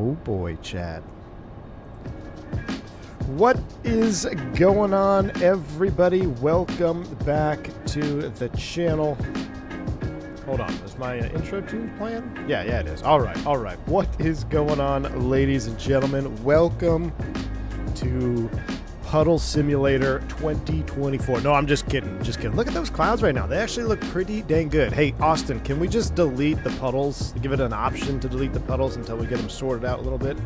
Oh boy, chat. What is going on, everybody? Welcome back to the channel. Hold on, is my intro tune playing? Yeah, it is. All right. What is going on, ladies and gentlemen? Welcome to Puddle Simulator 2024. No, I'm just kidding. Look at those clouds right now. They actually look pretty dang good. Hey, Austin, can we just delete the puddles? Give it an option to delete the puddles until we get them sorted out a little bit.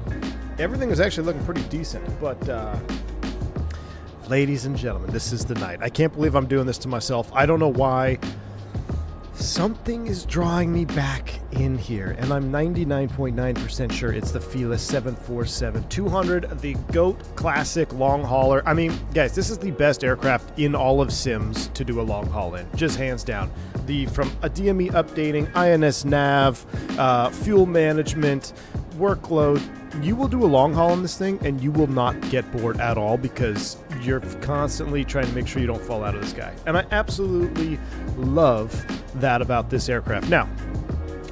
Everything is actually looking pretty decent, but ladies and gentlemen, this is the night. I can't believe I'm doing this to myself. I don't know why. Something is drawing me back in here, and I'm 99.9% sure it's the Felis 747-200, the GOAT classic long hauler. I mean, guys, this is the best aircraft in all of Sims to do a long haul in, just hands down. From a DME updating, INS nav, fuel management, workload, you will do a long haul in this thing and you will not get bored at all because you're constantly trying to make sure you don't fall out of the sky. And I absolutely love that about this aircraft. Now,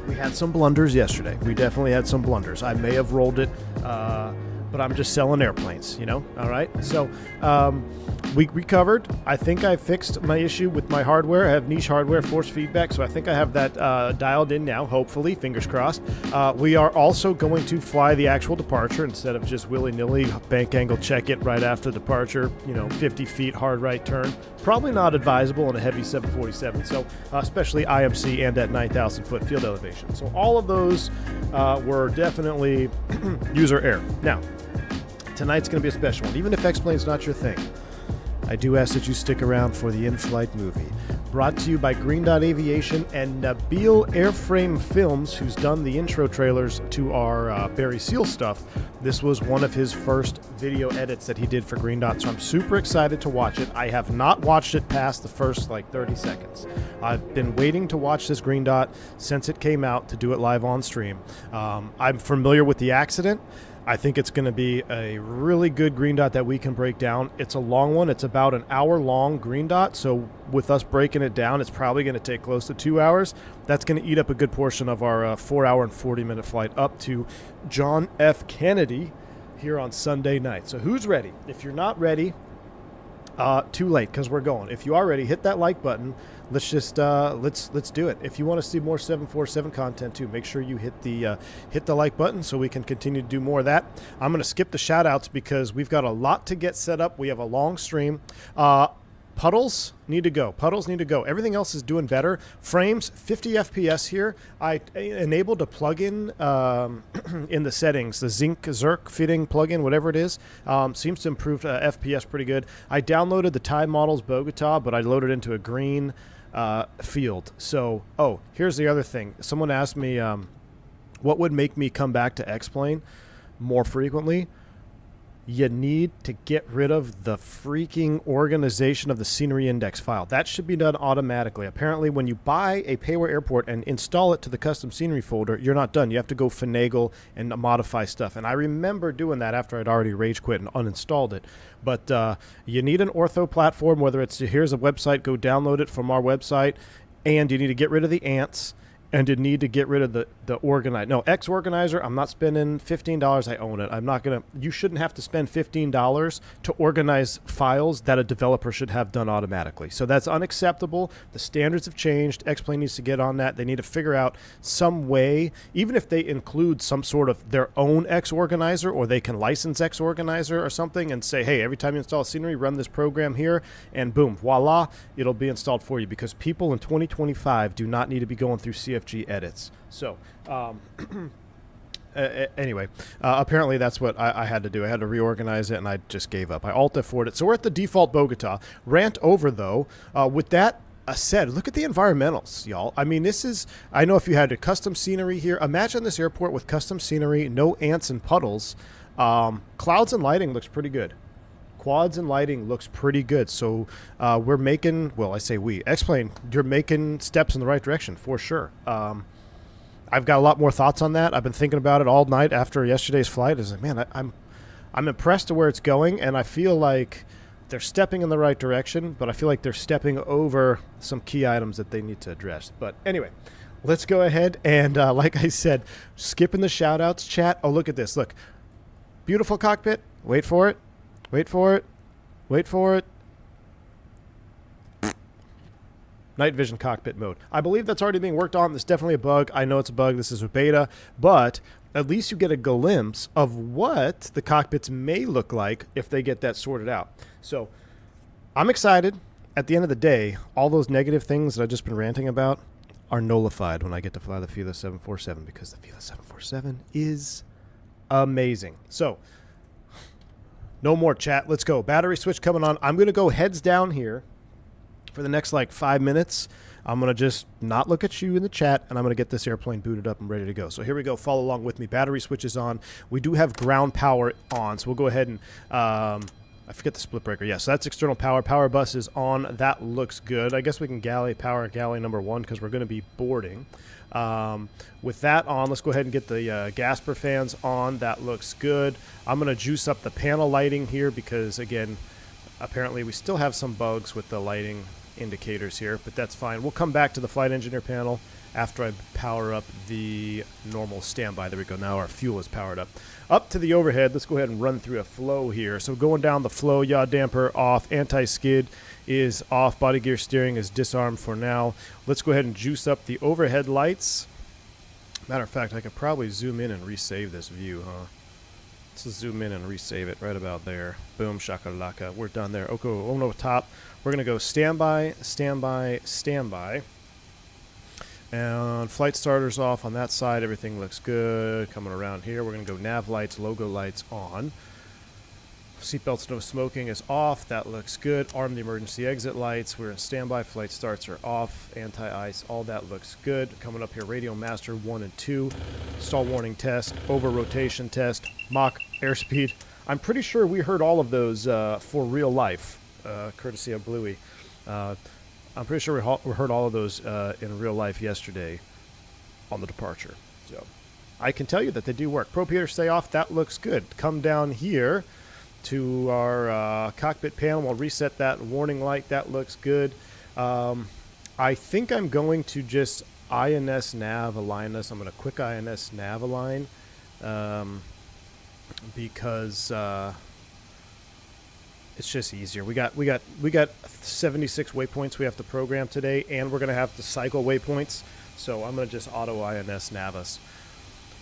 we had some blunders yesterday. We definitely had some blunders. I may have rolled it, but I'm just selling airplanes, you know? All right. So we recovered. I think I fixed my issue with my hardware. I have niche hardware, force feedback, so I think I have that dialed in now, hopefully, fingers crossed. We are also going to fly the actual departure instead of just willy-nilly bank angle check it right after departure, 50 feet hard right turn. Probably not advisable in a heavy 747, so especially IMC and at 9,000 foot field elevation. So all of those were definitely user error. Now, tonight's going to be a special one. Even if X-Plane's not your thing, I do ask that you stick around for the in-flight movie. Brought to you by Green Dot Aviation and Nabil Airframe Films, who's done the intro trailers to our Barry Seal stuff. This was one of his first video edits that he did for Green Dot, so I'm super excited to watch it. I have not watched it past the first 30 seconds. I've been waiting to watch this Green Dot since it came out to do it live on stream. I'm familiar with the accident. I think it's going to be a really good green dot that we can break down. It's a long one. It's about an hour-long green dot, so with us breaking it down, it's probably going to take close to 2 hours. That's going to eat up a good portion of our 4-hour and 40-minute flight up to John F. Kennedy here on Sunday night. So who's ready? If you're not ready, too late, because we're going. If you are ready, hit that like button. Let's just let's do it. If you want to see more 747 content too, make sure you hit the like button so we can continue to do more of that. I'm going to skip the shout outs because we've got a lot to get set up. We have a long stream. Puddles need to go. Everything else is doing better. Frames, 50 FPS here. I enabled a plugin in the settings, the Zerk fitting plugin, whatever it is. Seems to improve FPS pretty good. I downloaded the Tide models Bogota, but I loaded into a green field. So, here's the other thing. Someone asked me what would make me come back to X-Plane more frequently. You need to get rid of the freaking organization of the scenery index file. That should be done automatically. Apparently, when you buy a Payware Airport and install it to the custom scenery folder, you're not done. You have to go finagle and modify stuff. And I remember doing that after I'd already rage quit and uninstalled it. But you need an ortho platform, whether it's here's a website, go download it from our website, and you need to get rid of the ants. And you need to get rid of the organizer. No, X organizer, I'm not spending $15. I own it. I'm not going to. You shouldn't have to spend $15 to organize files that a developer should have done automatically. So that's unacceptable. The standards have changed. X-Plane needs to get on that. They need to figure out some way, even if they include some sort of their own X organizer, or they can license X organizer or something and say, hey, every time you install scenery, run this program here, and boom, voila, it'll be installed for you. Because people in 2025 do not need to be going through CFG edits. So anyway, apparently that's what I had to do. I had to reorganize it, and I just gave up. I Alt-F4'd it. So we're at the default Bogota. Rant over, though. With that said, look at the environmentals, y'all. I mean, this is, I know if you had a custom scenery here, imagine this airport with custom scenery, no ants and puddles. Clouds and lighting looks pretty good. Quads and lighting looks pretty good. So we're making, well, I say we, X-Plane, you're making steps in the right direction for sure. I've got a lot more thoughts on that. I've been thinking about it all night after yesterday's flight. Is like, man, I'm impressed to where it's going, and I feel like they're stepping in the right direction, but I feel like they're stepping over some key items that they need to address. But anyway, let's go ahead and, like I said, skipping the shout-outs chat. Oh, look at this. Look. Beautiful cockpit. Wait for it. Wait for it. Wait for it. Night vision cockpit mode. I believe that's already being worked on. There's definitely a bug. I know it's a bug. This is a beta. But at least you get a glimpse of what the cockpits may look like if they get that sorted out. So I'm excited. At the end of the day, all those negative things that I've just been ranting about are nullified when I get to fly the Felis 747, because the Felis 747 is amazing. So no more chat. Let's go. Battery switch coming on. I'm going to go heads down here for the next like 5 minutes. I'm going to just not look at you in the chat, and I'm going to get this airplane booted up and ready to go. So here we go. Follow along with me. Battery switch is on. We do have ground power on, so we'll go ahead and I forget the split breaker. Yeah, so that's external power. Power bus is on. That looks good. I guess we can power galley number 1 because we're going to be boarding. With that on, let's go ahead and get the Gasper fans on. That looks good. I'm going to juice up the panel lighting here because, again, apparently we still have some bugs with the lighting indicators here, but that's fine. We'll come back to the flight engineer panel after I power up the normal standby. There we go. Now our fuel is powered up. Up to the overhead, let's go ahead and run through a flow here. So going down the flow, yaw damper off, anti-skid is off, body gear steering is disarmed for now. Let's go ahead and juice up the overhead lights. Matter of fact, I could probably zoom in and resave this view, huh? Let's zoom in and resave it right about there. Boom, shakalaka. We're done there. Okay, over top. We're going to go standby, standby, standby. And flight starters off on that side. Everything looks good. Coming around here, we're going to go nav lights, logo lights on. Seatbelts no smoking is off. That looks good. Arm the emergency exit lights. We're in standby. Flight starts are off. Anti-ice. All that looks good. Coming up here, radio master 1 and 2. Stall warning test. Over rotation test. Mach airspeed. I'm pretty sure we heard all of those for real life, courtesy of Bluey. I'm pretty sure we heard all of those in real life yesterday on the departure. So I can tell you that they do work. Propellers stay off. That looks good. Come down here to our cockpit panel. We'll reset that warning light. That looks good. I think I'm going to just INS nav align this. I'm going to quick INS nav align because it's just easier. We got 76 waypoints we have to program today, and we're going to have to cycle waypoints. So I'm going to just auto INS nav us.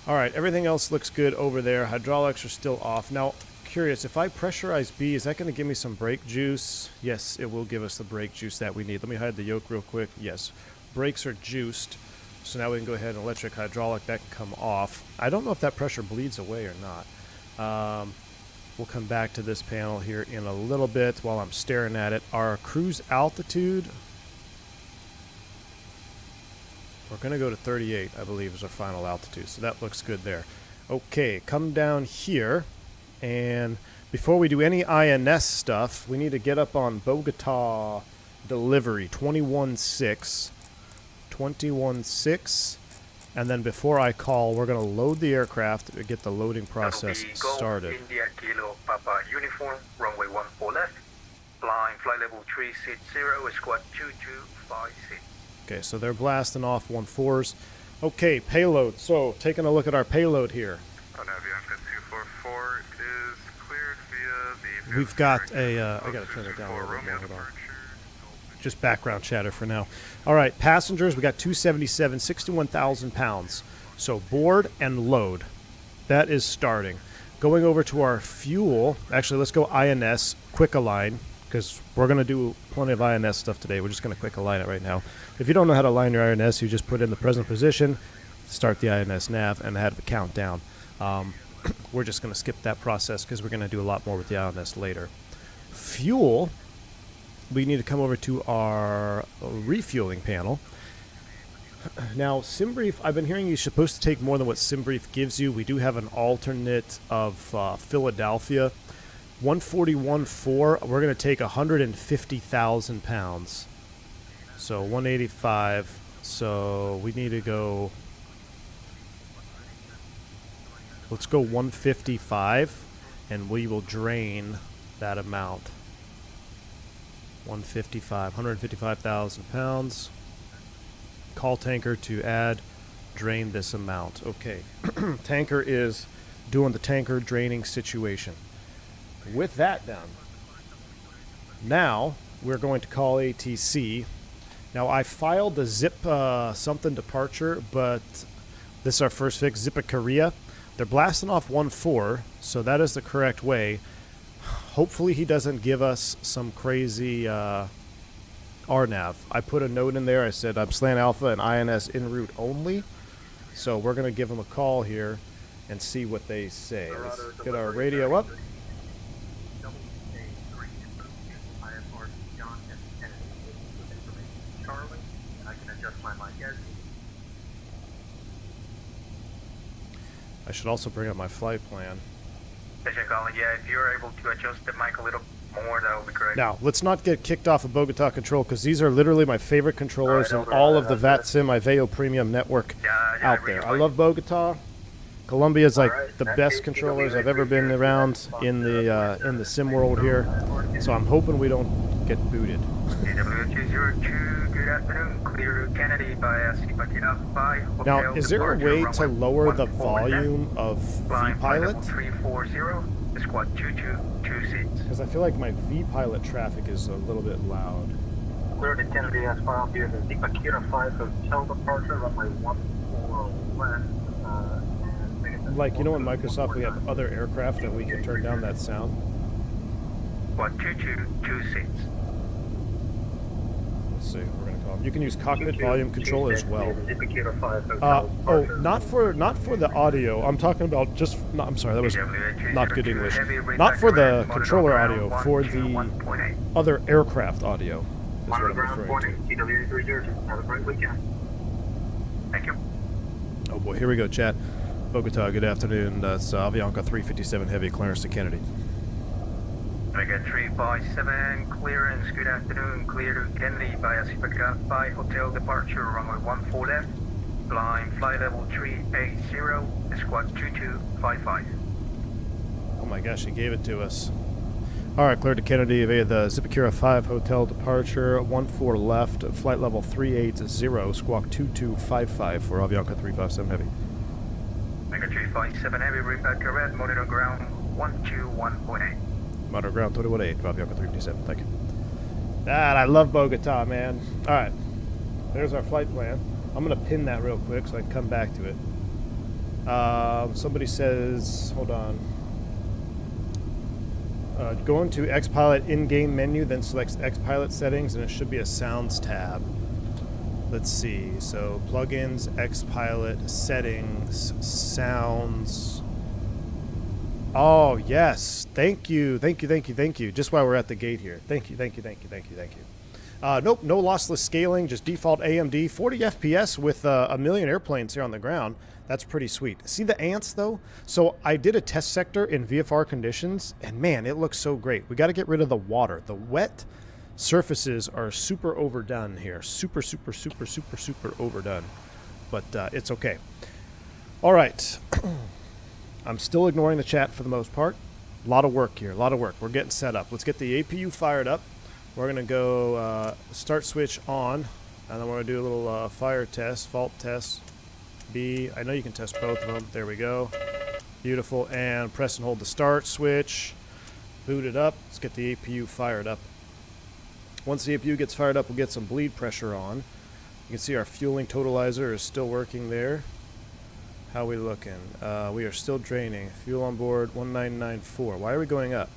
All right, everything else looks good over there. Hydraulics are still off. Now, curious, if I pressurize B, is that going to give me some brake juice? Yes, it will give us the brake juice that we need. Let me hide the yoke real quick. Yes, brakes are juiced. So now we can go ahead and electric hydraulic. That can come off. I don't know if that pressure bleeds away or not. We'll come back to this panel here in a little bit while I'm staring at it. Our cruise altitude, we're going to go to 38, I believe, is our final altitude. So that looks good there. Okay, come down here. And before we do any INS stuff, we need to get up on Bogota delivery, 21.6. 21.6. And then before I call, we're going to load the aircraft to get the loading process started. India Kilo Papa Uniform, runway 14 left. Flying flight level 360, squad 2256. Okay, so they're blasting off 14s. Okay, payload. So, taking a look at our payload here. Avianca 244 is cleared via the... We've got a, I gotta turn it down a little bit more, hold on. Just background chatter for now. All right, passengers, we got 277, 61,000 pounds. So board and load. That is starting. Going over to our fuel. Actually, let's go INS, quick align, because we're going to do plenty of INS stuff today. We're just going to quick align it right now. If you don't know how to align your INS, you just put in the present position, start the INS nav, and have it count down. We're just going to skip that process because we're going to do a lot more with the INS later. Fuel, we need to come over to our refueling panel. Now, SimBrief, I've been hearing you're supposed to take more than what SimBrief gives you. We do have an alternate of Philadelphia. 141.4, we're going to take 150,000 pounds. So 185, so we need to go, let's go 155, and we will drain that amount. 155,000 pounds. Call tanker to add, drain this amount. Okay. Tanker is doing the tanker draining situation. With that done, now we're going to call ATC. Now I filed the zip something departure, but this is our first fix, Zip Korea. They're blasting off 1-4, so that is the correct way. Hopefully he doesn't give us some crazy RNAV. I put a note in there. I said I'm slant alpha and INS en route only. So we're going to give them a call here and see what they say. Let's get our radio up. I should also bring up my flight plan. Yeah, if you're able to adjust the mic a little more, that would be great. Now, let's not get kicked off of Bogota control, because these are literally my favorite controllers in all of the VATSIM Iveo Premium network out there. I love Bogota. Colombia is like the best controllers I've ever been around in the sim world here. So I'm hoping we don't get booted. AW202, good afternoon. Clear to Kennedy by Takeoff 5. Now, is there a way to lower the volume of V-Pilot? 340, squad 2226. Because I feel like my V-Pilot traffic is a little bit loud. Clear to Kennedy as far here, the Takeoff 5 hotel departure, runway 14 left. Like, you know, in Microsoft we have other aircraft that we can turn down that sound? Squad 2226. Let's see, we're going to call them. You can use cockpit volume control as well. Oh, not for the audio. I'm talking about just. No, I'm sorry, that was not good English. Not for the controller audio, for the other aircraft audio. Is what I'm referring to. Have a great weekend. Thank you. Oh boy, here we go, chat. Bogota, good afternoon. That's Avianca 357 Heavy, clearance to Kennedy. Omega 357, clearance, good afternoon, clear to Kennedy by Pacifica 5 hotel departure, runway 14 left, flying flight level 380, squad 2255. Oh my gosh, he gave it to us. Alright, cleared to Kennedy via the Zipacura 5 hotel departure, 14 left, flight level 380, squawk 2255 for Avianca 357 Heavy. Omega 357 Heavy, repack correct, monitor ground 121.8. Monitor ground 21.8, Avianca 357, thank you. Ah, I love Bogota, man. Alright, there's our flight plan. I'm going to pin that real quick so I can come back to it. Somebody says, hold on. Go into XPilot in-game menu, then select XPilot settings, and it should be a sounds tab. Let's see. So plugins, XPilot, settings, sounds. Oh yes, thank you. Just while we're at the gate here, thank you. Nope, no lossless scaling, just default AMD, 40 FPS with a million airplanes here on the ground. That's pretty sweet. See the ants though? So I did a test sector in VFR conditions, and man, it looks so great. We got to get rid of the water. The wet surfaces are super overdone here. Super overdone. But it's okay. All right. I'm still ignoring the chat for the most part. A lot of work here. We're getting set up. Let's get the APU fired up. We're going to go start switch on. And then we're going to do a little fire test, fault test. B. I know you can test both of them. There we go. Beautiful. And press and hold the start switch. Boot it up. Let's get the APU fired up. Once the APU gets fired up, we'll get some bleed pressure on. You can see our fueling totalizer is still working there. How are we looking? We are still draining. Fuel on board 1994. Why are we going up?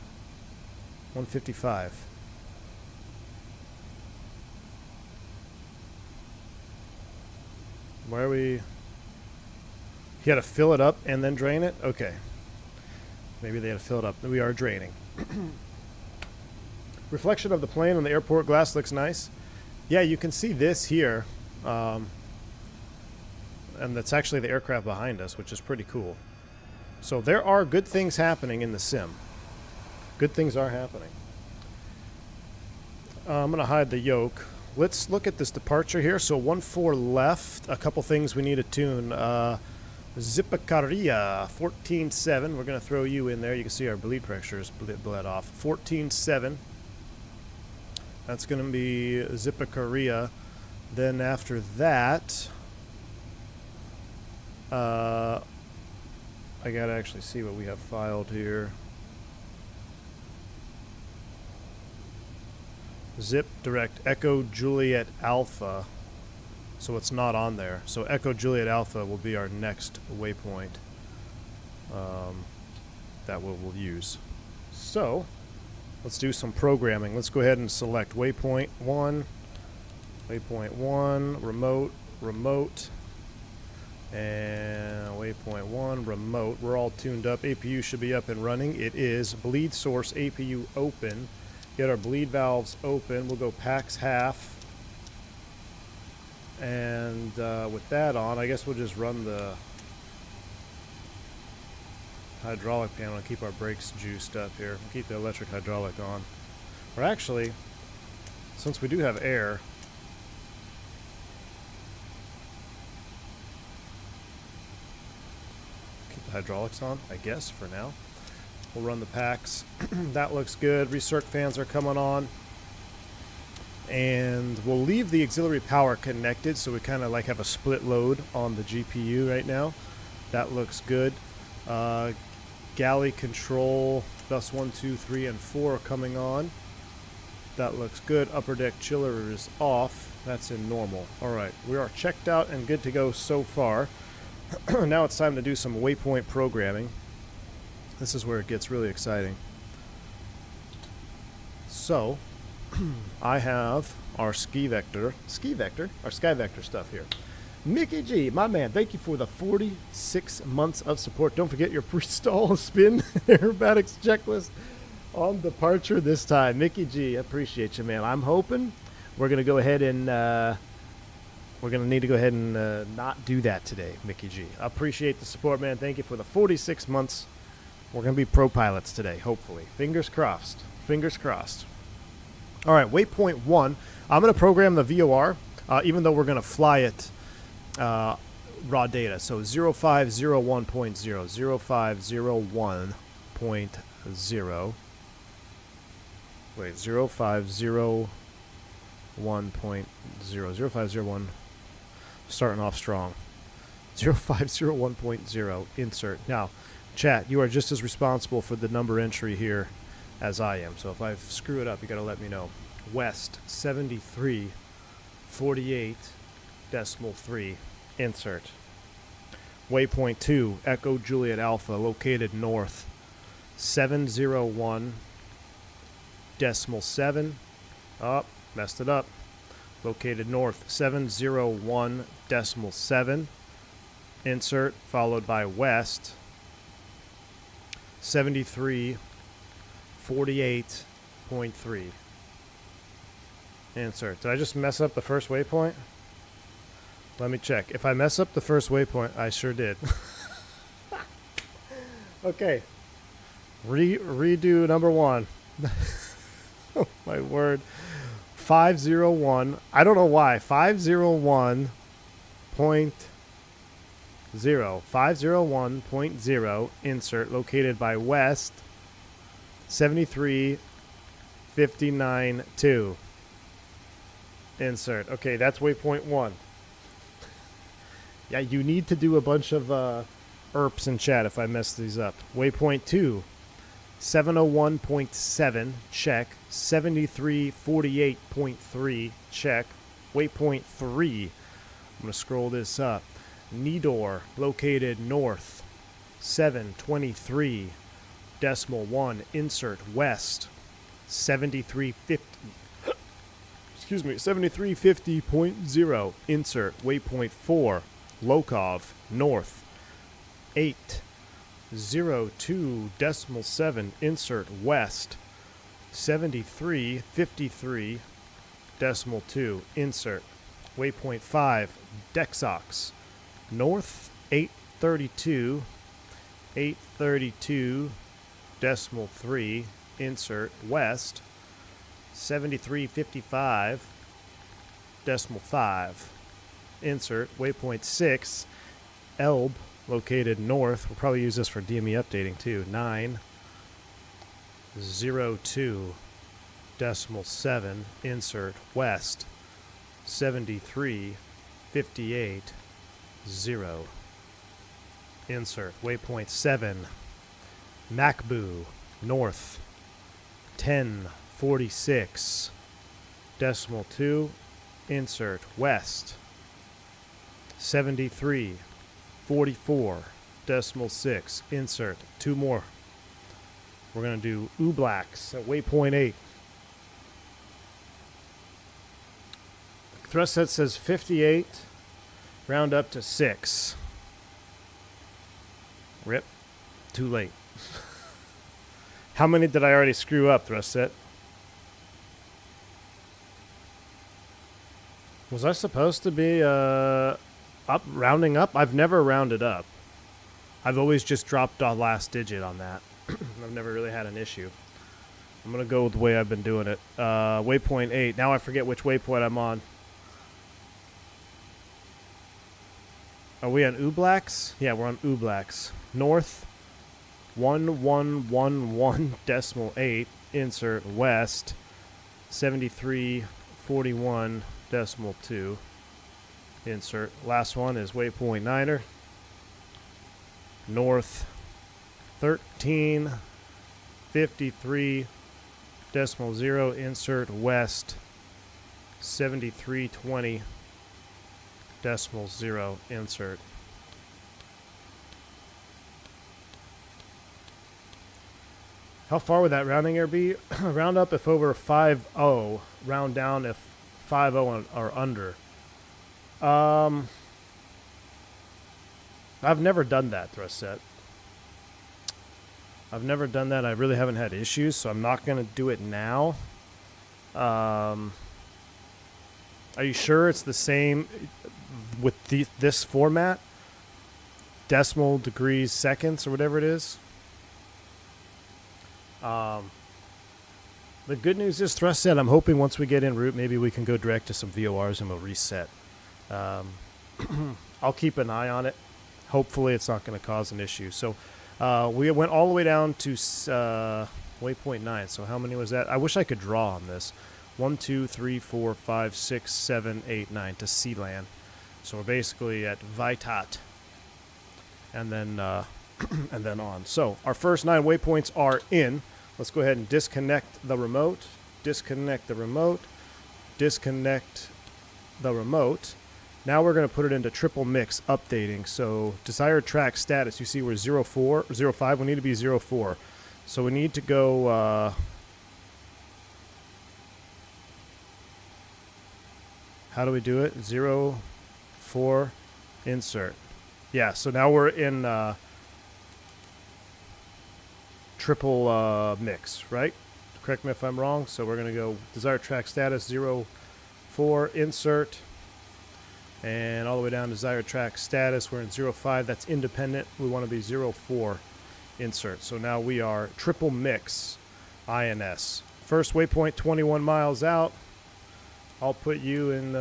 155. Why are we... You had to fill it up and then drain it? Okay. Maybe they had to fill it up. We are draining. Reflection of the plane on the airport glass looks nice. Yeah, you can see this here. And that's actually the aircraft behind us, which is pretty cool. So there are good things happening in the sim. Good things are happening. I'm going to hide the yoke. Let's look at this departure here. So 14 left. A couple things we need to tune. Zipacaria 14.7. We're going to throw you in there. You can see our bleed pressure is bled off. 14.7. That's going to be Zipacaria. Then after that, I gotta actually see what we have filed here. Zip direct Echo Juliet Alpha. So it's not on there. So Echo Juliet Alpha will be our next waypoint that we'll use. So let's do some programming. Let's go ahead and select waypoint 1, remote, and waypoint 1, remote. We're all tuned up. APU should be up and running. It is. Bleed source APU open. Get our bleed valves open. We'll go PAX half. And with that on, I guess we'll just run the hydraulic panel and keep our brakes juiced up here. We'll keep the electric hydraulic on. Or actually, since we do have air, keep the hydraulics on, I guess, for now. We'll run the packs. That looks good. Recirc fans are coming on. And we'll leave the auxiliary power connected, so we kind of like have a split load on the GPU right now. That looks good. Galley control, bus 1, 2, 3, and 4 are coming on. That looks good. Upper deck chiller is off. That's in normal. Alright, we are checked out and good to go so far. Now it's time to do some waypoint programming. This is where it gets really exciting. So, I have our our Sky Vector stuff here. Mickey G, my man, thank you for the 46 months of support. Don't forget your pre-stall spin aerobatics checklist on departure this time. Mickey G, I appreciate you, man. I'm hoping we're going to go ahead and we're going to need to go ahead and not do that today, Mickey G. I appreciate the support, man. Thank you for the 46 months. We're going to be pro pilots today, hopefully. Fingers crossed. Fingers crossed. All right, waypoint 1. I'm going to program the VOR, even though we're going to fly it raw data. So 0501.0, 0501.0. Wait, 0501.0, 0501. Starting off strong. 0501.0, insert. Now, chat, you are just as responsible for the number entry here as I am. So if I screw it up, you got to let me know. West 7348.3, insert. Waypoint 2, Echo Juliet Alpha, located north 701.7. Oh, messed it up. Located north 701.7, insert, followed by west 7348.3, insert. Did I just mess up the first waypoint? Let me check. If I mess up the first waypoint, I sure did. Okay. Redo number 1. Oh my word. 501. I don't know why. 501.0. 501.0, insert, located by west 7359.2, insert. Okay, that's waypoint 1. Yeah, you need to do a bunch of ERPs in chat if I mess these up. Waypoint 2, 701.7, check. 7348.3, check. Waypoint 3, I'm going to scroll this up. Nidor, located north 723.1, insert, west 7350. Excuse me, 7350.0, insert. Waypoint 4, Lokov, north 802.7, insert, west 7353.2, insert. Waypoint 5, Dexox, north 832.3, insert, west 7355.5, insert. Waypoint 6, Elb, located north. We'll probably use this for DME updating too. 902.7, insert, west 73, 58, 0. Insert. Waypoint 7. Macboo. North. 1046. Decimal 2. Insert. West. 73. 44. Decimal 6. Insert. 2 more. We're going to do Oblaks at waypoint 8. Thrust set says 58. Round up to 6. Rip. Too late. How many did I already screw up, thrust set? Was I supposed to be rounding up? I've never rounded up. I've always just dropped the last digit on that. I've never really had an issue. I'm going to go with the way I've been doing it. Waypoint 8. Now I forget which waypoint I'm on. Are we on Oblaks? Yeah, we're on Oblaks. North, 1111.8. Insert. West, 7341.2. Insert. Last one is waypoint 9er. North, 1353.0. Insert. West, 7320.0. Insert. How far would that rounding error be? Round up if over 5-0. Round down if 5-0 or under. I've never done that, thrust set. I've never done that. I really haven't had issues, so I'm not going to do it now. Are you sure it's the same with this format? Decimal degrees seconds or whatever it is? The good news is, thrust set, I'm hoping once we get en route, maybe we can go direct to some VORs and we'll reset. I'll keep an eye on it. Hopefully it's not going to cause an issue. So we went all the way down to waypoint 9. So how many was that? I wish I could draw on this. 1, 2, 3, 4, 5, 6, 7, 8, 9 to Sealand. So we're basically at Vitat. And then and then on. So our first 9 waypoints are in. Let's go ahead and disconnect the remote. Disconnect the remote. Disconnect the remote. Now we're going to put it into triple mix updating. So desired track status, you see we're 04, 05. We need to be 04. So we need to go... how do we do it? 04 insert. Yeah, so now we're in triple mix, right? Correct me if I'm wrong. So we're going to go desired track status 04 insert. And all the way down to desired track status, we're in 05. That's independent. We want to be 04 insert. So now we are triple mix INS. First waypoint 21 miles out. I'll put you in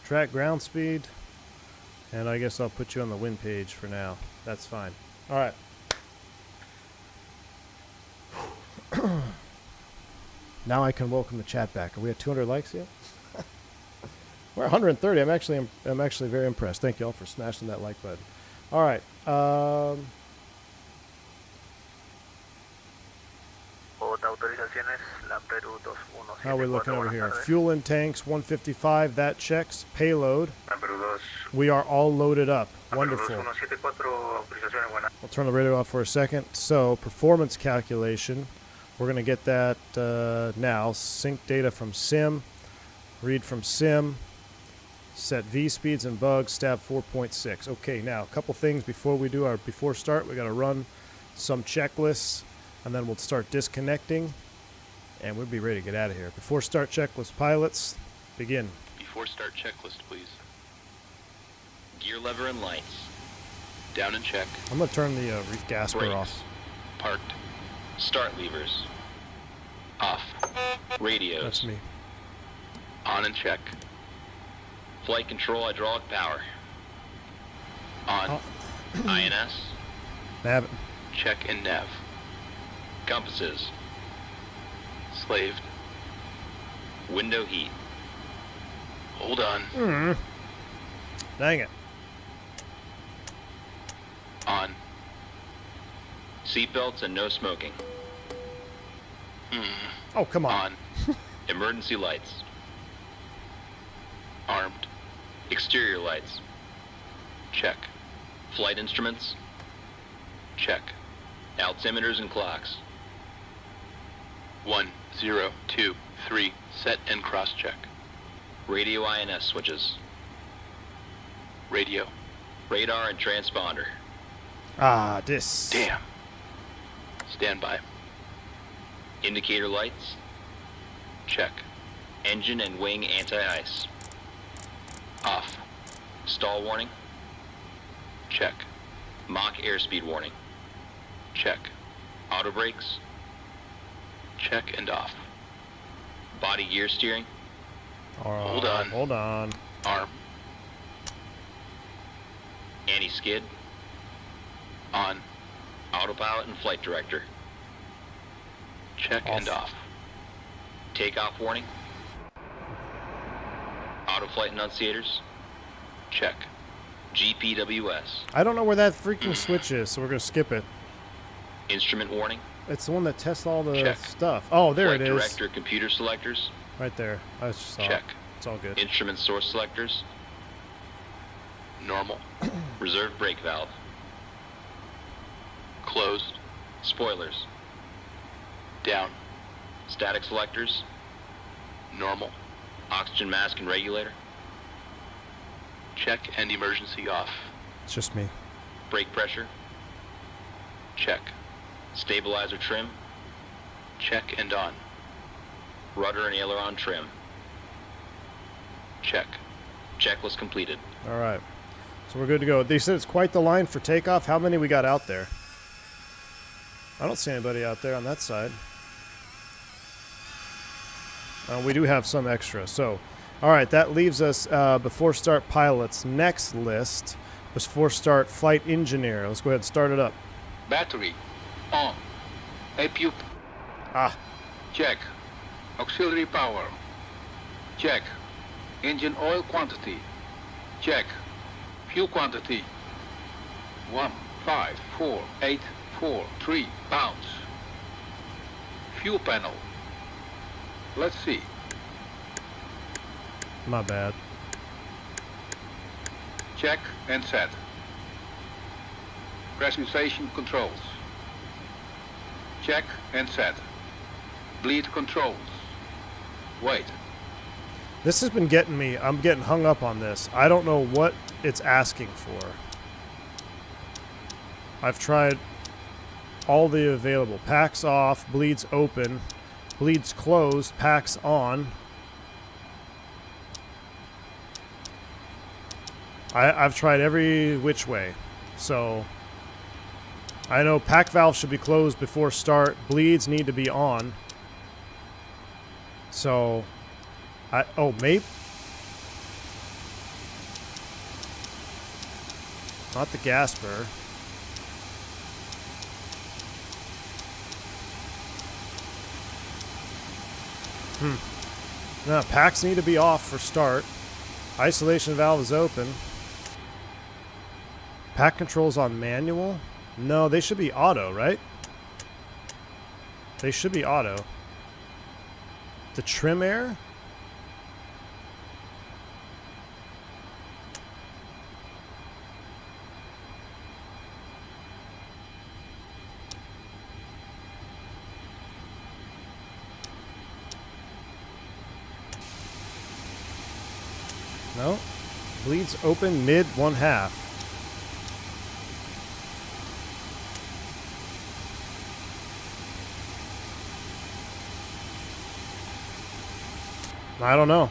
track ground speed. And I guess I'll put you on the wind page for now. That's fine. All right. Now I can welcome the chat back. Are we at 200 likes yet? We're at 130. I'm actually very impressed. Thank you all for smashing that like button. All right. How are we looking over here? Fuel in tanks, 155. That checks. Payload. We are all loaded up. Wonderful. I'll turn the radio off for a second. So, performance calculation. We're going to get that now. Sync data from sim. Read from sim. Set V speeds and bugs, stab 4.6. Okay, now a couple things before we do our before start. We got to run some checklists, and then we'll start disconnecting, and we'll be ready to get out of here. Before start checklist, pilots, begin. Before start checklist, please. Gear lever and lights. Down and check. I'm going to turn the gasper Brakes. off. Parked. Start levers. Off. Radios. That's me. On and check. Flight control, hydraulic power. On. INS. Nav. Check and nav. Compasses. Slaved. Window heat. Hold on. Dang it. On. Seatbelts and no smoking. Oh, come on. On. Emergency lights. Armed. Exterior lights. Check. Flight instruments. Check. Altimeters and clocks. 1, 0, 2, 3. Set and cross-check. Radio INS switches. Radio. Radar and transponder. Ah, this. Damn. Standby. Indicator lights. Check. Engine and wing anti-ice. Off. Stall warning. Check. Mach airspeed warning. Check. Auto brakes. Check and off. Body gear steering. Hold on. Hold on. Arm. Anti-skid. On. Autopilot and flight director. Check and off. Takeoff warning. Auto flight enunciators. Check. GPWS. I don't know where that freaking switch is, so we're going to skip it. Instrument warning. It's the one that tests all the Check. stuff. Oh, there Flight it is. director computer selectors. Right there. I just saw Check. it. It's all good. Instrument source selectors. Normal. Reserve brake valve. Closed. Spoilers. Down. Static selectors. Normal. Oxygen mask and regulator. Check and emergency off. It's just me. Brake pressure. Check. Stabilizer trim. Check and on. Rudder and aileron trim. Check. Checklist completed. All right. So we're good to go. They said it's quite the line for takeoff. How many we got out there? I don't see anybody out there on that side. We do have some extra. So, all right, that leaves us before start pilots. Next list was before start flight engineer. Let's go ahead and start it up. Battery on. APU Ah, check. Auxiliary power check. Engine oil quantity check. Fuel quantity 154,843 pounds. Fuel panel. Let's see. my bad. Check and set. Pressurization controls. Check and set. Bleed controls. Wait. This has been getting me. I'm getting hung up on this. I don't know what it's asking for. I've tried all the available. Packs off, bleeds open, bleeds closed, packs on. I've tried every which way. So I know pack valve should be closed before start. Bleeds need to be on. So maybe not the gasper. No, packs need to be off for start. Isolation valve is open. Pack controls on manual? No, they should be auto, right? They should be auto. The trim air? No. Bleeds open mid 1/2. I don't know.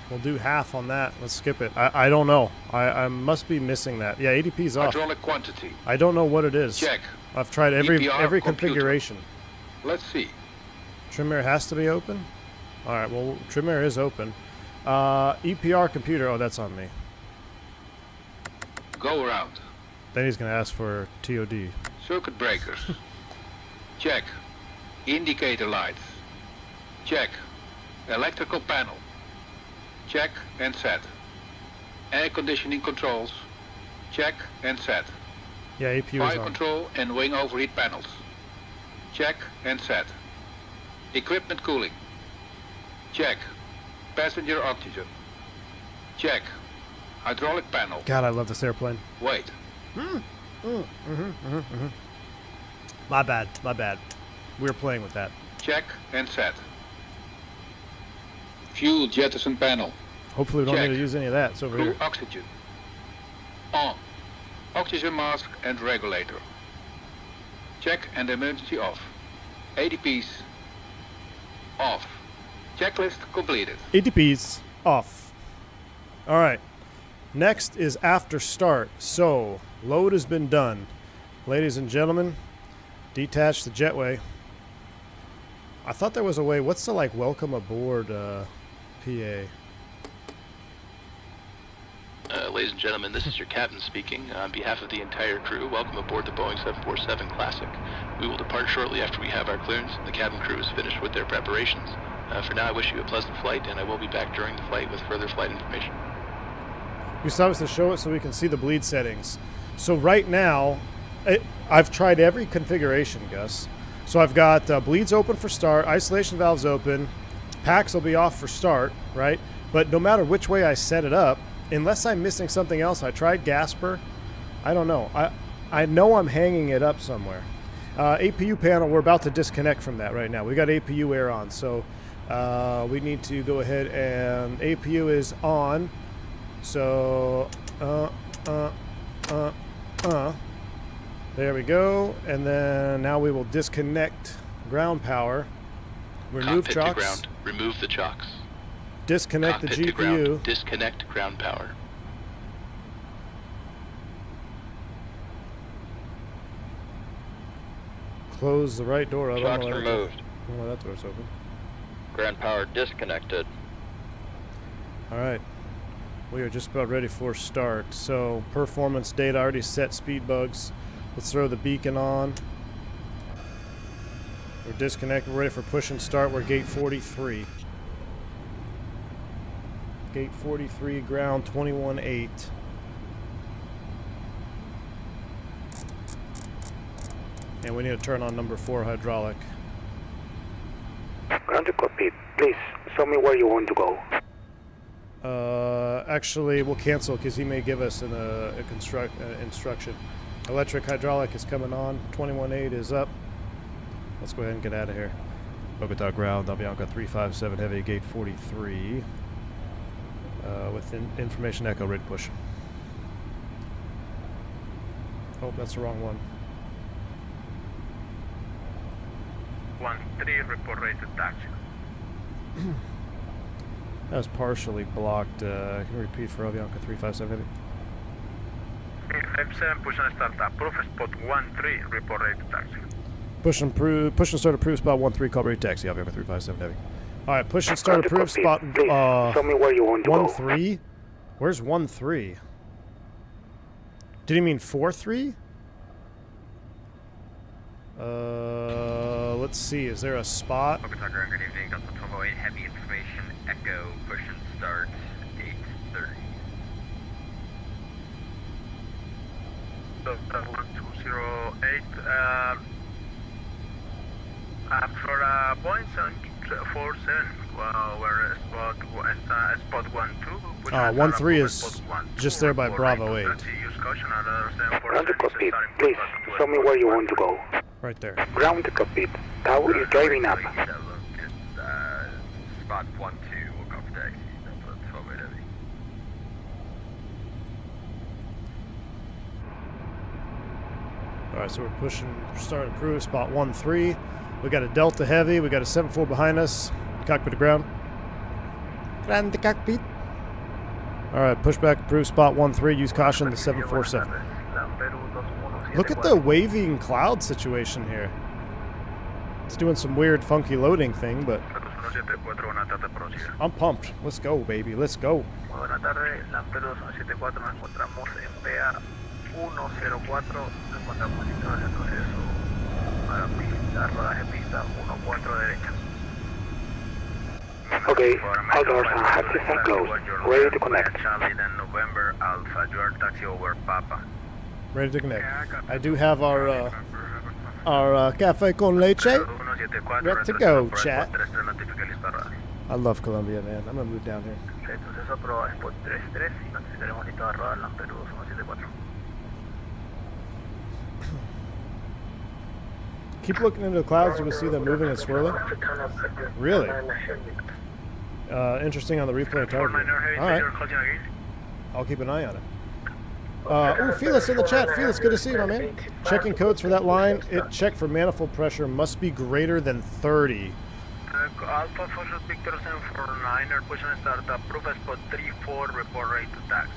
We'll do half on that. Let's skip it. I don't know. I must be missing that. Yeah, ADP's off. Hydraulic quantity. I don't know what it is. Check. I've tried every EPR configuration. Let's see. Trim air has to be open? Alright, well, trim air is open. EPR computer. Oh, that's on me. Go around. Then he's going to ask for TOD. Circuit breakers. Check. Indicator lights. Check. Electrical panel. Check and set. Air conditioning controls. Check and set. Yeah, APU is Fire on. control and wing overheat panels. Check and set. Equipment cooling. Check. Passenger oxygen. Check. Hydraulic panel. God, I love this airplane. Wait. My bad. My bad. We were playing with that. Check and set. Fuel jettison panel. Hopefully we don't Check. need to use any of that. It's over Crew here. oxygen. On. Oxygen mask and regulator. Check and emergency off. ADPs off. Checklist completed. ATPs off. All right. Next is after start. So, load has been done. Ladies and gentlemen, detach the jetway. I thought there was a way. What's the, like, welcome aboard PA? Ladies and gentlemen, this is your captain speaking. On behalf of the entire crew, welcome aboard the Boeing 747 Classic. We will depart shortly after we have our clearance and the cabin crew is finished with their preparations. For now, I wish you a pleasant flight, and I will be back during the flight with further flight information. You saw us to show it so we can see the bleed settings. So right now, I've tried every configuration, Gus. So I've got bleeds open for start, isolation valves open, packs will be off for start, right? But no matter which way I set it up, unless I'm missing something else, I tried Gasper. I don't know. I know I'm hanging it up somewhere. APU panel, we're about to disconnect from that right now. We got APU air on, so we need to go ahead and APU is on. So, there we go. And then now we will disconnect ground power. Remove Cockpit to chocks. ground. Remove the chocks. Disconnect Cockpit the to ground. GPU. Disconnect ground power. Close the right door. I don't Chocks know why that- removed. I don't know why that door's open. Ground power disconnected. All right. We are just about ready for start. So performance data already set, speed bugs. Let's throw the beacon on. We're disconnected. We're ready for push and start. We're gate 43. Gate 43, ground 21.8. And we need to turn on number 4 hydraulic. Ground to copy. Please, show me where you want to go. Actually, we'll cancel because he may give us instruction. Electric hydraulic is coming on. 21.8 is up. Let's go ahead and get out of here. Bogota ground, Avianca 357 heavy, gate 43. With information echo, ready to push. Oh, that's the wrong one. 1-3, report rated taxi. That was partially blocked. Can you repeat for Avianca 357 heavy? 357, push and start approved, spot 1-3, report rated taxi. Push and start approved, spot 1-3, call ready taxi, Avianca 357 heavy. Alright, push and start Ground to approved, copy. spot Please, show me where you want to go. 1-3? Where's 1-3? Did he mean 4-3? Let's see, is there a spot? Bogota ground, good evening, Delta 1208, heavy information, echo, push and start, 8:30. Delta 1208, for Boeing 747, we're spot 1-2. 1-3 is just there by Bravo 8. Ground to copy. Please, show me where you want to go. Right there. Ground to copy. Tower is driving up. Spot 1-2, we'll copy taxi, Delta 1208 heavy. Alright, so we're pushing start approved, spot 1-3. We got a Delta Heavy, we got a 7-4 behind us. Cockpit to ground. Ground to cockpit. Alright, pushback approved, spot 1-3. Use caution, the 747. Look at the waving cloud situation here. It's doing some weird, funky loading thing, but I'm pumped. Let's go, baby. Let's go. Buenas tardes, Lampedusa 174, nos encontramos en PA 104, nos encontramos en el proceso para pista, rodaje pista 14 derecha. Okay, all doors and hatches are closed. Ready to connect. Charlie, then November Alpha. You are taxi over Papa. Ready to connect. I do have our cafe con leche. Ready to go, chat. I love Colombia, man. I'm gonna move down here. Keep looking into the clouds. You can see them moving and swirling. Really? Interesting on the replay target. Alright. I'll keep an eye on it. Ooh, Felis in the chat. Felis, good to see you, my man. Checking codes for that line. It checked for manifold pressure. Must be greater than 30. Alpha Force Victor 749, are pushing start approve spot 34, report rate to taxi.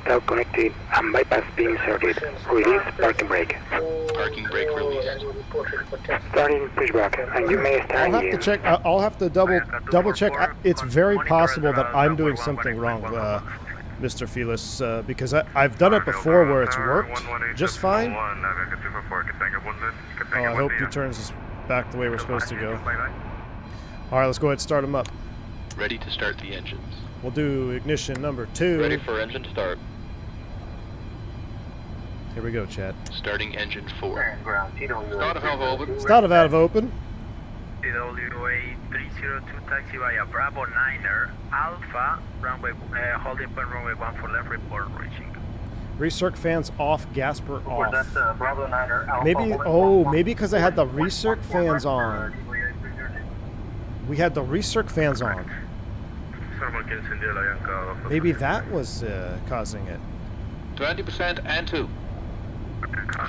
Start connected and bypass being inserted. Release parking brake. Parking brake released. Starting pushback, and you may start I'll have engine. to check. I'll have to double check. It's very possible that I'm doing something wrong, Mr. Felis, because I've done it before where it's worked just fine. Oh, I hope he turns us back the way we're supposed to go. All right, let's go ahead and start them up. Ready to start the engines. We'll do ignition number 2. Ready for engine start. Here we go, chat. Starting engine 4. Start of valve open. Start of valve open. TWA 302 taxi via Bravo 9er Alpha, runway, holding point runway 14 left, report reaching. Recirc fans off, gasper off. That's Bravo 9er Alpha. Maybe because I had the recirc fans on. We had the recirc fans on. Maybe that was causing it. 20% and 2.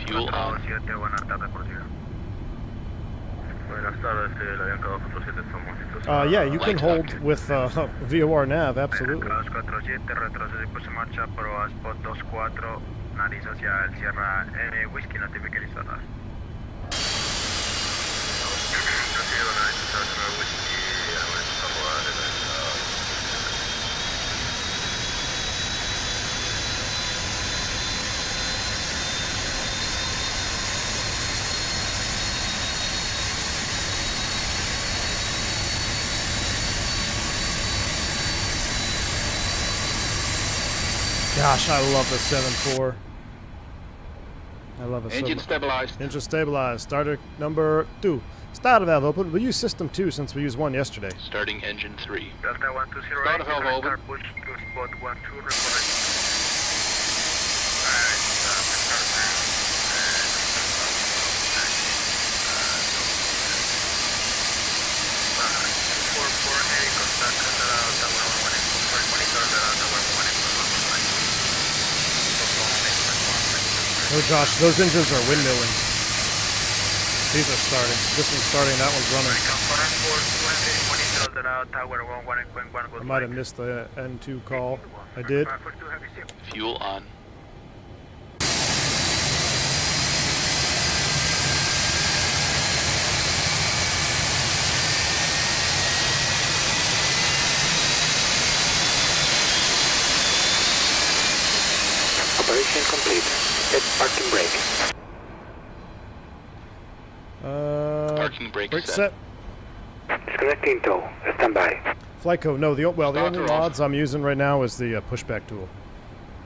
Fuel on. Yeah, you can hold with VOR nav, absolutely. Gosh, I love the 7.4. I love it. Engine so stabilized. Engine stabilized. Starter number 2. Start of valve open. We'll use system 2 since we used 1 yesterday. Starting engine 3. Delta 120, Start of valve open. push to spot 12, report. Oh Josh, those engines are windmilling. These are starting. This one's starting, that one's running. I might have missed the N2 call. I did. Fuel on. Operation complete. Hit parking brake. Parking brake Brake set. set. Disconnecting tow. Stand by. Flight code. No, the only Starter off. mods I'm using right now is the pushback tool.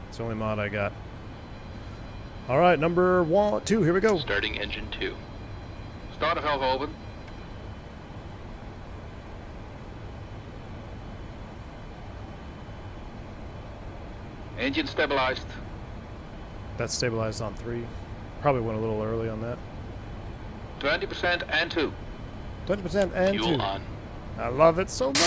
It's the only mod I got. All right, number 2. Here we go. Starting engine 2. Start of valve open. Engine stabilized. That's stabilized on 3. Probably went a little early on that. 20% and 2. 20% and Fuel 2. on. I love it so much.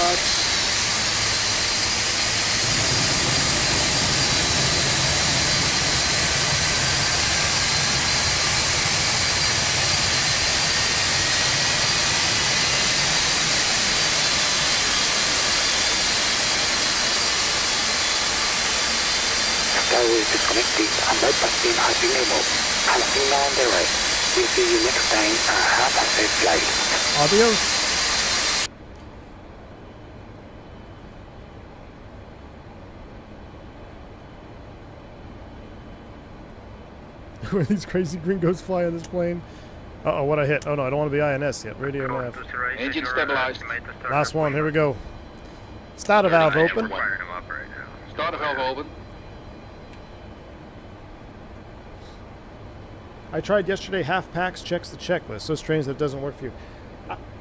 Starway disconnected and bypass beam has been removed. And signal on the right. We'll see you next time and have a safe flight. Adios. Where these crazy gringos fly on this plane? Uh-oh, what I hit? Oh no, I don't want to be INS yet. Radio nav. Engine stabilized. Last one, here we go. Starter valve open. Starter valve open. I tried yesterday, half packs checks the checklist. So strange that it doesn't work for you.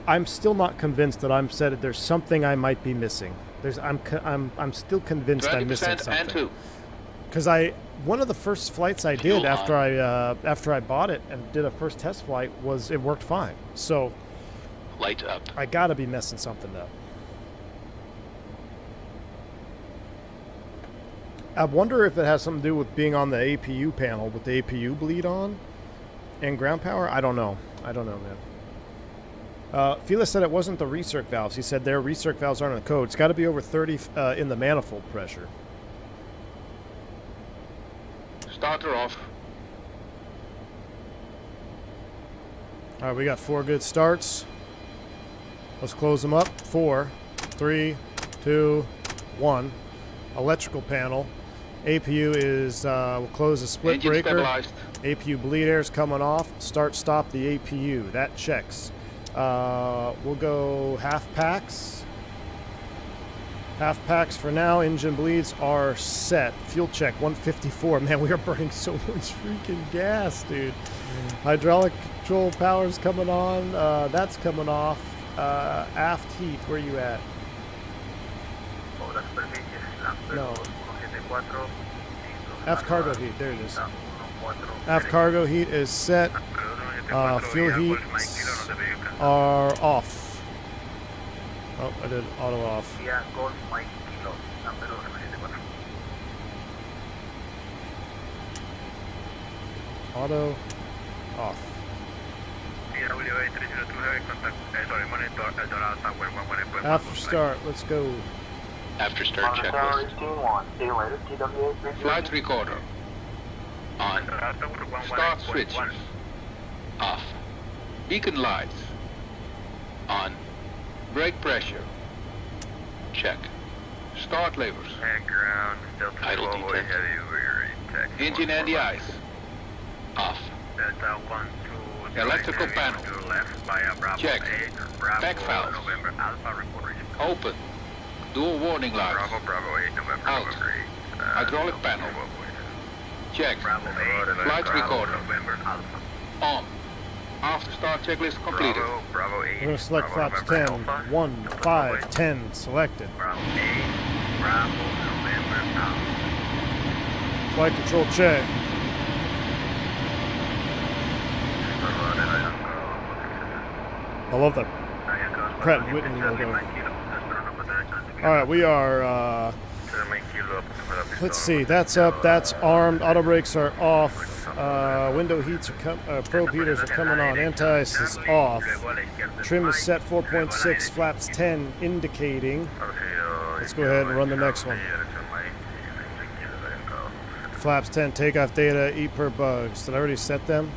I'm still not convinced that I'm said it. There's something I might be missing. I'm still convinced I'm missing something. Because one of the first flights I did after I bought it and did a first test flight was it worked fine. So light up. I gotta be messing something up. I wonder if it has something to do with being on the APU panel with the APU bleed on and ground power. I don't know. I don't know, man. Felis said it wasn't the recirc valves. He said their recirc valves aren't in the code. It's got to be over 30 in the manifold pressure. Starter off. All right, we got 4 good starts. Let's close them up. 4, 3, 2, 1. Electrical panel. APU is, we'll close the split Engine breaker. stabilized. APU bleed air is coming off. Start, stop the APU. That checks. We'll go half packs. Half packs for now. Engine bleeds are set. Fuel check 154. Man, we are burning so much freaking gas, dude. Hydraulic control power's coming on. That's coming off. Aft heat, where you at? No. Aft cargo heat, there it is. Aft cargo heat is set. Fuel heats are off. Oh, I did auto off. Auto off. After start, let's go. After start checklist. Flight recorder. On. Start switches. Off. Beacon lights. On. Brake pressure. Check. Start levers. Idle detect. Engine and the ice. Off. Electrical panel. Check. Back valve. Open. Dual warning lights. Out. Hydraulic panel. Check. Flight recorder. On. After start checklist completed. We're going to select flaps 10, 1, 5, 10, selected. Flight control check. I love that Pratt & Whitney logo. Alright, we are, let's see, that's up, that's armed, auto brakes are off, window heats are probe heaters are coming on, anti-ice is off, trim is set 4.6, flaps 10 indicating. Let's go ahead and run the next one. Flaps 10, takeoff data, EPR bugs. Did I already set them?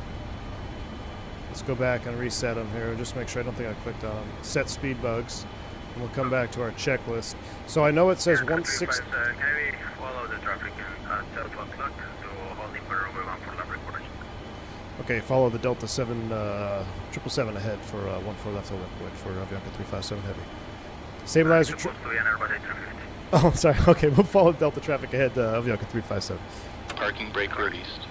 Let's go back and reset them here. Just make sure. I don't think I clicked on them. Set speed bugs. And we'll come back to our checklist. So I know it says 16. Can we follow the traffic at 12 o'clock to holding for over 1 for lab recording? Okay, follow the Delta 777 ahead for 14 left over point for Avianca 357 Heavy. Stabilizer. Oh, sorry. Okay, we'll follow Delta traffic ahead Avianca 357. Parking brake released.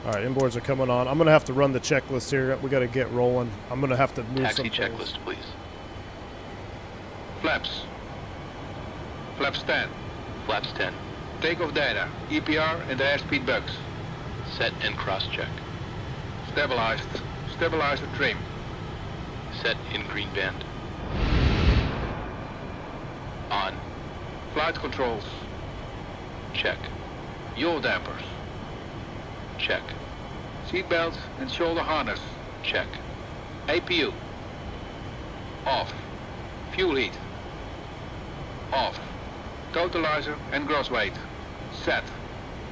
All right, inboards are coming on. I'm going to have to run the checklist here. We got to get rolling. I'm going to have to move Taxi some things. checklist, please. Flaps. Flaps 10. Flaps 10. Takeoff data, EPR and airspeed bugs. Set and cross-check. Stabilized. Stabilizer trim. Set in green band. On. Flight controls. Check. Yaw dampers. Check. Seatbelts and shoulder harness. Check. APU. Off. Fuel heat. Off. Totalizer and gross weight. Set.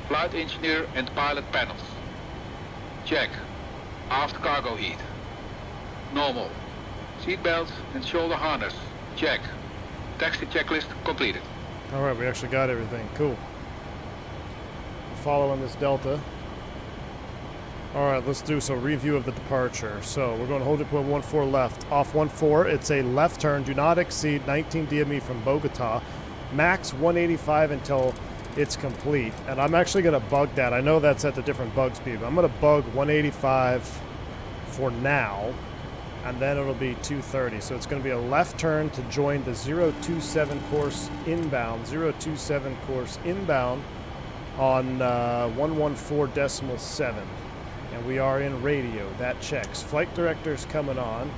Flight engineer and pilot panels. Check. Aft cargo heat. Normal. Seatbelts and shoulder harness. Check. Taxi checklist completed. All right, we actually got everything. Cool. Following this Delta. Alright, let's do so review of the departure. So we're going to hold it point 14 left. Off 14, it's a left turn. Do not exceed 19 DME from Bogota. Max 185 until it's complete. And I'm actually going to bug that. I know that's at the different bug speed, but I'm going to bug 185 for now. And then it'll be 230. So it's going to be a left turn to join the 027 course inbound. 027 course inbound on 114.7. And we are in radio. That checks. Flight director's coming on.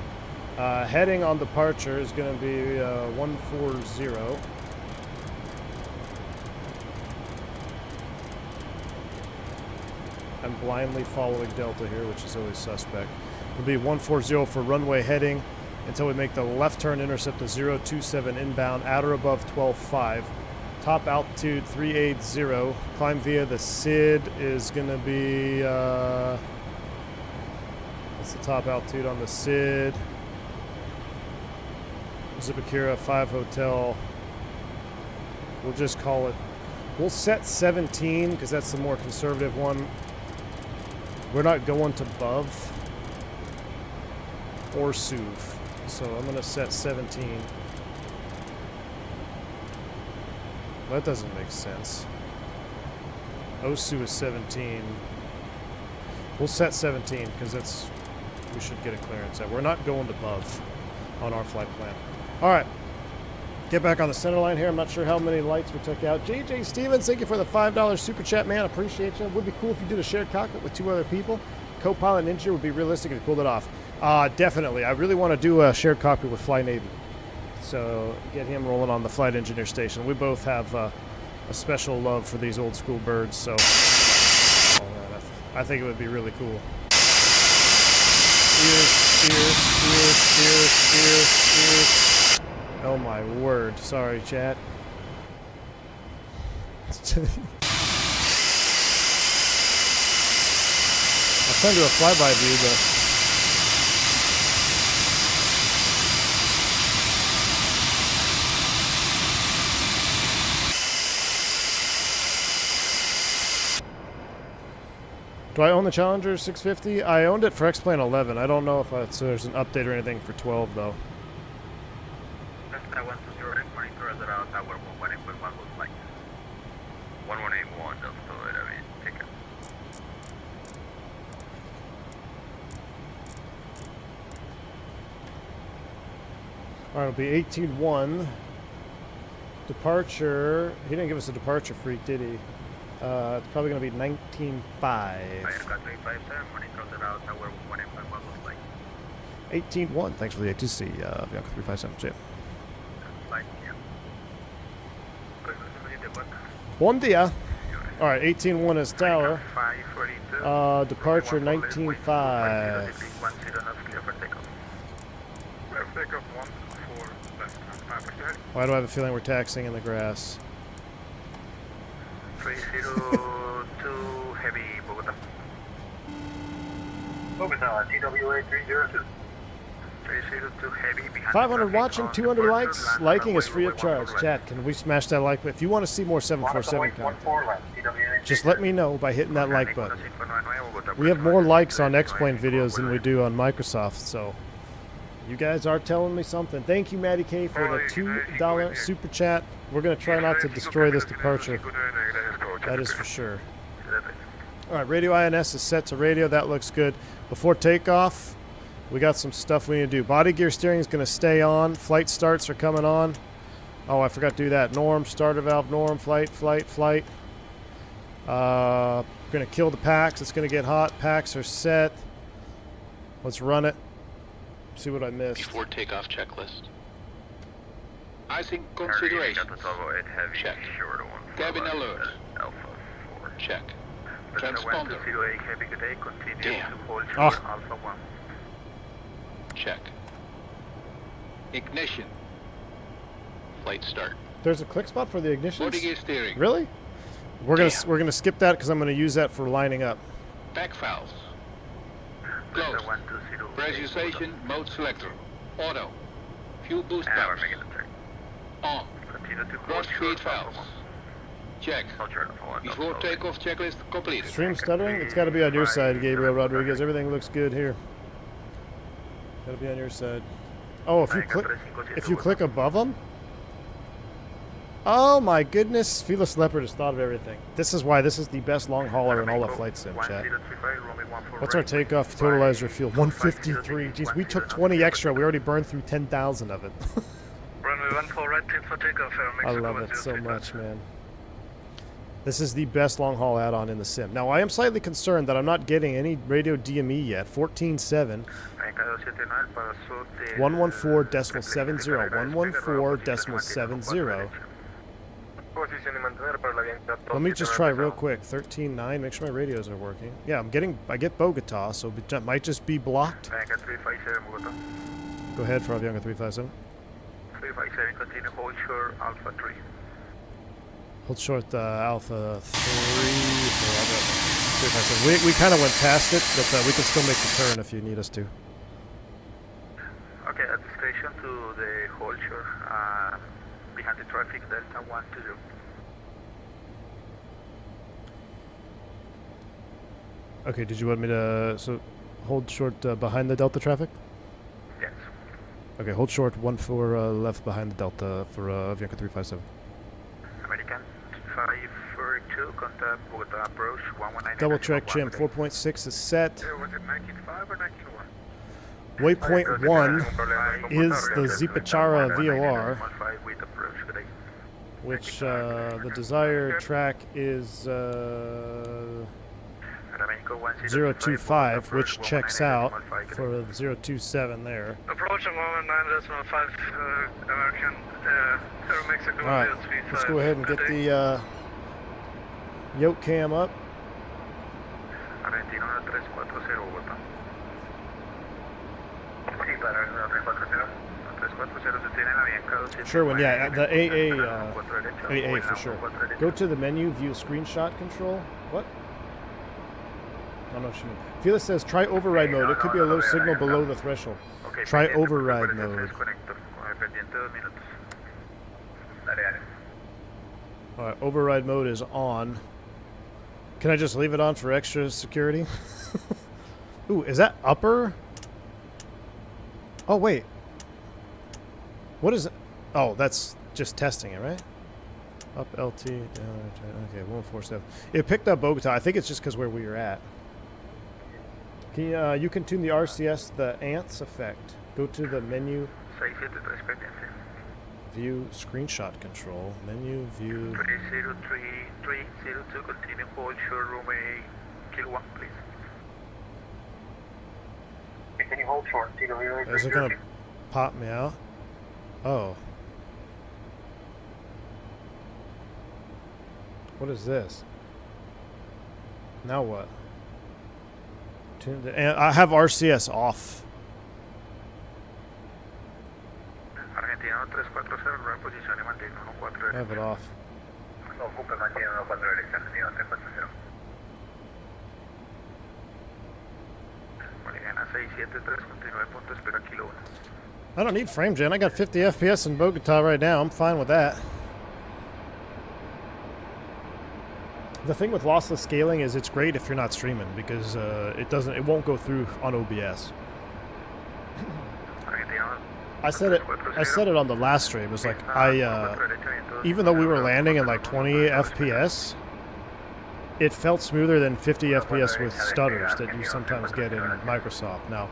Heading on departure is going to be 140. I'm blindly following Delta here, which is always suspect. It'll be 140 for runway heading until we make the left turn, intercept the 027 inbound at or above 12.5. Top altitude 380. Climb via the SID is going to be, what's the top altitude on the SID? Zipakira 5 Hotel. We'll just call it, we'll set 17 because that's the more conservative one. We're not going to BUV or SUV, so I'm going to set 17. That doesn't make sense. OSU is 17. We'll set 17 because that's, we should get a clearance at. We're not going to BUV on our flight plan. All right, get back on the center line here. I'm not sure how many lights we took out. JJ Stevens, thank you for the $5 super chat, man. Appreciate you. Would be cool if you did a shared cockpit with 2 other people. Co-pilot and engineer would be realistic if you pulled it off. Definitely. I really want to do a shared cockpit with Fly Navy. So get him rolling on the flight engineer station. We both have a special love for these old school birds, so I think it would be really cool. Ears. Oh my word. Sorry, chat. I'll send you a flyby view, but do I own the Challenger 650? I owned it for X-Plane 11. I don't know if there's an update or anything for 12, though. I went to your monitor that out tower 1181 looks like 1181 just to let me take it. Alright, it'll be 18-1. Departure. He didn't give us a departure freak, did he? It's probably going to be 19.5. I got 357, monitor that out tower 1181 looks like 18-1. Thanks for the ATC, Bianca 357. See ya. like, yeah. Bon dia. Alright, 18-1 is tower. 542. Departure 19.5. Takeoff 1 for left. Why do I have a feeling we're taxiing in the grass? 302 heavy, Bogota. Bogota, TWA 302. 302 heavy behind 500 traffic watching, on 200 departure, likes. land Liking is runway free of charge. 14 Chat, can we smash that like button? If you want to see more 747 content, just let me know by hitting that like button. We have more likes on X-Plane videos than we do on Microsoft, so you guys are telling me something. Thank you, Maddie K, for the $2 super chat. We're going to try not to destroy this departure. That is for sure. All right, radio INS is set to radio. That looks good. Before takeoff, we got some stuff we need to do. Body gear steering is going to stay on. Flight starts are coming on. Oh, I forgot to do that. Norm, starter valve, norm, flight. Going to kill the packs. It's going to get hot. Packs are set. Let's run it. See what I missed. Before takeoff checklist. Icing consideration. Check. Cabin alert. Check. Transponder. Damn. Ah. Check. Ignition. Flight start. There's a click spot for the ignition? Body gear steering. Really? We're gonna skip that because I'm gonna use that for lining up. Back valves. Closed. Pressurization mode selector. Auto. Fuel boost valves. On. Cross feed valves. Check. Before takeoff checklist completed. Stream stuttering? It's got to be on your side, Gabriel Rodriguez. Everything looks good here. Got to be on your side. Oh, if you click above them? Oh my goodness, Felis Leopard has thought of everything. This is why this is the best long hauler in all of Flight Sim, chat. What's our takeoff totalizer fuel? 153. Jeez, we took 20 extra. We already burned through 10,000 of it. Runway 14 right, clear for takeoff. I love it so much, man. This is the best long haul add-on in the sim. Now, I am slightly concerned that I'm not getting any radio DME yet. 14.7. 114.70. 114.70. Let me just try real quick. 13.9. Make sure my radios are working. Yeah, I get Bogota, so it might just be blocked. Go ahead, Fabianca 357. 357, continue, hold short, Alpha 3. Hold short, Alpha 3. We kind of went past it, but we can still make the turn if you need us to. Okay, at the station to the hold short, behind the traffic, Delta 120. Okay, did you want me to hold short behind the Delta traffic? Yes. Okay, hold short 14 left behind the Delta for Avianca 357. American 542, contact Bogota approach 119. Double track Jim 4.6 is set. Was it 19.5 or 19.1? Waypoint 1 is the Zipachara VOR, which the desired track is 025, which checks out for the 027 there. Approach 119.5 American, Mexico. Alright, let's go ahead and get the yoke cam up. Sherwin, yeah, the AA for sure. Go to the menu, view screenshot control. What? I don't know what you mean. Felis says try override mode. It could be a low signal below the threshold. Try override mode. Alright, override mode is on. Can I just leave it on for extra security? Ooh, is that upper? Oh, wait. What is it? Oh, that's just testing it, right? Up LT, down, okay, 147. It picked up Bogota. I think it's just because where we were at. You can tune the RCS, the ants effect. Go to the menu. View screenshot control. Menu view. 30302, continue hold short runway Kilo 1, please. Continue hold short, Is it going to pop me out? Oh. What is this? Now what? And I have RCS off. I have it off. I don't need frame gen. I got 50 FPS in Bogota right now. I'm fine with that. The thing with lossless scaling is it's great if you're not streaming because it won't go through on OBS. I said it on the last stream. It was like even though we were landing in like 20 FPS, it felt smoother than 50 FPS with stutters that you sometimes get in Microsoft. Now,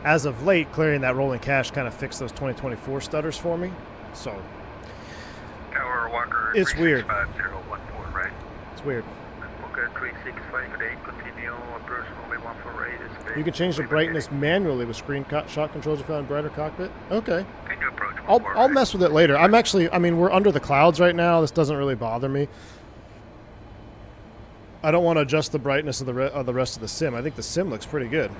as of late, clearing that rolling cache kind of fixed those 2024 stutters for me. So it's weird. It's weird. You can change the brightness manually with screenshot controls if you found brighter cockpit. Okay. I'll mess with it later. I mean, we're under the clouds right now. This doesn't really bother me. I don't want to adjust the brightness of the rest of the sim. I think the sim looks pretty good.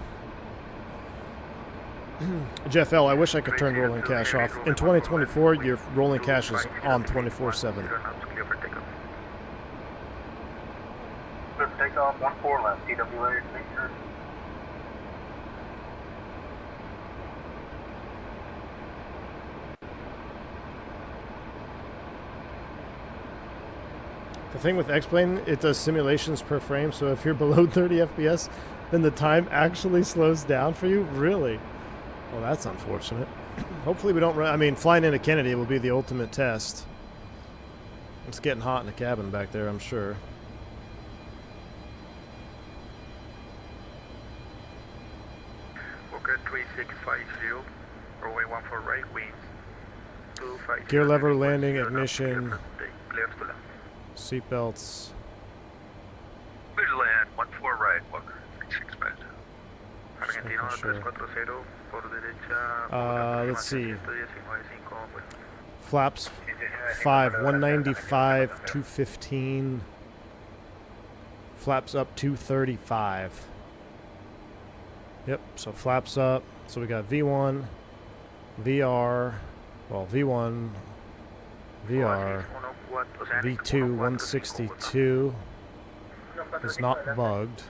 Jeff L., I wish I could turn rolling cache off. In 2024, your rolling cache is on 24/7. Takeoff 14 left, TWA, picture. The thing with X-Plane, it does simulations per frame, so if you're below 30 FPS, then the time actually slows down for you? Really? Well, that's unfortunate. Hopefully we don't run... I mean, flying into Kennedy will be the ultimate test. It's getting hot in the cabin back there, I'm sure. Okay, 3650, runway 14 right, winds 250. Gear lever, landing, ignition, Clear to land. seatbelts. Clear to land, 14 right, Walker, 365. Argentino Sure. 340, por derecha. Let's see. 119.5. Flaps 5, 195, 215. Flaps up 235. Yep, so flaps up. So we got V1, VR, well, V1, VR, V2, 162 is not bugged.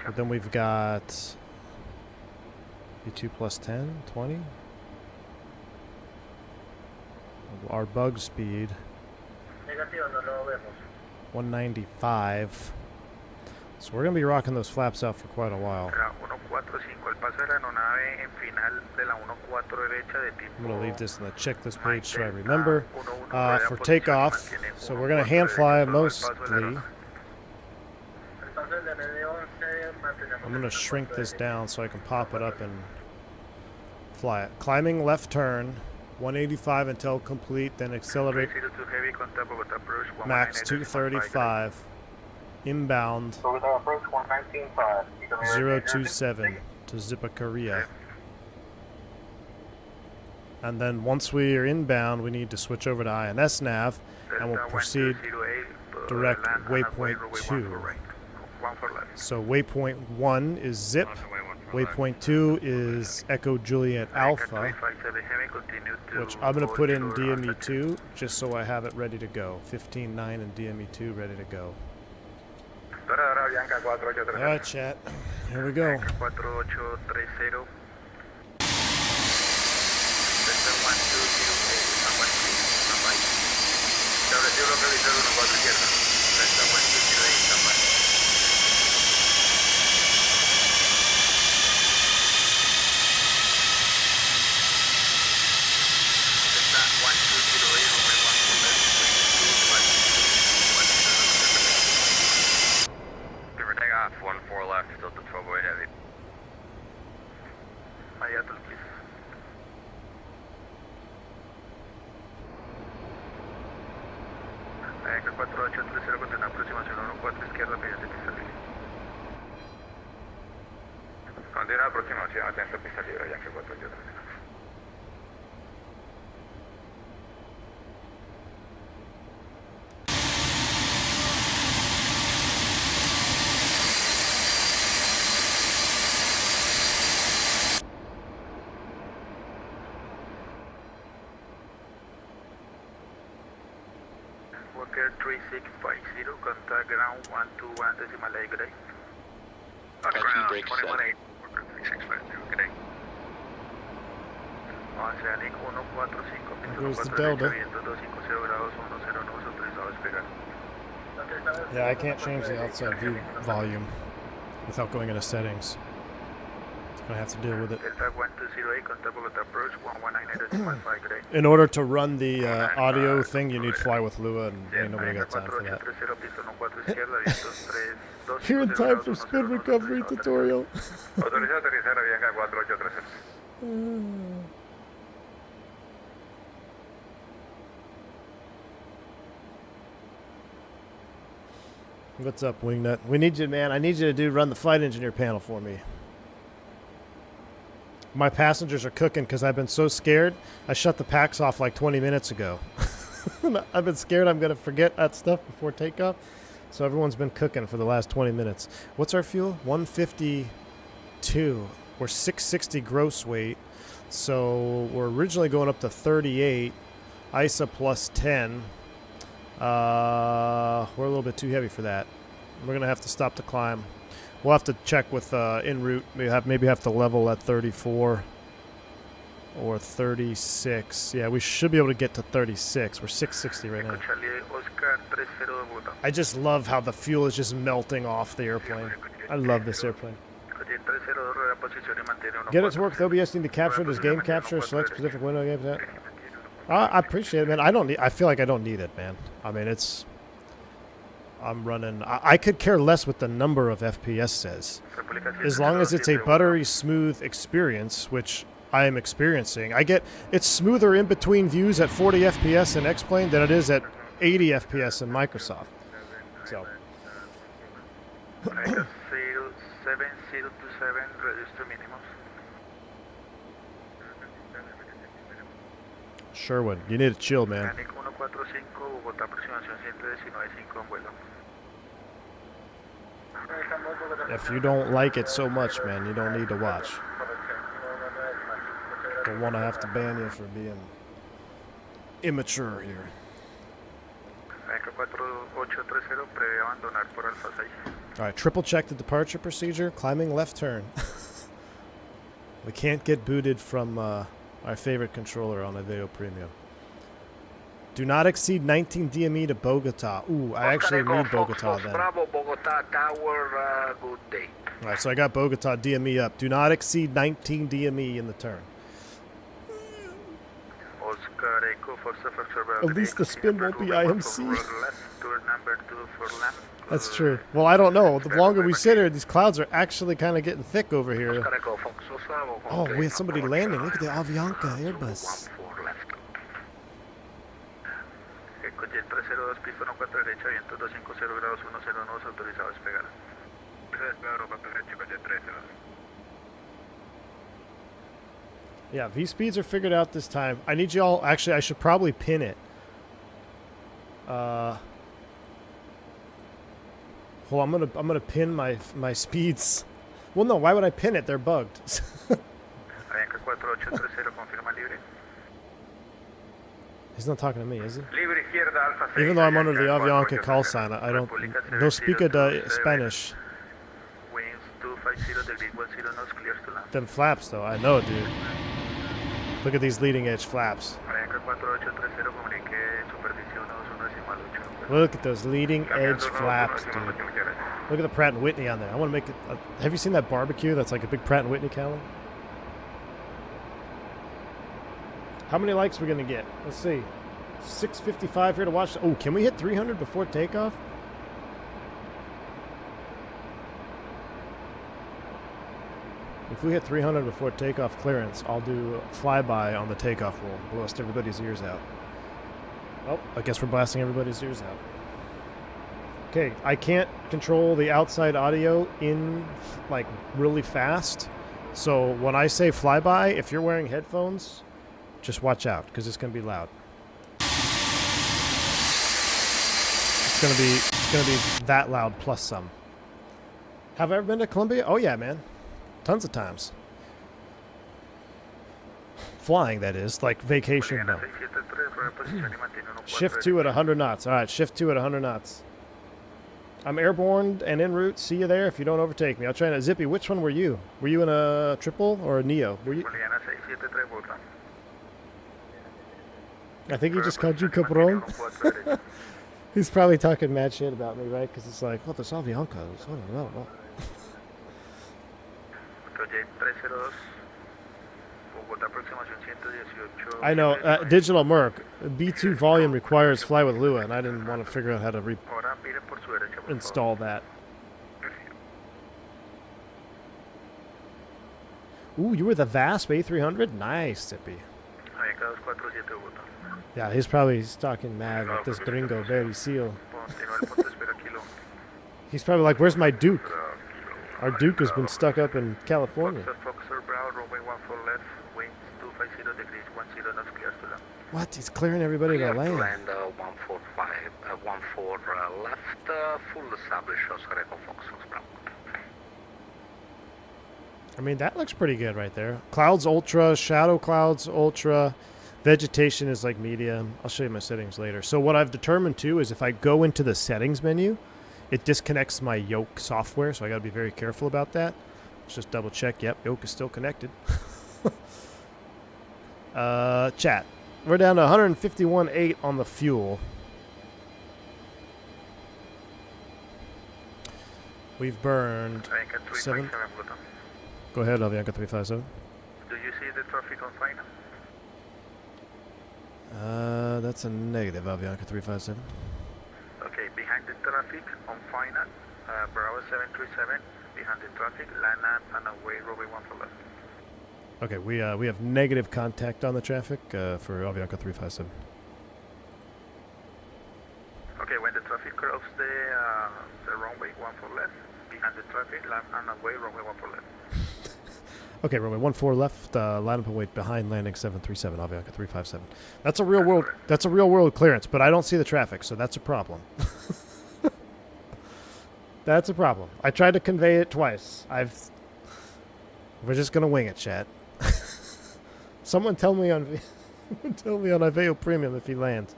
But then we've got V2 plus 10, 20. Our bug speed, 195. So we're going to be rocking those flaps out for quite a while. I'm going to leave this in the checklist page so I remember. For takeoff, so we're going to hand fly mostly. I'm going to shrink this down so I can pop it up and fly it. Climbing left turn, 185 until complete, then accelerate max 235. Inbound 027 to Zipacaria. And then once we are inbound, we need to switch over to INS nav and we'll proceed direct waypoint 2. So waypoint 1 is zip, waypoint 2 is Echo Juliet Alpha, which I'm going to put in DME 2 just so I have it ready to go. 15.9 and DME 2 ready to go. Alright, chat. Here we go. Takeoff, 14 left, still to 12 weight heavy. Anchor 4830 con aproximación 14 izquierda, pista libre. Continua aproximación, atento pista libre, Yankee 4830. Walker 3650, contact ground 121 decimal 8, good day. On Engine ground, brake 21.8, Walker 3650, good day. Oceanic 145, There's the Delta. viento 250 grados 109, autorizado a despegar. Yeah, I can't change the outside view volume without going into settings. I'm going to have to deal with it. Delta 1208, contact Bogota approach 119.5, good day. In order to run the audio thing, you need Fly with Lua, and ain't nobody got time for that. Here in time for spin recovery tutorial. Autoriza aterrizar a Bianca 4830. What's up, Wingnut? We need you, man. I need you to run the flight engineer panel for me. My passengers are cooking because I've been so scared. I shut the packs off like 20 minutes ago. I've been scared I'm going to forget that stuff before takeoff. So everyone's been cooking for the last 20 minutes. What's our fuel? 152. We're 660 gross weight. So we're originally going up to 38. ISA plus 10. We're a little bit too heavy for that. We're going to have to stop the climb. We'll have to check with en route. Maybe have to level at 34. or 36. Yeah, we should be able to get to 36. We're 660 right now. Charlie Oscar 30 Bogota. I just love how the fuel is just melting off the airplane. I love this airplane. Get it to work with OBS. Need to capture. Does game capture? Select specific window games. I appreciate it, man. I don't need. I feel like I don't need it, man. I mean, it's. I'm running. I could care less what the number of FPS says, as long as it's a buttery smooth experience, which I am experiencing. I get it's smoother in between views at 40 FPS in X-Plane than it is at 80 FPS in Microsoft. So. 7027 register minimums. Sherwin, you need to chill, man. Panic 145 Bogotá, aproximación 119.5 en vuelo. If you don't like it so much, man, you don't need to watch. Don't want to have to ban you for being immature here. America 4830 prevé abandonar por Alfa 6. Alright, triple check the departure procedure. Climbing left turn. We can't get booted from our favorite controller on a Video Premium. Do not exceed 19 DME to Bogota. Ooh, I actually need Bogota then. Bravo, Bogota Tower, good day. Alright, so I got Bogota DME up. Do not exceed 19 DME in the turn. Oscar Echo for At least the spin won't be IMC. Turn number 2 for land. That's true. Well, I don't know. The longer we sit here, these clouds are actually kind of getting thick over here. Oscar Echo Fox Osavo. Oh, we have somebody landing. Look at the Avianca Airbus. Echo Jet 302, pista 14 derecha, viento 250 grados 109, autorizado a despegar. 3 grados 4 derecha, Echo Jet 302. Yeah, V-speeds are figured out this time. I need y'all... Actually, I should probably pin it. Well, I'm gonna pin my speeds. Well, no, why would I pin it? They're bugged. Avianca 4830, confirma libre. He's not talking to me, is he? Libre izquierda, Alfa 6. Even though I'm under the Avianca call sign, I don't... No speak Spanish. Winds 250 degrees, 10 knots, clears to land. Them flaps, though. I know, dude. Look at these leading edge flaps. Avianca 4830, comunique superficie 121.8. Look at those leading edge flaps, dude. Look at the Pratt & Whitney on there. I want to make it... have you seen that barbecue that's like a big Pratt & Whitney counter? How many likes are we going to get? Let's see. 655 here to watch. Oh, can we hit 300 before takeoff? If we hit 300 before takeoff clearance, I'll do a flyby on the takeoff roll. Blast everybody's ears out. Oh, I guess we're blasting everybody's ears out. Okay, I can't control the outside audio in, like, really fast. So when I say flyby, if you're wearing headphones, just watch out, because it's going to be loud. It's going to be that loud plus some. Have I ever been to Colombia? Oh yeah, man. Tons of times. Flying, that is, like vacation. No. Shift 2 at 100 knots. All right, shift 2 at 100 knots. I'm airborne and en route. See you there if you don't overtake me. I'll try to... Zippy, which one were you? Were you in a triple or a neo? Were you... I think he just called you Capron. He's probably talking mad shit about me, right? Because it's like, oh, this Avianca. Oh. I know. Digital Merc. B2 volume requires fly with Lua, and I didn't want to figure out how to install that. Ooh, you were the VASP A300? Nice, Zippy. Yeah, he's talking mad with this gringo, Barry Seal. He's probably like, where's my Duke? Our Duke has been stuck up in California. What? He's clearing everybody to land. Land 145, 14 left, full established, Oscar Echo Fox Bravo. I mean, that looks pretty good right there. Clouds ultra, shadow clouds ultra, vegetation is like medium. I'll show you my settings later. So what I've determined too is if I go into the settings menu, it disconnects my yoke software, so I got to be very careful about that. Let's just double check. Yep, yoke is still connected. Chat. We're down to 151.8 on the fuel. We've burned Avianca 7. 357, Bogota. Go ahead, Avianca 357. Do you see the traffic on fine? That's a negative, Avianca 357. Okay, behind the traffic on final, Bravo 737, behind the traffic, land up and away, runway 1 for left. Okay, we have negative contact on the traffic for Avianca 357. Okay, when the traffic crosses the runway 1 for left, behind the traffic, land and away, runway 1 for left. Okay, runway 14 left, line up and wait behind landing 737, Avianca 357. That's a real world. That's a real world clearance, but I don't see the traffic, so that's a problem. That's a problem. I tried to convey it twice. We're just gonna wing it, chat. Someone tell me on Aveo Premium if he lands.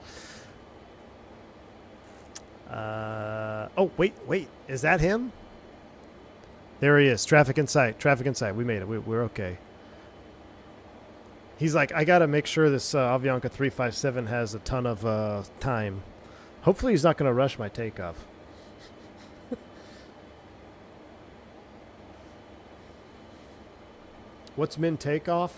Oh wait, is that him? There he is. Traffic in sight. Traffic in sight. We made it. We're okay. He's like, I gotta make sure this Avianca 357 has a ton of time. Hopefully he's not gonna rush my takeoff. What's min takeoff?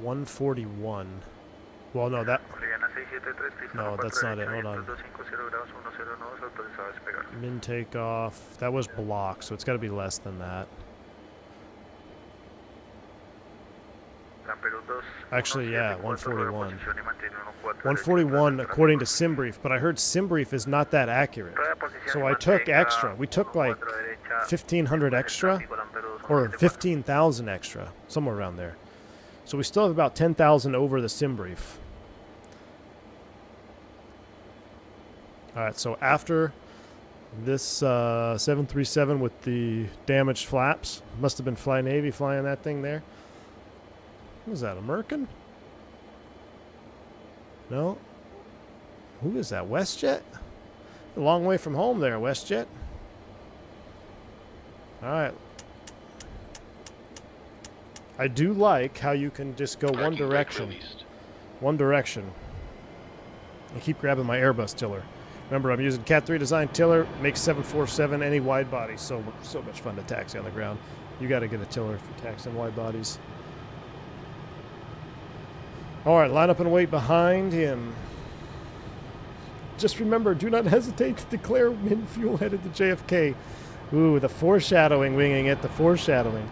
141. Well, no, that... No, that's not it. Hold on. Min takeoff. That was block, so it's got to be less than that. Actually, yeah, 141. 141 according to SimBrief, but I heard SimBrief is not that accurate. So I took extra. We took like 1,500 extra, or 15,000 extra, somewhere around there. So we still have about 10,000 over the SimBrief. Alright, so after this 737 with the damaged flaps, must have been Fly Navy flying that thing there. What was that, American? No? Who is that, WestJet? A long way from home there, WestJet. Alright. I do like how you can just go one direction. One direction. I keep grabbing my Airbus tiller. Remember, I'm using Cat 3 design tiller. Makes 747 any wide body so much fun to taxi on the ground. You got to get a tiller for taxiing wide bodies. All right, line up and wait behind him. Just remember, do not hesitate to declare min fuel headed to JFK. Ooh, the foreshadowing, winging it, the foreshadowing.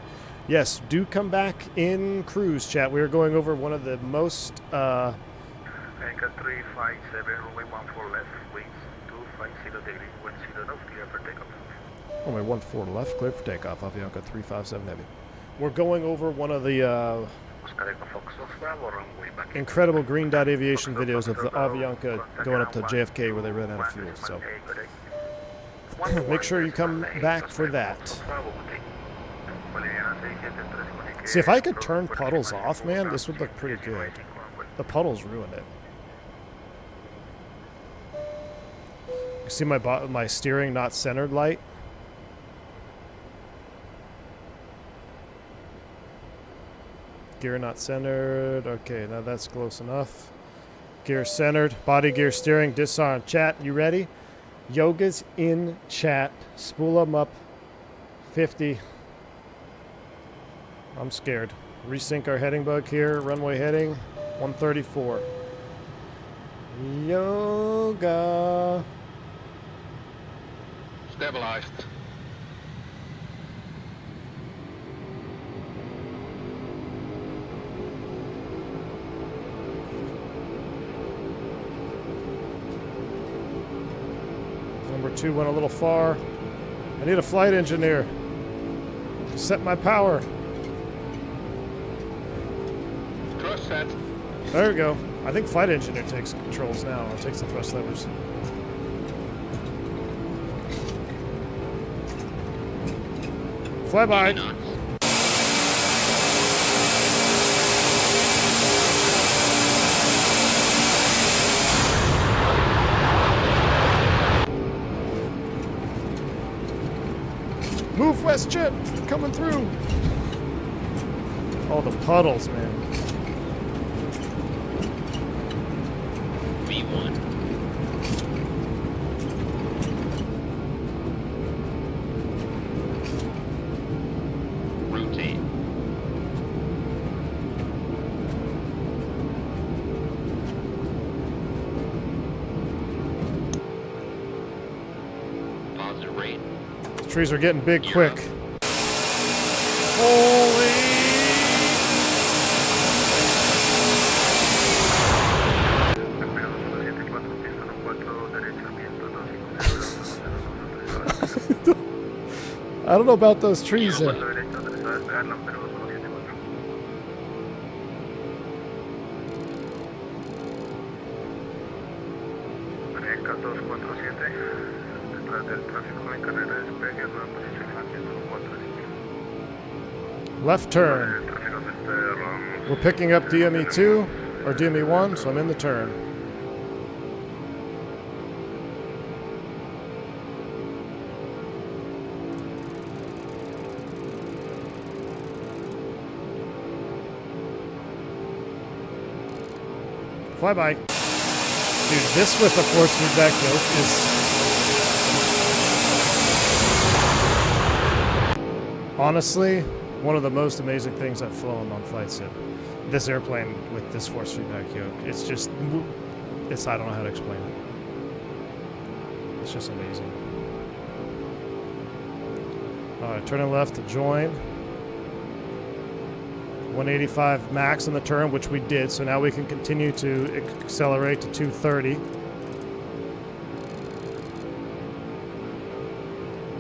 Yes, do come back in cruise chat. We are going over one of the most... Anchor 357, runway 14 left, wings 250 degrees, wind 0 knots, clear for takeoff. Runway 14 left, clear for takeoff, Avianca 357 Heavy. We're going over one of the incredible Green Dot Aviation videos of the Avianca going up to JFK where they ran out of fuel, so... Make sure you come back for that. See, if I could turn puddles off, man, this would look pretty good. The puddles ruined it. You see my steering not centered light? Gear not centered. Okay, now that's close enough. Gear centered. Body gear steering. Disarm. Chat, you ready? Yoga's in chat. Spool them up. 50. I'm scared. Resync our heading bug here. Runway heading. 134. Yoga. Stabilized. Number 2 went a little far. I need a flight engineer to set my power. Thrust set. There we go. I think flight engineer takes controls now, or takes the thrust levers. Fly by. WestJet coming through. Oh, the puddles, man. V1. Routine. Positive rate. The trees are getting big quick. Holy! I don't know about those trees there. Left turn. We're picking up DME2 or DME1, so I'm in the turn. Flyby. Dude, this with the force feedback yoke is honestly one of the most amazing things I've flown on flight sim. This airplane with this force feedback yoke. It's just, I don't know how to explain it. It's just amazing. Alright, turning left to join. 185 max in the turn, which we did, so now we can continue to accelerate to 230.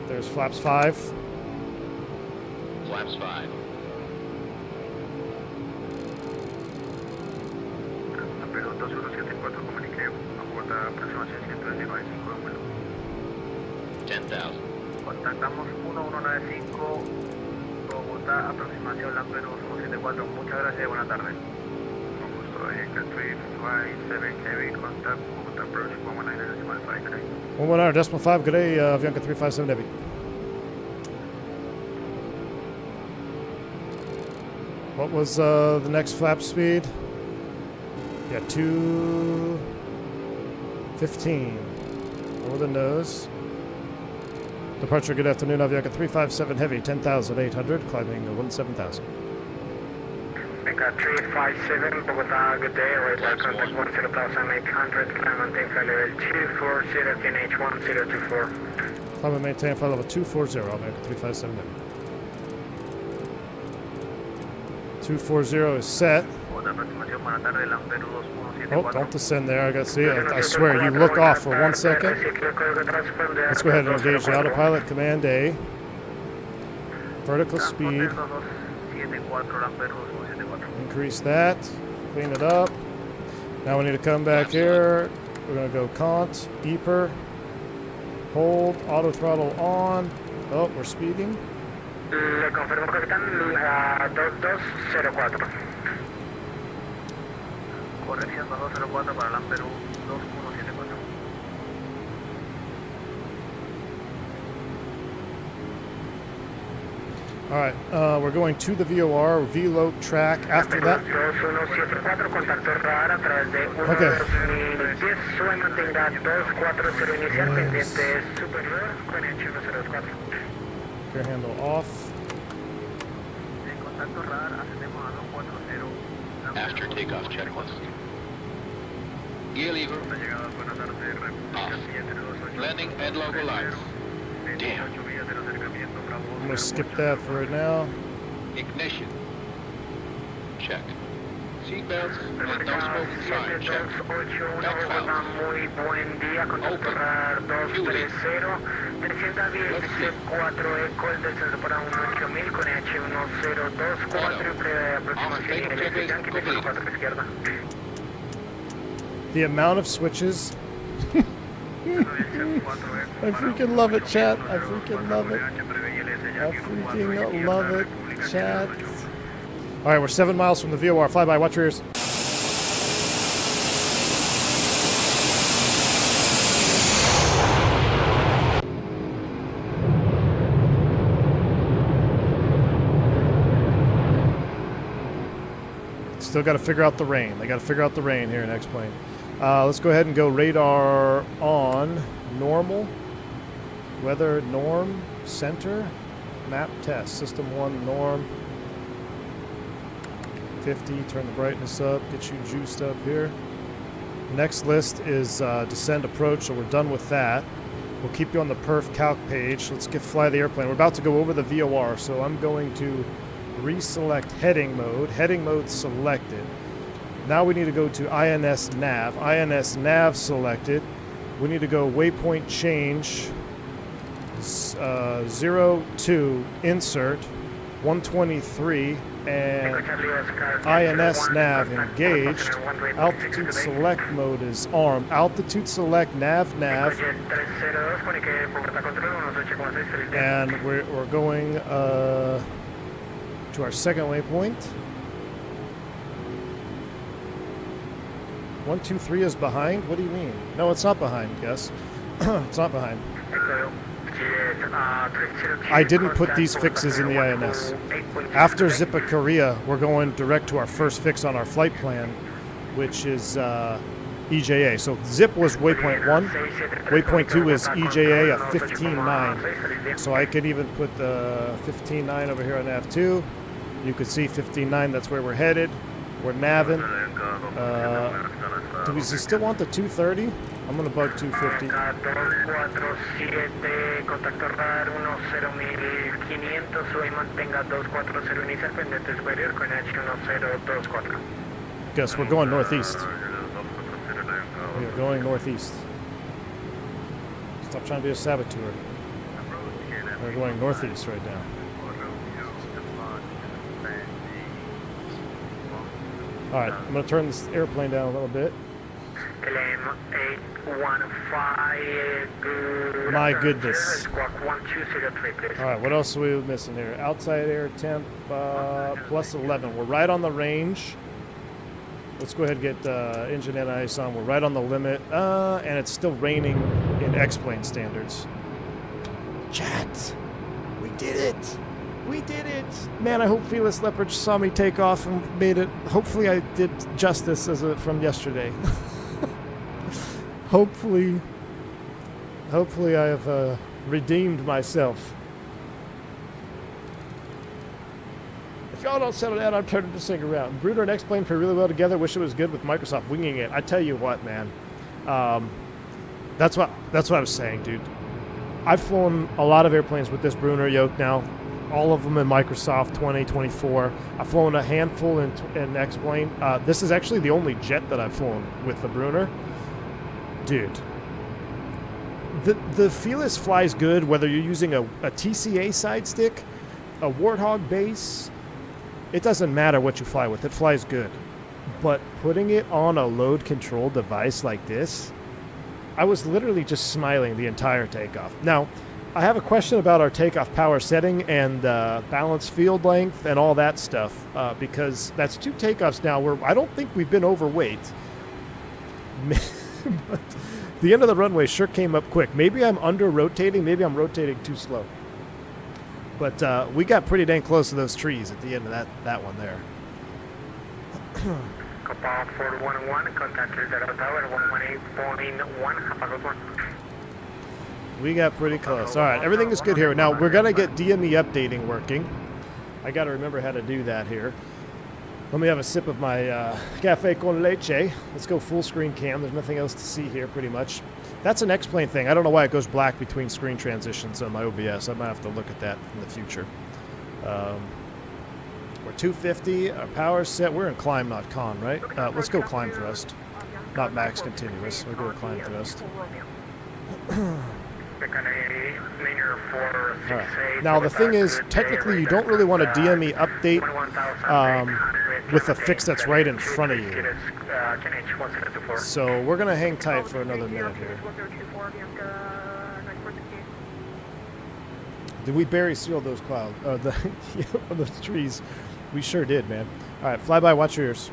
There's flaps 5. Flaps 5. $10,000. Contactamos 1195 Bogota, aproximación Lampedusa 174. Muchas gracias y buenas tardes. Con gusto, Avianca 357 Heavy, contact Bogota approach 119.5 119.5, good day, Avianca 357 Heavy. What was the next flap speed? Yeah, 215. Over the nose. Departure, good afternoon, Avianca 357 Heavy, 10,800, climbing 17,000. Avianca 357, Bogota, good day, right contact 10,800, climb and maintain flight level 240, QNH 1024. Climb and maintain flight level 240, Avianca 357 Heavy. 240 is set. Oh, don't descend there. I got to see it. I swear, you look off for 1 second. Let's go ahead and engage the autopilot. Command A. Vertical speed. Increase that. Clean it up. Now we need to come back here. We're going to go cont, EPR. Hold, auto throttle on. Oh, we're speeding. Le confirmo, capitán, 2204. Corrección 2204 para Lampedu 2174. All right, we're going to the VOR, VLOC track. After that, okay. Gear handle off. After takeoff checklist. Gear lever. Off. Landing and logo lights. Damn. I'm going to skip that for right now. Ignition. Check. Seatbelts and no smoking sign. Check. Back valve. Open. Fueling. Let's see. Auto. Off fatal checklist completed. The amount of switches. I freaking love it, chat. I freaking love it. I freaking love it, chat. All right, we're 7 miles from the VOR. Flyby, watch your ears. Still got to figure out the rain. They got to figure out the rain here in X-Plane. Let's go ahead and go radar on. Normal. Weather norm. Center. Map test. System 1 norm. 50. Turn the brightness up. Get you juiced up here. Next list is descend approach, so we're done with that. We'll keep you on the perf calc page. Let's fly the airplane. We're about to go over the VOR, so I'm going to reselect heading mode. Heading mode selected. Now we need to go to INS nav. INS nav selected. We need to go waypoint change 02 insert 123 and INS nav engaged. Altitude select mode is armed. Altitude select nav. And we're going to our second waypoint. 123 is behind? What do you mean? No, it's not behind, Gus. It's not behind. I didn't put these fixes in the INS. After Zipa Korea, we're going direct to our first fix on our flight plan, which is EJA. So Zip was waypoint 1. Waypoint 2 is EJA, a 15.9. So I could even put the 15.9 over here on nav 2. You could see 15.9, that's where we're headed. We're naving. Do we still want the 230? I'm going to bug 250. Guess we're going northeast. We are going northeast. Stop trying to be a saboteur. We're going northeast right now. Alright, I'm going to turn this airplane down a little bit. My goodness. Alright, what else are we missing here? Outside air temp plus 11. We're right on the range. Let's go ahead and get engine and ice on. We're right on the limit. And it's still raining in X-plane standards. Chat, we did it. We did it! Man, I hope Felis Leopard saw me take off and made it. Hopefully I did justice from yesterday. Hopefully I have redeemed myself. If y'all don't settle down, I'm turning this thing around. Bruder and X-Plane play really well together. Wish it was good with Microsoft winging it. I tell you what, man. That's what I was saying, dude. I've flown a lot of airplanes with this Brunner yoke now. All of them in Microsoft 2024. I've flown a handful in X-Plane. This is actually the only jet that I've flown with the Brunner. Dude. The Felis flies good whether you're using a TCA side stick, a Warthog base. It doesn't matter what you fly with. It flies good. But putting it on a load control device like this, I was literally just smiling the entire takeoff. Now, I have a question about our takeoff power setting and balance field length and all that stuff because that's 2 takeoffs now where I don't think we've been overweight. But the end of the runway sure came up quick. Maybe I'm under-rotating. Maybe I'm rotating too slow. But we got pretty dang close to those trees at the end of that one there. Copa 411, contact Zero Tower 118.1, have a good one. We got pretty close. All right, everything is good here. Now, we're going to get DME updating working. I got to remember how to do that here. Let me have a sip of my cafe con leche. Let's go full screen cam. There's nothing else to see here, pretty much. That's an X-Plane thing. I don't know why it goes black between screen transitions on my OBS. I might have to look at that in the future. We're 250. Our power's set. We're in climb, not con, right? Let's go climb thrust. Not max continuous. We'll go climb thrust. Right. Now the thing is, technically you don't really want a DME update with a fix that's right in front of you. So we're going to hang tight for another minute here. Did we bury seal those clouds? Those trees? We sure did, man. All right, fly by, watch your ears.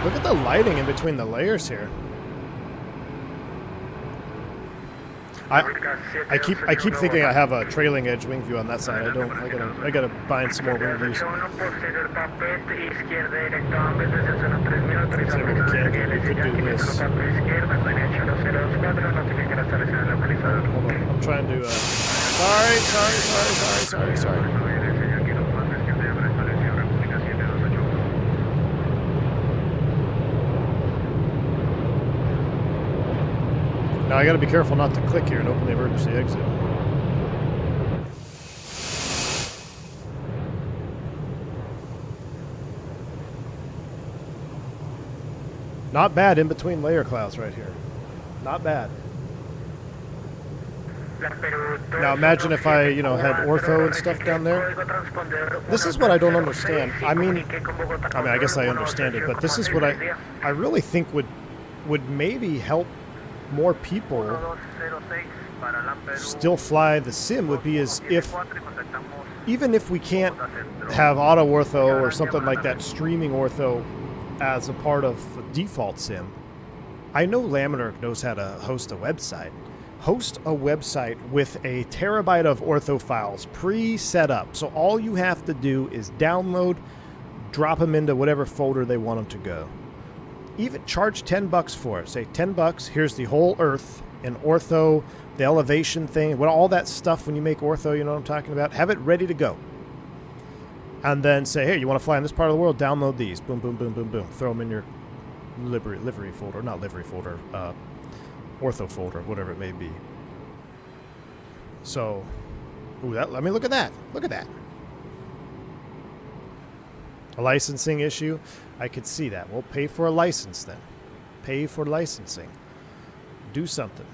Look at the lighting in between the layers here. I keep thinking I have a trailing edge wing view on that side. I don't. I gotta bind some more wing views. Say what we can. We could do this. Hold on. I'm trying to. Sorry. Now I gotta be careful not to click here and open the emergency exit. Not bad in between layer clouds right here. Not bad. Now imagine if I, had ortho and stuff down there. This is what I don't understand. I mean, I guess I understand it, but this is what I really think would maybe help more people still fly the sim would be as if, even if we can't have auto ortho or something like that, streaming ortho as a part of the default sim. I know Laminar knows how to host a website. Host a website with a terabyte of ortho files pre-set up. So all you have to do is download, drop them into whatever folder they want them to go. Even charge $10 for it. Say $10. Here's the whole Earth and ortho, the elevation thing, all that stuff. When you make ortho, you know what I'm talking about. Have it ready to go, and then say, "Hey, you want to fly in this part of the world? Download these. Boom, boom, boom, boom, boom. Throw them in your livery folder, not livery folder, ortho folder, whatever it may be." So, look at that. Look at that. A licensing issue. I could see that. We'll pay for a license then. Pay for licensing. Do something.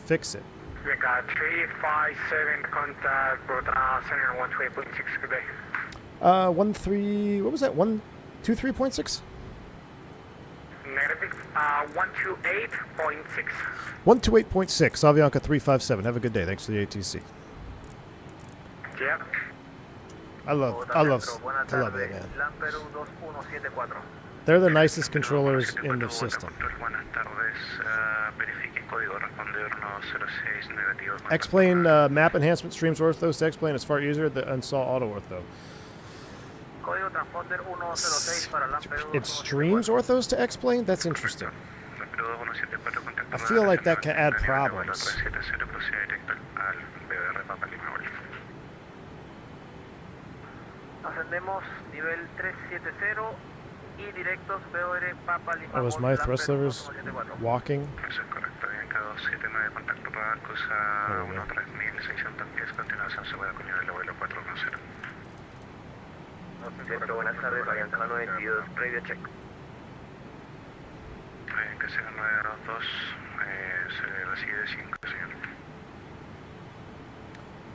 Fix it. We got 357 contact Bogota Center 128.6 good day. 13, what was that? 123.6? Negative. 128.6. 128.6. Avianca 357. Have a good day. Thanks for the ATC. Yeah. I love it, man. They're the nicest controllers in the system. Explain map enhancement streams orthos to explain. It's far easier than install auto ortho. It streams orthos to explain? That's interesting. I feel like that can add problems. Oh, was my thrust levers walking?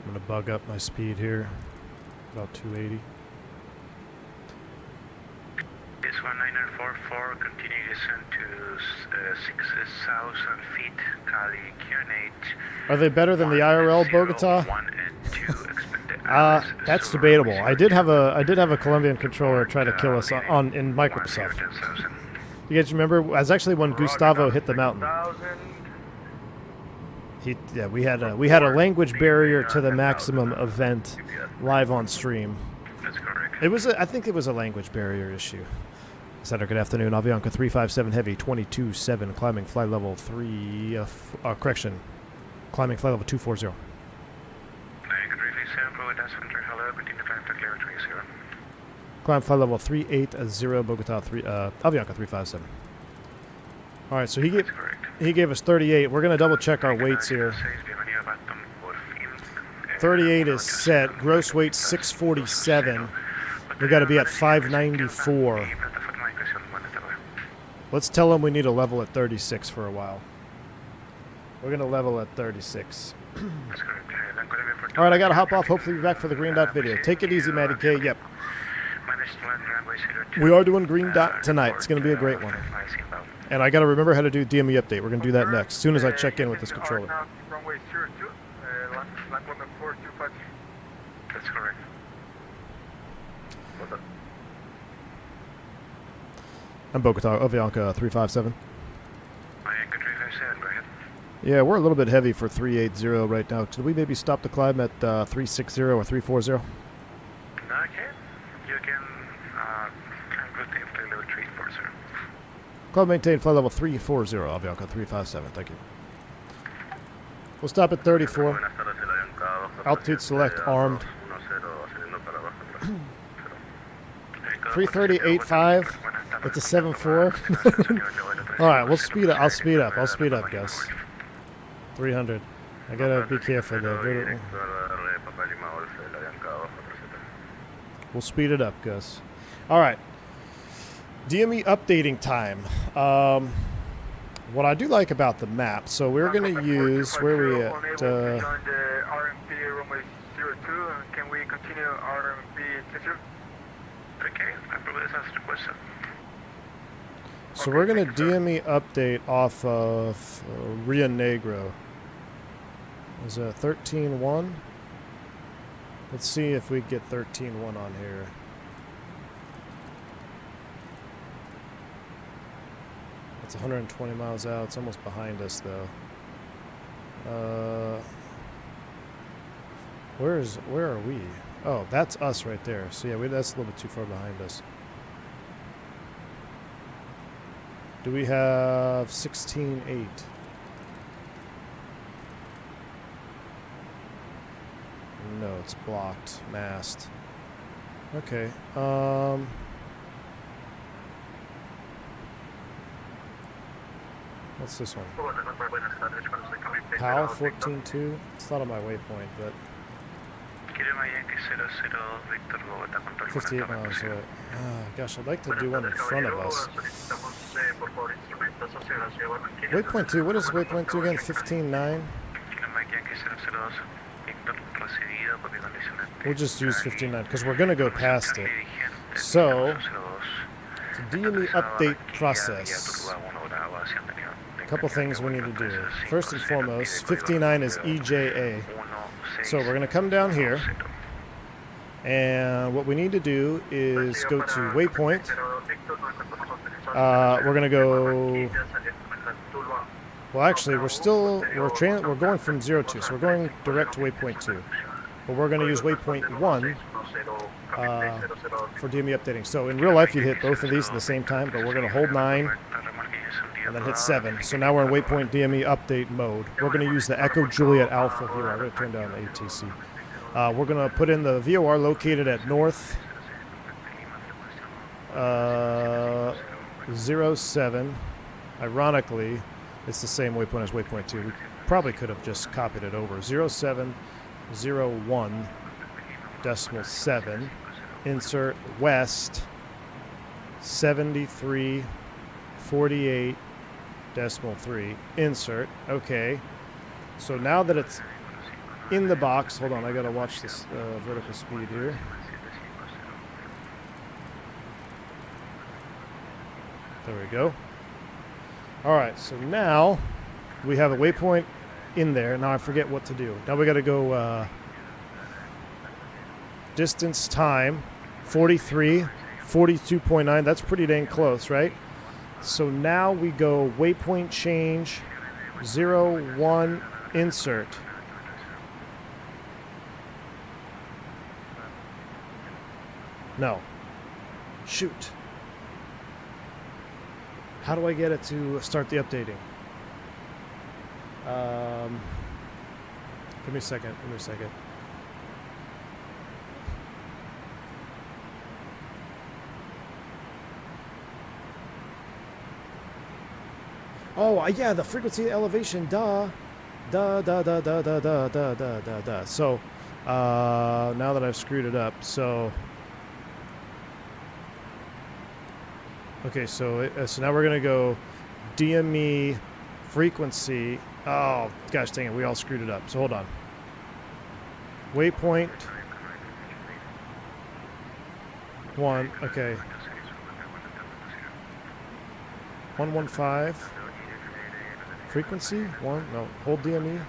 I'm gonna bug up my speed here, about 280. This 1944, continue descent to 6,000 feet, Cali, QNH. Are they better than the IRL Bogota? That's debatable. I did have a Colombian controller try to kill us in Microsoft. You guys remember? It was actually when Gustavo hit the mountain. We had a language barrier to the maximum event live on stream. I think it was a language barrier issue. Center, good afternoon. Avianca 357 Heavy 22-7, climbing flight level 3, climbing flight level 240. Climb flight level 380, Bogota, Avianca 357. All right, so he gave us 38. We're going to double check our weights here. 38 is set. Gross weight 647. We got to be at 594. Let's tell him we need a level at 36 for a while. We're going to level at 36. All right, I got to hop off. Hopefully be back for the green dot video. Take it easy, Matty K. Yep. We are doing green dot tonight. It's going to be a great one. And I got to remember how to do DME update. We're going to do that next, as soon as I check in with this controller. That's correct. I'm Bogota, Avianca 357. Avianca 357, go ahead. Yeah, we're a little bit heavy for 380 right now. Could we maybe stop the climb at 360 or 340? Okay. You can routine flight level 340. Climb maintain flight level 340, Avianca 357. Thank you. We'll stop at 34. Altitude select armed. 330.85. It's a 7.4. All right, we'll speed up. I'll speed up. I'll speed up, Gus. 300. I gotta be careful there. We'll speed it up, Gus. All right. DME updating time. What I do like about the map, so we're going to use, where are we at? RMP runway 02. Can we continue RMP 02? Okay, I believe that's the question. So we're going to DME update off of Rio Negro. Is it 13.1? Let's see if we get 13.1 on here. It's 120 miles out. It's almost behind us, though. Where are we? Oh, that's us right there. So yeah, that's a little bit too far behind us. Do we have 16.8? No, it's blocked. Mast. Okay. What's this one? PAL 14.2? It's not on my waypoint, but 58 miles away. Gosh, I'd like to do one in front of us. Waypoint 2, what is waypoint 2 again? 15.9? We'll just use 15.9 because we're going to go past it. So, the DME update process. A couple things we need to do. First and foremost, 59 is EJA. So we're going to come down here, and what we need to do is go to Waypoint. We're going to go. Well, actually, we're going from 02, so we're going direct to Waypoint 2, but we're going to use Waypoint 1 for DME updating. So in real life, you hit both of these at the same time, but we're going to hold 9. And then hit 7. So now we're in Waypoint DME update mode. We're going to use the Echo Juliet Alpha VOR. I'm going to turn down the ATC. We're going to put in the VOR located at north 07. Ironically, it's the same waypoint as Waypoint 2. We probably could have just copied it over. 0701.7. Insert west 73.48.3. Insert. Okay. So now that it's in the box, hold on, I gotta watch this vertical speed here. There we go. All right, so now we have a waypoint in there. Now I forget what to do. Now we gotta go distance time 43, 42.9. That's pretty dang close, right? So now we go waypoint change 01 insert. No. Shoot. How do I get it to start the updating? Give me a second. Oh, yeah, the frequency elevation, duh. So, now that I've screwed it up, so... Okay, so now we're going to go DME frequency. Oh, gosh dang it, we all screwed it up. So hold on. Waypoint 1, okay. 115. Frequency 1, no, hold DME.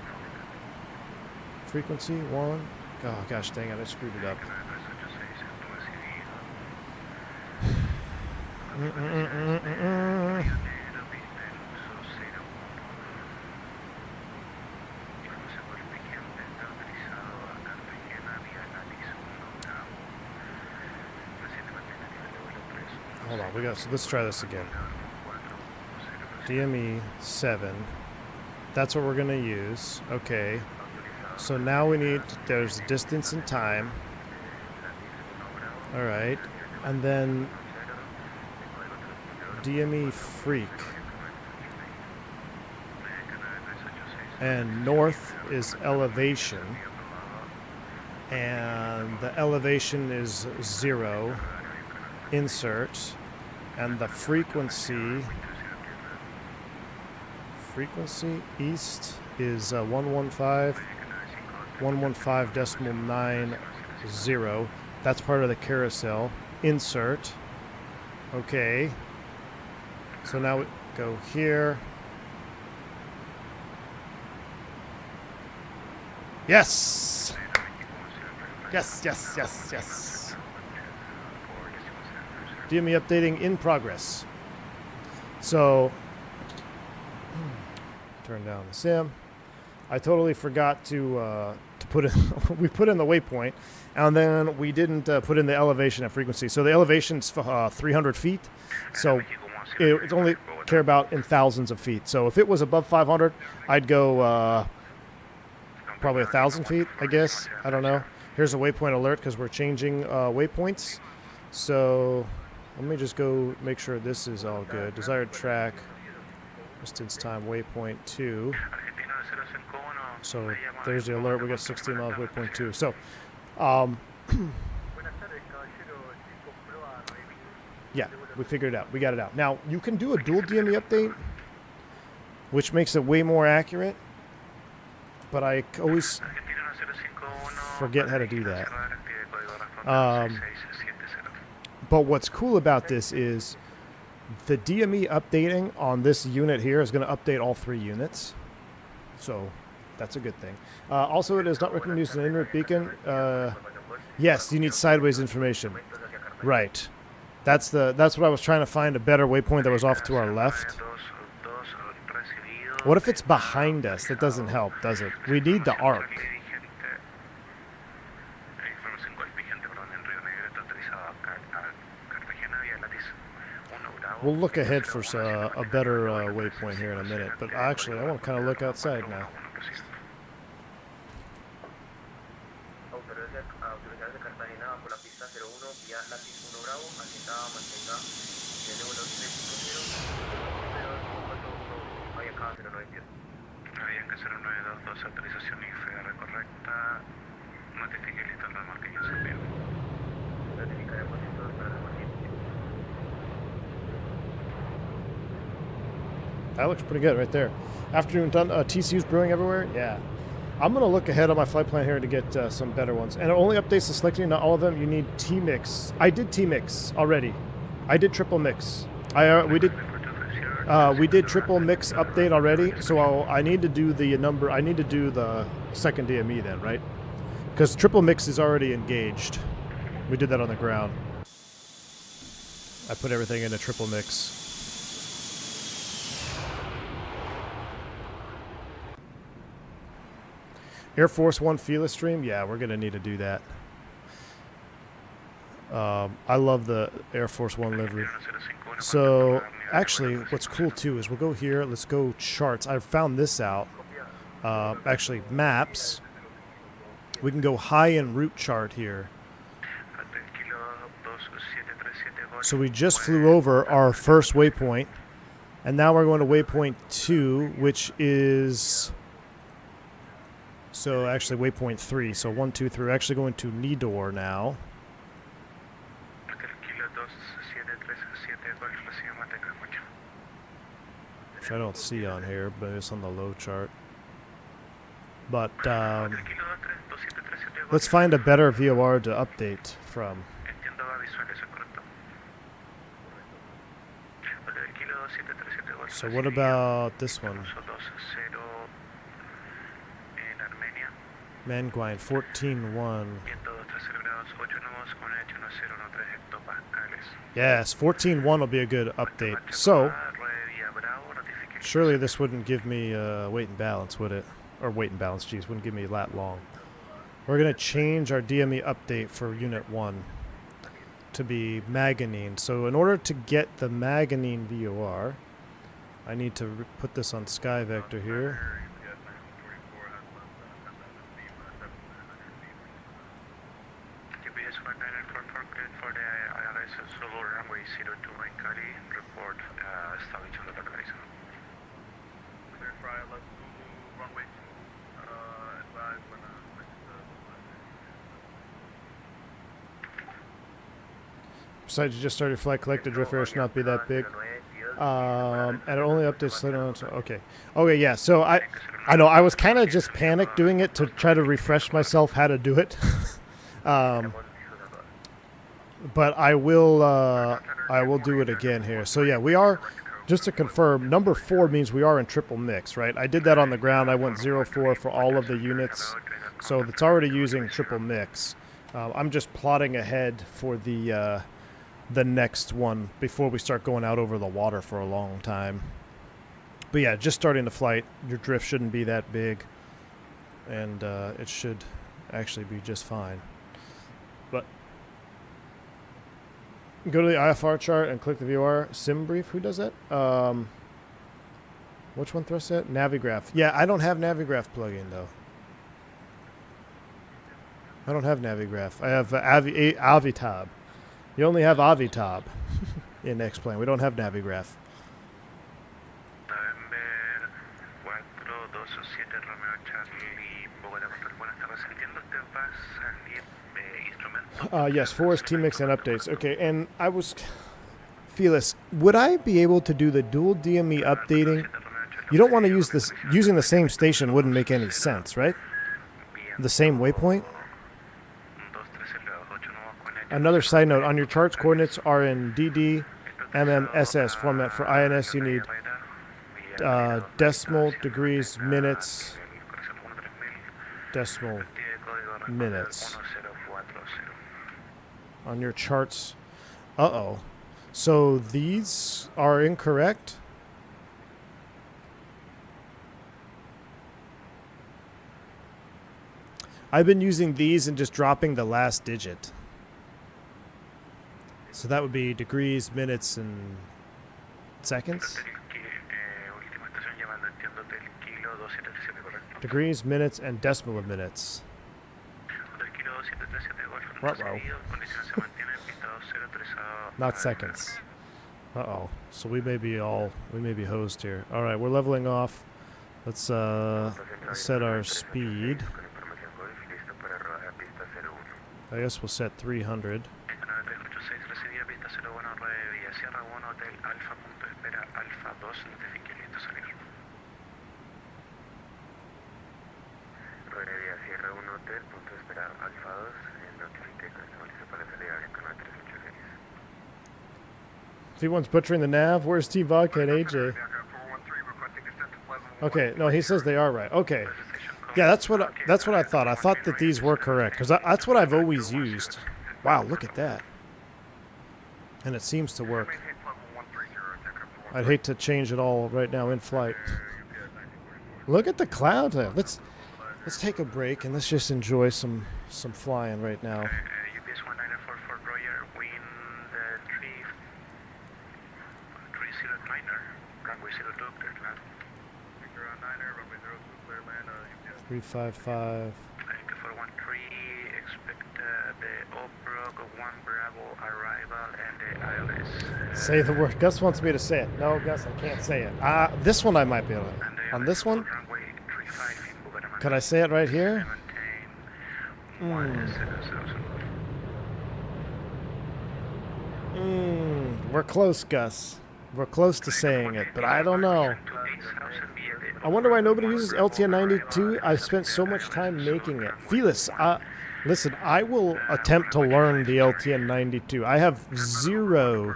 Frequency 1. Oh, gosh dang it, I screwed it up. hold on, so let's try this again. DME 7. That's what we're going to use. Okay. So now we need, there's distance and time. All right. And then DME freak. And north is elevation. And the elevation is 0. Insert. And the frequency east is 115.90. That's part of the carousel. Insert. Okay. So now we go here. Yes! Yes, yes, yes, yes. DME updating in progress. So, turn down the sim. I totally forgot to put in, we put in the waypoint, and then we didn't put in the elevation and frequency. So the elevation's 300 feet, so it's only care about in thousands of feet. So if it was above 500, I'd go probably 1,000 feet, I guess. I don't know. Here's a waypoint alert because we're changing waypoints. So let me just go make sure this is all good. Desired track, distance, time, waypoint 2. So there's the alert. We got 16 miles, waypoint 2. So, yeah, we figured it out. We got it out. Now, you can do a dual DME update, which makes it way more accurate. But I always forget how to do that. But what's cool about this is the DME updating on this unit here is going to update all 3 units. So that's a good thing. Also, it is not recommended using an en-route beacon. Yes, you need sideways information. Right. That's what I was trying to find, a better waypoint that was off to our left. What if it's behind us? That doesn't help, does it? We need the arc. We'll look ahead for a better waypoint here in a minute. But actually, I want to kind of look outside now. That looks pretty good right there. Afternoon done. TCU's brewing everywhere? Yeah. I'm going to look ahead on my flight plan here to get some better ones. And it only updates the selecting, not all of them. You need T-Mix. I did T-Mix already. I did triple mix. We did triple mix update already. So I need to do the number. I need to do the second DME then, right? Because triple mix is already engaged. We did that on the ground. I put everything into triple mix. Air Force One Felis stream? Yeah, we're going to need to do that. I love the Air Force One livery. So, actually, what's cool, too, is we'll go here. Let's go charts. I found this out. Actually, maps. We can go high in route chart here. So we just flew over our first waypoint. And now we're going to waypoint 2, which is... So actually waypoint 3. So 1, 2, 3. We're actually going to Nidor now. Which I don't see on here, but it's on the low chart. But let's find a better VOR to update from. So what about this one? Manguine 14.1. Yes, 14.1 will be a good update. So, surely this wouldn't give me weight and balance, would it? Or weight and balance, geez, wouldn't give me lat long. We're going to change our DME update for Unit 1 to be Manganine. So in order to get the Manganine VOR, I need to put this on Sky Vector here. for the ILS solo runway 02 in Cali, report established on the horizon. Clear for ILS Zulu, runway 2, advise when Besides, you just started flight, collected drift error should not be that big. And it only updates later on. So, okay. Okay, yeah. So I know I was kind of just panic doing it to try to refresh myself how to do it. But I will do it again here. So yeah, we are, just to confirm, number 4 means we are in triple mix, right? I did that on the ground. I went 04 for all of the units, so it's already using triple mix. I'm just plotting ahead for the next one before we start going out over the water for a long time. But yeah, just starting the flight, your drift shouldn't be that big, and it should actually be just fine. But go to the IFR chart and click the VOR sim brief. Who does that? Which one thrusts that? Navigraph. Yeah, I don't have Navigraph plugin though. I don't have Navigraph. I have Avitab. You only have Avitab in X-Plane. We don't have Navigraph. November 427 Romeo Charlie, Bogota, buenas tardes, entiendo usted va a salir instrumento. Yes, Force, T-Mix, and updates. Okay, and I was... Felis, would I be able to do the dual DME updating? You don't want to use this... Using the same station wouldn't make any sense, right? The same waypoint? Another side note, on your charts, coordinates are in DD, MM, SS format. For INS, you need decimal, degrees, minutes, decimal, minutes. On your charts. Uh-oh. So these are incorrect? I've been using these and just dropping the last digit. So that would be degrees, minutes, and seconds? Degrees, minutes, and decimal of minutes. Ruh-roh. Not seconds. Uh-oh. So we may be hosed here. Alright, we're leveling off. Let's set our speed. I guess we'll set 300. T1's butchering the nav. Where's T-Vodka and AJ? Okay, no, he says they are right. Okay. Yeah, that's what I thought. I thought that these were correct, because that's what I've always used. Wow, look at that. And it seems to work. I'd hate to change it all right now in flight. Look at the cloud there. Let's take a break and let's just enjoy some flying right now. UPS 1944 Roger, wind 309er, runway 02, clear to land. Victor 9er, runway 02, clear land, UPS. 355. 9413, expect the Oprog 1 Bravo arrival and the ILS. Say the word. Gus wants me to say it. No, Gus, I can't say it. This one I might be able to. On this one? Could I say it right here? We're close, Gus. We're close to saying it, but I don't know. I wonder why nobody uses LTN 92. I've spent so much time making it. Felis, listen, I will attempt to learn the LTN 92. I have zero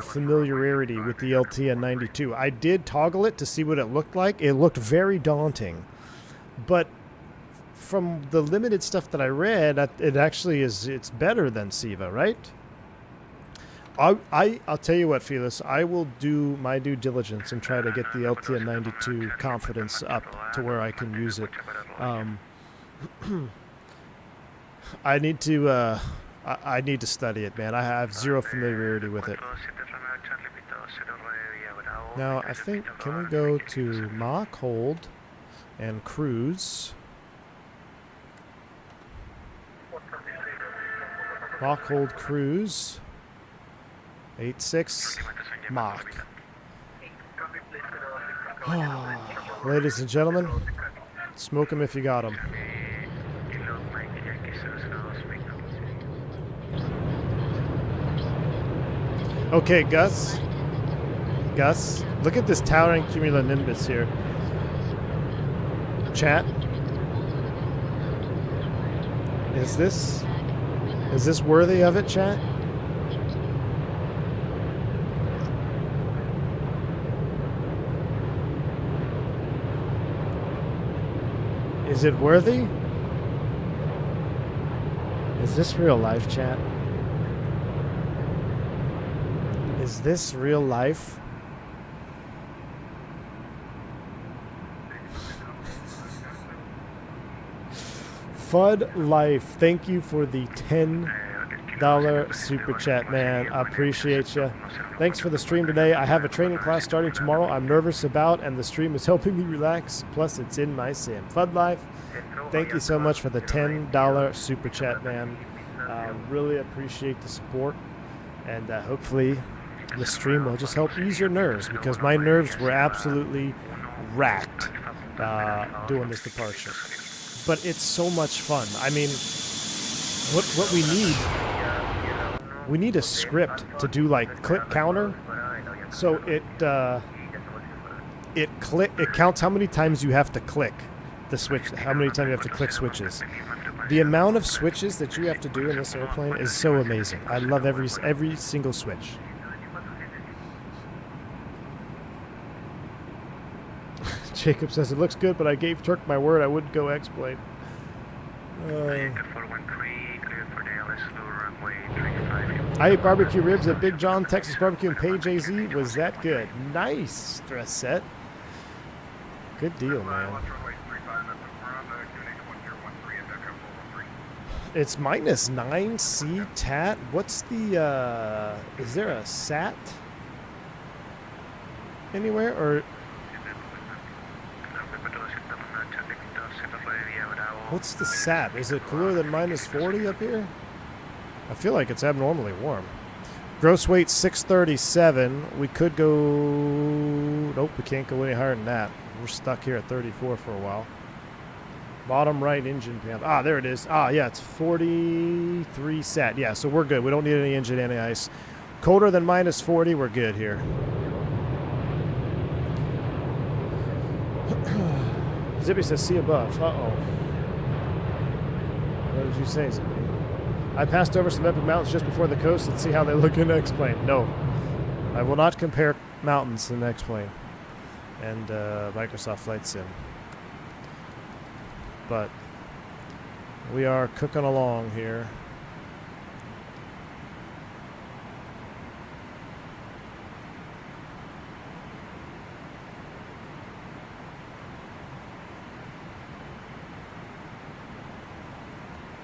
familiarity with the LTN 92. I did toggle it to see what it looked like. It looked very daunting. But from the limited stuff that I read, it actually is, it's better than SIVA, right? I'll tell you what, Felis, I will do my due diligence and try to get the LTN 92 confidence up to where I can use it. I need to I need to study it, man. I have zero familiarity with it. Now, I think, can we go to Mach, hold, and cruise? Mach, hold, cruise. 86 Mach. Ladies and gentlemen, smoke them if you got them. Okay, Gus. Gus, look at this towering cumulonimbus here. Chat. Is this worthy of it, chat? Is it worthy? Is this real life, chat? Is this real life? Fud Life, thank you for the $10 super chat, man. I appreciate you. Thanks for the stream today. I have a training class starting tomorrow I'm nervous about, and the stream is helping me relax. Plus, it's in my sim. Fud Life, thank you so much for the $10 super chat, man. Really appreciate the support, and hopefully the stream will just help ease your nerves, because my nerves were absolutely racked doing this departure. But it's so much fun. I mean, what we need a script to do like click counter, so it counts how many times you have to click the switch, how many times you have to click switches. The amount of switches that you have to do in this airplane is so amazing. I love every single switch. Jacob says, it looks good, but I gave Turk my word I wouldn't go X-plane. I ate barbecue ribs at Big John, Texas Barbecue, and Page AZ. Was that good? Nice, Stress Set. Good deal, man. It's -9 C TAT. What's the, is there a SAT anywhere, or... What's the SAT? Is it cooler than -40 up here? I feel like it's abnormally warm. Gross weight 637. We could go... Nope, we can't go any higher than that. We're stuck here at 34 for a while. Bottom right engine panel. Ah, there it is. Ah, yeah, it's 43 SAT. Yeah, so we're good. We don't need any engine, any ice. Colder than -40, we're good here. Zippy says, see above. Uh-oh. What did you say, Zippy? I passed over some epic mountains just before the coast and see how they look in X-Plane. No. I will not compare mountains in X-Plane and Microsoft Flight Sim. But we are cooking along here.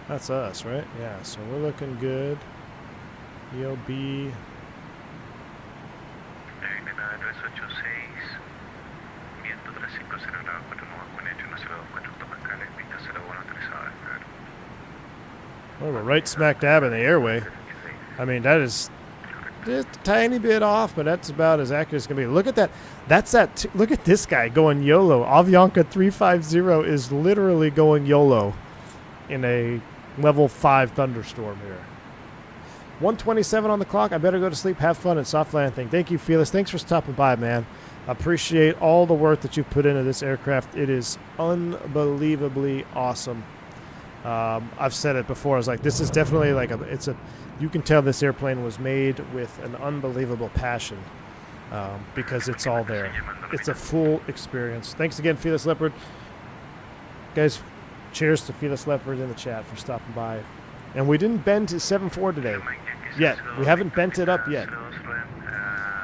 That's us, right? Yeah, so we're looking good. ELB. Oh, we're right smack dab in the airway. I mean, that is just a tiny bit off, but that's about as accurate as it's going to be. Look at that. That's that. Look at this guy going YOLO. Avianca 350 is literally going YOLO in a level 5 thunderstorm here. 1:27 on the clock. I better go to sleep. Have fun and soft landing. Thank you, Felis. Thanks for stopping by, man. I appreciate all the work that you've put into this aircraft. It is unbelievably awesome. I've said it before. I was like, this is definitely like you can tell this airplane was made with an unbelievable passion because it's all there. It's a full experience. Thanks again, Felis Leopard. Guys, cheers to Felis Leopard in the chat for stopping by. And we didn't bend to 7.4 today yet. We haven't bent it up yet.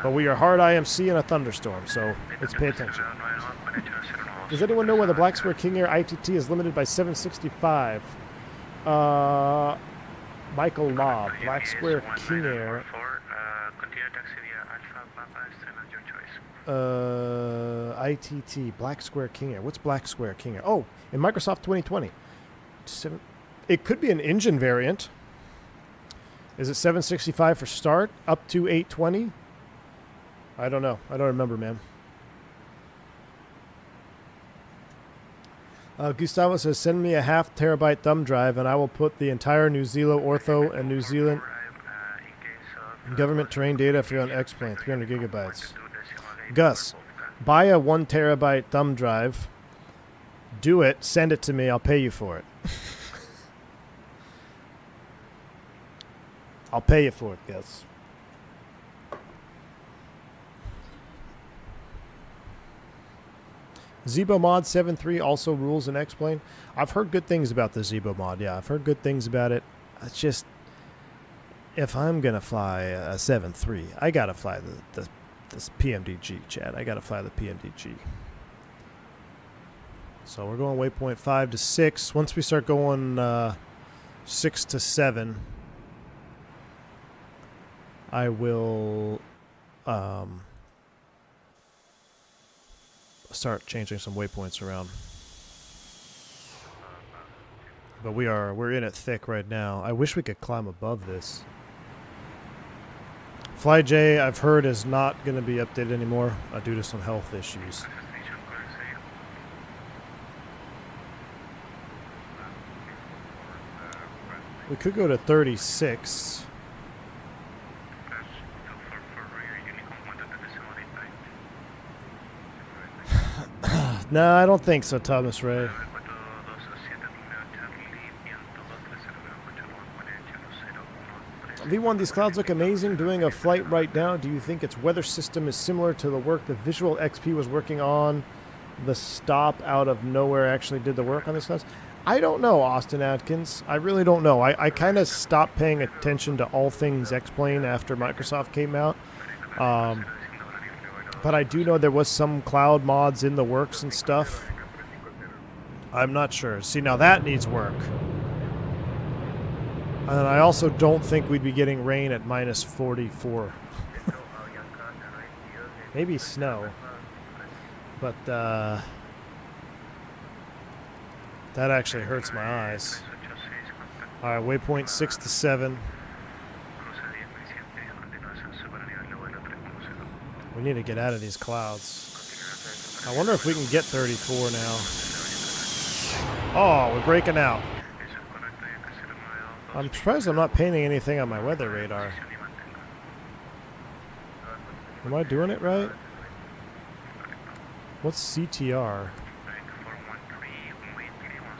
But we are hard IMC in a thunderstorm, so let's pay attention. Does anyone know why the Black Square King Air ITT is limited by 765? Michael Lobb, Black Square King Air. Continue taxi via Alpha Papa, stand at your choice. ITT, Black Square King Air. What's Black Square King Air? Oh, in Microsoft 2020. It could be an engine variant. Is it 765 for start? Up to 820? I don't know. I don't remember, man. Gustavo says, send me a 0.5 terabyte thumb drive and I will put the entire New Zealand Ortho and New Zealand government terrain data for you on X-Plane, 300 gigabytes. Gus, buy a 1 terabyte thumb drive, do it, send it to me, I'll pay you for it. I'll pay you for it, Gus. Zebo Mod 7.3 also rules in X-Plane. I've heard good things about the Zebo Mod. Yeah, I've heard good things about it. It's just, if I'm going to fly a 7.3, I got to fly this PMDG, Chad. I got to fly the PMDG. So we're going waypoint 5 to 6. Once we start going 6 to 7, I will start changing some waypoints around. But we're in it thick right now. I wish we could climb above this. FlyJ, I've heard, is not going to be updated anymore due to some health issues. We could go to 36. No, I don't think so, Thomas Ray. V1, these clouds look amazing. Doing a flight right now, do you think its weather system is similar to the work the Visual XP was working on? The stop out of nowhere actually did the work on these clouds? I don't know, Austin Atkins. I really don't know. I kind of stopped paying attention to all things X-Plane after Microsoft came out. But I do know there was some cloud mods in the works and stuff. I'm not sure. See, now that needs work. And I also don't think we'd be getting rain at minus 44. Maybe snow. But that actually hurts my eyes. All right, waypoint 6 to 7. We need to get out of these clouds. I wonder if we can get 34 now. Oh, we're breaking out. I'm surprised I'm not painting anything on my weather radar. Am I doing it right? What's CTR?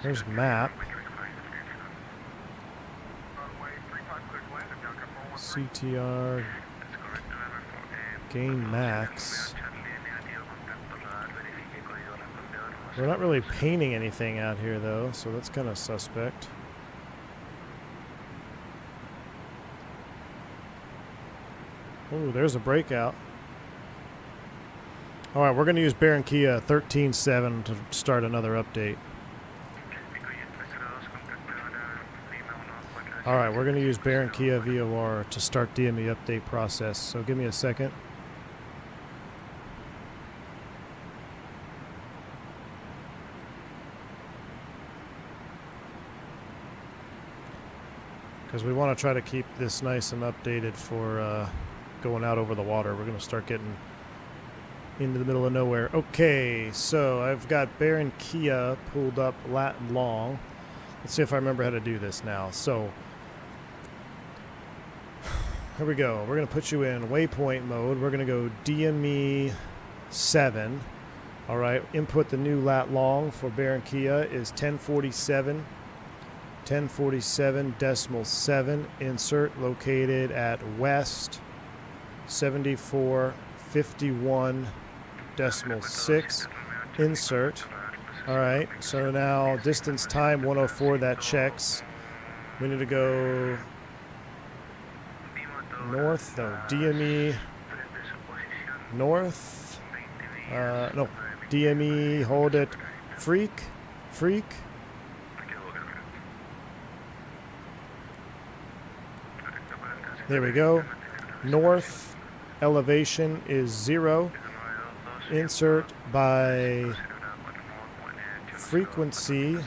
There's map. CTR. Gain max. We're not really painting anything out here though, so that's kind of suspect. Oh, there's a breakout. Alright, we're going to use Barranquilla 13.7 to start another update. Alright, we're going to use Barranquilla VOR to start DME update process, so give me a second. Because we want to try to keep this nice and updated for going out over the water. We're going to start getting into the middle of nowhere. Okay, so I've got Barranquilla pulled up lat and long. Let's see if I remember how to do this now. So, here we go. We're going to put you in waypoint mode. We're going to go DME 7. All right, input the new lat long for Barranquilla is 1047. 1047.7. Insert located at west 7451.6. Insert. All right, so now distance time 104, that checks. We need to go north, no, DME north. No, DME, hold it. Freak. There we go. North elevation is 0. Insert by frequency.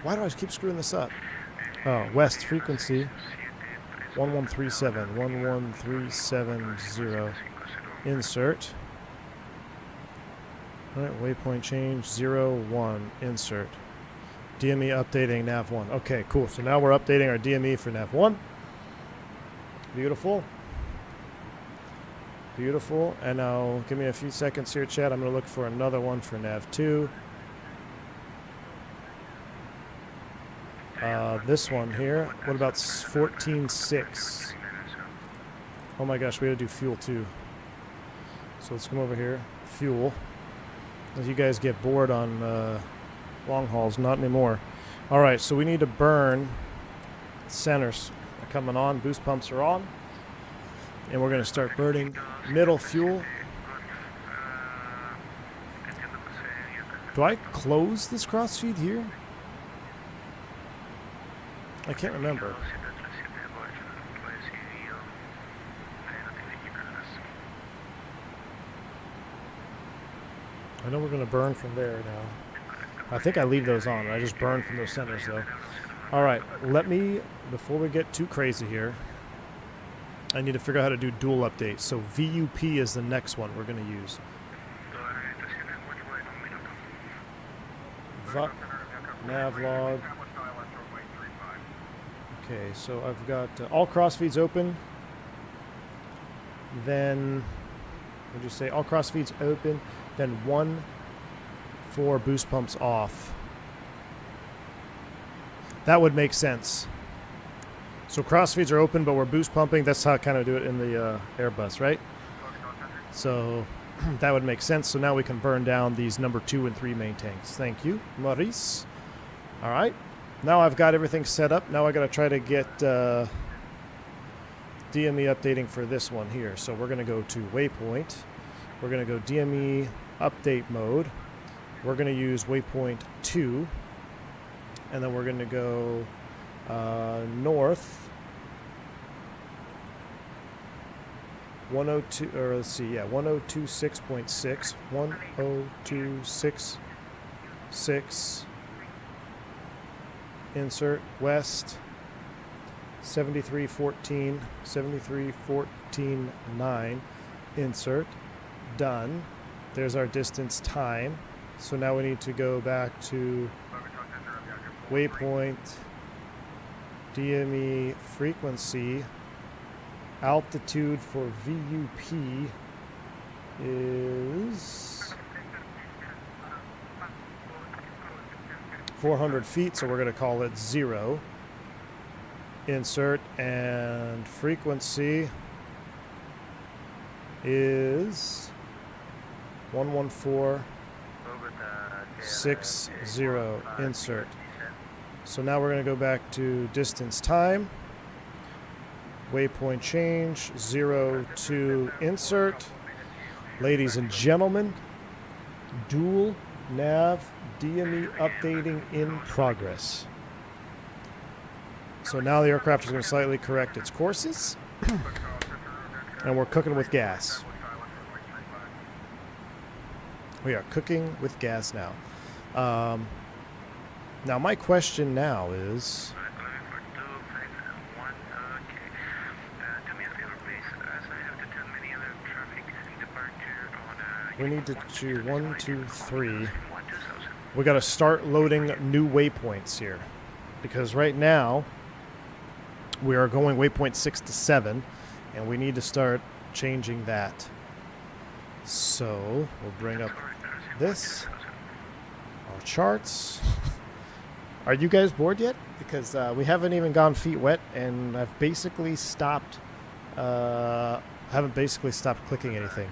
Why do I keep screwing this up? Oh, west frequency 1137, 11370. Insert. Alright, waypoint change 01. Insert. DME updating nav 1. Okay, cool. So now we're updating our DME for nav 1. Beautiful. Beautiful. And now give me a few seconds here, chat. I'm going to look for another one for nav 2. This one here. What about 14.6? Oh my gosh, we gotta do fuel too. So let's come over here. Fuel. As you guys get bored on long hauls, not anymore. Alright, so we need to burn centers. Are coming on, boost pumps are on. And we're gonna start burning middle fuel. Do I close this crossfeed here? I can't remember. I know we're going to burn from there now. I think I leave those on. I just burn from those centers though. Alright, let me, before we get too crazy here, I need to figure out how to do dual updates. So VUP is the next one we're going to use. Navlog. Okay, so I've got all crossfeeds open. Then, what did you say? All crossfeeds open. Then 1 for boost pumps off. That would make sense. So crossfeeds are open, but we're boost pumping. That's how I kind of do it in the Airbus, right? So that would make sense. So now we can burn down these number 2 and 3 main tanks. Thank you, Maurice. All right. Now I've got everything set up. Now I got to try to get DME updating for this one here. So we're going to go to Waypoint. We're going to go DME update mode. We're going to use Waypoint 2. And then we're going to go north. 102, or let's see, yeah, 1026.6. 10266. Insert west 7314, 7314.9. Insert. Done. There's our distance time. So now we need to go back to waypoint, DME frequency, altitude for VUP is 400 feet, so we're going to call it 0. Insert, and frequency is 11460. Insert. So now we're going to go back to distance time. Waypoint change 0 to insert. Ladies and gentlemen, dual nav DME updating in progress. So now the aircraft is going to slightly correct its courses. And we're cooking with gas. We are cooking with gas now. Now my question now is... we need to do 1, 2, 3. We got to start loading new waypoints here. Because right now, we are going waypoint 6 to 7. And we need to start changing that. So, we'll bring up this. Our charts. Are you guys bored yet? Because we haven't even gone feet wet. And I've basically stopped... haven't basically stopped clicking anything.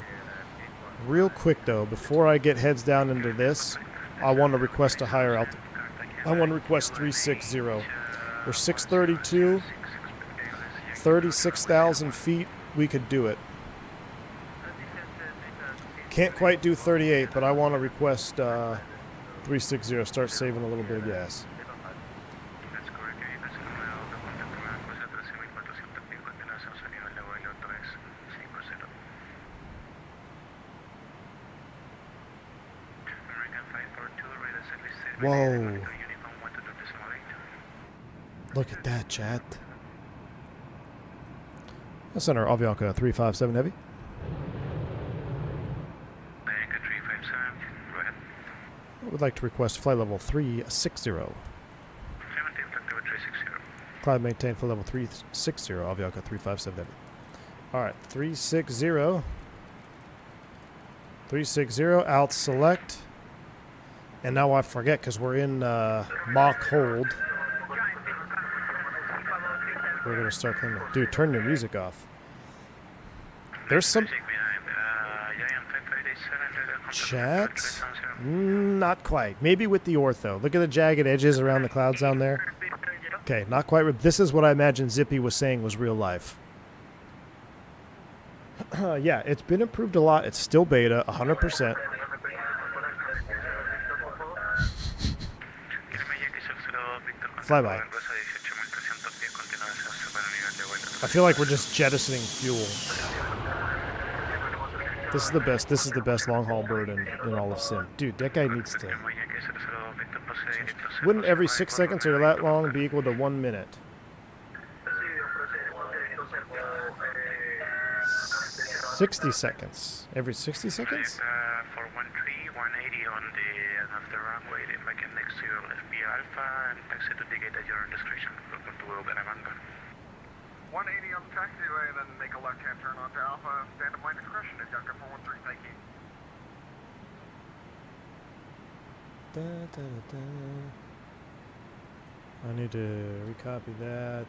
Real quick though, before I get heads down into this, I want to request a higher altitude. I want to request 360. We're 632, 36,000 feet. We could do it. Can't quite do 38, but I want to request 360, start saving a little bit of gas. Whoa. Look at that, chat. Center, Avianca 357 Heavy. I would like to request flight level 360. Climb maintain flight level 360, Avianca 357 Heavy. Alright, 360. 360, out select. And now I forget because we're in mock hold. We're going to start cleaning. Dude, turn your music off. There's some... Chat? Not quite. Maybe with the ortho. Look at the jagged edges around the clouds down there. Okay, not quite. This is what I imagine Zippy was saying was real life. Yeah, it's been improved a lot. It's still beta, 100%. Flyby. I feel like we're just jettisoning fuel. This is the best. This is the best long haul bird in all of Sim. Dude, that guy needs to. Wouldn't every 6 seconds or that long be equal to 1 minute? 60 seconds. Every 60 seconds? For 13, 180 on the after runway, the back next to your FB Alpha and taxi to indicate at your discretion. Welcome to Bucaramanga. 180 on the taxiway, then make a left-hand turn onto Alpha. Stand at my discretion at Delta 413, thank you. I need to recopy that.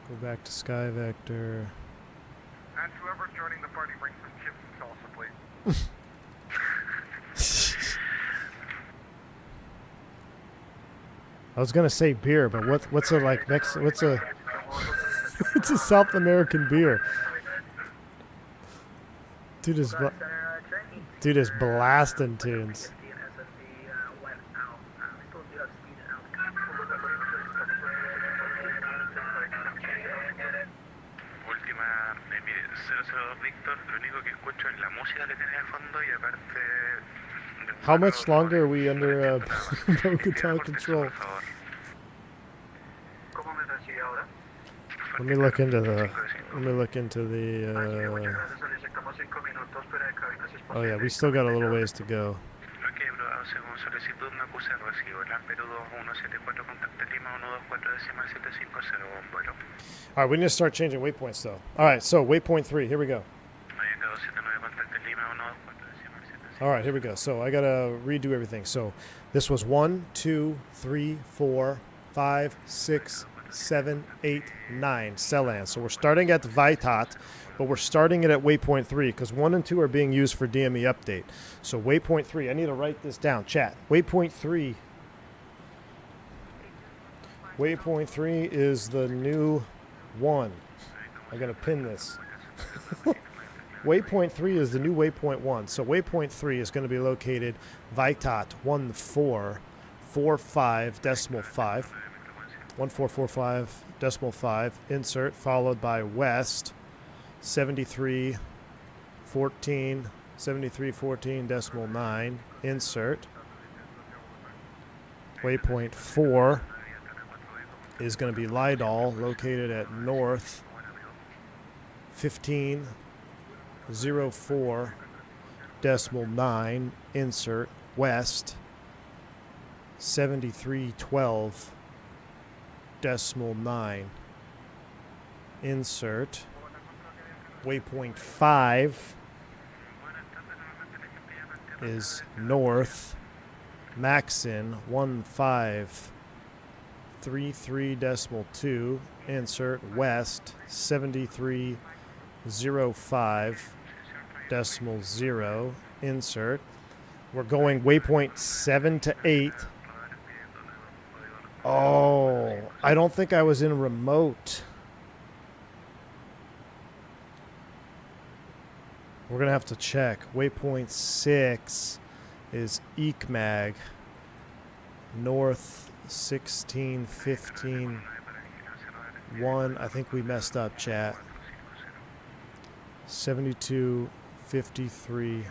Go back to Sky Vector. And whoever's joining the party, bring some chips and salsa, please. I was gonna say beer, but what's a like what's a it's a South American beer. Dude is blasting tunes. How much longer are we under Bogota control? Let me look into the. Oh yeah, we still got a little ways to go. All right, we need to start changing waypoints though. All right, so waypoint 3, here we go. All right, here we go. So I gotta redo everything. So this was 1, 2, 3, 4, 5, 6, 7, 8, 9 Celan. So we're starting at Vitat, but we're starting it at waypoint 3 because 1 and 2 are being used for DME update. So waypoint 3, I need to write this down. Chat. Waypoint 3. Waypoint 3 is the new 1. I gotta pin this. Waypoint 3 is the new waypoint 1. So waypoint 3 is going to be located Vitat 1445.5, 1445.5, insert, followed by west 7314.9, insert. Waypoint 4 is going to be Lidal, located at north 1504.9, insert, west 7312.9, insert. Waypoint 5 is north Maxin 1533.2, insert, west 7305.0, insert. We're going waypoint 7 to 8. Oh, I don't think I was in remote. We're going to have to check. Waypoint 6 is ECMAG north 1615 1. I think we messed up, chat. 7253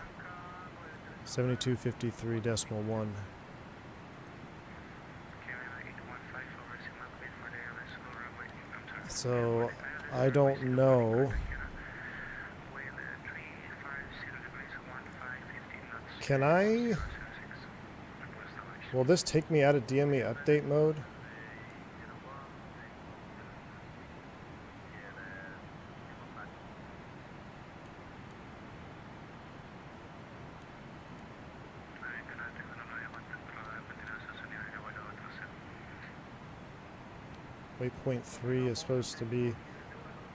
7253.1. So I don't know. Can I? Will this take me out of DME update mode? Waypoint 3 is supposed to be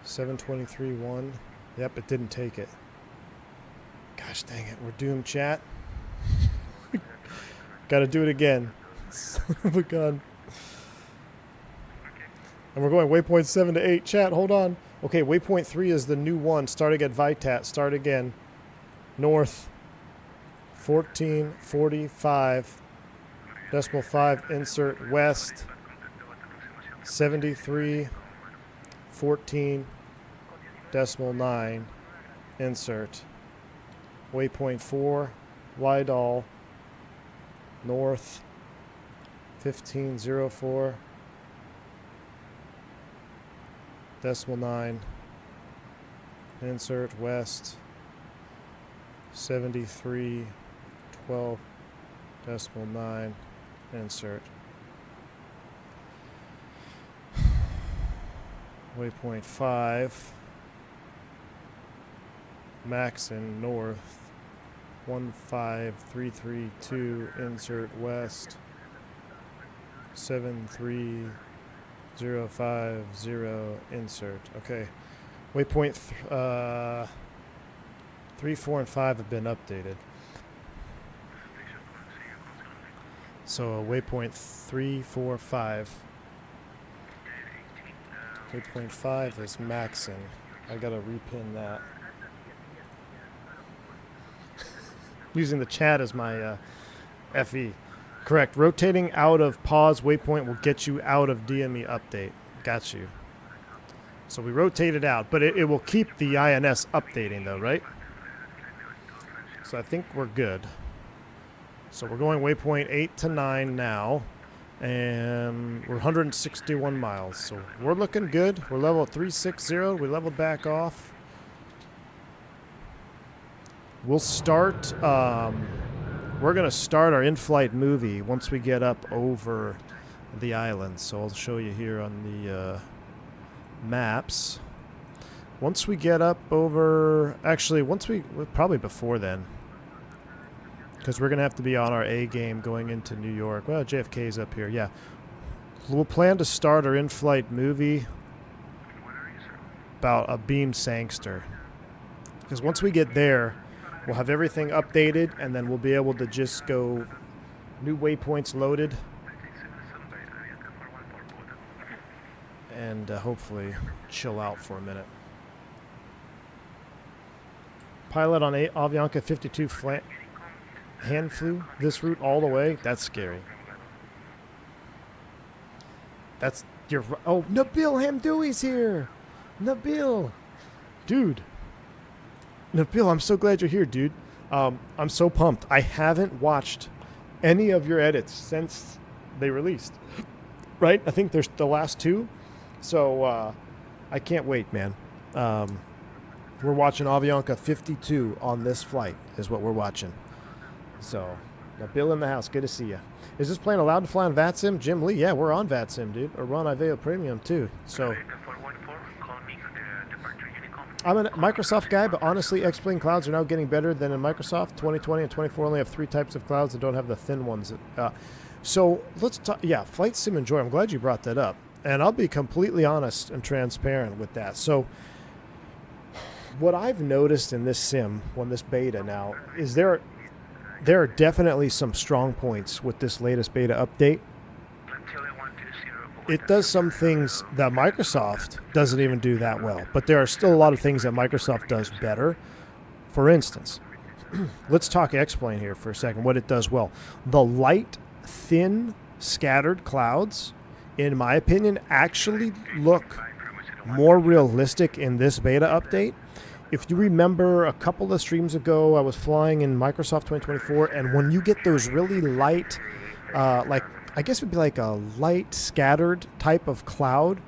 723.1. Yep, it didn't take it. Gosh dang it, we're doomed, chat. Gotta do it again. Son of a gun. And we're going waypoint 7 to 8. Chat, hold on. Okay, waypoint 3 is the new one. Starting at Vitat. Start again. North. 1445.5. Insert west. 73.14.9. Insert. Waypoint 4. Wydall. North. 1504.9. Insert west. 73.12.9. Insert. Waypoint 5. Maxon north. 15332. Insert west. 73050. Insert. Okay. Waypoint 3, 4, and 5 have been updated. So waypoint 3, 4, 5. Waypoint 5 is Maxon. I gotta repin that. Using the chat as my FE. Correct. Rotating out of pause waypoint will get you out of DME update. Got you. So we rotated out, but it will keep the INS updating though, right? So I think we're good. So we're going waypoint 8 to 9 now. And we're 161 miles. So we're looking good. We're level 360. We leveled back off. We'll start, we're going to start our in-flight movie once we get up over the island. So I'll show you here on the maps. Once we get up over, actually, probably before then. Because we're going to have to be on our A game going into New York. Well, JFK's up here, yeah. We'll plan to start our in-flight movie about a beam sangster. Because once we get there, we'll have everything updated, and then we'll be able to just go new waypoints loaded. And hopefully chill out for a minute. Pilot on Avianca 52 hand flew this route all the way. That's scary. That's your. Oh, Nabil Hamdoui's here. Nabil, dude. Nabil, I'm so glad you're here, dude. I'm so pumped. I haven't watched any of your edits since they released. Right? I think there's the last two. So I can't wait, man. We're watching Avianca 52 on this flight is what we're watching. So, Bill in the house. Good to see you. Is this plane allowed to fly on VATSIM? Jim Lee, yeah, we're on VATSIM, dude. Or we're on Iveo Premium, too. So, I'm a Microsoft guy, but honestly, X-Plane clouds are now getting better than in Microsoft. 2020 and 24 only have 3 types of clouds that don't have the thin ones. So, let's talk. Yeah, Flight Sim Enjoy. I'm glad you brought that up. And I'll be completely honest and transparent with that. So, what I've noticed in this sim, when this beta now, is there are definitely some strong points with this latest beta update. It does some things that Microsoft doesn't even do that well, but there are still a lot of things that Microsoft does better. For instance, let's talk X-Plane here for a second, what it does well. The light, thin, scattered clouds, in my opinion, actually look more realistic in this beta update. If you remember a couple of streams ago, I was flying in Microsoft 2024, and when you get those really light, like, I guess it would be like a light scattered type of cloud,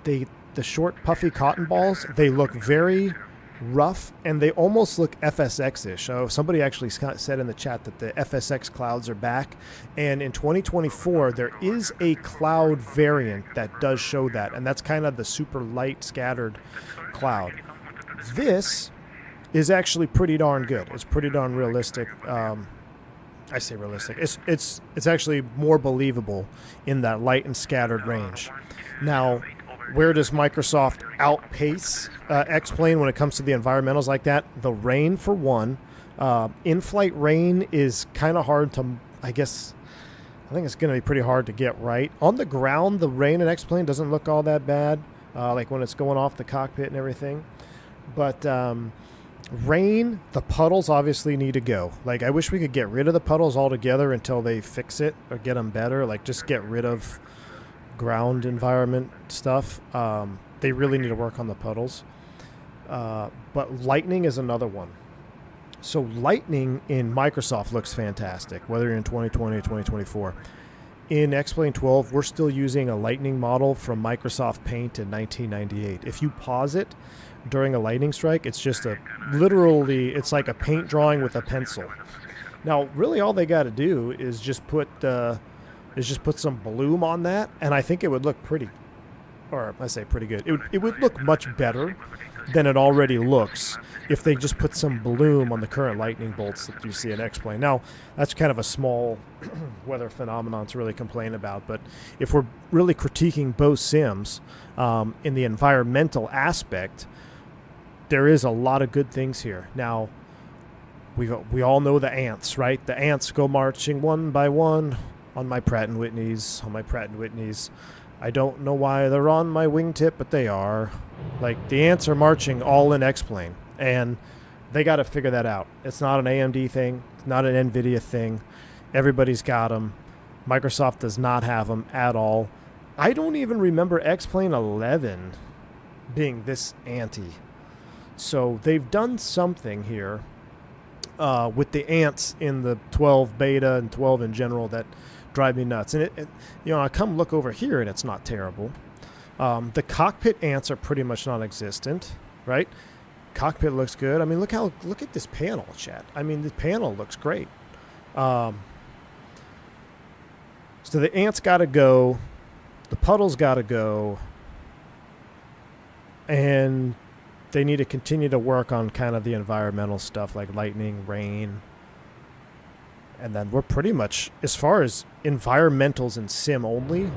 the short puffy cotton balls, they look very rough, and they almost look FSX-ish. So somebody actually said in the chat that the FSX clouds are back, and in 2024 there is a cloud variant that does show that, and that's kind of the super light scattered cloud. This is actually pretty darn good. It's pretty darn realistic. I say realistic. It's actually more believable in that light and scattered range. Now, where does Microsoft outpace X-Plane when it comes to the environmentals like that? The rain, for one. In-flight rain is kind of hard to, I think it's going to be pretty hard to get right. On the ground, the rain in X-Plane doesn't look all that bad, like when it's going off the cockpit and everything. But rain, the puddles obviously need to go. Like, I wish we could get rid of the puddles altogether until they fix it or get them better. Like, just get rid of ground environment stuff. They really need to work on the puddles. But lightning is another one. So lightning in Microsoft looks fantastic, whether you're in 2020 or 2024. In X-Plane 12, we're still using a lightning model from Microsoft Paint in 1998. If you pause it during a lightning strike, it's just literally, it's like a paint drawing with a pencil. Now, really all they got to do is just put some bloom on that, and I think it would look pretty, or I say pretty good. It would look much better than it already looks if they just put some bloom on the current lightning bolts that you see in X-Plane. Now, that's kind of a small weather phenomenon to really complain about, but if we're really critiquing both sims in the environmental aspect, there is a lot of good things here. Now, we all know the ants, right? The ants go marching one by one on my Pratt & Whitneys, I don't know why they're on my wingtip, but they are. Like, the ants are marching all in X-Plane, and they got to figure that out. It's not an AMD thing. It's not an NVIDIA thing. Everybody's got them. Microsoft does not have them at all. I don't even remember X-Plane 11 being this anti. So they've done something here with the ants in the 12 beta and 12 in general that drive me nuts. And I come look over here and it's not terrible. The cockpit ants are pretty much non-existent, right? Cockpit looks good. I mean, look at this panel, chat. I mean, the panel looks great. So the ants got to go, the puddles got to go, and they need to continue to work on kind of the environmental stuff like lightning, rain. And then we're pretty much, as far as environmentals and sim only,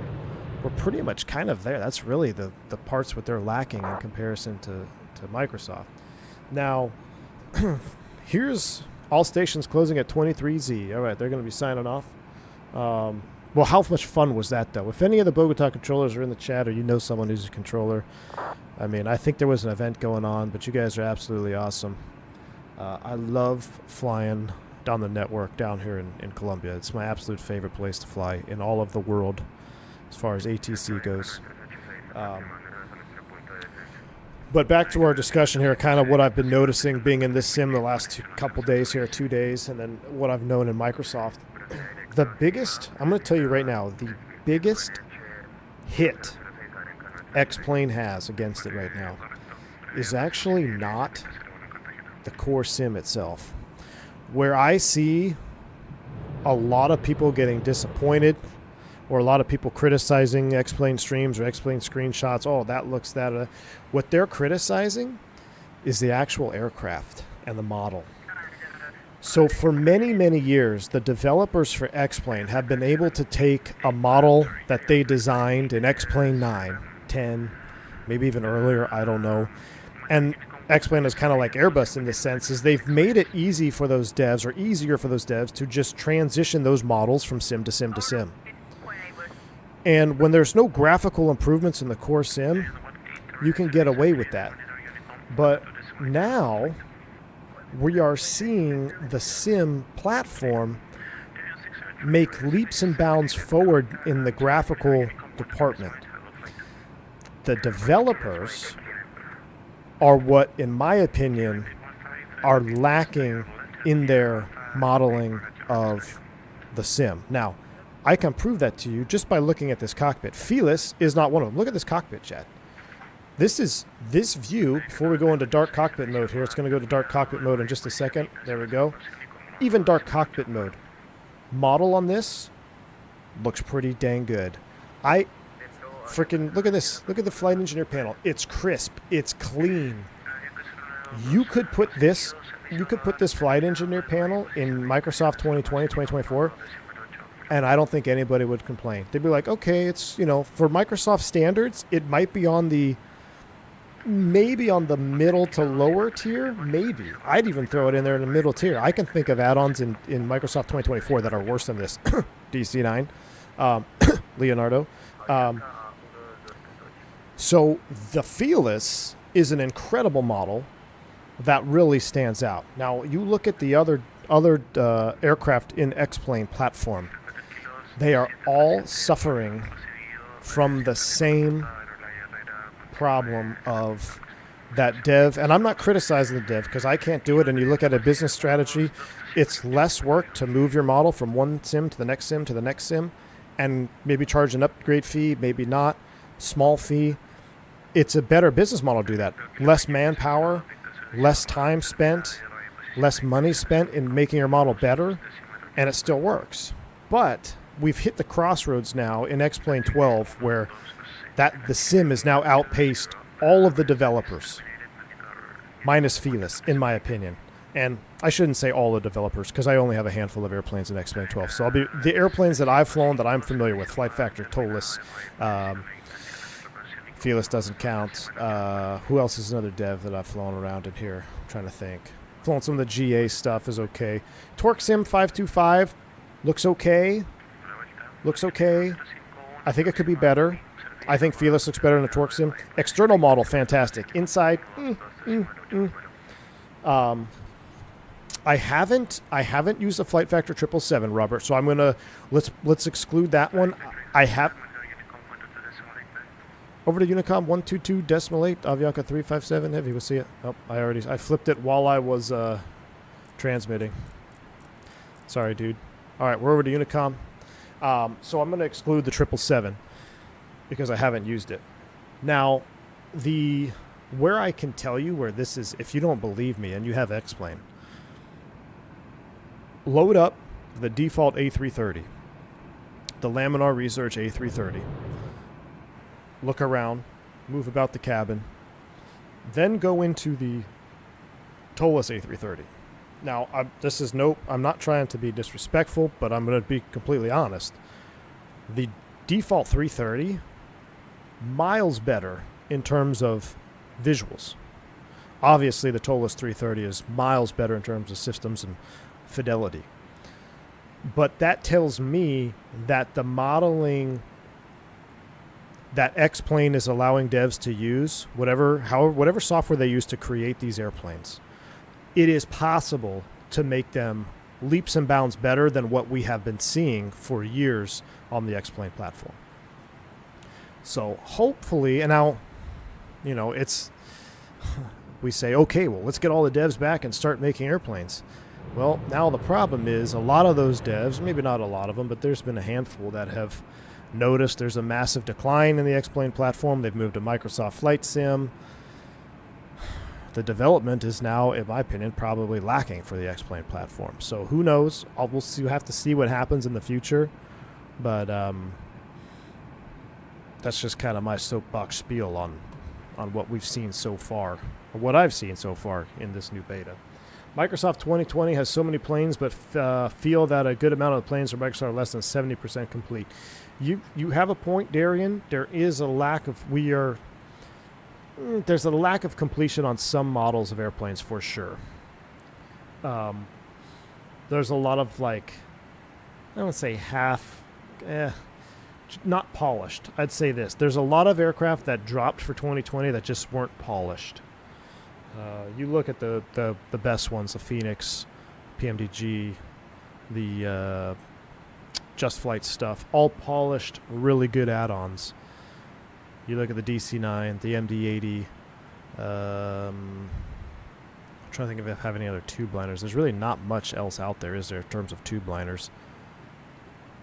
we're pretty much kind of there. That's really the parts what they're lacking in comparison to Microsoft. Now, here's all stations closing at 23Z. All right, they're going to be signing off. Well, how much fun was that, though? If any of the Bogota controllers are in the chat or you know someone who's a controller, I mean, I think there was an event going on, but you guys are absolutely awesome. I love flying down the network down here in Colombia. It's my absolute favorite place to fly in all of the world as far as ATC goes. But back to our discussion here, kind of what I've been noticing being in this sim the last couple days here, 2 days, and then what I've known in Microsoft. The biggest, I'm going to tell you right now, the biggest hit X-Plane has against it right now is actually not the core sim itself. Where I see a lot of people getting disappointed or a lot of people criticizing X-Plane streams or X-Plane screenshots, oh, that looks that. What they're criticizing is the actual aircraft and the model. So for many, many years, the developers for X-Plane have been able to take a model that they designed in X-Plane 9, 10, maybe even earlier, I don't know. And X-Plane is kind of like Airbus in this sense, is they've made it easy for those devs, or easier for those devs, to just transition those models from sim to sim to sim. And when there's no graphical improvements in the core sim, you can get away with that. But now, we are seeing the sim platform make leaps and bounds forward in the graphical department. The developers are what, in my opinion, are lacking in their modeling of the sim. Now, I can prove that to you just by looking at this cockpit. Felis is not one of them. Look at this cockpit, Chad. This view, before we go into dark cockpit mode here, it's going to go to dark cockpit mode in just a second. There we go. Even dark cockpit mode. Model on this looks pretty dang good. I freaking look at this. Look at the flight engineer panel. It's crisp. It's clean. You could put this flight engineer panel in Microsoft 2020, 2024, and I don't think anybody would complain. They'd be like, okay, it's, for Microsoft standards, it might be maybe on the middle to lower tier, maybe. I'd even throw it in there in the middle tier. I can think of add-ons in Microsoft 2024 that are worse than this. DC9, Leonardo. So the Felis is an incredible model that really stands out. Now, you look at the other aircraft in X-Plane platform. They are all suffering from the same problem of that dev. And I'm not criticizing the dev because I can't do it. And you look at a business strategy, it's less work to move your model from one sim to the next sim to the next sim and maybe charge an upgrade fee, maybe not, small fee. It's a better business model to do that. Less manpower, less time spent, less money spent in making your model better, and it still works. But we've hit the crossroads now in X-Plane 12 where the sim has now outpaced all of the developers, minus Felis, in my opinion. And I shouldn't say all the developers because I only have a handful of airplanes in X-Plane 12. So the airplanes that I've flown that I'm familiar with, Flight Factor, Tolis, Felis doesn't count. Who else is another dev that I've flown around in here? I'm trying to think. Flown some of the GA stuff is okay. Torque Sim 525 looks okay. Looks okay. I think it could be better. I think Felis looks better than the Torque Sim. External model, fantastic. Inside, I haven't used the Flight Factor 777, Robert. So I'm gonna let's exclude that one. I have. Over to Unicom 122.8, Avianca 357 Heavy. We'll see it. Oh, I flipped it while I was transmitting. Sorry, dude. All right, we're over to Unicom. So I'm going to exclude the 777 because I haven't used it. Now, where I can tell you where this is, if you don't believe me and you have X-Plane, load up the default A330, the Laminar Research A330. Look around, move about the cabin, then go into the Tolis A330. Now, I'm not trying to be disrespectful, but I'm going to be completely honest. The default 330, miles better in terms of visuals. Obviously, the Tolis 330 is miles better in terms of systems and fidelity. But that tells me that the modeling that X-Plane is allowing devs to use, whatever software they use to create these airplanes, it is possible to make them leaps and bounds better than what we have been seeing for years on the X-Plane platform. So hopefully, and now, we say, okay, well, let's get all the devs back and start making airplanes. Well, now the problem is a lot of those devs, maybe not a lot of them, but there's been a handful that have noticed there's a massive decline in the X-Plane platform. They've moved to Microsoft Flight Sim. The development is now, in my opinion, probably lacking for the X-Plane platform. So who knows? We'll have to see what happens in the future. But that's just kind of my soapbox spiel on what we've seen so far, or what I've seen so far in this new beta. Microsoft 2020 has so many planes, but feel that a good amount of the planes from Microsoft are less than 70% complete. You have a point, Darian. There is a lack of there's a lack of completion on some models of airplanes for sure. There's a lot of I don't say half, not polished. I'd say this. There's a lot of aircraft that dropped for 2020 that just weren't polished. You look at the best ones, the Fenix, PMDG, the Just Flight stuff, all polished, really good add-ons. You look at the DC-9, the MD-80. I'm trying to think if I have any other tube liners. There's really not much else out there, is there, in terms of tube liners?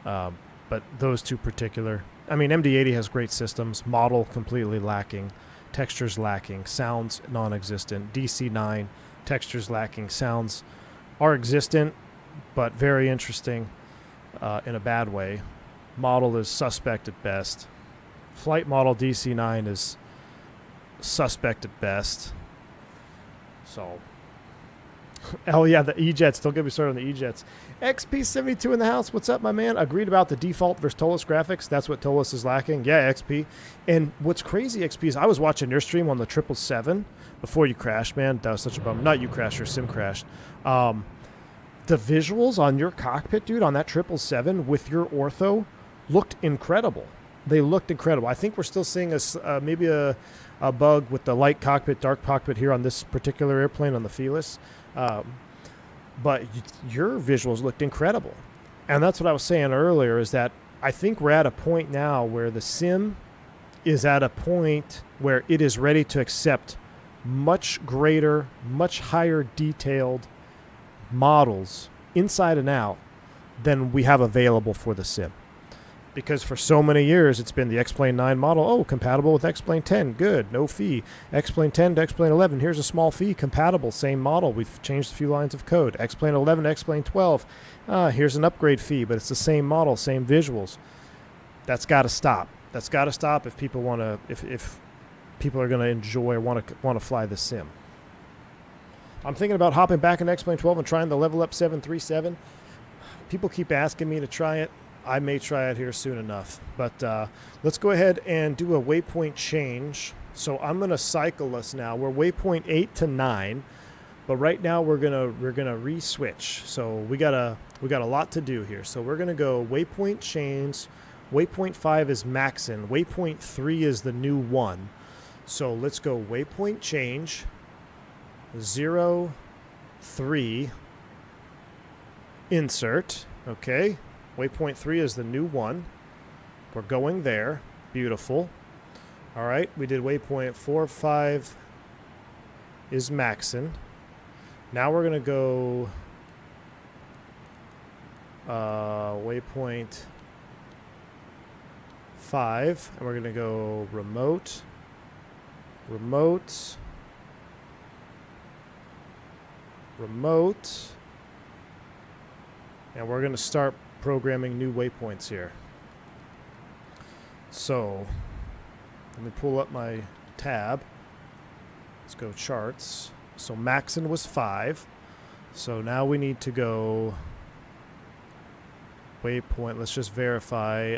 But those two particular. I mean, MD-80 has great systems. Model completely lacking. Textures lacking. Sounds non-existent. DC-9, textures lacking. Sounds are existent, but very interesting in a bad way. Model is suspect at best. Flight model DC-9 is suspect at best. So, oh yeah, the E-Jets. Don't get me started on the E-Jets. XP72 in the house. What's up, my man? Agreed about the default versus Tolos graphics. That's what Tolos is lacking. Yeah, XP. And what's crazy, XP, is I was watching your stream on the 777 before you crashed, man. That was such a bummer. Not you crashed, your sim crashed. The visuals on your cockpit, dude, on that 777 with your ortho looked incredible. They looked incredible. I think we're still seeing maybe a bug with the light cockpit, dark cockpit here on this particular airplane on the Felis. But your visuals looked incredible. And that's what I was saying earlier, is that I think we're at a point now where the sim is at a point where it is ready to accept much greater, much higher detailed models inside and out than we have available for the sim. Because for so many years, it's been the X-Plane 9 model. Oh, compatible with X-Plane 10. Good. No fee. X-Plane 10 to X-Plane 11. Here's a small fee. Compatible. Same model. We've changed a few lines of code. X-Plane 11 to X-Plane 12. Here's an upgrade fee, but it's the same model, same visuals. That's got to stop. That's got to stop if people want to, if people are going to enjoy or want to fly the sim. I'm thinking about hopping back in X-Plane 12 and trying the Level Up 737. People keep asking me to try it. I may try it here soon enough. But let's go ahead and do a waypoint change. So I'm going to cycle us now. We're waypoint 8 to 9, but right now we're gonna re-switch. So we got a lot to do here. So we're gonna go waypoint change. Waypoint 5 is maxing. Waypoint 3 is the new one. So let's go waypoint change 0, 3, insert. Okay. Waypoint 3 is the new one. We're going there. Beautiful. All right. We did waypoint 4, 5 is maxing. Now we're going to go waypoint 5. And we're going to go remote. Remote. Remote. And we're going to start programming new waypoints here. So let me pull up my tab. Let's go charts. So maxing was 5. So now we need to go waypoint. Let's just verify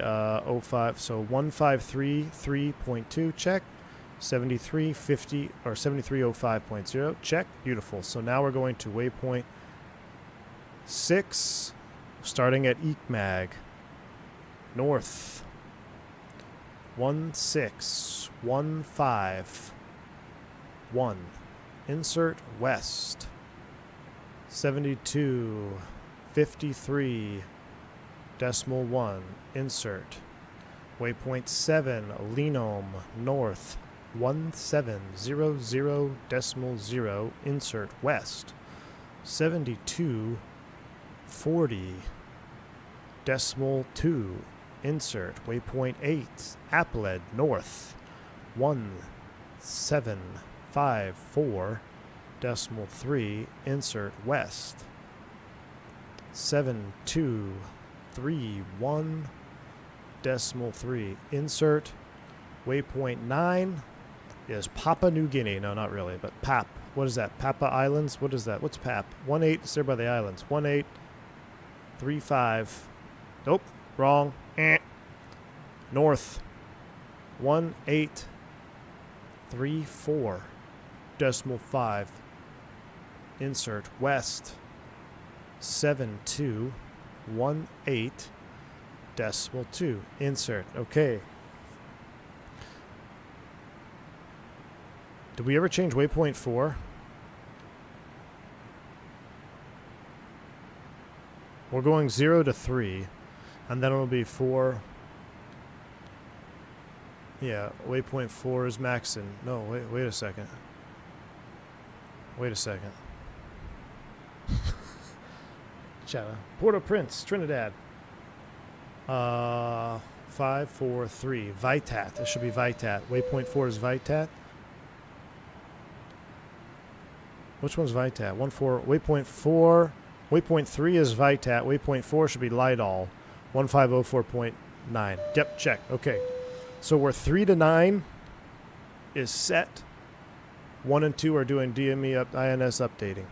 05. So 1533.2 check. 7350 or 7305.0 check. Beautiful. So now we're going to waypoint 6. Starting at EECMAG, north, 16151, insert west, 7253.1, insert, waypoint 7, Lenome, north, 1700.0, insert west, 7240.2, insert waypoint 8, Applehead north, 1754.3, insert west, 7231.3, insert waypoint 9 is Papua New Guinea. No, not really, but PAP. What is that? Papa Islands? What is that? What's PAP? 18, it's there by the islands. 1835. Nope, wrong. North. 1834.5. Insert west. 7218.2. Insert. Okay. Did we ever change waypoint 4? We're going 0 to 3, and then it'll be 4. Yeah, waypoint 4 is maxing. No, wait a second. Wait a second. Port-au-Prince, Trinidad. 5, 4, 3. Vitat. This should be Vitat. Waypoint 4 is Vitat. Which one's Vitat? 1, 4. Waypoint 4. Waypoint 3 is Vitat. Waypoint 4 should be Lidal. 1504.9. Yep, check. Okay. So we're 3 to 9 is set. 1 and 2 are doing DME INS updating.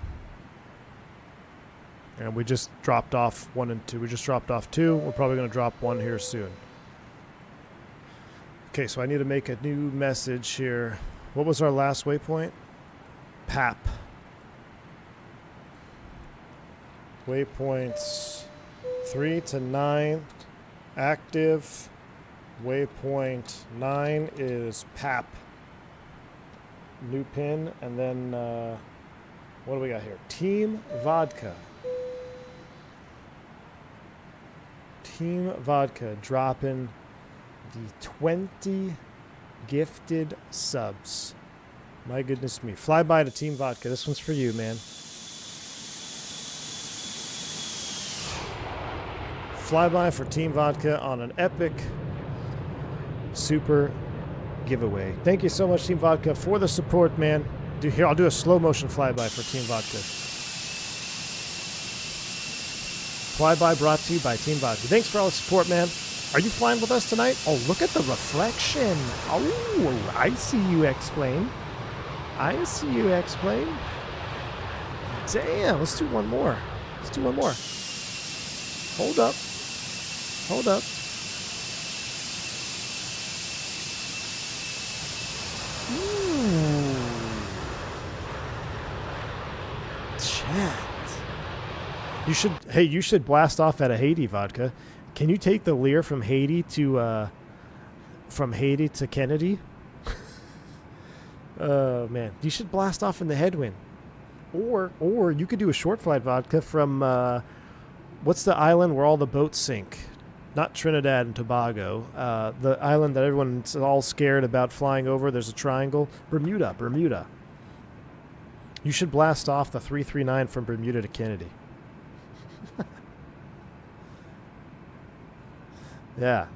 And we just dropped off 1 and 2. We just dropped off 2. We're probably going to drop 1 here soon. Okay, so I need to make a new message here. What was our last waypoint? PAP. Waypoints 3 to 9 active. Waypoint 9 is PAP. New pin. And then what do we got here? Team Vodka. Team Vodka dropping the 20 gifted subs. My goodness me. Flyby to Team Vodka. This one's for you, man. Flyby for Team Vodka on an epic super giveaway. Thank you so much, Team Vodka, for the support, man. Here, I'll do a slow motion flyby for Team Vodka. Flyby brought to you by Team Vodka. Thanks for all the support, man. Are you flying with us tonight? Oh, look at the reflection. Oh, I see you, X-Plane. I see you, X-Plane. Damn, let's do one more. Let's do one more. Hold up. Hold up. Ooh. Chat. You should blast off at a Haiti Vodka. Can you take the Lear from Haiti to Kennedy? Oh man, you should blast off in the headwind. Or you could do a short flight vodka from what's the island where all the boats sink? Not Trinidad and Tobago. The island that everyone's all scared about flying over. There's a triangle. Bermuda. You should blast off the 339 from Bermuda to Kennedy. Yeah.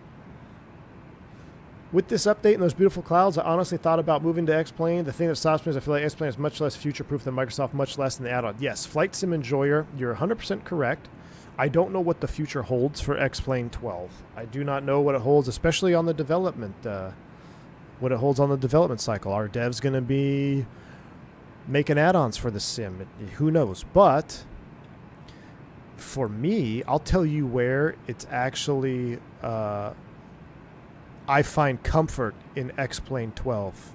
With this update and those beautiful clouds, I honestly thought about moving to X-Plane. The thing that stops me is I feel like X-Plane is much less future-proof than Microsoft, much less than the add-on. Yes, Flight Sim Enjoyer, you're 100% correct. I don't know what the future holds for X-Plane 12. I do not know what it holds, especially on the development, what it holds on the development cycle. Are devs going to be making add-ons for the sim? Who knows? But for me, I'll tell you where it's actually... I find comfort in X-Plane 12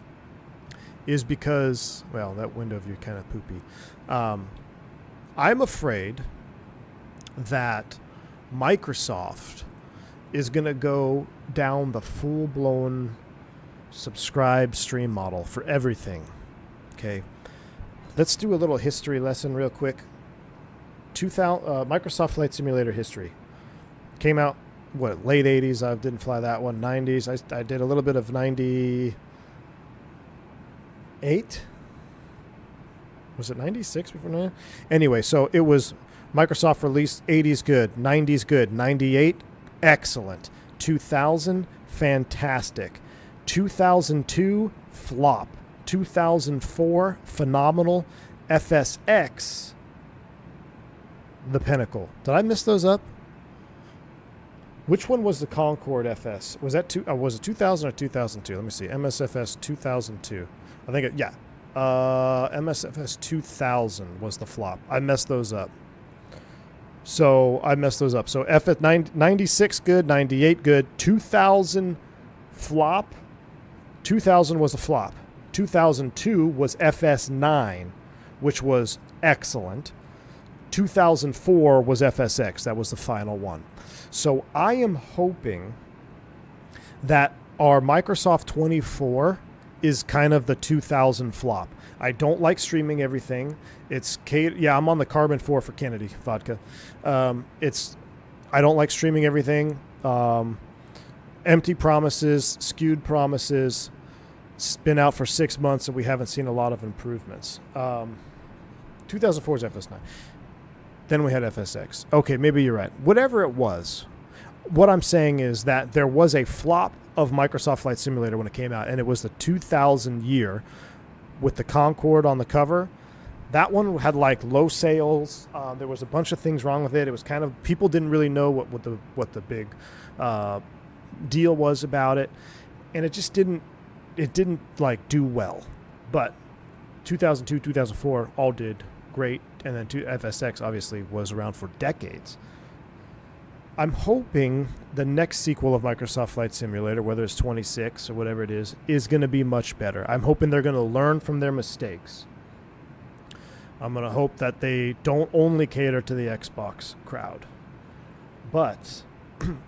is because, well, that window view kind of poopy. I'm afraid that Microsoft is going to go down the full-blown subscribe stream model for everything. Okay, let's do a little history lesson real quick. Microsoft Flight Simulator history came out. What, late 80s? I didn't fly that one. 90s. I did a little bit of 98. Was it 96 before that? Anyway, so it was Microsoft released 80s good, 90s good, 98 excellent, 2000 fantastic, 2002 flop, 2004 phenomenal, FSX the pinnacle. Did I miss those up? Which one was the Concorde FS? Was that was it 2000 or 2002? Let me see. MSFS 2002. I think yeah. MSFS 2000 was the flop. I messed those up. So FS 96 good, 98 good, 2000 flop. 2000 was a flop. 2002 was FS9, which was excellent. 2004 was FSX. That was the final one. So I am hoping that our Microsoft 24 is kind of the 2000 flop. I don't like streaming everything. Yeah, I'm on the Carbon 4 for Kennedy vodka. I don't like streaming everything. Empty promises, skewed promises. It's been out for 6 months and we haven't seen a lot of improvements. 2004 is FS9. Then we had FSX. Okay, maybe you're right. Whatever it was, what I'm saying is that there was a flop of Microsoft Flight Simulator when it came out, and it was the 2000 year with the Concorde on the cover. That one had like low sales. There was a bunch of things wrong with it. It was kind of, people didn't really know what the big deal was about it, and it didn't like do well. But 2002, 2004 all did great, and then FSX obviously was around for decades. I'm hoping the next sequel of Microsoft Flight Simulator, whether it's 26 or whatever it is going to be much better. I'm hoping they're going to learn from their mistakes. I'm going to hope that they don't only cater to the Xbox crowd. But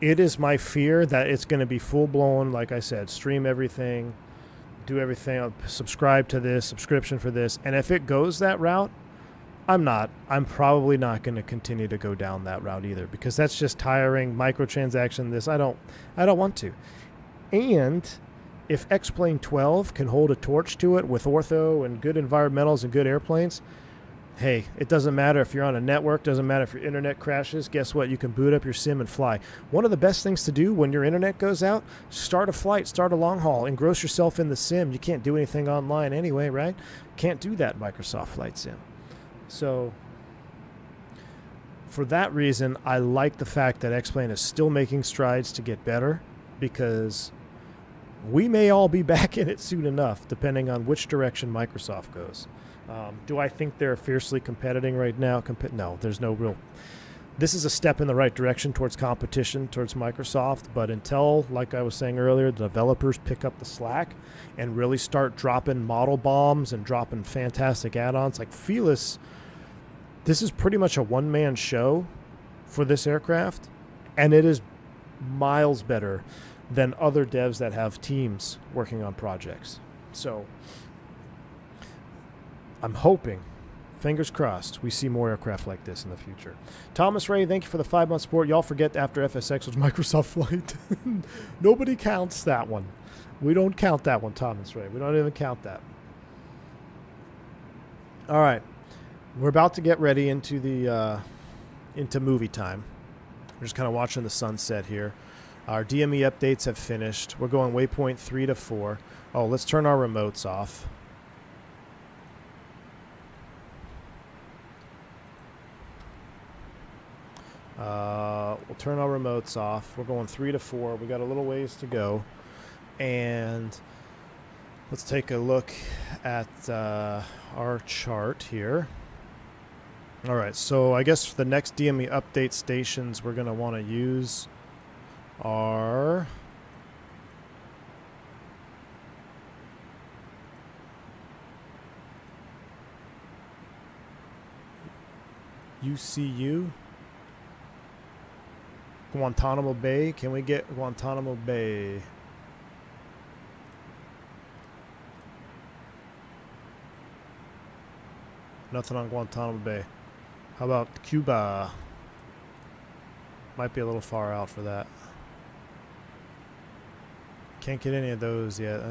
it is my fear that it's going to be full-blown, like I said, stream everything, do everything, subscribe to this, subscription for this. And if it goes that route, I'm probably not going to continue to go down that route either, because that's just tiring, microtransaction, this. I don't want to. And if X-Plane 12 can hold a torch to it with ortho and good environmentals and good airplanes, hey, it doesn't matter if you're on a network, doesn't matter if your internet crashes. Guess what? You can boot up your sim and fly. One of the best things to do when your internet goes out, start a flight, start a long haul, engross yourself in the sim. You can't do anything online anyway, right? Can't do that in Microsoft Flight Sim. So for that reason, I like the fact that X-Plane is still making strides to get better, because we may all be back in it soon enough, depending on which direction Microsoft goes. Do I think they're fiercely competing right now? No, there's no real... This is a step in the right direction towards competition, towards Microsoft, but until, like I was saying earlier, the developers pick up the slack and really start dropping model bombs and dropping fantastic add-ons, like Felis, this is pretty much a one-man show for this aircraft, and it is miles better than other devs that have teams working on projects. So I'm hoping, fingers crossed, we see more aircraft like this in the future. Thomas Ray, thank you for the 5-month support. Y'all forget after FSX was Microsoft Flight. Nobody counts that one. We don't count that one, Thomas Ray. We don't even count that. All right. We're about to get ready into the into movie time. We're just kind of watching the sunset here. Our DME updates have finished. We're going Waypoint 3 to 4. Oh, let's turn our remotes off. We'll turn our remotes off. We're going 3 to 4. We got a little ways to go. And let's take a look at our chart here. All right, so I guess for the next DME update stations we're going to want to use are UCU, Guantanamo Bay. Can we get Guantanamo Bay? Nothing on Guantanamo Bay. How about Cuba? Might be a little far out for that. Can't get any of those yet.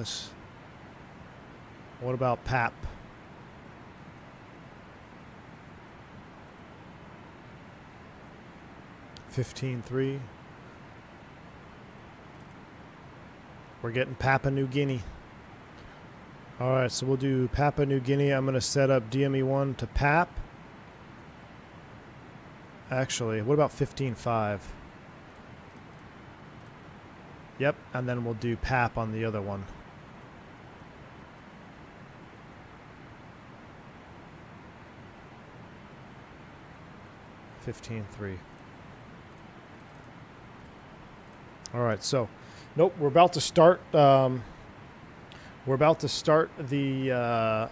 What about PAP? $15.3. We're getting Papua New Guinea. Alright, so we'll do Papua New Guinea. I'm going to set up DME1 to PAP. Actually, what about 15.5? Yep, and then we'll do PAP on the other one. $15.3. Alright, so, nope, we're about to start... We're about to start the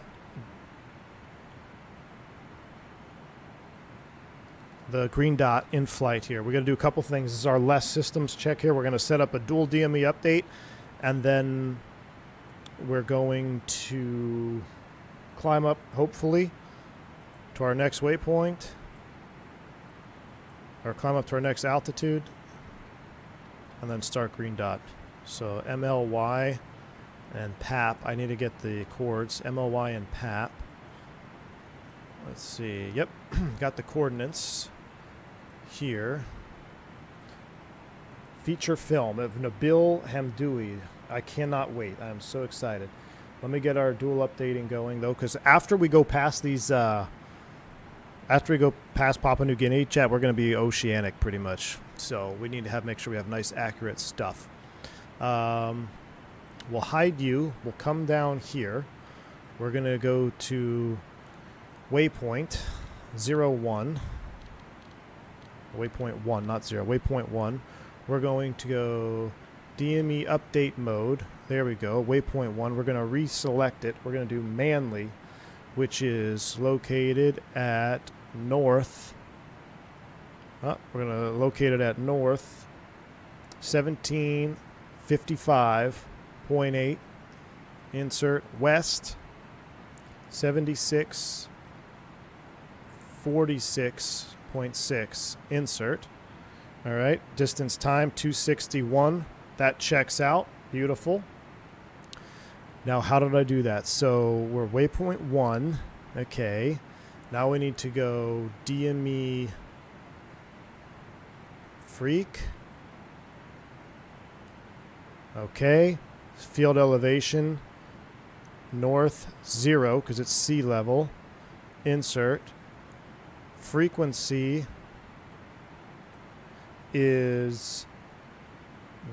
green dot in flight here. We're going to do a couple things. This is our less systems check here. We're going to set up a dual DME update, and then we're going to climb up, hopefully, to our next waypoint, or climb up to our next altitude, and then start green dot. So MLY and PAP. I need to get the coords. MLY and PAP. Let's see. Yep, got the coordinates here. Feature film of Nabil Hamdoui. I cannot wait. I'm so excited. Let me get our dual updating going, though, because after we go past these, after we go past Papua New Guinea, chat, we're going to be oceanic pretty much. So we need to make sure we have nice, accurate stuff. We'll hide you. We'll come down here. We're going to go to Waypoint 01. Waypoint 1, not 0. Waypoint 1. We're going to go DME update mode. There we go. Waypoint 1. We're going to reselect it. We're going to do Manly, which is located at north. We're going to locate it at north 1755.8. Insert west 7646.6. Insert. All right, distance time 261. That checks out. Beautiful. Now, how did I do that? So we're waypoint 1. Okay. Now we need to go DME freak. Okay. Field elevation north 0 because it's sea level. Insert. Frequency is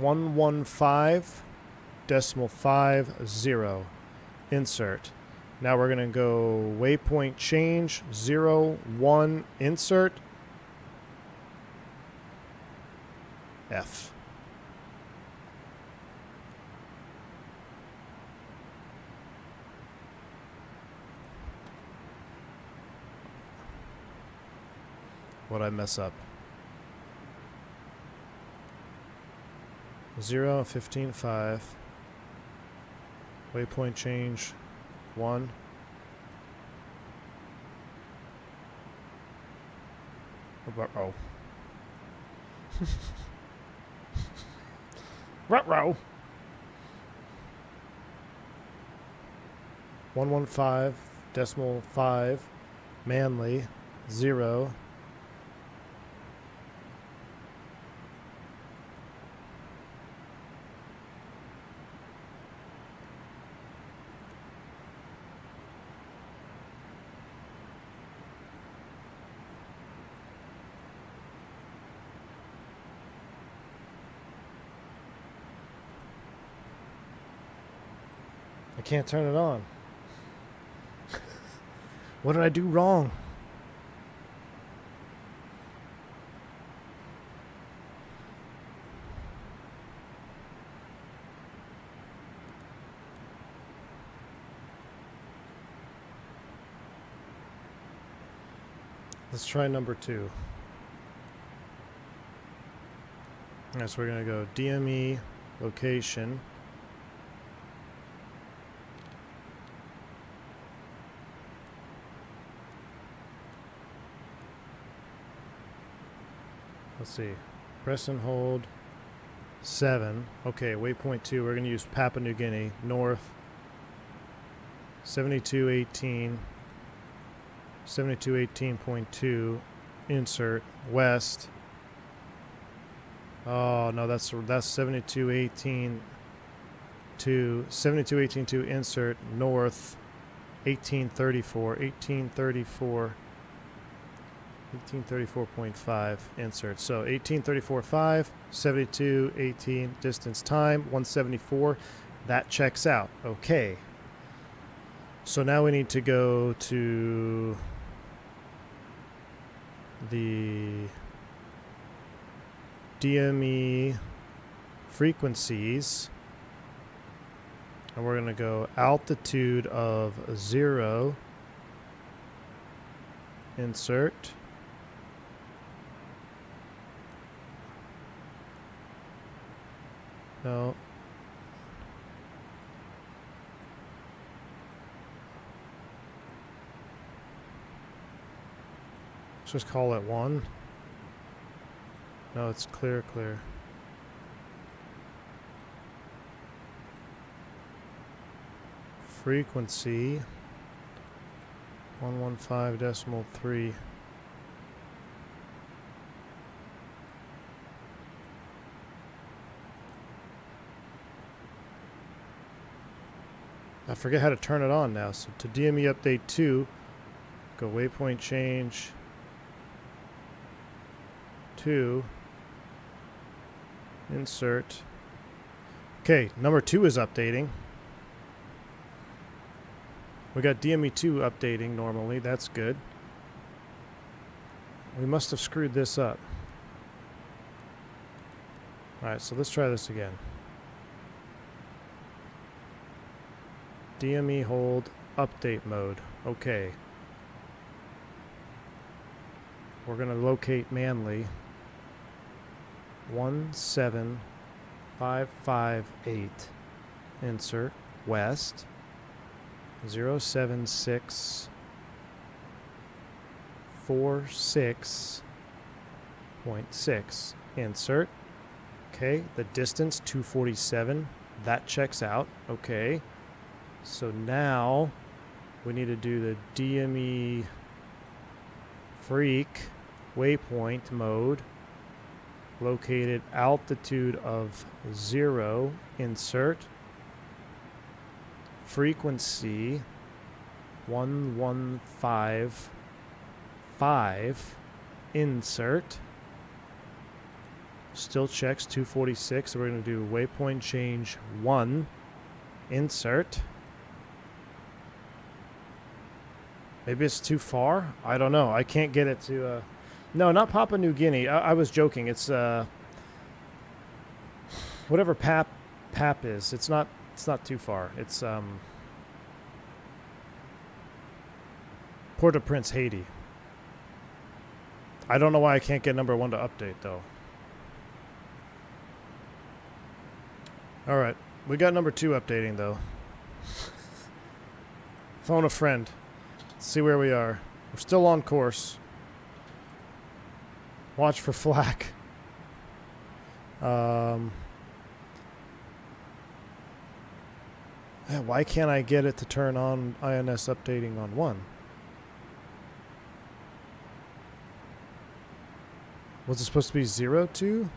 115.50. Insert. Now we're going to go waypoint change 01. Insert. F. What'd I mess up? 0, 15, 5. Waypoint change 1. Oh. Ruh-roh. 115.5. Manly 0. I can't turn it on. What did I do wrong? Let's try number 2. Alright, so we're going to go DME location. Let's see. Press and hold 7. Okay, waypoint 2. We're going to use Papua New Guinea. North 7218. 7218.2. Insert. West. Oh, no, that's 7218 to 7218 insert. North 1834. 1834.5 insert. So 1834.5, 72.18 distance time, 174. That checks out. Okay. So now we need to go to the DME frequencies. And we're going to go altitude of 0. Insert. No. Let's just call it 1. No, it's clear, clear. Frequency 115.3. I forget how to turn it on now. So to DME update 2, go waypoint change 2, insert. Okay, number 2 is updating. We got DME2 updating normally. That's good. We must have screwed this up. Alright, so let's try this again. DME hold update mode. Okay. We're going to locate Manly 17558. Insert west 07646.6. Insert. Okay, the distance 247. That checks out. Okay. So now we need to do the DME freak waypoint mode. Located altitude of 0. Insert. Frequency 1155. Insert. Still checks 246. So we're going to do waypoint change 1. Insert. Maybe it's too far? I don't know. I can't get it to... No, not Papua New Guinea. I was joking. It's... whatever PAP is. It's not too far. It's... Port-au-Prince, Haiti. I don't know why I can't get number 1 to update, though. Alright. We got number 2 updating, though. Phone a friend. See where we are. We're still on course. Watch for flak. Yeah, why can't I get it to turn on INS updating on 1? Was it supposed to be 0, 2?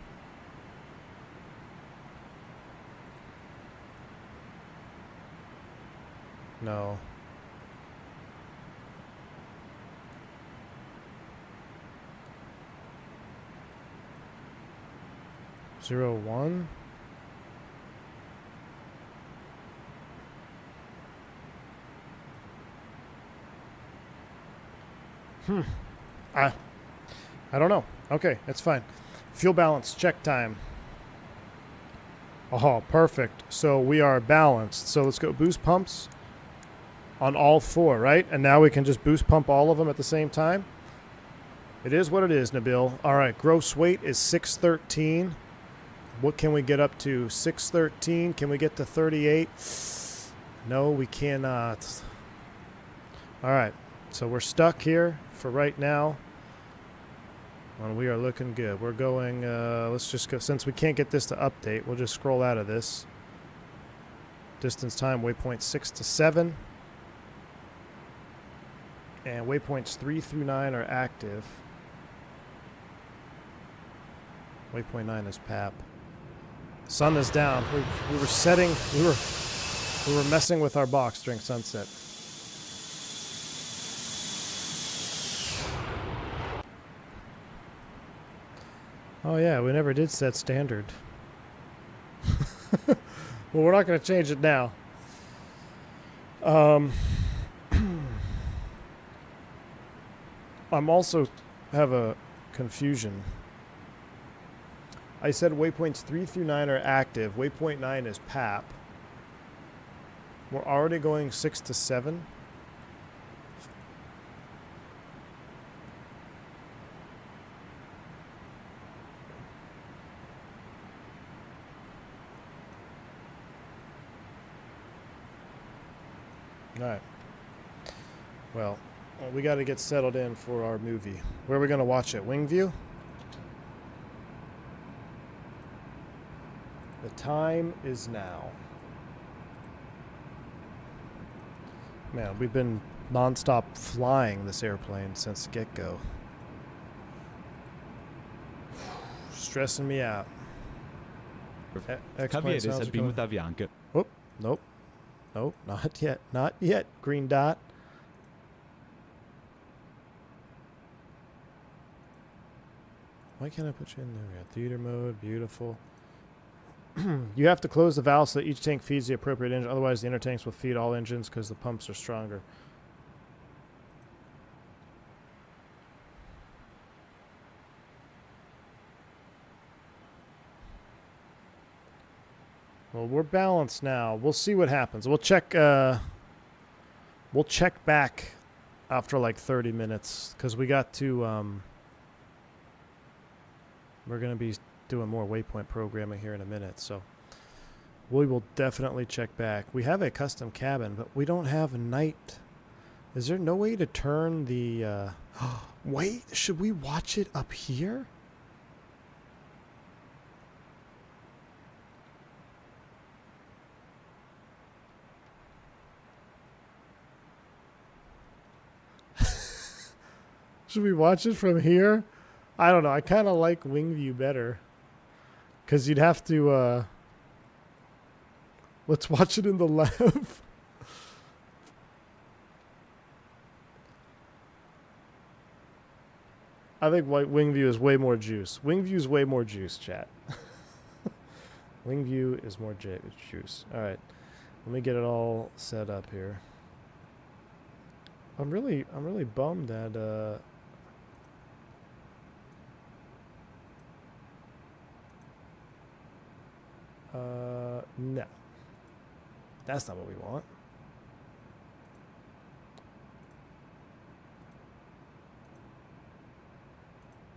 No. 0, 1. I don't know. Okay, that's fine. Fuel balance, check time. Oh, perfect. So we are balanced. So let's go boost pumps on all 4, right? And now we can just boost pump all of them at the same time. It is what it is, Nabil. All right, gross weight is 613. What can we get up to? 613. Can we get to 38? No, we cannot. All right, so we're stuck here for right now. And we are looking good. We're going, let's just go, since we can't get this to update, we'll just scroll out of this. Distance time, waypoint 6 to 7. And waypoints 3 through 9 are active. Waypoint 9 is PAP. Sun is down. We were setting, we were messing with our box during sunset. Oh yeah, we never did set standard. Well, we're not going to change it now. I'm also have a confusion. I said waypoints 3 through 9 are active. Waypoint 9 is PAP. We're already going 6 to 7. All right. Well, Well, we got to get settled in for our movie. Where are we going to watch it? Wingview? The time is now. Man, we've been non-stop flying this airplane since the get-go. Stressing me out. Cavaliere al primo tavianche. Oh, nope. Nope, not yet. Not yet, green dot. Why can't I put you in there? We got theater mode, beautiful. You have to close the valve so that each tank feeds the appropriate engine. Otherwise, the inner tanks will feed all engines because the pumps are stronger. Well, we're balanced now. We'll see what happens. We'll check back after like 30 minutes because we got to we're going to be doing more Waypoint programming here in a minute, so we will definitely check back. We have a custom cabin, but we don't have a night. Is there no way to turn the wait, should we watch it up here? Should we watch it from here? I don't know. I kind of like Wingview better. Because you'd have to... let's watch it in the lab. I think Wingview is way more juice. Wingview is way more juice, chat. Wingview is more juice. All right. Let me get it all set up here. I'm really bummed that... no. That's not what we want.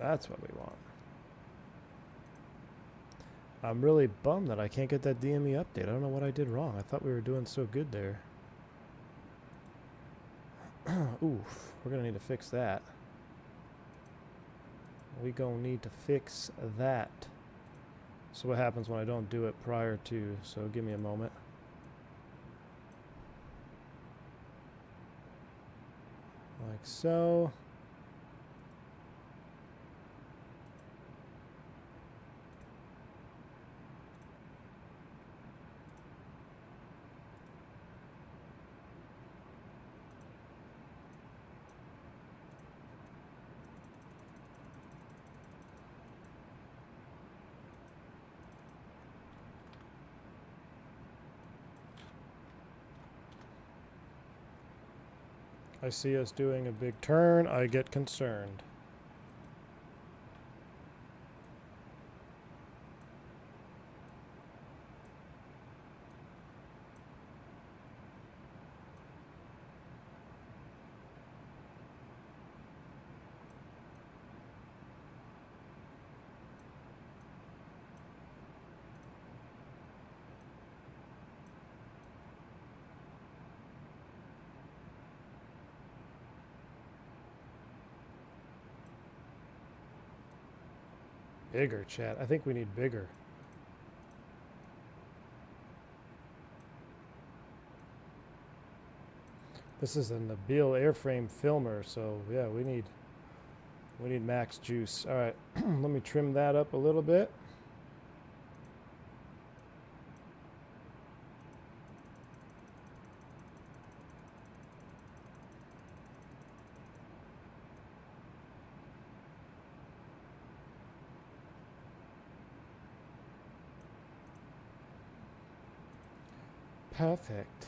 That's what we want. I'm really bummed that I can't get that DME update. I don't know what I did wrong. I thought we were doing so good there. Oof. We're going to need to fix that. We going to need to fix that. So what happens when I don't do it prior to? So give me a moment. Like so. I see us doing a big turn, I get concerned. Bigger, chat. I think we need bigger. This is a Nabil airframe filmer, so yeah, we need max juice. All right, let me trim that up a little bit. Perfect.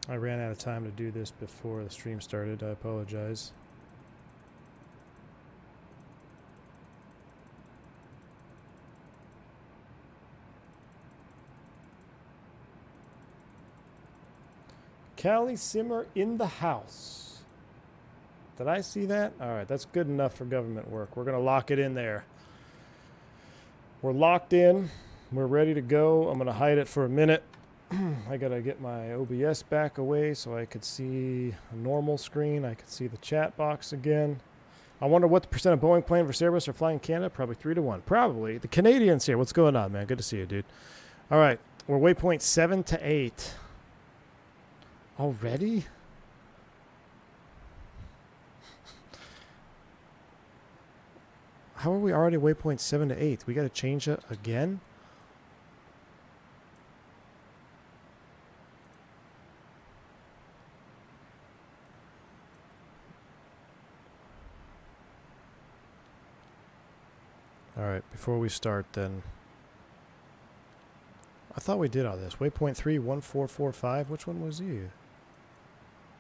I ran out of time to do this before the stream started. I apologize. Cali Simmer in the house. Did I see that? All right, that's good enough for government work. We're going to lock it in there. We're locked in. We're ready to go. I'm going to hide it for a minute. I got to get my OBS back away so I could see a normal screen. I could see the chat box again. I wonder what the percent of Boeing plane versus Airbus are flying in Canada. Probably 3 to 1. Probably. The Canadians here. What's going on, man? Good to see you, dude. All right. We're waypoint 7 to 8. Already? How are we already waypoint 7 to 8? We got to change it again? Alright, before we start then. I thought we did all this. Waypoint 3, 1445. Which one was you?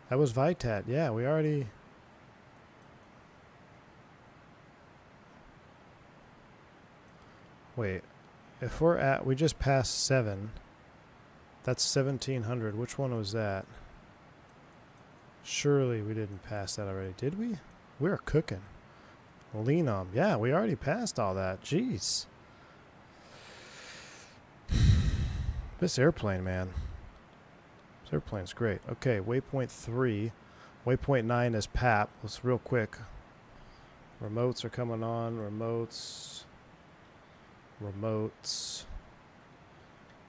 That was Vitat. Yeah, we already... Wait. If we're at... We just passed 7. That's 1700. Which one was that? Surely we didn't pass that already. Did we? We're cooking. Lean on. Yeah, we already passed all that. Jeez. This airplane, man. This airplane's great. Okay, waypoint 3. Waypoint 9 is PAP. Let's real quick. Remotes are coming on. Remotes. Remotes.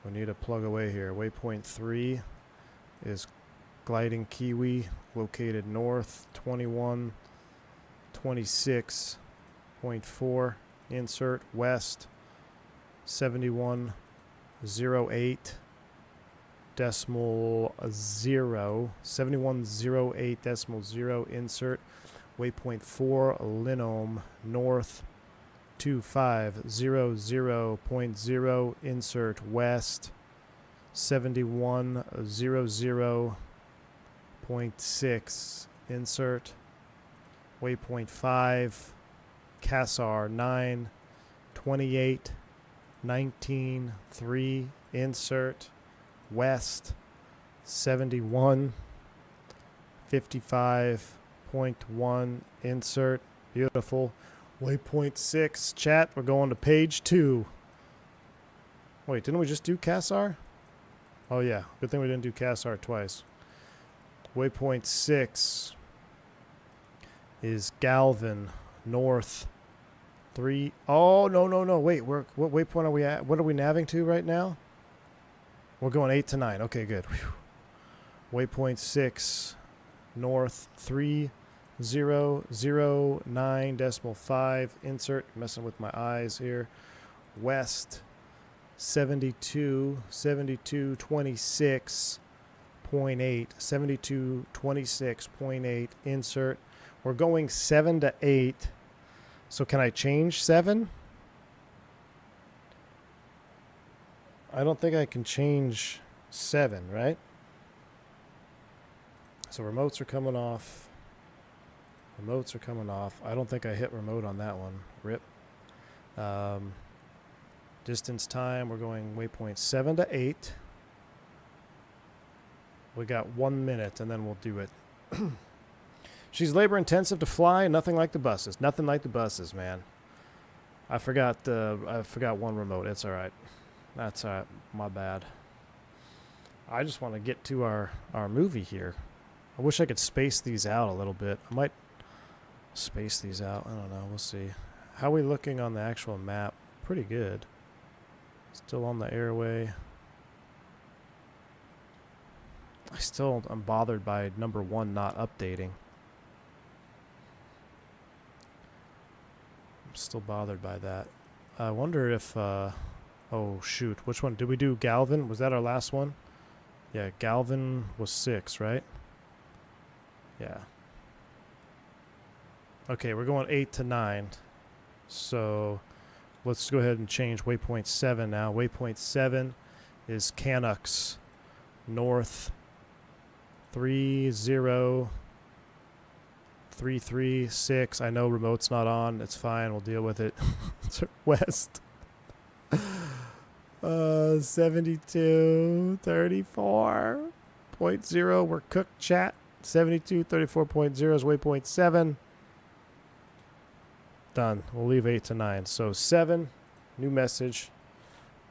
We need to plug away here. Waypoint 3 is gliding Kiwi, located north, 2126.4. Insert west, 7108 decimal 0. 7108 decimal 0. Insert waypoint 4 Linome north, 2500.0. Insert west, 7100.6. Insert waypoint 5 CASAR 9, 28 19 3. Insert west, 71 55.1. Insert. Beautiful. Waypoint 6. Chat, we're going to page 2. Wait, didn't we just do CASAR? Oh yeah, good thing we didn't do CASAR twice. Waypoint 6 is Galvin north 3. Oh, no. Wait, what waypoint are we at? What are we naving to right now? We're going 8 to 9. Okay, good. Whew. Waypoint 6 north 3009.5. Insert. Messing with my eyes here. West 7226.8. 7226.8. Insert. We're going 7 to 8. So can I change 7? I don't think I can change 7, right? So remotes are coming off. Remotes are coming off. I don't think I hit remote on that one. RIP. Distance time, we're going waypoint 7 to 8. We got 1 minute and then we'll do it. She's labor intensive to fly, nothing like the buses. Nothing like the buses, man. I forgot one remote. It's all right. That's all right. My bad. I just want to get to our movie here. I wish I could space these out a little bit. I might space these out. I don't know. We'll see. How are we looking on the actual map? Pretty good. Still on the airway. I'm bothered by number 1 not updating. I'm still bothered by that. I wonder if, oh shoot, which one? Did we do Galvin? Was that our last one? Yeah, Galvin was 6, right? Yeah. Okay, we're going 8 to 9. So let's go ahead and change waypoint 7 now. Waypoint 7 is Canucks north 30336. I know remote's not on. It's fine. We'll deal with it. West 7234.0. 34.0. We're cooked, chat. 72, 34.0 is waypoint 7. Done. We'll leave 8 to 9. So 7, new message.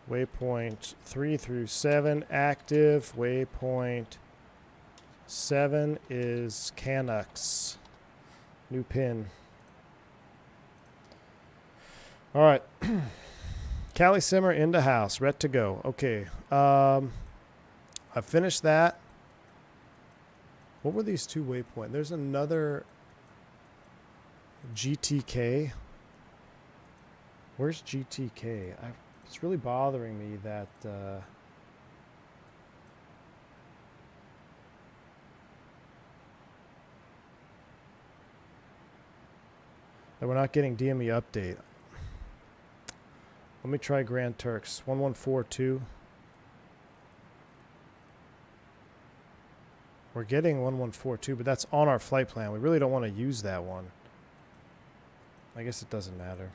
Waypoint 3 through 7 active. Waypoint 7 is Canucks. New pin. All right. Cali Simmer into house. Ret to go. Okay. I finished that. What were these 2 waypoints? There's another GTK. Where's GTK? It's really bothering me that that we're not getting DME update. Let me try Grand Turks. 1142. We're getting 1142, but that's on our flight plan. We really don't want to use that one. I guess it doesn't matter.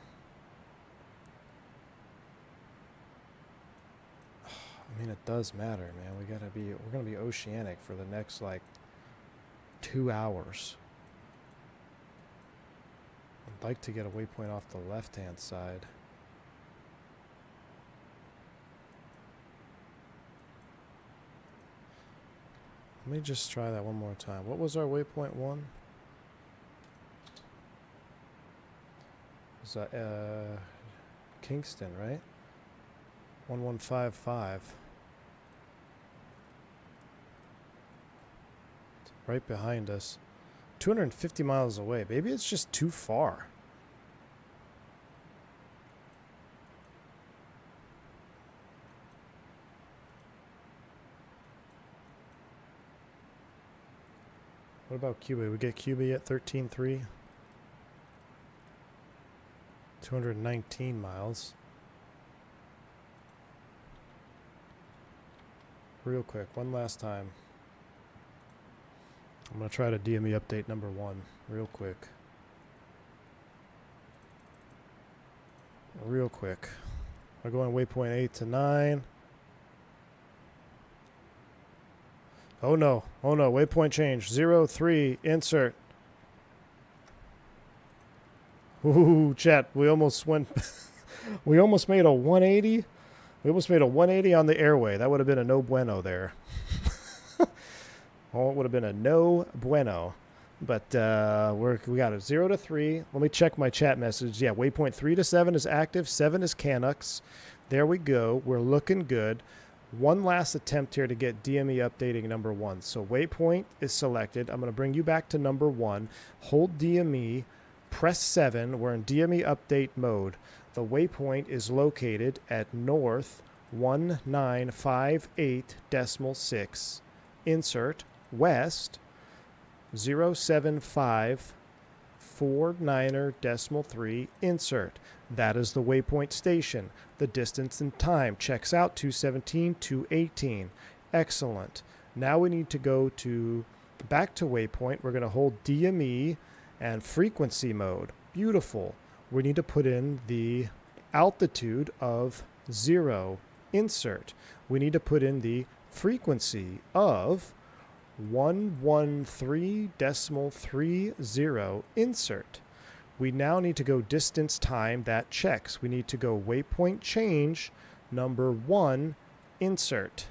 I mean, it does matter, man. We're gonna be oceanic for the next like 2 hours. I'd like to get a waypoint off the left-hand side. Let me just try that one more time. What was our waypoint 1? Was that Kingston, right? 1155. It's right behind us. 250 miles away. Maybe it's just too far. What about Cuba? We get Cuba at 13.3. 219 miles. Real quick, one last time. I'm going to try to DME update number 1 real quick. Real quick. We're going waypoint 8 to 9. Oh no, waypoint change. 03, insert. Ooh, chat, we almost went, we almost made a 180. We almost made a 180 on the airway. That would have been a no bueno there. Oh, it would have been a no bueno. But we got a 0 to 3. Let me check my chat message. Yeah, waypoint 3 to 7 is active. 7 is Canucks. There we go. We're looking good. One last attempt here to get DME updating number 1. So waypoint is selected. I'm going to bring you back to number 1. Hold DME. Press 7. We're in DME update mode. The waypoint is located at north 1958.6. Insert west 07549.3. Insert. That is the waypoint station. The distance and time checks out 217, 218. Excellent. Now we need to go back to waypoint. We're going to hold DME and frequency mode. Beautiful. We need to put in the altitude of 0. Insert. We need to put in the frequency of 113.30. Insert. We now need to go distance time. That checks. We need to go waypoint change number 1. Insert.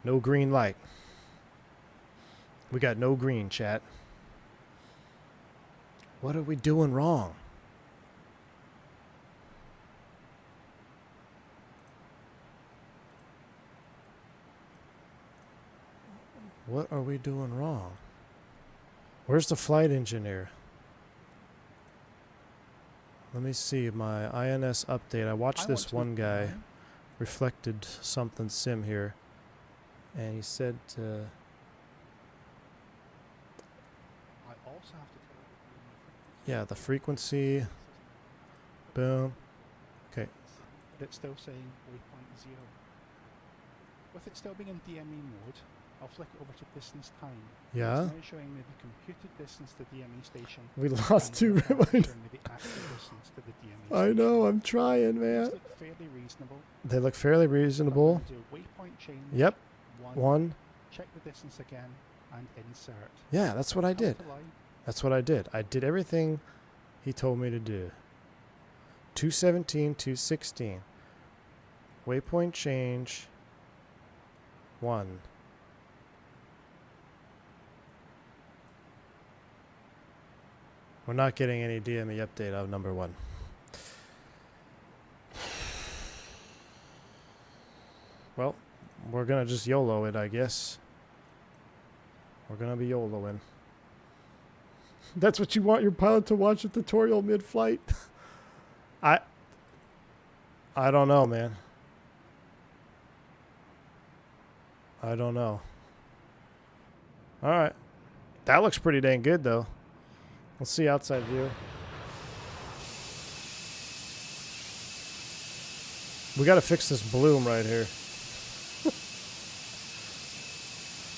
No green light. We got no green, chat. What are we doing wrong? What are we doing wrong? Where's the flight engineer? Let me see my INS update. I watched this one guy reflected something sim here, and he said yeah, the frequency. Boom. Okay. But it's still saying waypoint 0. With it still being in DME mode, I'll flick it over to distance time. Yeah. It's now showing me the computed distance to DME station. We lost 2. The actual distance to the DME I know. I'm trying, man. These look fairly reasonable. They look fairly reasonable. Do a waypoint change. Yep. 1. Check the distance again and insert. Yeah, that's what I did. Delta line. That's what I did. I did everything he told me to do. 217, 216. Waypoint change. 1. We're not getting any DME update of number 1. Well, we're gonna just YOLO it, I guess. We're gonna be YOLOing. That's what you want your pilot to watch a tutorial mid-flight? I don't know, man. I don't know. All right. That looks pretty dang good, though. Let's see outside view. We got to fix this bloom right here.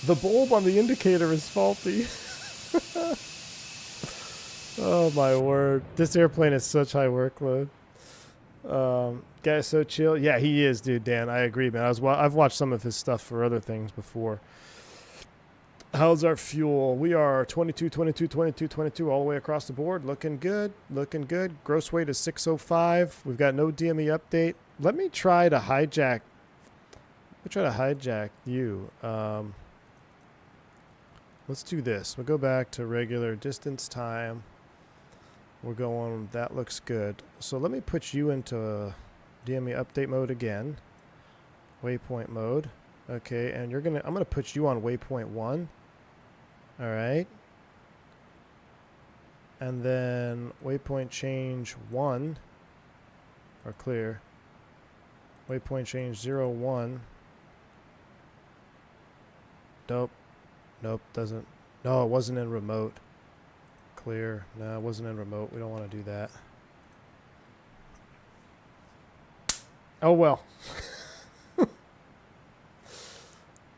The bulb on the indicator is faulty. Oh my word. This airplane is such high workload. Guy's so chill. Yeah, he is, dude, Dan. I agree, man. I've watched some of his stuff for other things before. How's our fuel? We are 22, 22, 22, 22 all the way across the board. Looking good. Looking good. Gross weight is 605. We've got no DME update. Let me try to hijack. You. Let's do this. We'll go back to regular distance time. We're going, that looks good. So let me put you into DME update mode again. Waypoint mode. Okay, and I'm gonna put you on waypoint 1. All right. And then waypoint change 1 or clear. Waypoint change 0, 1. Nope, doesn't. No, it wasn't in remote. Clear. No, it wasn't in remote. We don't want to do that. Oh, well.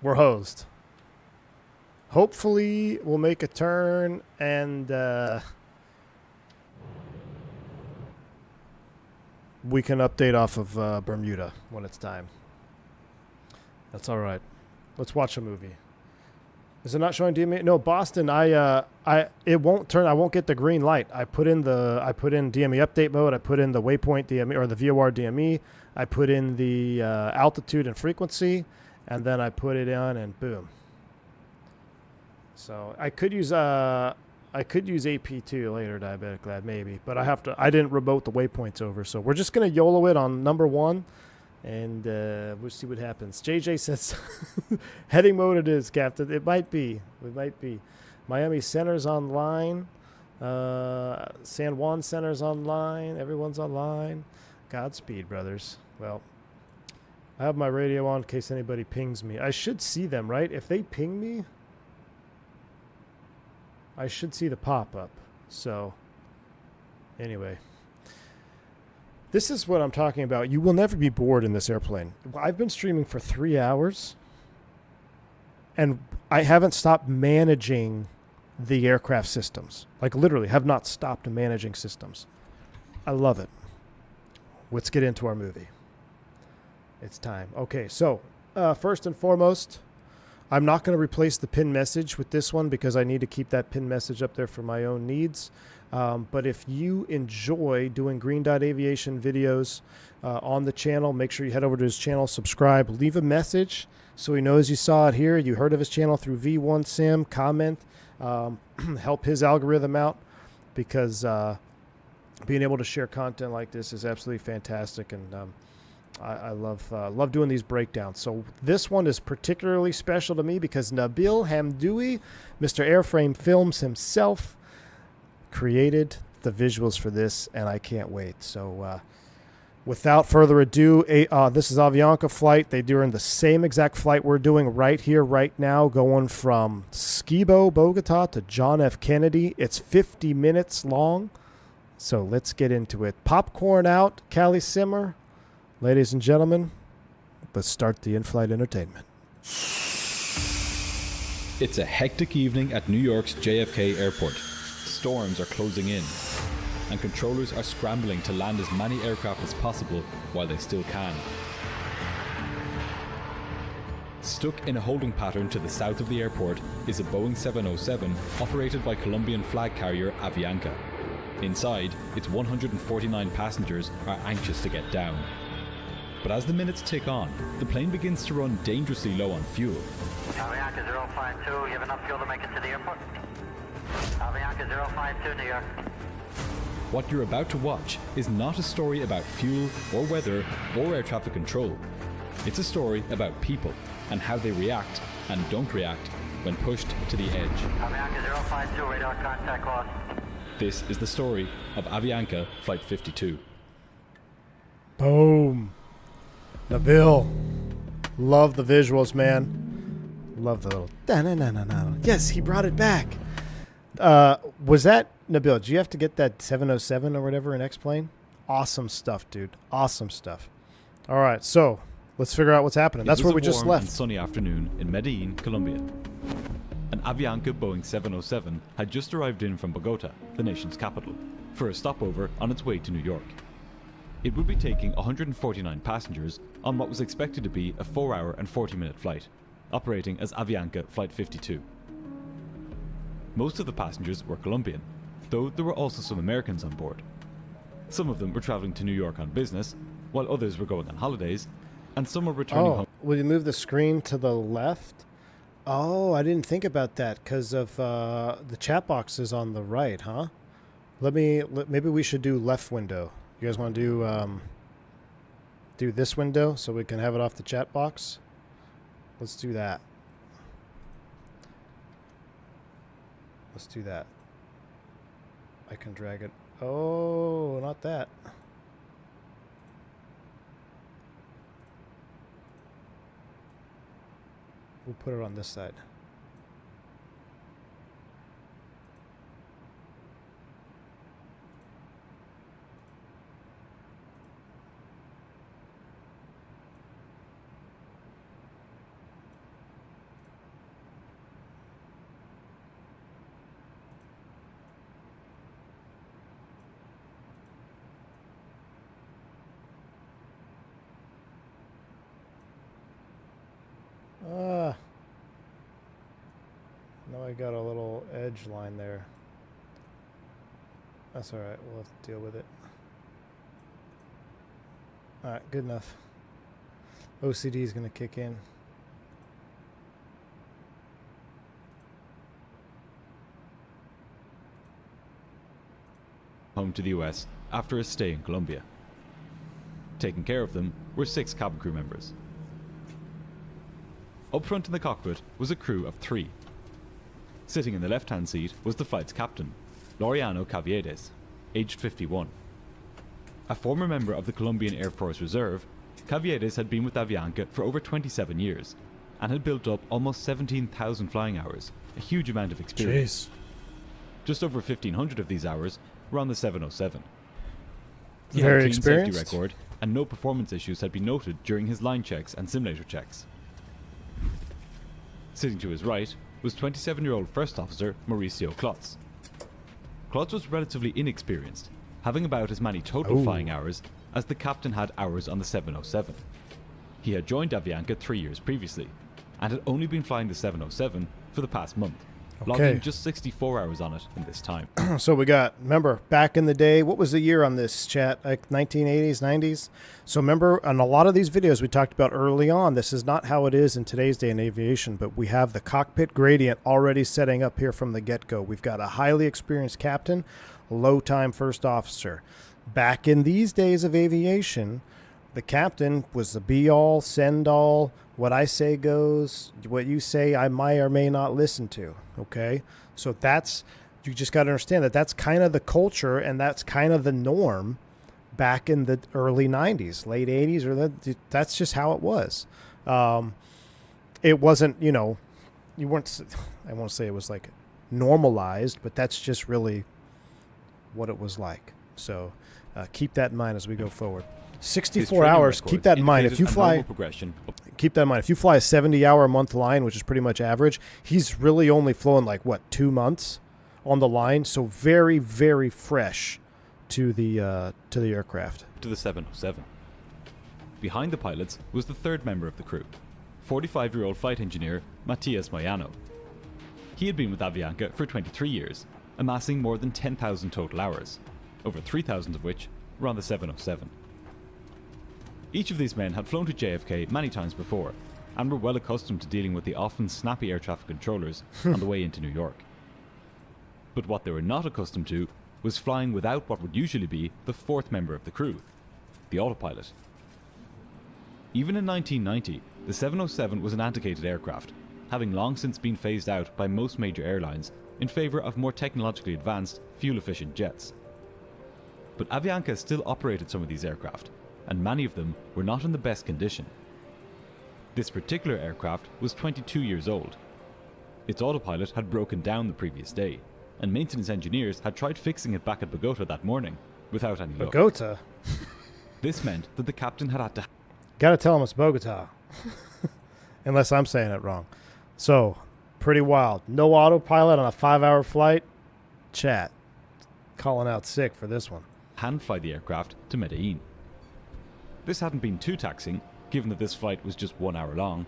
We're hosed. Hopefully, we'll make a turn and we can update off of Bermuda when it's time. That's all right. Let's watch a movie. Is it not showing DME? No, Boston. It won't turn. I won't get the green light. I put in DME update mode. I put in the waypoint DME or the VOR DME. I put in the altitude and frequency, and then I put it on, and boom. So I could use AP2 later, diabetic lad, maybe, but I didn't remote the waypoints over, so we're just gonna YOLO it on number 1. And we'll see what happens. JJ says, heading mode it is, Captain. It might be. Miami Center's online. San Juan Center's online. Everyone's online. Godspeed, brothers. Well, I have my radio on in case anybody pings me. I should see them, right? If they ping me, I should see the pop-up. So, anyway. This is what I'm talking about. You will never be bored in this airplane. I've been streaming for 3 hours, and I haven't stopped managing the aircraft systems. Like, literally, have not stopped managing systems. I love it. Let's get into our movie. It's time. Okay, so first and foremost, I'm not going to replace the pin message with this one because I need to keep that pin message up there for my own needs. But if you enjoy doing Green Dot Aviation videos on the channel, make sure you head over to his channel, subscribe, leave a message so he knows you saw it here. You heard of his channel through V1 Sim, comment, help his algorithm out because being able to share content like this is absolutely fantastic. And I love doing these breakdowns. So this one is particularly special to me because Nabil Hamdoui, Mr. Airframe Films himself, created the visuals for this, and I can't wait. So without further ado, this is Avianca flight. They're doing the same exact flight we're doing right here, right now, going from Skibo, Bogota to John F. Kennedy. It's 50 minutes long, so let's get into it. Popcorn out, Cali simmer. Ladies and gentlemen, let's start the in-flight entertainment. It's a hectic evening at New York's JFK Airport. Storms are closing in, and controllers are scrambling to land as many aircraft as possible while they still can. Stuck in a holding pattern to the south of the airport is a Boeing 707 operated by Colombian flag carrier Avianca. Inside, its 149 passengers are anxious to get down. But as the minutes tick on, the plane begins to run dangerously low on fuel. Avianca 052, you have enough fuel to make it to the airport? Avianca 052, New York. What you're about to watch is not a story about fuel or weather or air traffic control. It's a story about people and how they react and don't react when pushed to the edge. Avianca 052, radar contact lost. This is the story of Avianca Flight 52. Boom. Nabil. Love the visuals, man. Love the little da-na-na-na-na. Yes, he brought it back. Was that, Nabil, did you have to get that 707 or whatever in X-Plane? Awesome stuff, dude. Awesome stuff. All right, so let's figure out what's happening. That's where we just left. It was a warm and sunny afternoon in Medellin, Colombia. An Avianca Boeing 707 had just arrived in from Bogota, the nation's capital, for a stopover on its way to New York. It would be taking 149 passengers on what was expected to be a 4-hour and 40-minute flight, operating as Avianca Flight 52. Most of the passengers were Colombian, though there were also some Americans on board. Some of them were traveling to New York on business, while others were going on holidays, and some were returning home. Will you move the screen to the left? Oh, I didn't think about that because of the chat box is on the right, huh? Maybe we should do left window. You guys want to do this window so we can have it off the chat box? Let's do that. Let's do that. I can drag it. Oh, not that. We'll put it on this side. Now I got a little edge line there. That's alright, we'll have to deal with it. Alright, good enough. OCD is going to kick in. Home to the US after a stay in Colombia. Taking care of them were 6 cabin crew members. Up front in the cockpit was a crew of 3. Sitting in the left-hand seat was the flight's captain, Laureano Caviedes, aged 51. A former member of the Colombian Air Force Reserve, Caviedes had been with Avianca for over 27 years and had built up almost 17,000 flying hours, a huge amount of experience. Jeez. Just over 1,500 of these hours were on the 707. He Very had a clean experienced. safety record, and no performance issues had been noted during his line checks and simulator checks. Sitting to his right was 27-year-old First Officer Mauricio Klotz. Klotz was relatively inexperienced, having about as many total flying hours as the captain had hours on the 707. He had joined Avianca 3 years previously, and had only been flying the 707 for the past month, logging just 64 hours on it in this time. So we got, remember, back in the day, what was the year on this chat? Like 1980s, 90s? So remember, on a lot of these videos we talked about early on, this is not how it is in today's day in aviation, but we have the cockpit gradient already setting up here from the get-go. We've got a highly experienced captain, low-time first officer. Back in these days of aviation, the captain was the be-all, send-all, what I say goes, what you say I might or may not listen to, okay? So that's, you just got to understand that that's kind of the culture and that's kind of the norm back in the early 90s, late 80s, or that's just how it was. It wasn't, you know, you weren't, I won't say it was like normalized, but that's just really what it was like. So keep that in mind as we go forward. 64 hours, keep that in mind. If you fly, keep that in mind. If you fly a 70-hour-a-month line, which is pretty much average, he's really only flown like, what, 2 months on the line? So very, very fresh to the aircraft. To the 707. Behind the pilots was the third member of the crew, 45-year-old flight engineer Matias Moyano. He had been with Avianca for 23 years, amassing more than 10,000 total hours, over 3,000 of which were on the 707. Each of these men had flown to JFK many times before, and were well accustomed to dealing with the often snappy air traffic controllers on the way into New York. But what they were not accustomed to was flying without what would usually be the fourth member of the crew, the autopilot. Even in 1990, the 707 was an antiquated aircraft, having long since been phased out by most major airlines in favour of more technologically advanced, fuel-efficient jets. But Avianca still operated some of these aircraft, and many of them were not in the best condition. This particular aircraft was 22 years old. Its autopilot had broken down the previous day, and maintenance engineers had tried fixing it back at Bogota that morning, without any luck. Bogota? This meant that the captain had to... Gotta tell him it's Bogota. Unless I'm saying it wrong. So, pretty wild. No autopilot on a 5-hour flight? Chat. Calling out sick for this one. hand fly the aircraft to Medellin. This hadn't been too taxing, given that this flight was just 1 hour long,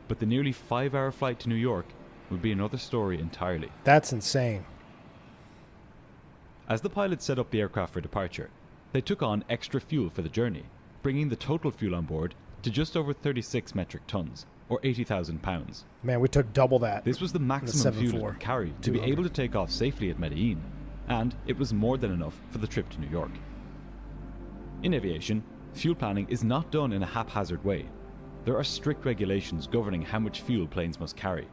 but the nearly 5-hour flight to New York would be another story entirely. That's insane. As the pilots set up the aircraft for departure, they took on extra fuel for the journey, bringing the total fuel on board to just over 36 metric tons, or 80,000 pounds. Man, we took double that. This was the maximum fuel it could carry to be able to take off safely at Medellin, and it was more than enough for the trip to New York. In aviation, fuel planning is not done in a haphazard way. There are strict regulations governing how much fuel planes must carry.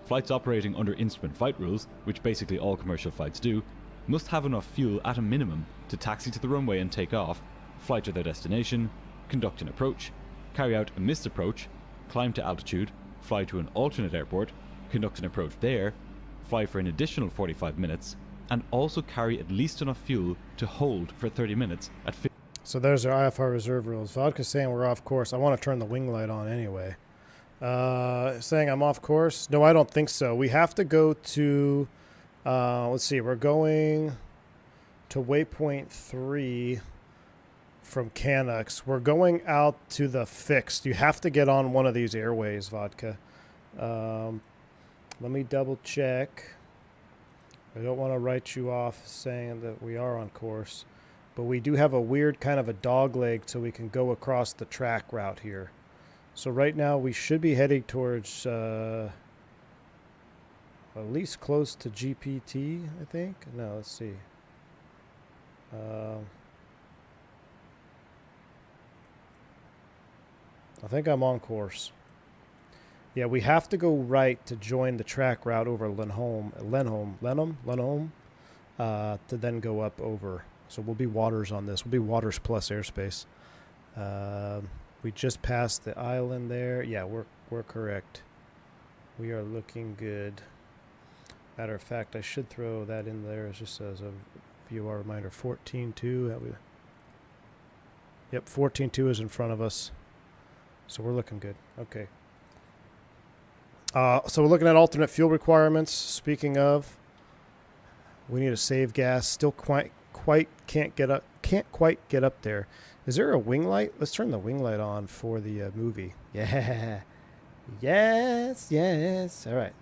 Flights operating under instrument flight rules, which basically all commercial flights do, must have enough fuel at a minimum to taxi to the runway and take off, fly to their destination, conduct an approach, carry out a missed approach, climb to altitude, fly to an alternate airport, conduct an approach there, fly for an additional 45 minutes, and also carry at least enough fuel to hold for 30 minutes at 50. So there's our IFR reserve rules. Vodka's saying we're off course. I want to turn the wing light on anyway. Saying I'm off course. No, I don't think so. We have to go to, let's see, we're going to Waypoint 3 from Canucks. We're going out to the fixed. You have to get on one of these airways, Vodka. Let me double check. I don't want to write you off saying that we are on course, but we do have a weird kind of a dog leg so we can go across the track route here. So right now we should be heading towards at least close to GPT, I think. No, let's see. I think I'm on course. Yeah, we have to go right to join the track route over Lenholm, to then go up over. So we'll be waters on this. We'll be waters plus airspace. We just passed the island there. Yeah, we're correct. We are looking good. Matter of fact, I should throw that in there just as a VOR reminder. 14.2. Yep, 14.2 is in front of us. So we're looking good. Okay. So we're looking at alternate fuel requirements. Speaking of, we need to save gas. Still quite can't quite get up there. Is there a wing light? Let's turn the wing light on for the movie. Yeah. Yes. All right.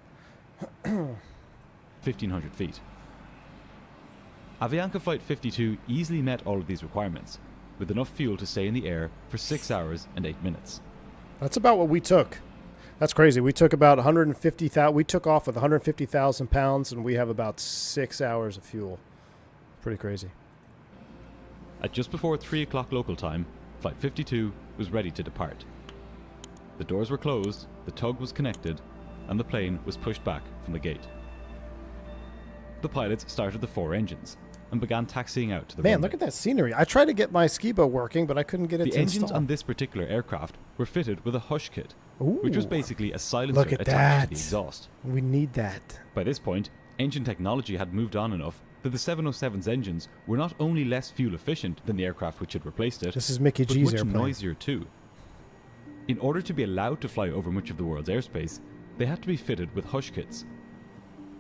1,500 feet. Avianca Flight 52 easily met all of these requirements, with enough fuel to stay in the air for 6 hours and 8 minutes. That's about what we took. That's crazy. We took about 150,000. We took off with 150,000 pounds, and we have about 6 hours of fuel. Pretty crazy. At just before 3 o'clock local time, Flight 52 was ready to depart. The doors were closed, the tug was connected, and the plane was pushed back from the gate. The pilots started the 4 engines and began taxiing out to the runway. Look at that scenery. I tried to get my skibo working, but I couldn't get it to install. The engines on this particular aircraft were fitted with a hush kit, Ooh, which was basically a silencer attached to the exhaust. We need that. By this point, engine technology had moved on enough that the 707's engines were not only less fuel efficient than the aircraft which had replaced it, this is Mickey but G's much airplane. Noisier too. In order to be allowed to fly over much of the world's airspace, they had to be fitted with hush kits.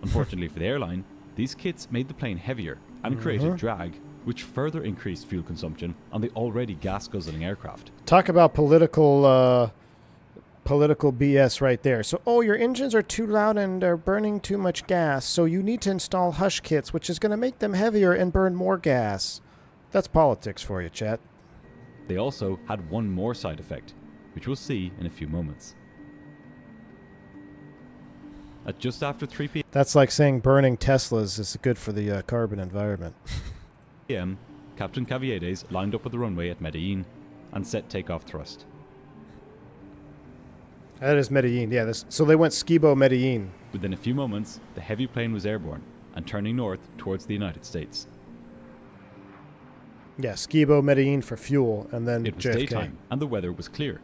Unfortunately for the airline, these kits made the plane heavier and created drag, which further increased fuel consumption on the already gas-guzzling aircraft. Talk about political political BS right there. So, oh, your engines are too loud and are burning too much gas, so you need to install hush kits, which is going to make them heavier and burn more gas. That's politics for you, chat. They also had one more side effect, which we'll see in a few moments. At just after 3 p.m. That's like saying burning Teslas is good for the carbon environment. p.m., Captain Caviedes lined up with the runway at Medellin and set takeoff thrust. That is Medellin, yeah. So they went Skibo Medellin. Within a few moments, the heavy plane was airborne and turning north towards the United States. Yeah, Skibo Medellin for fuel, and then it was JFK. Daytime, and the weather was clear.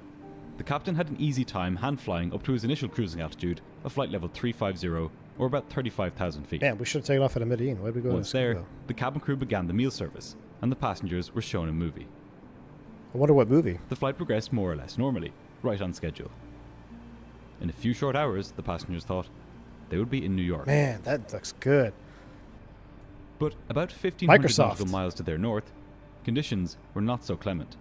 The captain had an easy time hand flying up to his initial cruising altitude of flight level 350, or about 35,000 feet. Man, we should have taken off at Medellin. Why'd we go Once to there, Skibo? the cabin crew began the meal service, and the passengers were shown a movie. I wonder what movie. The flight progressed more or less normally, right on schedule. In a few short hours, the passengers thought they would be in New York. Man, that looks good. But about 1,500 Microsoft. nautical miles to their north, conditions were not so clement.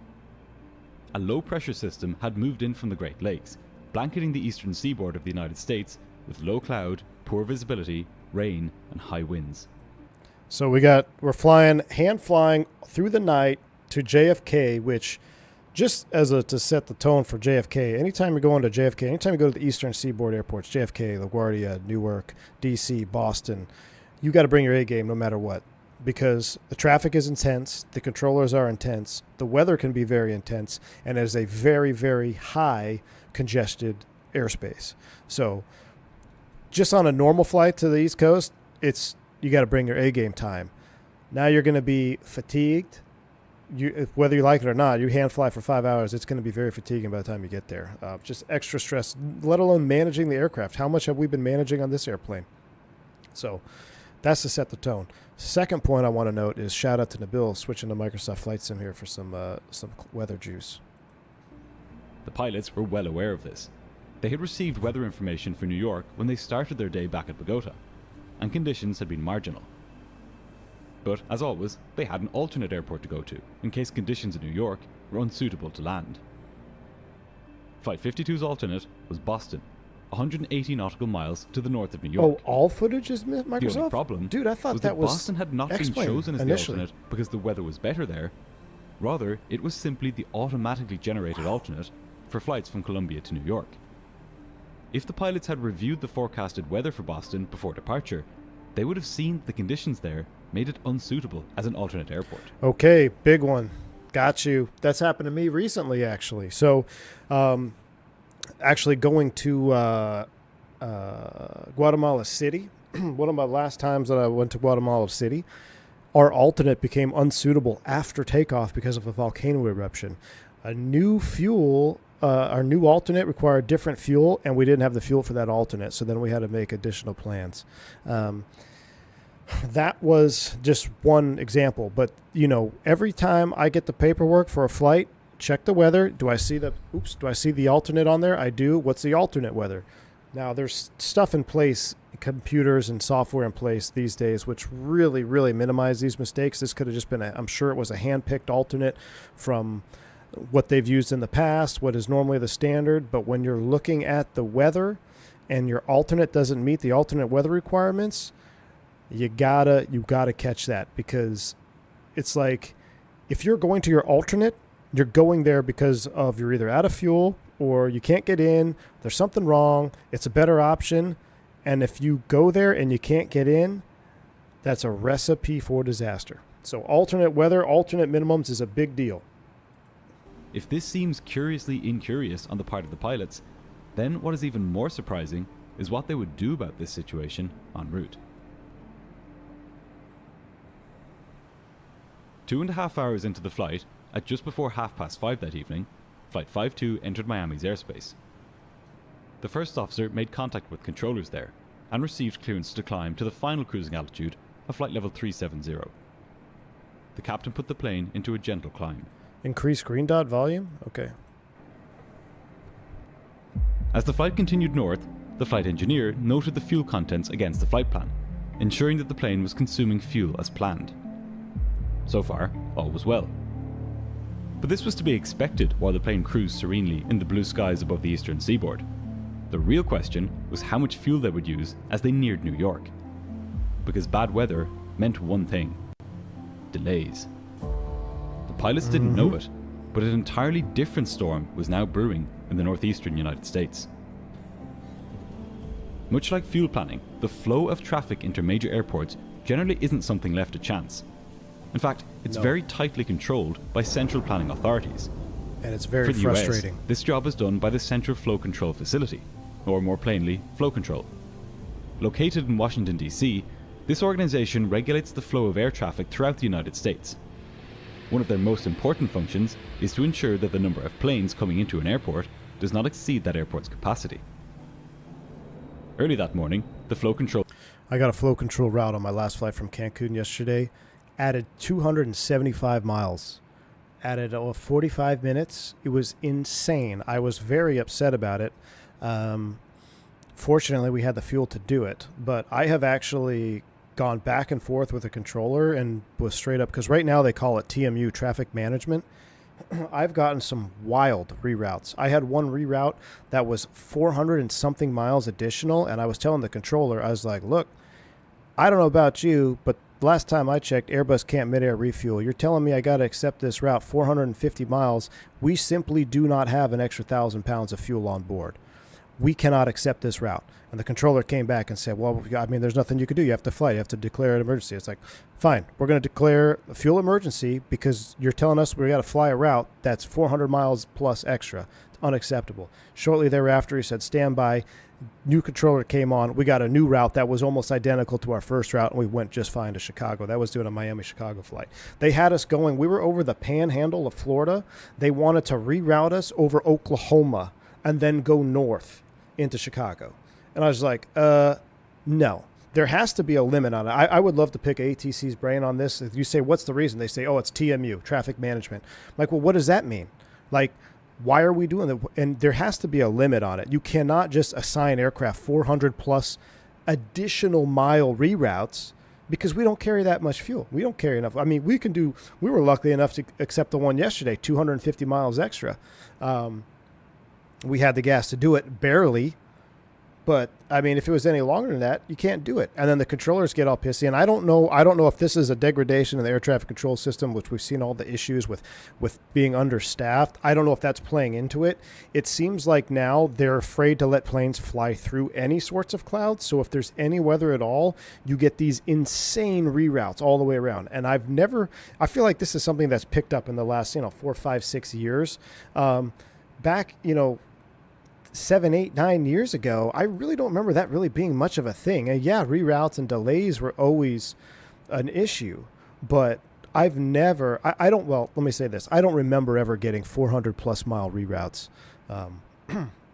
A low-pressure system had moved in from the Great Lakes, blanketing the eastern seaboard of the United States with low cloud, poor visibility, rain, and high winds. So we're hand flying through the night to JFK, which, just as to set the tone for JFK, anytime you're going to JFK, anytime you go to the eastern seaboard airports, JFK, LaGuardia, Newark, DC, Boston, you got to bring your A game no matter what, because the traffic is intense, the controllers are intense, the weather can be very intense, and it is a very, very high congested airspace. So just on a normal flight to the East Coast, you got to bring your A game time. Now you're going to be fatigued. Whether you like it or not, you hand fly for 5 hours, it's going to be very fatiguing by the time you get there. Just extra stress, let alone managing the aircraft. How much have we been managing on this airplane? So that's to set the tone. Second point I want to note is shout out to Nabil switching to Microsoft Flight Sim here for some weather juice. The pilots were well aware of this. They had received weather information for New York when they started their day back at Bogota, and conditions had been marginal. But, as always, they had an alternate airport to go to, in case conditions in New York were unsuitable to land. Flight 52's alternate was Boston, 180 nautical miles to the north of New York. Oh, all footage is Microsoft? The only problem, dude, I thought that was Boston had not been X-Plane chosen as initially. the alternate because the weather was better there. Rather, it was simply the automatically generated alternate for flights from Columbia to New York. If the pilots had reviewed the forecasted weather for Boston before departure, they would have seen the conditions there made it unsuitable as an alternate airport. Okay, big one. Got you. That's happened to me recently, actually. So, actually going to Guatemala City, one of my last times that I went to Guatemala City, our alternate became unsuitable after takeoff because of a volcano eruption. A new fuel, our new alternate required different fuel, and we didn't have the fuel for that alternate, so then we had to make additional plans. That was just one example, but every time I get the paperwork for a flight, check the weather. Do I see the alternate on there? I do. What's the alternate weather? Now there's stuff in place, computers and software in place these days, which really, really minimize these mistakes. This could have just been I'm sure it was a hand-picked alternate from what they've used in the past, what is normally the standard. But when you're looking at the weather and your alternate doesn't meet the alternate weather requirements, you gotta catch that, because it's like if you're going to your alternate, you're going there because of you're either out of fuel or you can't get in, there's something wrong, it's a better option, and if you go there and you can't get in, that's a recipe for disaster. So alternate weather, alternate minimums is a big deal. If this seems curiously incurious on the part of the pilots, then what is even more surprising is what they would do about this situation en route. 2.5 hours into the flight, at just before 5:30 that evening, Flight 52 entered Miami's airspace. The first officer made contact with controllers there and received clearance to climb to the final cruising altitude of flight level 370. The captain put the plane into a gentle climb. Increase green dot volume? Okay. As the flight continued north, the flight engineer noted the fuel contents against the flight plan, ensuring that the plane was consuming fuel as planned. So far, all was well. But this was to be expected while the plane cruised serenely in the blue skies above the eastern seaboard. The real question was how much fuel they would use as they neared New York. Because bad weather meant one thing: delays. The pilots didn't know it, but an entirely different storm was now brewing in the northeastern United States. Much like fuel planning, the flow of traffic into major airports generally isn't something left to chance. In fact, it's very tightly controlled by central planning authorities. And it's very For the frustrating. US, this job is done by the Central Flow Control Facility, or more plainly, Flow Control. Located in Washington, D.C., this organization regulates the flow of air traffic throughout the United States. One of their most important functions is to ensure that the number of planes coming into an airport does not exceed that airport's capacity. Early that morning, the flow control... I got a flow control route on my last flight from Cancun yesterday. Added 275 miles. Added 45 minutes. It was insane. I was very upset about it. Fortunately, we had the fuel to do it. But I have actually gone back and forth with the controller and was straight up, because right now they call it TMU, traffic management. I've gotten some wild reroutes. I had one reroute that was 400 and something miles additional, and I was telling the controller, I was like, look, I don't know about you, but last time I checked, Airbus can't mid-air refuel. You're telling me I got to accept this route 450 miles. We simply do not have an extra 1,000 pounds of fuel on board. We cannot accept this route. And the controller came back and said, well, I mean, there's nothing you could do. You have to fly. You have to declare an emergency. It's like, fine, we're going to declare a fuel emergency because you're telling us we got to fly a route that's 400 miles plus extra. It's unacceptable. Shortly thereafter, he said, stand by. New controller came on. We got a new route that was almost identical to our first route, and we went just fine to Chicago. That was doing a Miami-Chicago flight. They had us going. We were over the panhandle of Florida. They wanted to reroute us over Oklahoma and then go north into Chicago. And I was like, no. There has to be a limit on it. I would love to pick ATC's brain on this. If you say, what's the reason? They say, oh, it's TMU, traffic management. I'm like, well, what does that mean? Like, why are we doing that? And there has to be a limit on it. You cannot just assign aircraft 400 plus additional mile reroutes because we don't carry that much fuel. We don't carry enough. I mean, we were lucky enough to accept the one yesterday, 250 miles extra. We had the gas to do it, barely. But I mean, if it was any longer than that, you can't do it. And then the controllers get all pissy. And I don't know if this is a degradation in the air traffic control system, which we've seen all the issues with being understaffed. I don't know if that's playing into it. It seems like now they're afraid to let planes fly through any sorts of clouds. So if there's any weather at all, you get these insane reroutes all the way around. And I feel like this is something that's picked up in the last, 4, 5, 6 years. Back, 7, 8, 9 years ago, I really don't remember that really being much of a thing. And yeah, reroutes and delays were always an issue, but I've never, let me say this. I don't remember ever getting 400 plus mile reroutes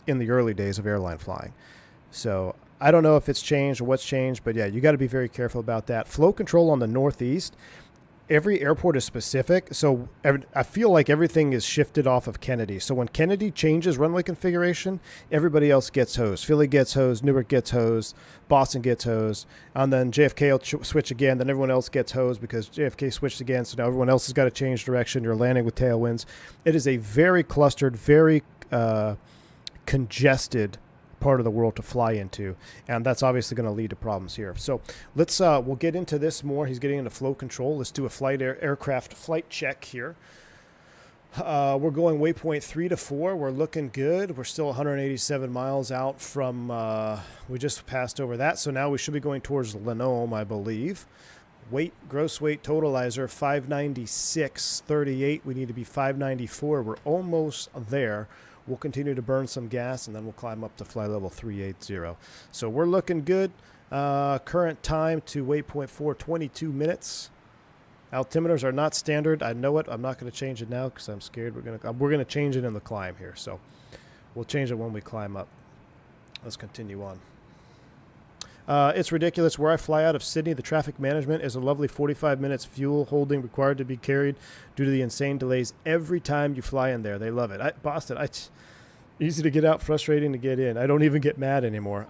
in the early days of airline flying. So I don't know if it's changed or what's changed, but yeah, you got to be very careful about that. Flow control on the Northeast, every airport is specific. So I feel like everything is shifted off of Kennedy. So when Kennedy changes runway configuration, everybody else gets hosed. Philly gets hosed, Newark gets hosed, Boston gets hosed, and then JFK will switch again. Then everyone else gets hosed because JFK switched again. So now everyone else has got to change direction. You're landing with tailwinds. It is a very clustered, very congested part of the world to fly into, and that's obviously going to lead to problems here. So let's we'll get into this more. He's getting into flow control. Let's do a aircraft flight check here. We're going waypoint 3 to 4. We're looking good. We're still 187 miles out from we just passed over that, so now we should be going towards Lenome, I believe. Gross weight totalizer 596.38. We need to be 594. We're almost there. We'll continue to burn some gas, and then we'll climb up to flight level 380. So we're looking good. Current time to waypoint 4, 22 minutes. Altimeters are not standard. I know it. I'm not going to change it now because I'm scared. We're gonna change it in the climb here. So we'll change it when we climb up. Let's continue on. It's ridiculous. Where I fly out of Sydney, the traffic management is a lovely 45 minutes fuel holding required to be carried due to the insane delays every time you fly in there. They love it. Boston, easy to get out, frustrating to get in. I don't even get mad anymore.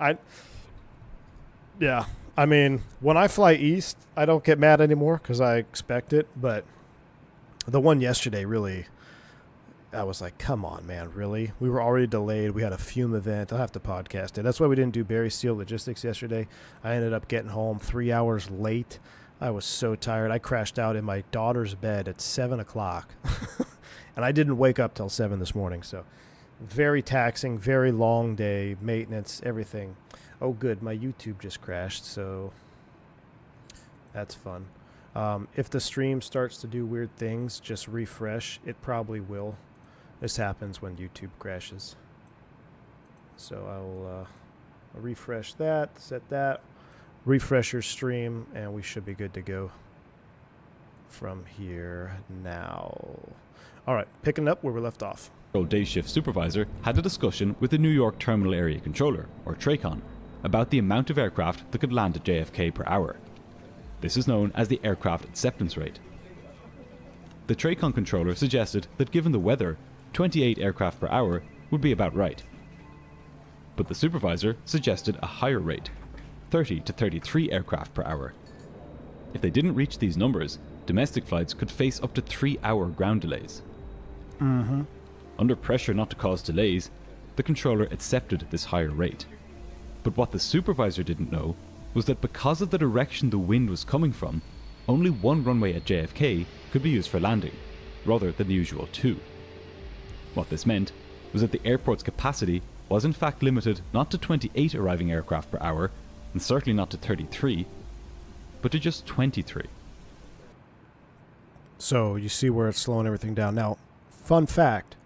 Yeah, I mean, when I fly east, I don't get mad anymore because I expect it. But the one yesterday really, I was like, come on, man, really? We were already delayed. We had a fume event. I'll have to podcast it. That's why we didn't do Barry Steel Logistics yesterday. I ended up getting home 3 hours late. I was so tired. I crashed out in my daughter's bed at 7 o'clock. And I didn't wake up till 7 this morning. So very taxing, very long day, maintenance, everything. Oh, good. My YouTube just crashed, so that's fun. If the stream starts to do weird things, just refresh. It probably will. This happens when YouTube crashes. So I'll refresh that, set that, refresh your stream, and we should be good to go from here now. All right, picking up where we left off. Day shift supervisor had a discussion with the New York Terminal Area Controller, or TRACON, about the amount of aircraft that could land at JFK per hour. This is known as the aircraft acceptance rate. The TRACON controller suggested that given the weather, 28 aircraft per hour would be about right. But the supervisor suggested a higher rate, 30 to 33 aircraft per hour. If they didn't reach these numbers, domestic flights could face up to 3-hour ground delays. Under pressure not to cause delays, the controller accepted this higher rate. But what the supervisor didn't know was that because of the direction the wind was coming from, only one runway at JFK could be used for landing, rather than the usual 2. What this meant was that the airport's capacity was in fact limited not to 28 arriving aircraft per hour, and certainly not to 33, but to just 23. So you see where it's slowing everything down. Now, fun fact,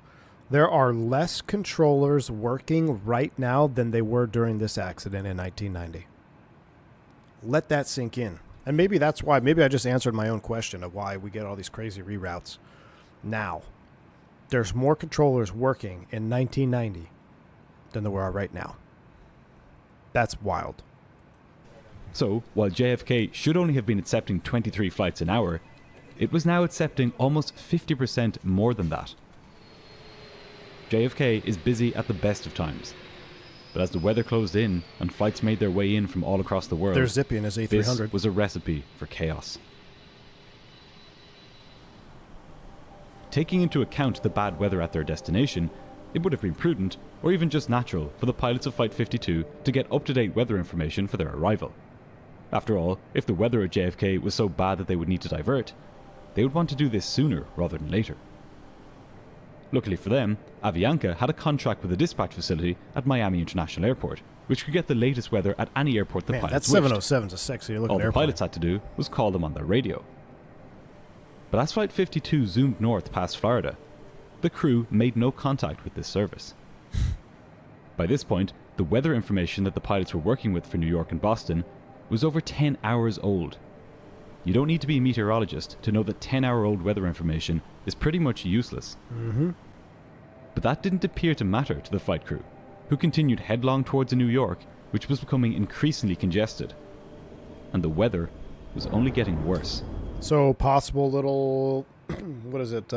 there are less controllers working right now than they were during this accident in 1990. Let that sink in. And maybe that's why, maybe I just answered my own question of why we get all these crazy reroutes now. There's more controllers working in 1990 than there are right now. That's wild. So, while JFK should only have been accepting 23 flights an hour, it was now accepting almost 50% more than that. JFK is busy at the best of times, but as the weather closed in and flights made their way in from all across the world, they're zippy in his A300. This was a recipe for chaos. Taking into account the bad weather at their destination, it would have been prudent, or even just natural, for the pilots of Flight 52 to get up-to-date weather information for their arrival. After all, if the weather at JFK was so bad that they would need to divert, they would want to do this sooner rather than later. Luckily for them, Avianca had a contract with a dispatch facility at Miami International Airport, which could get the latest weather at any airport the pilots that wished. 707's a sexy looking All the airplane. pilots had to do was call them on their radio. But as Flight 52 zoomed north past Florida, the crew made no contact with this service. By this point, the weather information that the pilots were working with for New York and Boston was over 10 hours old. You don't need to be a meteorologist to know that 10-hour-old weather information is pretty much useless. But that didn't appear to matter to the flight crew, who continued headlong towards New York, which was becoming increasingly congested. And the weather was only getting worse. So possible little, what is it,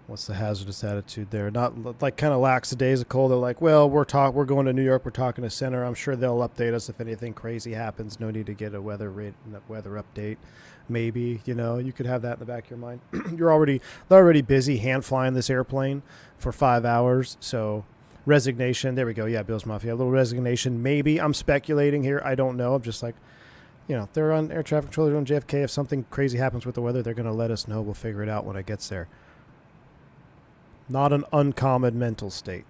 what's the hazardous attitude there? Not like kind of lackadaisical. They're like, well, we're going to New York. We're talking to Center. I'm sure they'll update us if anything crazy happens. No need to get a weather update. Maybe, you could have that in the back of your mind. They're already busy hand flying this airplane for 5 hours. So resignation. There we go. Yeah, Bill's Mafia. A little resignation. Maybe. I'm speculating here. I don't know. I'm just like, they're on air traffic controller on JFK. If something crazy happens with the weather, they're going to let us know. We'll figure it out when it gets there. Not an uncommon mental state.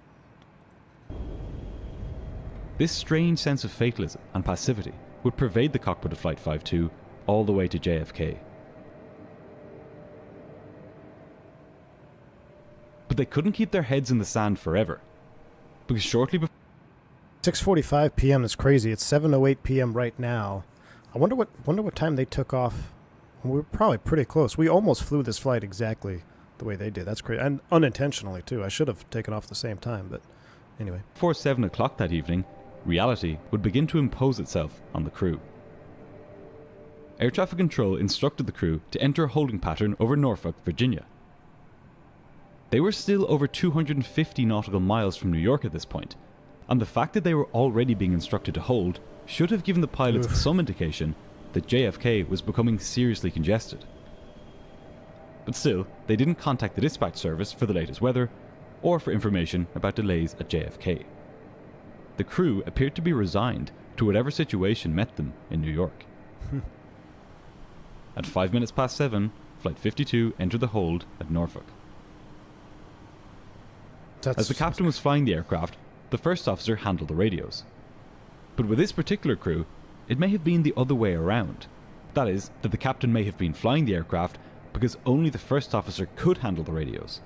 This strange sense of fatalism and passivity would pervade the cockpit of Flight 52 all the way to JFK. But they couldn't keep their heads in the sand forever, because shortly before 6:45 p.m. is crazy. It's 7:08 p.m. right now. I wonder what time they took off. We were probably pretty close. We almost flew this flight exactly the way they did. That's crazy. And unintentionally, too. I should have taken off at the same time, but anyway. Before 7 o'clock that evening, reality would begin to impose itself on the crew. Air traffic control instructed the crew to enter a holding pattern over Norfolk, Virginia. They were still over 250 nautical miles from New York at this point, and the fact that they were already being instructed to hold should have given the pilots some indication that JFK was becoming seriously congested. but still, they didn't contact the dispatch service for the latest weather or for information about delays at JFK. The crew appeared to be resigned to whatever situation met them in New York. At 5 minutes past 7, Flight 52 entered the hold at Norfolk. As the captain was flying the aircraft, the first officer handled the radios. But with this particular crew, it may have been the other way around. That is, that the captain may have been flying the aircraft because only the first officer could handle the radios.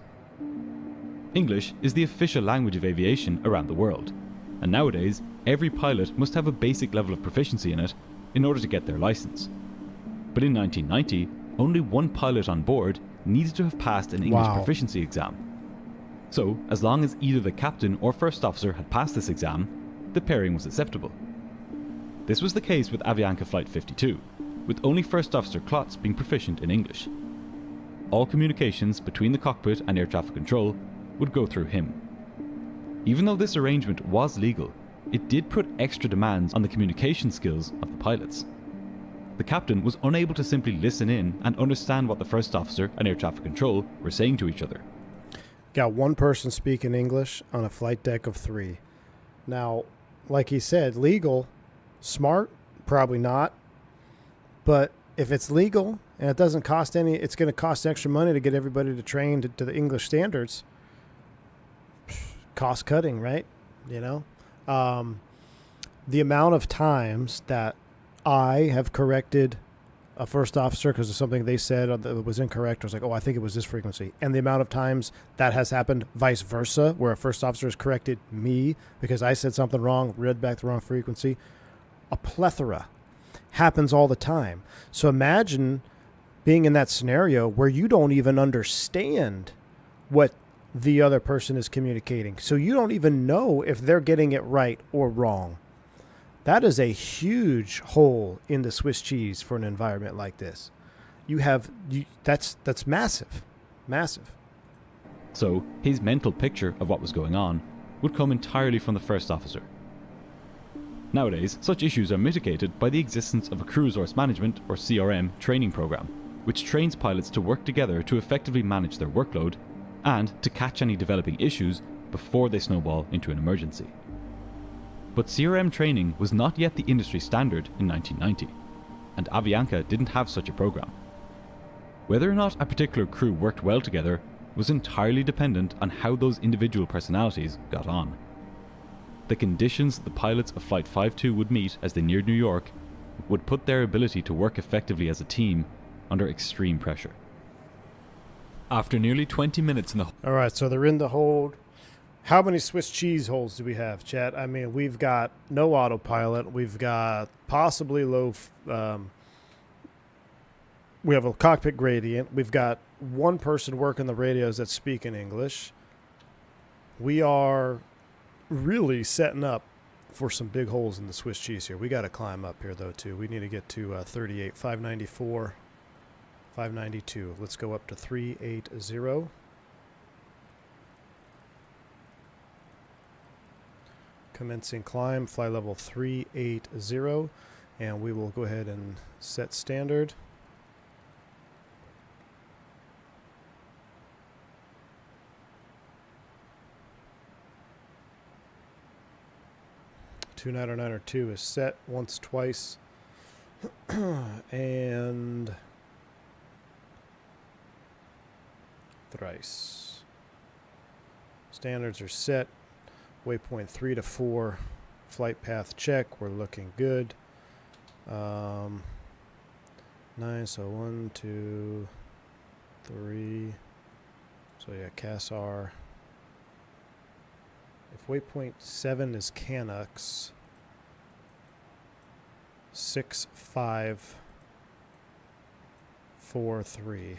English is the official language of aviation around the world, and nowadays every pilot must have a basic level of proficiency in it in order to get their license. But in 1990, only one pilot on board needed to have passed an English proficiency exam. So, as long as either the captain or first officer had passed this exam, the pairing was acceptable. This was the case with Avianca Flight 52, with only First Officer Klotz being proficient in English. All communications between the cockpit and air traffic control would go through him. Even though this arrangement was legal, it did put extra demands on the communication skills of the pilots. The captain was unable to simply listen in and understand what the First Officer and air traffic control were saying to each other. Got one person speaking English on a flight deck of 3. Now, like he said, legal, smart, probably not. But if it's legal and it doesn't cost any, it's going to cost extra money to get everybody to train to the English standards. Cost cutting, right? You know, the amount of times that I have corrected a first officer because of something they said that was incorrect. I was like, oh, I think it was this frequency. And the amount of times that has happened vice versa, where a first officer has corrected me because I said something wrong, read back the wrong frequency. A plethora happens all the time. So imagine being in that scenario where you don't even understand what the other person is communicating. So you don't even know if they're getting it right or wrong. That is a huge hole in the Swiss cheese for an environment like this. That's massive, massive. So his mental picture of what was going on would come entirely from the first officer. Nowadays, such issues are mitigated by the existence of a crew resource management, or CRM, training program, which trains pilots to work together to effectively manage their workload and to catch any developing issues before they snowball into an emergency. But CRM training was not yet the industry standard in 1990, and Avianca didn't have such a program. Whether or not a particular crew worked well together was entirely dependent on how those individual personalities got on. The conditions the pilots of Flight 52 would meet as they neared New York would put their ability to work effectively as a team under extreme pressure. After nearly 20 minutes in the... All right, so they're in the hold. How many Swiss cheese holes do we have, chat? I mean, we've got no autopilot. We've got possibly low... we have a cockpit gradient. We've got one person working the radios that's speaking English. We are really setting up for some big holes in the Swiss cheese here. We got to climb up here, though, too. We need to get to 38, 594, 592. Let's go up to 380. Commencing climb, fly level 380, and we will go ahead and set standard. Two 909 is set once, twice, and thrice. Standards are set. Waypoint 3 to 4, flight path check. We're looking good. 9, so 1, 2, 3. So yeah, CASR. If waypoint 7 is Canucks, 6, 5, 4, 3.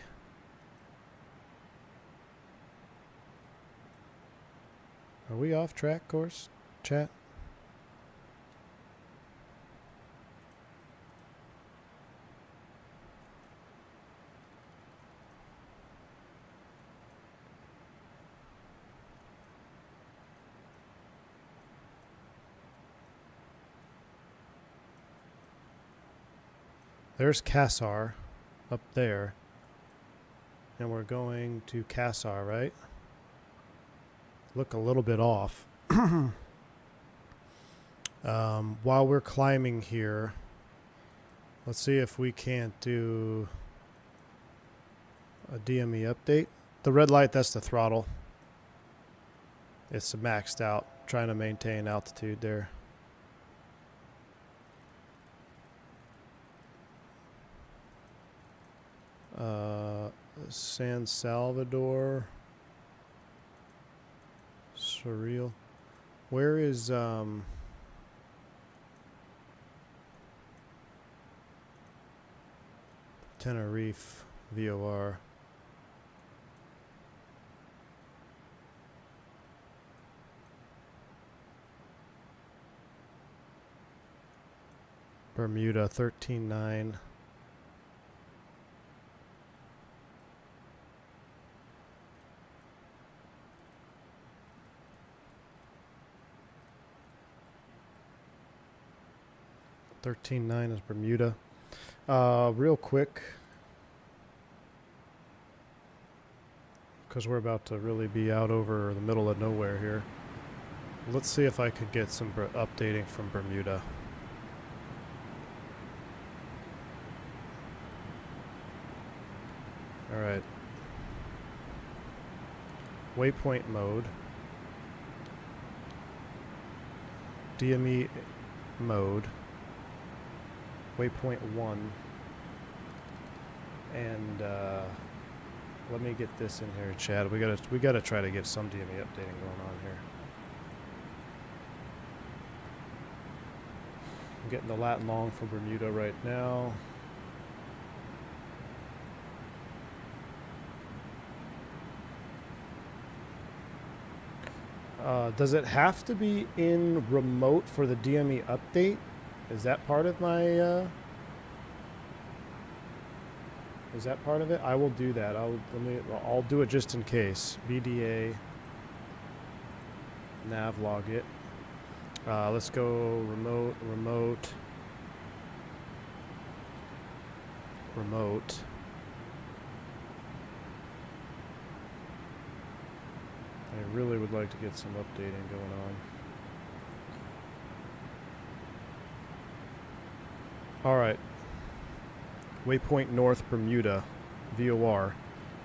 Are we off track course, chat? There's CASR up there. And we're going to Cassar, right? Look a little bit off. While we're climbing here, let's see if we can't do a DME update. The red light, that's the throttle. It's maxed out, trying to maintain altitude there. San Salvador. Surreal. Where is Tenerife VOR? Bermuda 13.9. Is Bermuda. Real quick, because we're about to really be out over the middle of nowhere here. Let's see if I could get some updating from Bermuda. All right. Waypoint mode. DME mode. Waypoint 1. And let me get this in here, Chad. We gotta try to get some DME updating going on here. I'm getting the Latin long for Bermuda right now. Does it have to be in remote for the DME update? Is that part of my, is that part of it? I will do that. I'll do it just in case. BDA, nav log it. Let's go remote. I really would like to get some updating going on. All right. Waypoint North Bermuda, VOR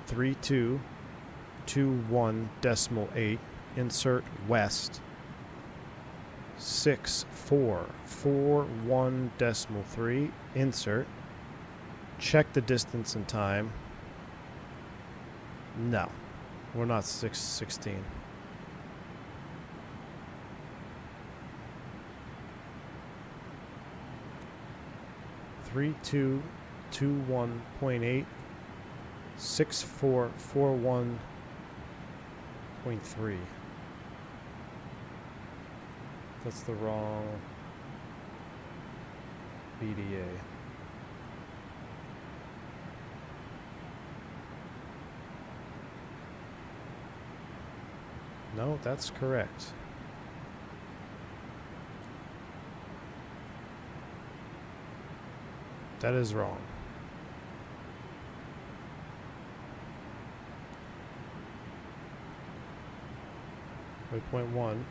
3221.8. Insert west 6441.3. Insert. Check the distance and time. No, we're not 616. Three 221.8 6441.3. That's the wrong BDA. No, that's correct. That is wrong. Waypoint 1.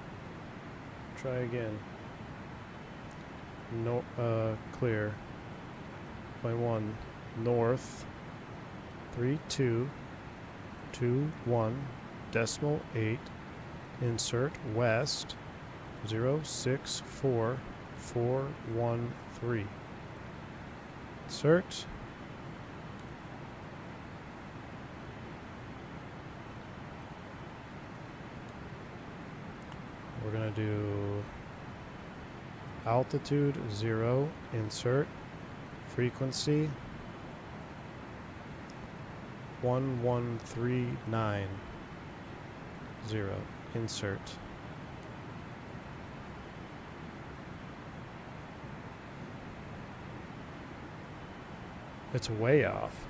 Try again. No, clear. Point 1. North. 3221.8. Insert west. 064413. Insert. We're going to do altitude 0, insert, frequency 11390, insert. It's way off.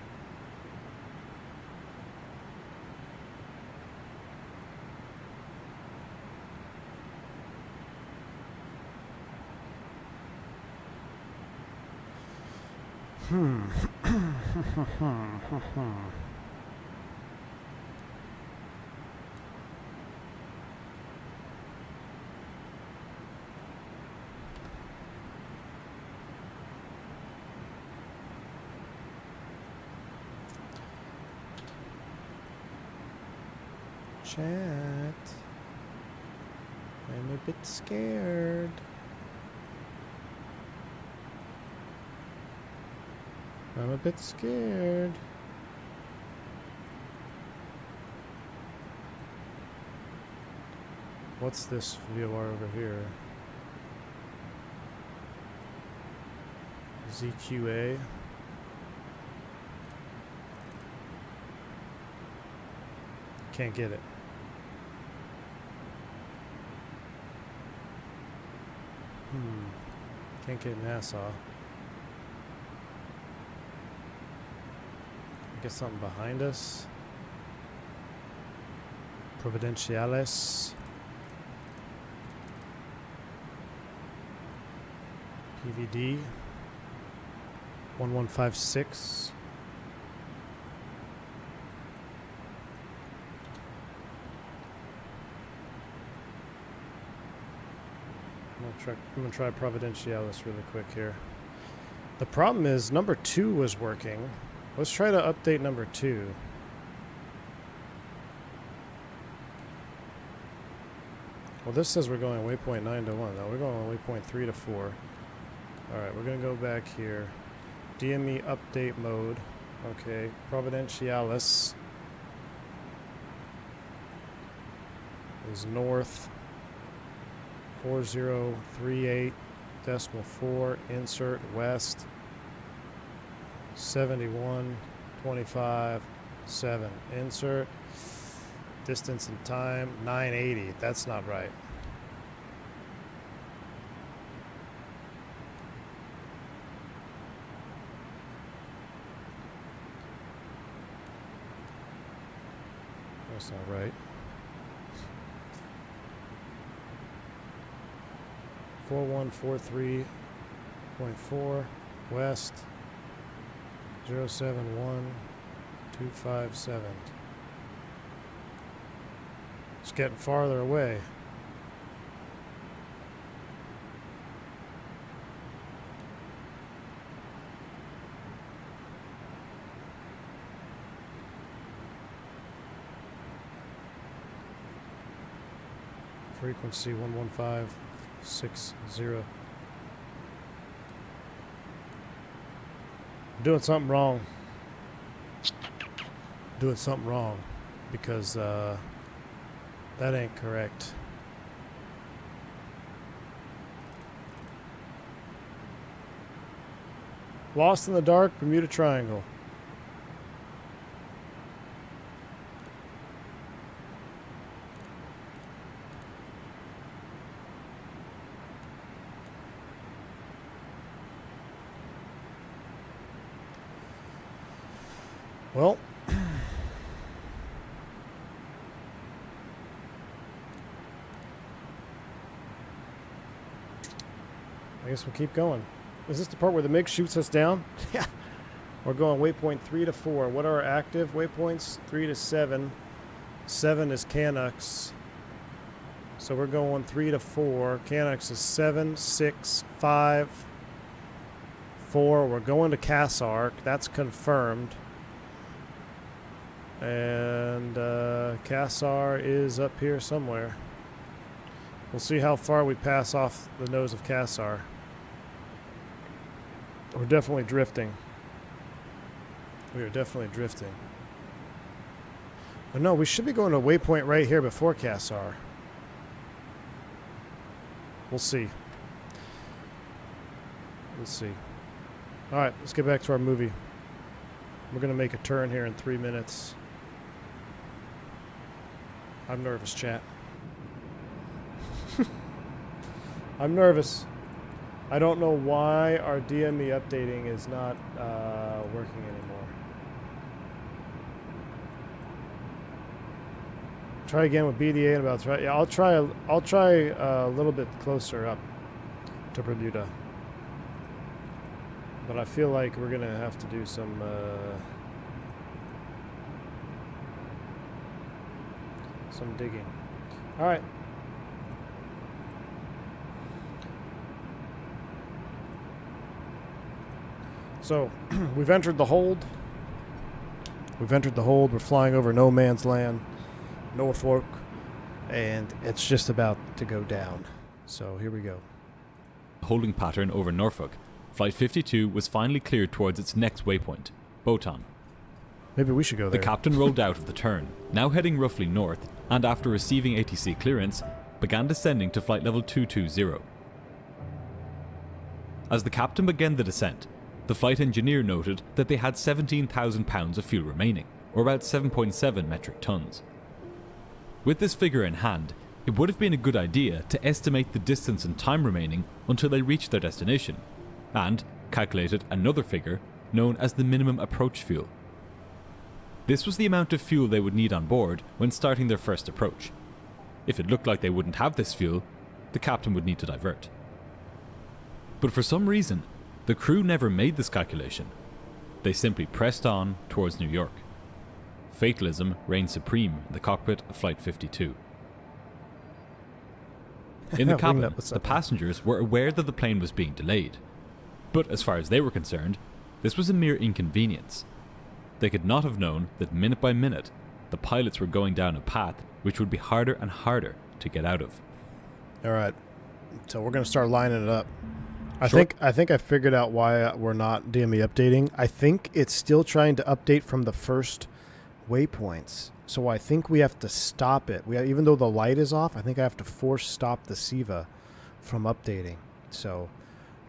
Chat. I'm a bit scared. I'm a bit scared. What's this VOR over here? ZQA. Can't get it. Can't get Nassau. I guess something behind us. Providenciales. PVD. 1156. I'm gonna try Providenciales really quick here. The problem is number 2 was working. Let's try to update number 2. Well, this says we're going waypoint 9 to 1. No, we're going waypoint 3 to 4. Alright, we're gonna go back here. DME update mode. Okay, Providenciales is north 4038.4, insert west 71.25.7, insert distance and time 980. That's not right. That's not right. 4143.4 west 071257. It's getting farther away. Frequency 11560. Doing something wrong. Doing something wrong because that ain't correct. Lost in the dark, Bermuda Triangle. Well, I guess we'll keep going. Is this the part where the MiG shoots us down? Yeah. We're going waypoint 3 to 4. What are our active waypoints? 3 to 7. 7 is Canucks. So we're going 3 to 4. Canucks is 7, 6, 5, 4. We're going to Cassark. That's confirmed. And Cassar is up here somewhere. We'll see how far we pass off the nose of Cassar. We're definitely drifting. We are definitely drifting. But no, we should be going to a waypoint right here before Cassar. We'll see. We'll see. Alright, let's get back to our movie. We're going to make a turn here in 3 minutes. I'm nervous, chat. I'm nervous. I don't know why our DME updating is not working anymore. Try again with BDA in about 3. Yeah, I'll try a little bit closer up to Bermuda. But I feel like we're gonna have to do some digging. All right. So we've entered the hold. We've entered the hold. We're flying over no man's land. Norfolk, and it's just about to go down. So here we go. Holding pattern over Norfolk, Flight 52 was finally cleared towards its next waypoint, Botan. Maybe we should go there. The captain rolled out of the turn, now heading roughly north, and after receiving ATC clearance, began descending to flight level 220. As the captain began the descent, the flight engineer noted that they had 17,000 pounds of fuel remaining, or about 7.7 metric tons. With this figure in hand, it would have been a good idea to estimate the distance and time remaining until they reached their destination, and calculated another figure known as the minimum approach fuel. This was the amount of fuel they would need on board when starting their first approach. If it looked like they wouldn't have this fuel, the captain would need to divert. But for some reason, the crew never made this calculation. They simply pressed on towards New York. Fatalism reigned supreme in the cockpit of Flight 52. In the cabin, the passengers were aware that the plane was being delayed. But as far as they were concerned, this was a mere inconvenience. They could not have known that minute by minute, the pilots were going down a path which would be harder and harder to get out of. All right, so we're going to start lining it up. I think I figured out why we're not DME updating. I think it's still trying to update from the first waypoints. So I think we have to stop it. Even though the light is off, I think I have to force stop the SIVA from updating. So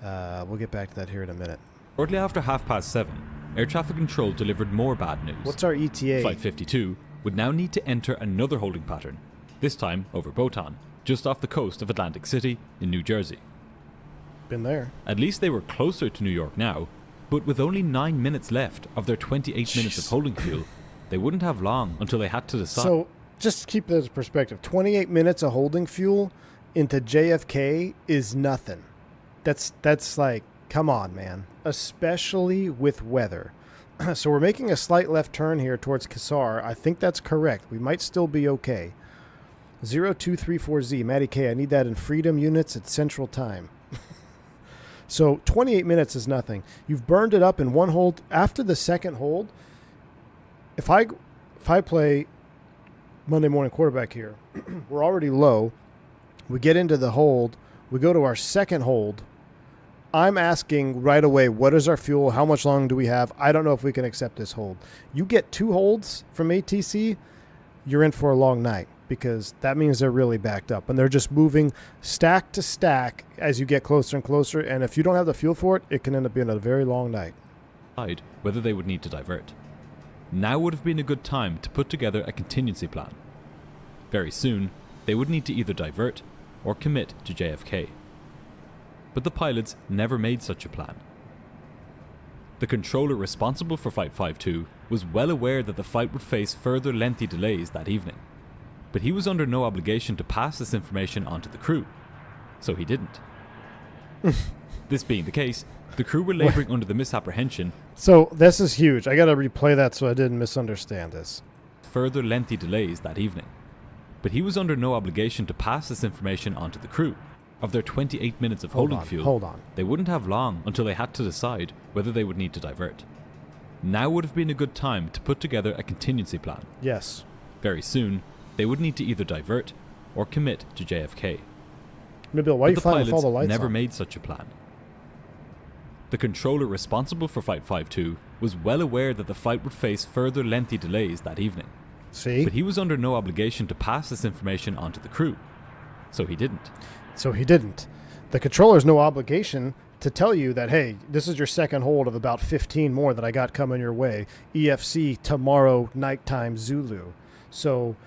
we'll get back to that here in a minute. Shortly after 7:30, air traffic control delivered more bad news. What's our ETA? Flight 52 would now need to enter another holding pattern, this time over Botan, just off the coast of Atlantic City in New Jersey. Been there. At least they were closer to New York now, but with only 9 minutes left of their 28 minutes of holding fuel, they wouldn't have long until they had to decide. So just keep that as perspective. 28 minutes of holding fuel into JFK is nothing. That's like, come on, man. Especially with weather. So we're making a slight left turn here towards Kassar. I think that's correct. We might still be okay. 0234Z, Matty K, I need that in freedom units at Central Time. So 28 minutes is nothing. You've burned it up in one hold. After the second hold, if I play Monday morning quarterback here, we're already low. We get into the hold. We go to our second hold. I'm asking right away, what is our fuel? How much long do we have? I don't know if we can accept this hold. You get 2 holds from ATC, you're in for a long night, because that means they're really backed up. And they're just moving stack to stack as you get closer and closer. And if you don't have the fuel for it, it can end up being a very long night. Whether they would need to divert. Now would have been a good time to put together a contingency plan. Very soon, they would need to either divert or commit to JFK. But the pilots never made such a plan. The controller responsible for Flight 52 was well aware that the flight would face further lengthy delays that evening. But he was under no obligation to pass this information on to the crew, so he didn't. This being the case, the crew were laboring under the misapprehension. So this is huge. I got to replay that so I didn't misunderstand this. Further lengthy delays that evening. But he was under no obligation to pass this information on to the crew. Of their 28 minutes of holding fuel, they wouldn't have long until they had to decide whether they would need to divert. Now would have been a good time to put together a contingency plan. Yes. Very soon, they would need to either divert or commit to JFK. Maybe why are you flying with all the lights never on? Made such a plan. The controller responsible for Flight 52 was well aware that the flight would face further lengthy delays that evening. See? But he was under no obligation to pass this information on to the crew, so he didn't. The controller's no obligation to tell you that, hey, this is your second hold of about 15 more that I got coming your way. EFC tomorrow nighttime Zulu. So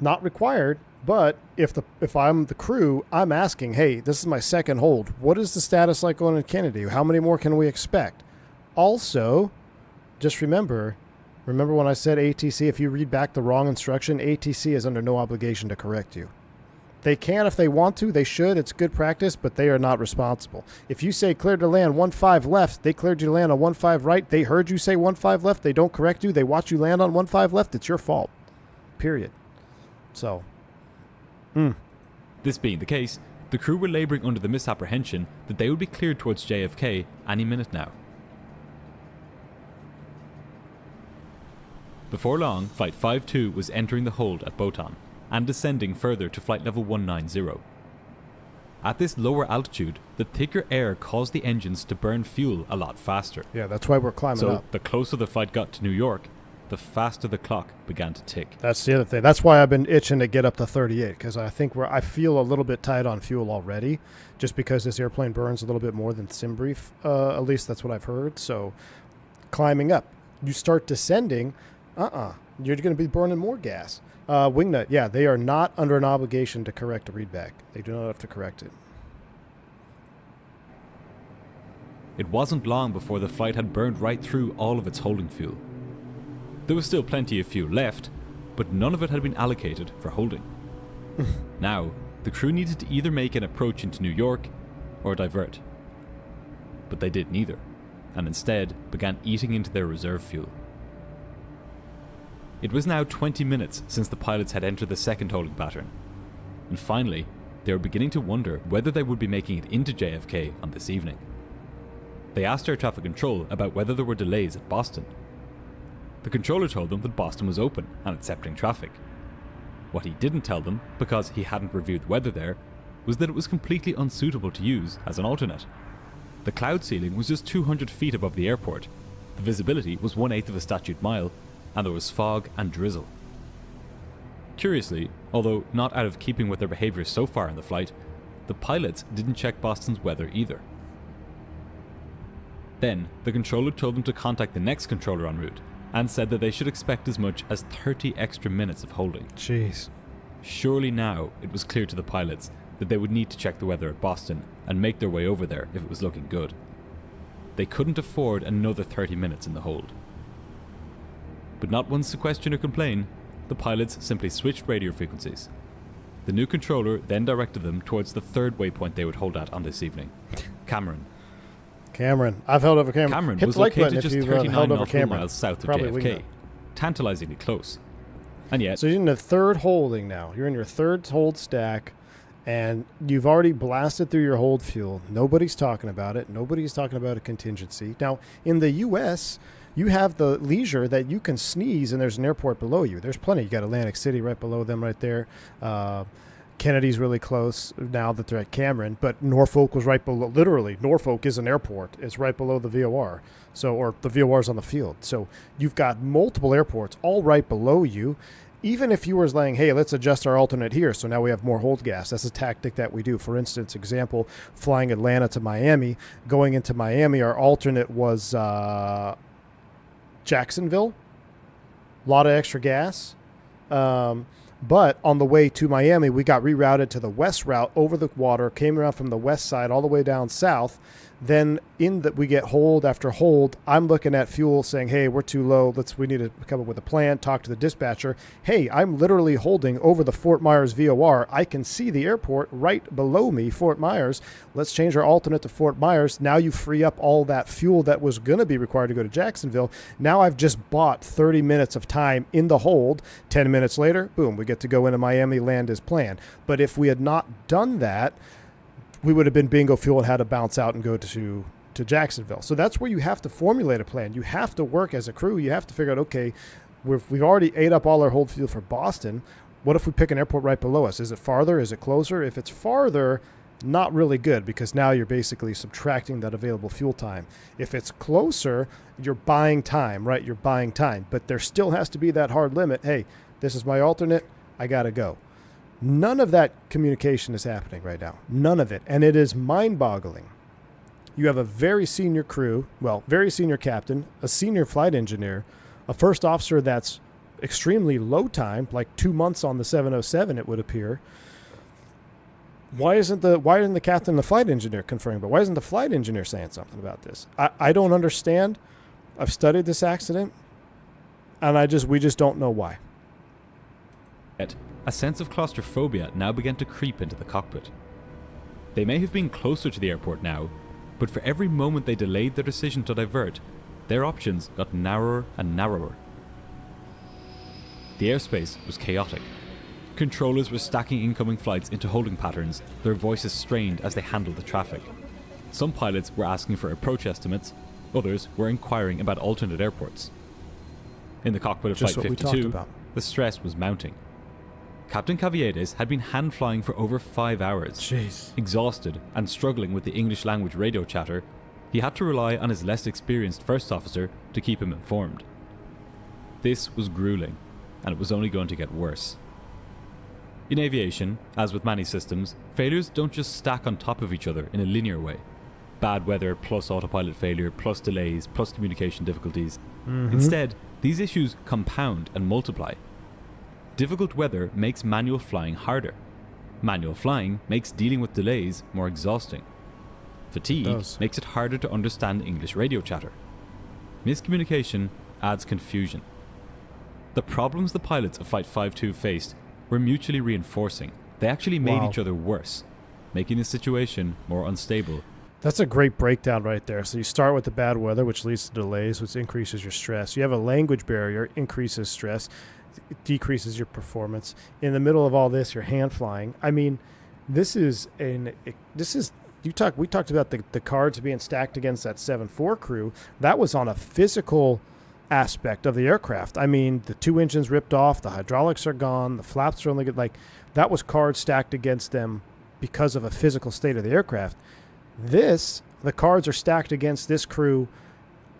not required, but if I'm the crew, I'm asking, hey, this is my second hold. What is the status like on Kennedy? How many more can we expect? Also, just remember when I said ATC, if you read back the wrong instruction, ATC is under no obligation to correct you. They can if they want to. They should. It's good practice, but they are not responsible. If you say cleared to land 15 left, they cleared you to land on 15 right. They heard you say 15 left. They don't correct you. They watch you land on 15 left. It's your fault. Period. So. This being the case, the crew were laboring under the misapprehension that they would be cleared towards JFK any minute now. Before long, Flight 52 was entering the hold at Botan and descending further to flight level 190. At this lower altitude, the thicker air caused the engines to burn fuel a lot faster. Yeah, that's why we're climbing So up. the closer the flight got to New York, the faster the clock began to tick. That's the other thing. That's why I've been itching to get up to 38, because I think I feel a little bit tight on fuel already, just because this airplane burns a little bit more than SimBrief. At least that's what I've heard. So climbing up, you start descending, you're going to be burning more gas. Wingnut, yeah, they are not under an obligation to correct a readback. They do not have to correct it. It wasn't long before the flight had burned right through all of its holding fuel. There was still plenty of fuel left, but none of it had been allocated for holding. Now, the crew needed to either make an approach into New York or divert. But they did neither, and instead began eating into their reserve fuel. It was now 20 minutes since the pilots had entered the second holding pattern, and finally, they were beginning to wonder whether they would be making it into JFK on this evening. They asked air traffic control about whether there were delays at Boston. The controller told them that Boston was open and accepting traffic. What he didn't tell them, because he hadn't reviewed the weather there, was that it was completely unsuitable to use as an alternate. The cloud ceiling was just 200 feet above the airport, the visibility was 1/8 of a statute mile, and there was fog and drizzle. Curiously, although not out of keeping with their behaviour so far in the flight, the pilots didn't check Boston's weather either. Then, the controller told them to contact the next controller en route, and said that they should expect as much as 30 extra minutes of holding. Jeez. Surely now it was clear to the pilots that they would need to check the weather at Boston and make their way over there if it was looking good. They couldn't afford another 30 minutes in the hold. But not once to question or complain, the pilots simply switched radio frequencies. The new controller then directed them towards the third waypoint they would hold at on this evening, Cameron. I've held over Cameron. Cameron Hit was the like button located if just you've 39 held over nautical Cameron. miles south of Probably JFK, Wingnut. tantalizingly close. And yet, So you're in the third holding now. You're in your third hold stack, and you've already blasted through your hold fuel. Nobody's talking about it. Nobody's talking about a contingency. Now, in the U.S., you have the leisure that you can sneeze and there's an airport below you. There's plenty. You got Atlantic City right below them right there. Kennedy's really close now that they're at Cameron, but Norfolk was right below. Literally, Norfolk is an airport. It's right below the VOR. So, or the VOR's on the field. So you've got multiple airports all right below you. Even if you were saying, hey, let's adjust our alternate here, so now we have more hold gas. That's a tactic that we do. For instance, example, flying Atlanta to Miami. Going into Miami, our alternate was Jacksonville. A lot of extra gas. But on the way to Miami, we got rerouted to the west route over the water, came around from the west side all the way down south. Then we get hold after hold. I'm looking at fuel saying, hey, we're too low. We need to come up with a plan, talk to the dispatcher. Hey, I'm literally holding over the Fort Myers VOR. I can see the airport right below me, Fort Myers. Let's change our alternate to Fort Myers. Now you free up all that fuel that was going to be required to go to Jacksonville. Now I've just bought 30 minutes of time in the hold. 10 minutes later, boom, we get to go into Miami, land as planned. But if we had not done that, we would have been bingo fuel and had to bounce out and go to Jacksonville. So that's where you have to formulate a plan. You have to work as a crew. You have to figure out, okay, we've already ate up all our hold fuel for Boston. What if we pick an airport right below us? Is it farther? Is it closer? If it's farther, not really good, because now you're basically subtracting that available fuel time. If it's closer, you're buying time, right? You're buying time. But there still has to be that hard limit. Hey, this is my alternate. I got to go. None of that communication is happening right now. None of it. And it is mind-boggling. You have a very senior crew, very senior captain, a senior flight engineer, a first officer that's extremely low time, like 2 months on the 707, it would appear. Why isn't the captain and the flight engineer conferring? But why isn't the flight engineer saying something about this? I don't understand. I've studied this accident, and we just don't know why. A sense of claustrophobia now began to creep into the cockpit. They may have been closer to the airport now, but for every moment they delayed their decision to divert, their options got narrower and narrower. The airspace was chaotic. Controllers were stacking incoming flights into holding patterns, their voices strained as they handled the traffic. Some pilots were asking for approach estimates, others were inquiring about alternate airports. In the cockpit of Just Flight what we talked 52, about. the stress was mounting. Captain Caviedes had been hand flying for over 5 hours. Jeez. Exhausted and struggling with the English language radio chatter, he had to rely on his less experienced first officer to keep him informed. This was grueling, and it was only going to get worse. In aviation, as with many systems, failures don't just stack on top of each other in a linear way. Bad weather plus autopilot failure plus delays plus communication difficulties. Instead, these issues compound and multiply. Difficult weather makes manual flying harder. Manual flying makes dealing with delays more exhausting. Fatigue makes it harder to understand English radio chatter. Miscommunication adds confusion. The problems the pilots of Flight 52 faced were mutually reinforcing. They actually made each other worse, making the situation more unstable. That's a great breakdown right there. So you start with the bad weather, which leads to delays, which increases your stress. You have a language barrier, increases stress, it decreases your performance. In the middle of all this, you're hand flying. I mean, we talked about the cards being stacked against that 7-4 crew. That was on a physical aspect of the aircraft. I mean, the 2 engines ripped off, the hydraulics are gone, the flaps are only good. Like, that was cards stacked against them because of a physical state of the aircraft. The cards are stacked against this crew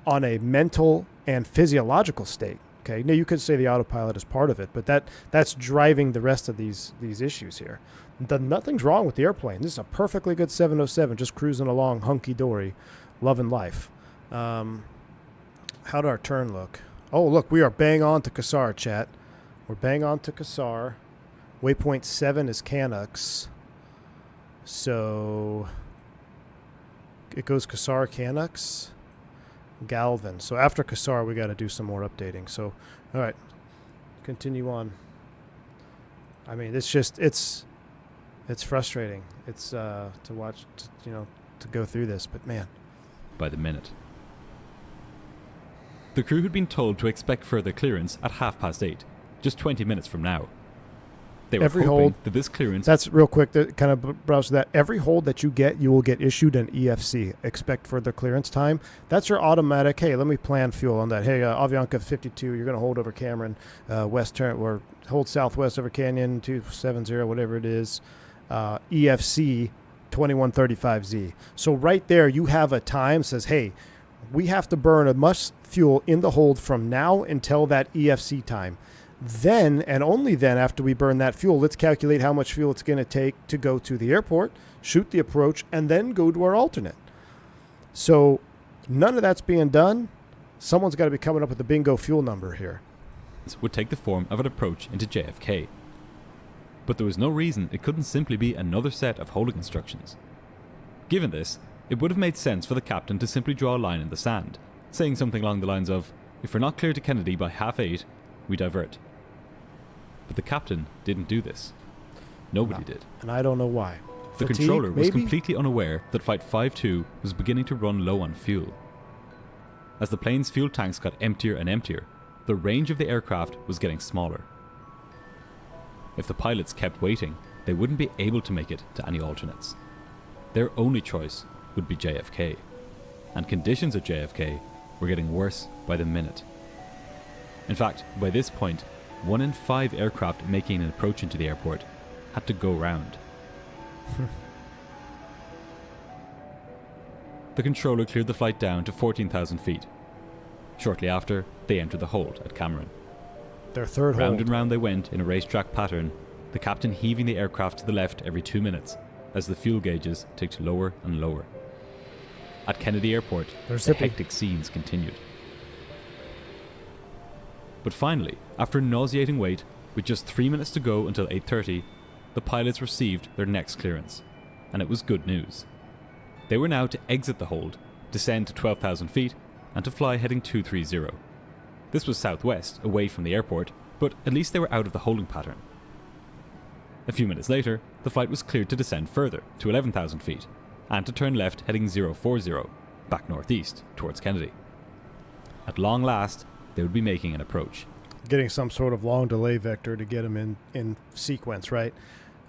on a mental and physiological state. Okay, now you could say the autopilot is part of it, but that's driving the rest of these issues here. Nothing's wrong with the airplane. This is a perfectly good 707, just cruising along hunky-dory, loving life. How'd our turn look? Oh, look, we are bang on to Qassar, chat. We're bang on to Qassar. Waypoint 7 is Canucks. So it goes Qassar, Canucks, Galvin. So after Qassar, we got to do some more updating. So, all right, continue on. I mean, it's frustrating. It's to watch, to go through this, but man. By the minute. The crew had been told to expect further clearance at 8:30, just 20 minutes from now. They were hoping that this clearance... That's real quick, that kind of browse that. Every hold that you get, you will get issued an EFC, expect further clearance time. That's your automatic, hey, let me plan fuel on that. Hey, Avianca 52, you're going to hold over Cameron, west turn, or hold southwest over Canyon 270, whatever it is, EFC 2135Z. So right there, you have a time, says, hey, we have to burn as much fuel in the hold from now until that EFC time. Then, and only then, after we burn that fuel, let's calculate how much fuel it's going to take to go to the airport, shoot the approach, and then go to our alternate. So none of that's being done. Someone's got to be coming up with the bingo fuel number here. This would take the form of an approach into JFK. But there was no reason it couldn't simply be another set of holding instructions. Given this, it would have made sense for the captain to simply draw a line in the sand, saying something along the lines of, if we're not clear to Kennedy by 8:30, we divert. But the captain didn't do this. Nobody did. And I don't know why. The controller was completely unaware that Flight 52 was beginning to run low on fuel. As the plane's fuel tanks got emptier and emptier, the range of the aircraft was getting smaller. If the pilots kept waiting, they wouldn't be able to make it to any alternates. Their only choice would be JFK. And conditions at JFK were getting worse by the minute. In fact, by this point, 1 in 5 aircraft making an approach into the airport had to go round. The controller cleared the flight down to 14,000 feet. Shortly after, they entered the hold at Cameron. Their third round hold. And round they went in a racetrack pattern, the captain heaving the aircraft to the left every 2 minutes as the fuel gauges ticked lower and lower. At Kennedy Airport, the hectic scenes continued. But finally, after a nauseating wait, with just 3 minutes to go until 8:30, the pilots received their next clearance, and it was good news. They were now to exit the hold, descend to 12,000 feet, and to fly heading 230. This was southwest, away from the airport, but at least they were out of the holding pattern. A few minutes later, the flight was cleared to descend further, to 11,000 feet, and to turn left heading 040, back northeast, towards Kennedy. At long last, they would be making an approach. Getting some sort of long delay vector to get them in sequence, right?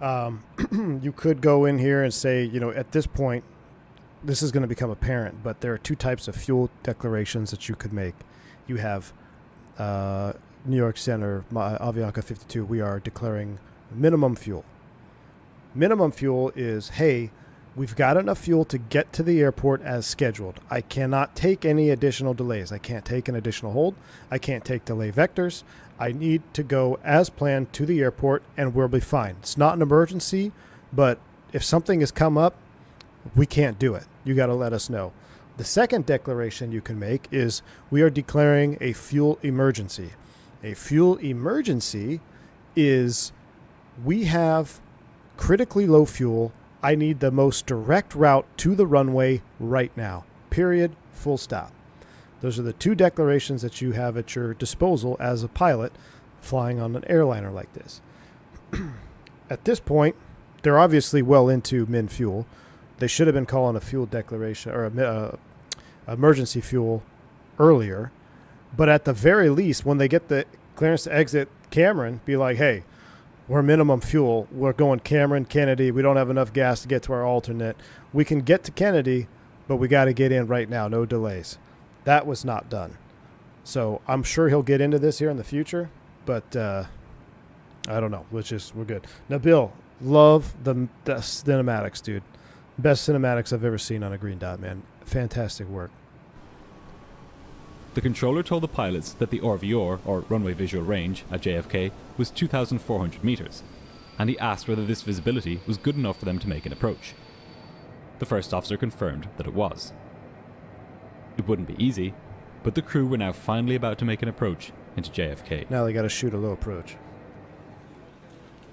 You could go in here and say, at this point, this is going to become apparent, but there are 2 types of fuel declarations that you could make. You have New York Center, Avianca 52, we are declaring minimum fuel. Minimum fuel is, hey, we've got enough fuel to get to the airport as scheduled. I cannot take any additional delays. I can't take an additional hold. I can't take delay vectors. I need to go as planned to the airport, and we'll be fine. It's not an emergency, but if something has come up, we can't do it. You got to let us know. The second declaration you can make is we are declaring a fuel emergency. A fuel emergency is we have critically low fuel. I need the most direct route to the runway right now. Period. Full stop. Those are the two declarations that you have at your disposal as a pilot flying on an airliner like this. At this point, they're obviously well into min fuel. They should have been calling a fuel declaration or a emergency fuel earlier. But at the very least, when they get the clearance to exit Cameron, be like, hey, we're minimum fuel. We're going Cameron, Kennedy. We don't have enough gas to get to our alternate. We can get to Kennedy, but we got to get in right now. No delays. That was not done. So I'm sure he'll get into this here in the future, but I don't know. We're good. Now, Bill, love the cinematics, dude. Best cinematics I've ever seen on a green dot, man. Fantastic work. The controller told the pilots that the RVR, or runway visual range, at JFK was 2,400 meters, and he asked whether this visibility was good enough for them to make an approach. The first officer confirmed that it was. It wouldn't be easy, but the crew were now finally about to make an approach into JFK. Now they got to shoot a low approach.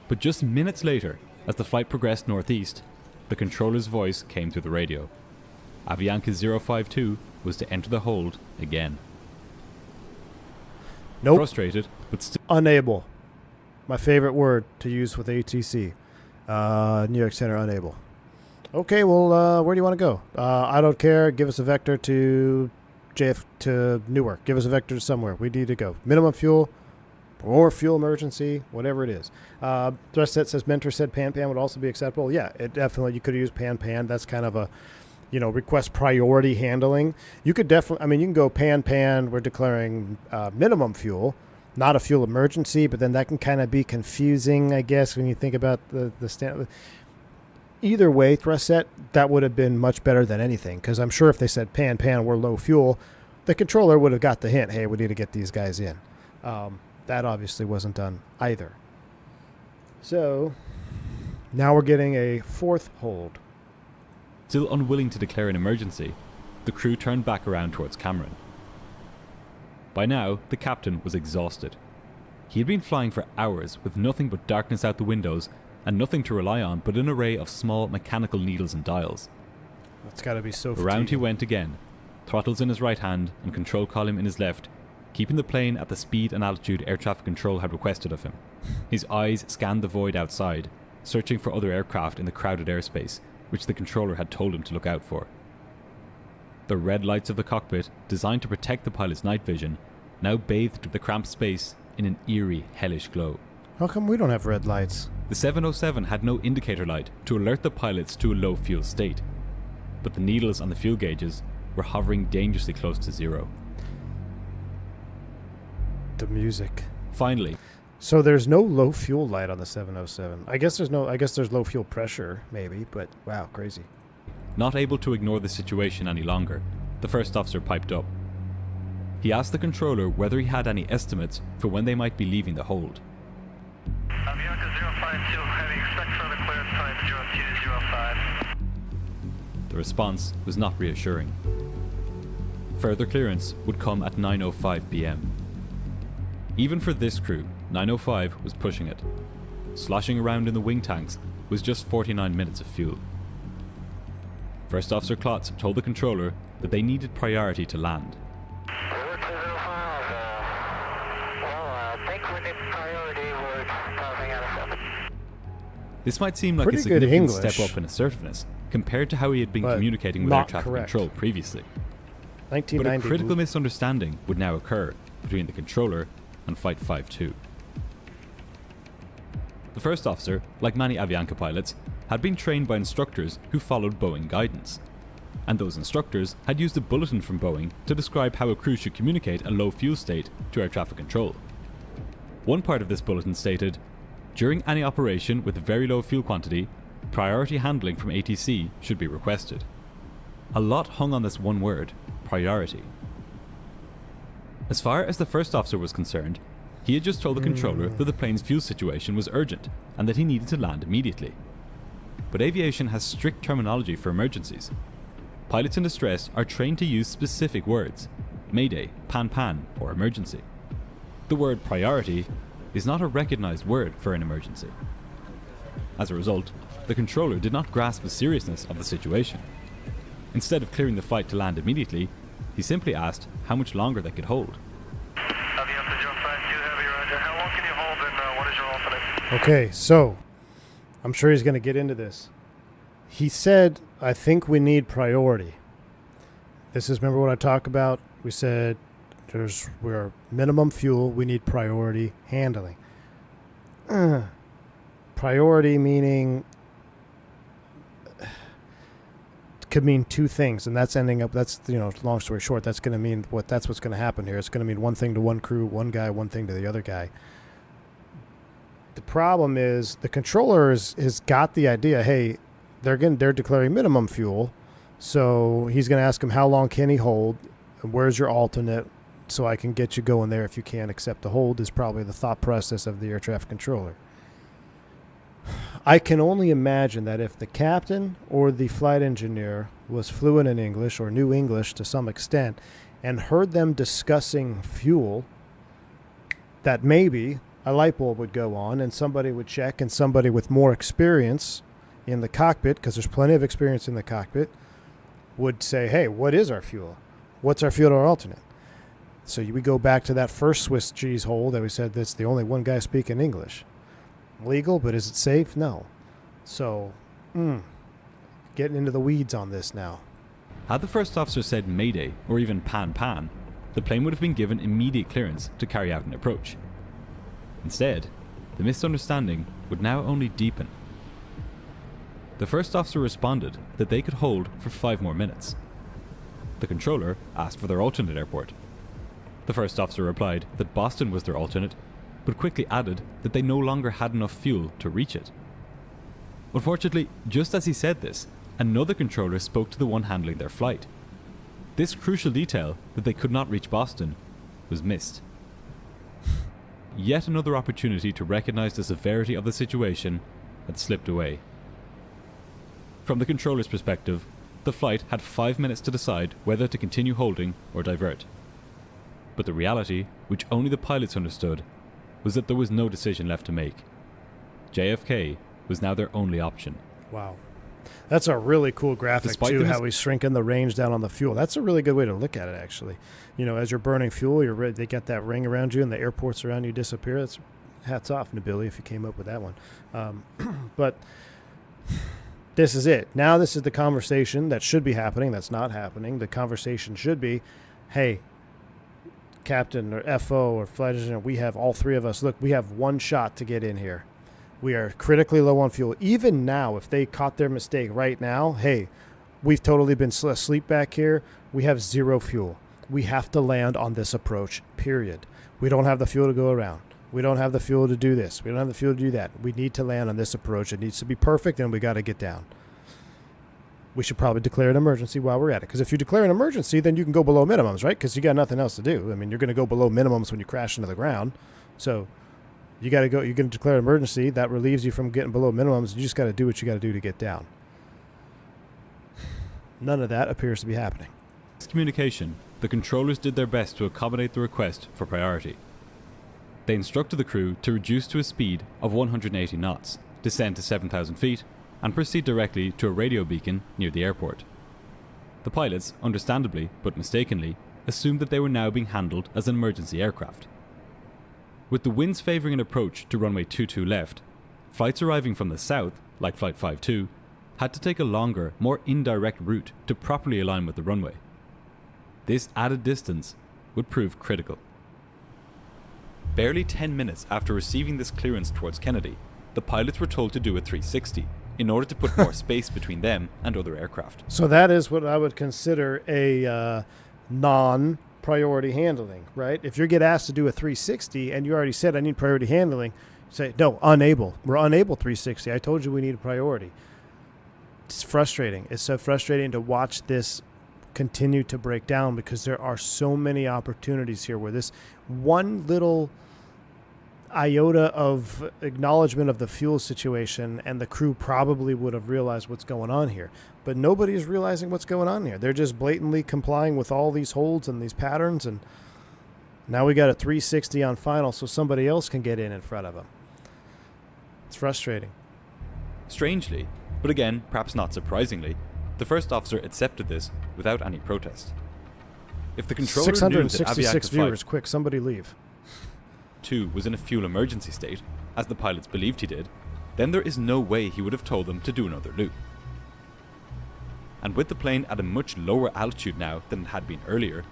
But just minutes later, as the flight progressed northeast, the controller's voice came through the radio. Avianca 052 was to enter the hold again. Nope. Frustrated, but still unable. My favorite word to use with ATC. New York Center, unable. Okay, well, where do you want to go? I don't care. Give us a vector to Newark. Give us a vector to somewhere. We need to go. Minimum fuel or fuel emergency, whatever it is. Threat says Mentor said pan would also be acceptable. Yeah, it definitely. You could use pan. That's kind of a, request priority handling. You could definitely, you can go pan. We're declaring minimum fuel, not a fuel emergency, but then that can kind of be confusing, I guess, when you think about the standard. Either way, thrust set, that would have been much better than anything, because I'm sure if they said pan, we're low fuel, the controller would have got the hint, hey, we need to get these guys in. That obviously wasn't done either. So, now we're getting a fourth hold. Still unwilling to declare an emergency, the crew turned back around towards Cameron. By now, the captain was exhausted. He had been flying for hours with nothing but darkness out the windows and nothing to rely on but an array of small mechanical needles and dials. That's got to be so fatiguing. Around he went again, throttles in his right hand and control column in his left, keeping the plane at the speed and altitude air traffic control had requested of him. His eyes scanned the void outside, searching for other aircraft in the crowded airspace, which the controller had told him to look out for. The red lights of the cockpit, designed to protect the pilot's night vision, now bathed the cramped space in an eerie, hellish glow. How come we don't have red lights? The 707 had no indicator light to alert the pilots to a low fuel state, but the needles on the fuel gauges were hovering dangerously close to zero. The music. Finally. So there's no low fuel light on the 707. I guess there's low fuel pressure, maybe, but wow, crazy. Not able to ignore the situation any longer, the first officer piped up. He asked the controller whether he had any estimates for when they might be leaving the hold. Avianca 052, heavy expect further clearance time 0205. The response was not reassuring. Further clearance would come at 9:05 p.m. Even for this crew, 9:05 was pushing it. Sloshing around in the wing tanks was just 49 minutes of fuel. First Officer Klotz told the controller that they needed priority to land. This might seem like a significant step up in assertiveness compared to how he had been communicating with air traffic control previously. But a critical misunderstanding would now occur between the controller and Flight 52. The first officer, like many Avianca pilots, had been trained by instructors who followed Boeing guidance, and those instructors had used a bulletin from Boeing to describe how a crew should communicate a low fuel state to air traffic control. One part of this bulletin stated, "During any operation with very low fuel quantity, priority handling from ATC should be requested." A lot hung on this one word, priority. As far as the first officer was concerned, he had just told the controller that the plane's fuel situation was urgent and that he needed to land immediately. But aviation has strict terminology for emergencies. Pilots in distress are trained to use specific words: mayday, pan, or emergency. The word priority is not a recognized word for an emergency. As a result, the controller did not grasp the seriousness of the situation. Instead of clearing the flight to land immediately, he simply asked how much longer they could hold. Okay, so I'm sure he's going to get into this. He said, I think we need priority. This is, remember what I talked about? We said we're minimum fuel, we need priority handling. Priority meaning could mean two things, and that's long story short, that's going to mean that's what's going to happen here. It's going to mean one thing to one crew, one guy, one thing to the other guy. The problem is the controller has got the idea, hey, they're declaring minimum fuel, so he's going to ask him how long can he hold, and where's your alternate, so I can get you going there if you can't accept the hold, is probably the thought process of the air traffic controller. I can only imagine that if the captain or the flight engineer was fluent in English or knew English to some extent and heard them discussing fuel, that maybe a light bulb would go on and somebody would check, and somebody with more experience in the cockpit, because there's plenty of experience in the cockpit, would say, hey, what is our fuel? What's our fuel to our alternate? So we go back to that first Swiss cheese hole that we said that's the only one guy speaking English. Legal, but is it safe? No. So, getting into the weeds on this now. Had the first officer said mayday or even pan, the plane would have been given immediate clearance to carry out an approach. Instead, the misunderstanding would now only deepen. The first officer responded that they could hold for 5 more minutes. The controller asked for their alternate airport. The first officer replied that Boston was their alternate, but quickly added that they no longer had enough fuel to reach it. Unfortunately, just as he said this, another controller spoke to the one handling their flight. This crucial detail, that they could not reach Boston, was missed. Yet another opportunity to recognize the severity of the situation had slipped away. From the controller's perspective, the flight had 5 minutes to decide whether to continue holding or divert. But the reality, which only the pilots understood, was that there was no decision left to make. JFK was now their only option. Wow. That's a really cool graphic, too, how he's shrinking the range down on the fuel. That's a really good way to look at it, actually. You know, as you're burning fuel, they got that ring around you and the airports around you disappear. That's hats off, Nabili, if you came up with that one. But this is it. Now this is the conversation that should be happening. That's not happening. The conversation should be, hey, Captain or FO or flight engineer, we have all three of us. Look, we have one shot to get in here. We are critically low on fuel. Even now, if they caught their mistake right now, hey, we've totally been asleep back here. We have 0 fuel. We have to land on this approach, period. We don't have the fuel to go around. We don't have the fuel to do this. We don't have the fuel to do that. We need to land on this approach. It needs to be perfect, and we got to get down. We should probably declare an emergency while we're at it. Because if you declare an emergency, then you can go below minimums, right? Because you got nothing else to do. I mean, you're going to go below minimums when you crash into the ground. So you got to go. You're going to declare an emergency. That relieves you from getting below minimums. You just got to do what you got to do to get down. None of that appears to be happening. This communication, the controllers did their best to accommodate the request for priority. They instructed the crew to reduce to a speed of 180 knots, descend to 7,000 feet, and proceed directly to a radio beacon near the airport. The pilots, understandably but mistakenly, assumed that they were now being handled as an emergency aircraft. With the winds favouring an approach to runway 22 left, flights arriving from the south, like Flight 52, had to take a longer, more indirect route to properly align with the runway. This added distance would prove critical. Barely 10 minutes after receiving this clearance towards Kennedy, the pilots were told to do a 360, in order to put more space between them and other aircraft. So that is what I would consider a non-priority handling, right? If you get asked to do a 360 and you already said, I need priority handling, you say, no, unable. We're unable 360. I told you we need a priority. It's frustrating. It's so frustrating to watch this continue to break down because there are so many opportunities here where this one little iota of acknowledgement of the fuel situation and the crew probably would have realized what's going on here. But nobody is realizing what's going on here. They're just blatantly complying with all these holds and these patterns, and now we got a 360 on final so somebody else can get in front of them. It's frustrating. Strangely, but again, perhaps not surprisingly, the first officer accepted this without any protest. If the controller knew that 666 Avianca viewers, Flight quick, somebody leave. 2 was in a fuel emergency state, as the pilots believed he did, then there is no way he would have told them to do another loop. And with the plane at a much lower altitude now than it had been earlier,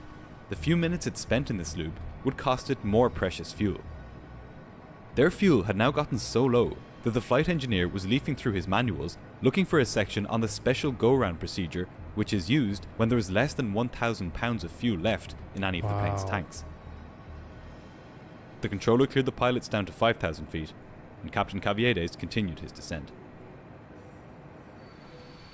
the few minutes it spent in this loop would cost it more precious fuel. Their fuel had now gotten so low that the flight engineer was leafing through his manuals looking for a section on the special go-round procedure which is used when there is less than 1,000 pounds of fuel left in any of the plane's tanks. The controller cleared the pilots down to 5,000 feet, and Captain Caviedes continued his descent.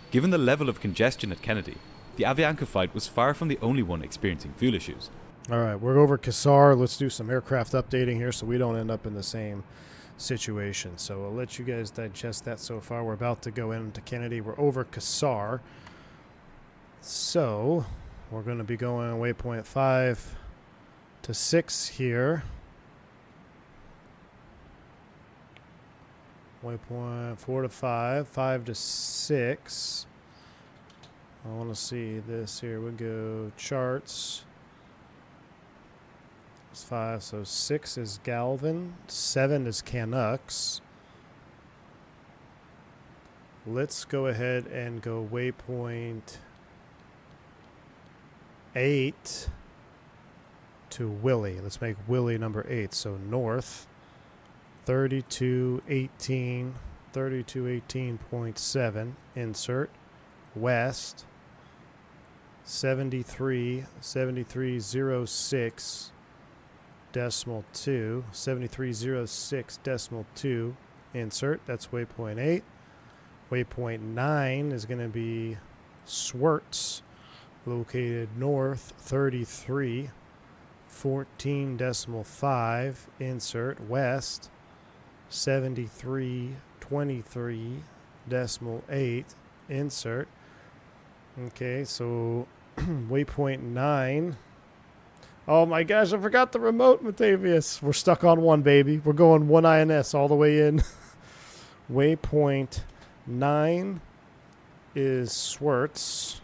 Given the level of congestion at Kennedy, the Avianca flight was far from the only one experiencing fuel issues. All right, we're over Qassar. Let's do some aircraft updating here so we don't end up in the same situation. So I'll let you guys digest that so far. We're about to go into Kennedy. We're over Qassar. So we're going to be going waypoint 5 to 6 here. Waypoint 4 to 5, 5 to 6. I want to see this here. We go charts. It's 5, so 6 is Galvin, 7 is Canucks. Let's go ahead and go waypoint 8 to Willie. Let's make Willie number 8. So north, 3218, 3218.7, insert, west, 7306 decimal 2, 7306 decimal 2, insert, that's waypoint 8. Waypoint 9 is going to be Swartz, located north, 3314 decimal 5, insert, west, 7323 decimal 8, insert. Okay, so waypoint 9. Oh my gosh, I forgot the remote, Matavius. We're stuck on 1, baby. We're going 1 INS all the way in. Waypoint 9 is Swartz.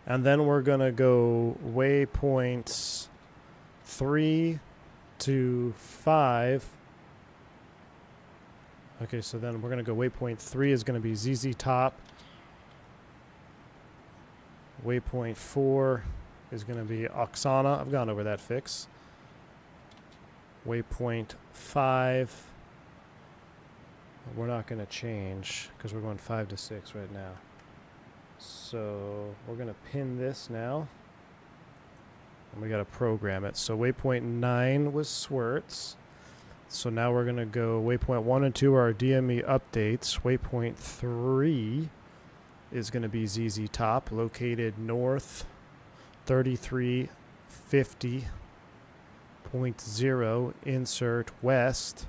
And then we're going to go waypoints 3 to 5. Okay, so then we're going to go waypoint 3 is going to be ZZ Top. Waypoint 4 is going to be Oksana. I've gone over that fix. Waypoint 5. We're not going to change because we're going 5 to 6 right now. So we're going to pin this now. And we got to program it. So waypoint 9 was Swartz. So now we're going to go waypoint 1 and 2 are our DME updates. Waypoint 3 is going to be ZZ Top, located north, 3350.0, insert, west,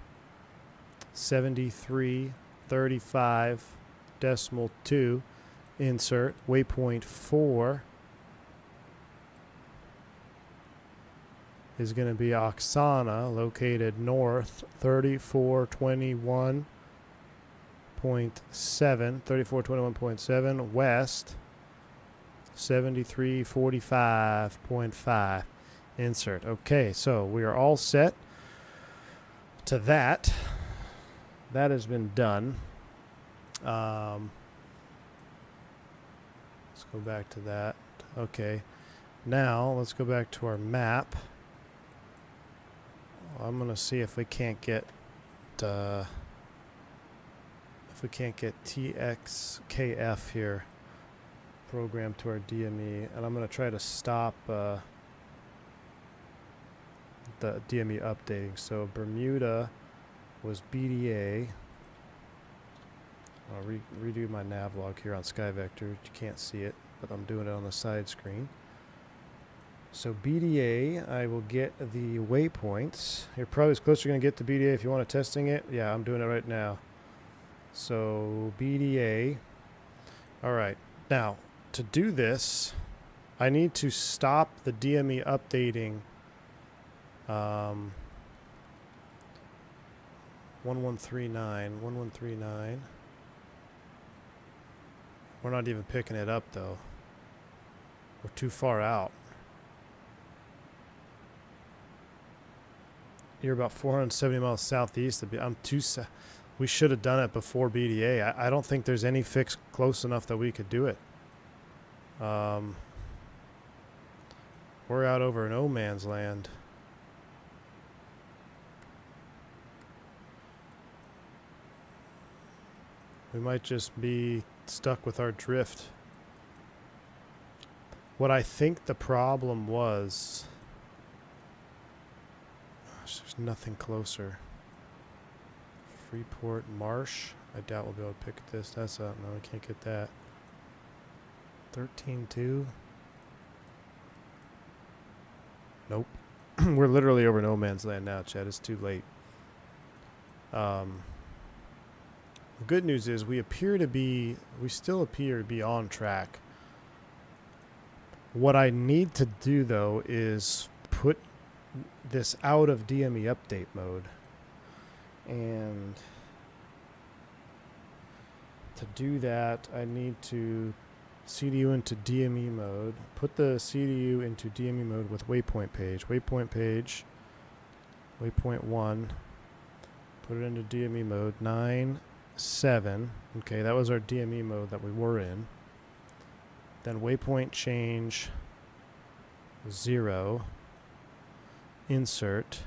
7335 decimal 2, insert. Waypoint 4 is going to be Oksana, located north, 3421.7, 3421.7, west, 7345.5, insert. Okay, so we are all set to that. That has been done. Let's go back to that. Okay, now let's go back to our map. I'm going to see if we can't get... if if we can't get TXKF here programmed to our DME, and I'm going to try to stop the DME updating. So Bermuda was BDA. I'll redo my nav log here on SkyVector. You can't see it, but I'm doing it on the side screen. So BDA, I will get the waypoints. You're probably as close as you're going to get to BDA if you want to testing it. Yeah, I'm doing it right now. So BDA. All right. Now, to do this, I need to stop the DME updating 1139. We're not even picking it up, though. We're too far out. You're about 470 miles southeast. We should have done it before BDA. I don't think there's any fix close enough that we could do it. We're out over no man's land. We might just be stuck with our drift. What I think the problem was... There's nothing closer. Freeport Marsh. I doubt we'll be able to pick this. That's up. No, we can't get that. 13.2. Nope. We're literally over no man's land now, Chad. It's too late. The good news is we still appear to be on track. What I need to do, though, is put this out of DME update mode. And to do that, I need to CDU into DME mode. Put the CDU into DME mode with waypoint page. Waypoint page. Waypoint 1. Put it into DME mode. 9.7. Okay, that was our DME mode that we were in. Then waypoint change 0. Insert.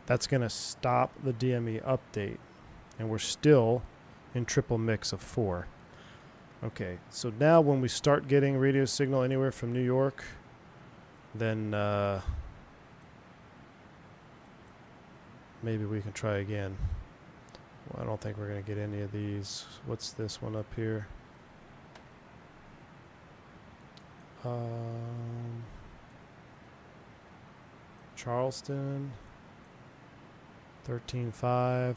That's going to stop the DME update. And we're still in triple mix of 4. Okay, so now when we start getting radio signal anywhere from New York, then maybe we can try again. Well, I don't think we're going to get any of these. What's this one up here? Charleston. 13.5.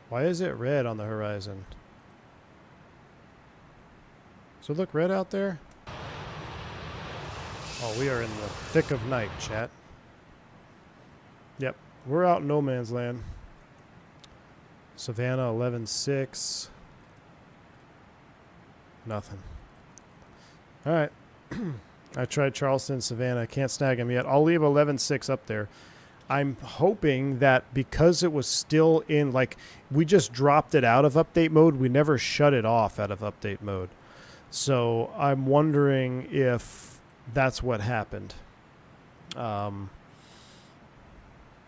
Why is it red on the horizon? Does it look red out there? Oh, we are in the thick of night, chat. Yep, we're out in no man's land. Savannah 11.6. Nothing. All right. I tried Charleston, Savannah. Can't snag him yet. I'll leave 11.6 up there. I'm hoping that because it was still in, like, we just dropped it out of update mode. We never shut it off out of update mode. So I'm wondering if that's what happened. We'll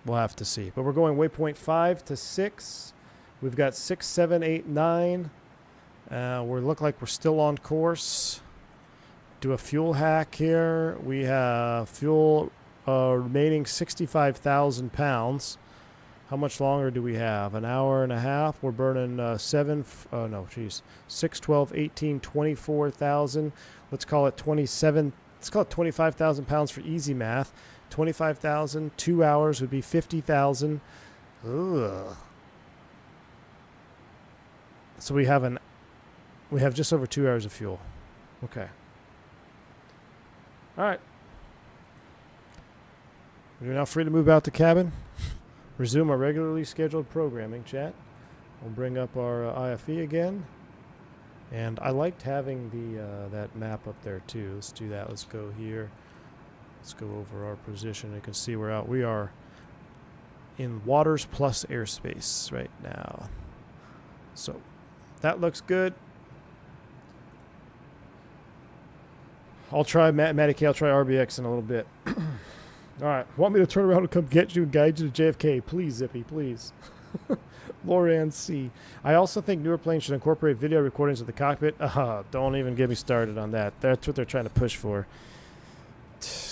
have to see. But we're going waypoint 5 to 6. We've got 6, 7, 8, 9. We look like we're still on course. Do a fuel hack here. We have fuel remaining 65,000 pounds. How much longer do we have? An hour and a half. We're burning 6, 12, 18, 24,000. Let's call it 27. Let's call it 25,000 pounds for easy math. 25,000, 2 hours would be 50,000. Ugh. So we have just over 2 hours of fuel. Okay. All right. We're now free to move out the cabin. Resume our regularly scheduled programming, chat. We'll bring up our IFE again. And I liked having that map up there too. Let's do that. Let's go here. Let's go over our position. You can see we're out. We are in waters plus airspace right now. So that looks good. I'll try Matty. I'll try RBX in a little bit. All right. Want me to turn around and come get you and guide you to JFK? Please, Zippy, please. Loran C. I also think newer planes should incorporate video recordings of the cockpit. Don't even get me started on that. That's what they're trying to push for.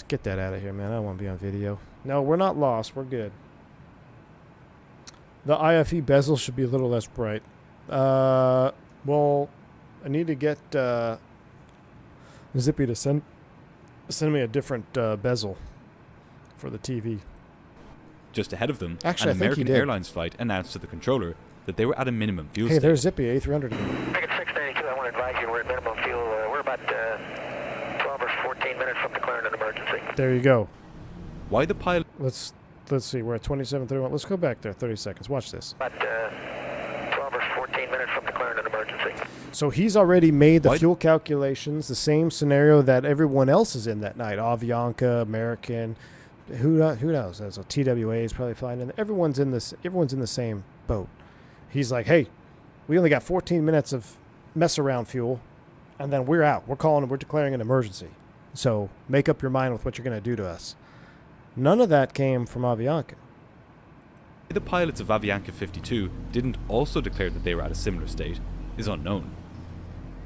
Get that out of here, man. I don't want to be on video. No, we're not lost. We're good. The IFE bezel should be a little less bright. Well, I need to get Zippy to send me a different bezel for the TV. Just ahead of them, Actually, an I think he American did. Airlines flight announced to the controller that they were at a minimum fuel Hey, state. there's Zippy, A300 again. Ticket 692, I want to advise you we're at minimum fuel. We're about 12 or 14 minutes from declaring an emergency. There you go. Why the pilot... Let's see. We're at 27:31. Let's go back there. 30 seconds. Watch this. About 12 or 14 minutes from declaring an emergency. So he's already made the Why- fuel calculations, the same scenario that everyone else is in that night. Avianca, American, who knows? So TWA is probably flying in. Everyone's in the same boat. He's like, hey, we only got 14 minutes of mess around fuel, and then we're out. We're declaring an emergency. So make up your mind with what you're going to do to us. None of that came from Avianca. The pilots of Avianca 52 didn't also declare that they were at a similar state is unknown.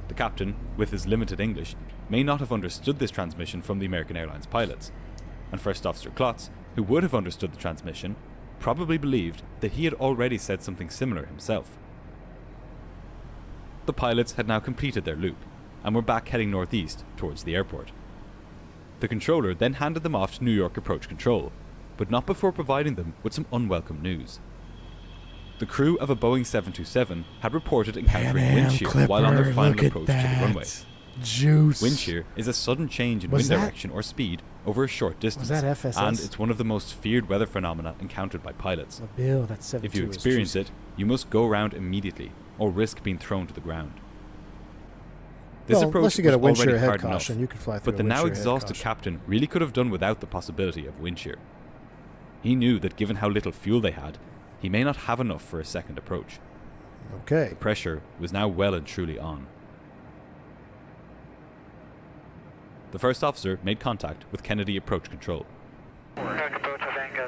The captain, with his limited English, may not have understood this transmission from the American Airlines pilots, and First Officer Klotz, who would have understood the transmission, probably believed that he had already said something similar himself. The pilots had now completed their loop, and were back heading northeast towards the airport. The controller then handed them off to New York Approach Control, but not before providing them with some unwelcome news. The crew of a Boeing 727 had reported encountering wind shear while on their final approach to the runway. Juice. Wind shear is a sudden change in wind direction or speed over a short distance, that FSS? and it's one of the most feared weather phenomena encountered by pilots. Bill, that's 72. If you experience it, you must go around immediately, or risk being thrown to the ground. This Well, approach unless you get a wind was shear already head hard caution, enough, you can fly through but a the wind now shear head exhausted caution. captain really could have done without the possibility of wind shear. He knew that given how little fuel they had, he may not have enough for a second approach. Okay. The pressure was now well and truly on. The first officer made contact with Kennedy Approach Control. Approach Avianca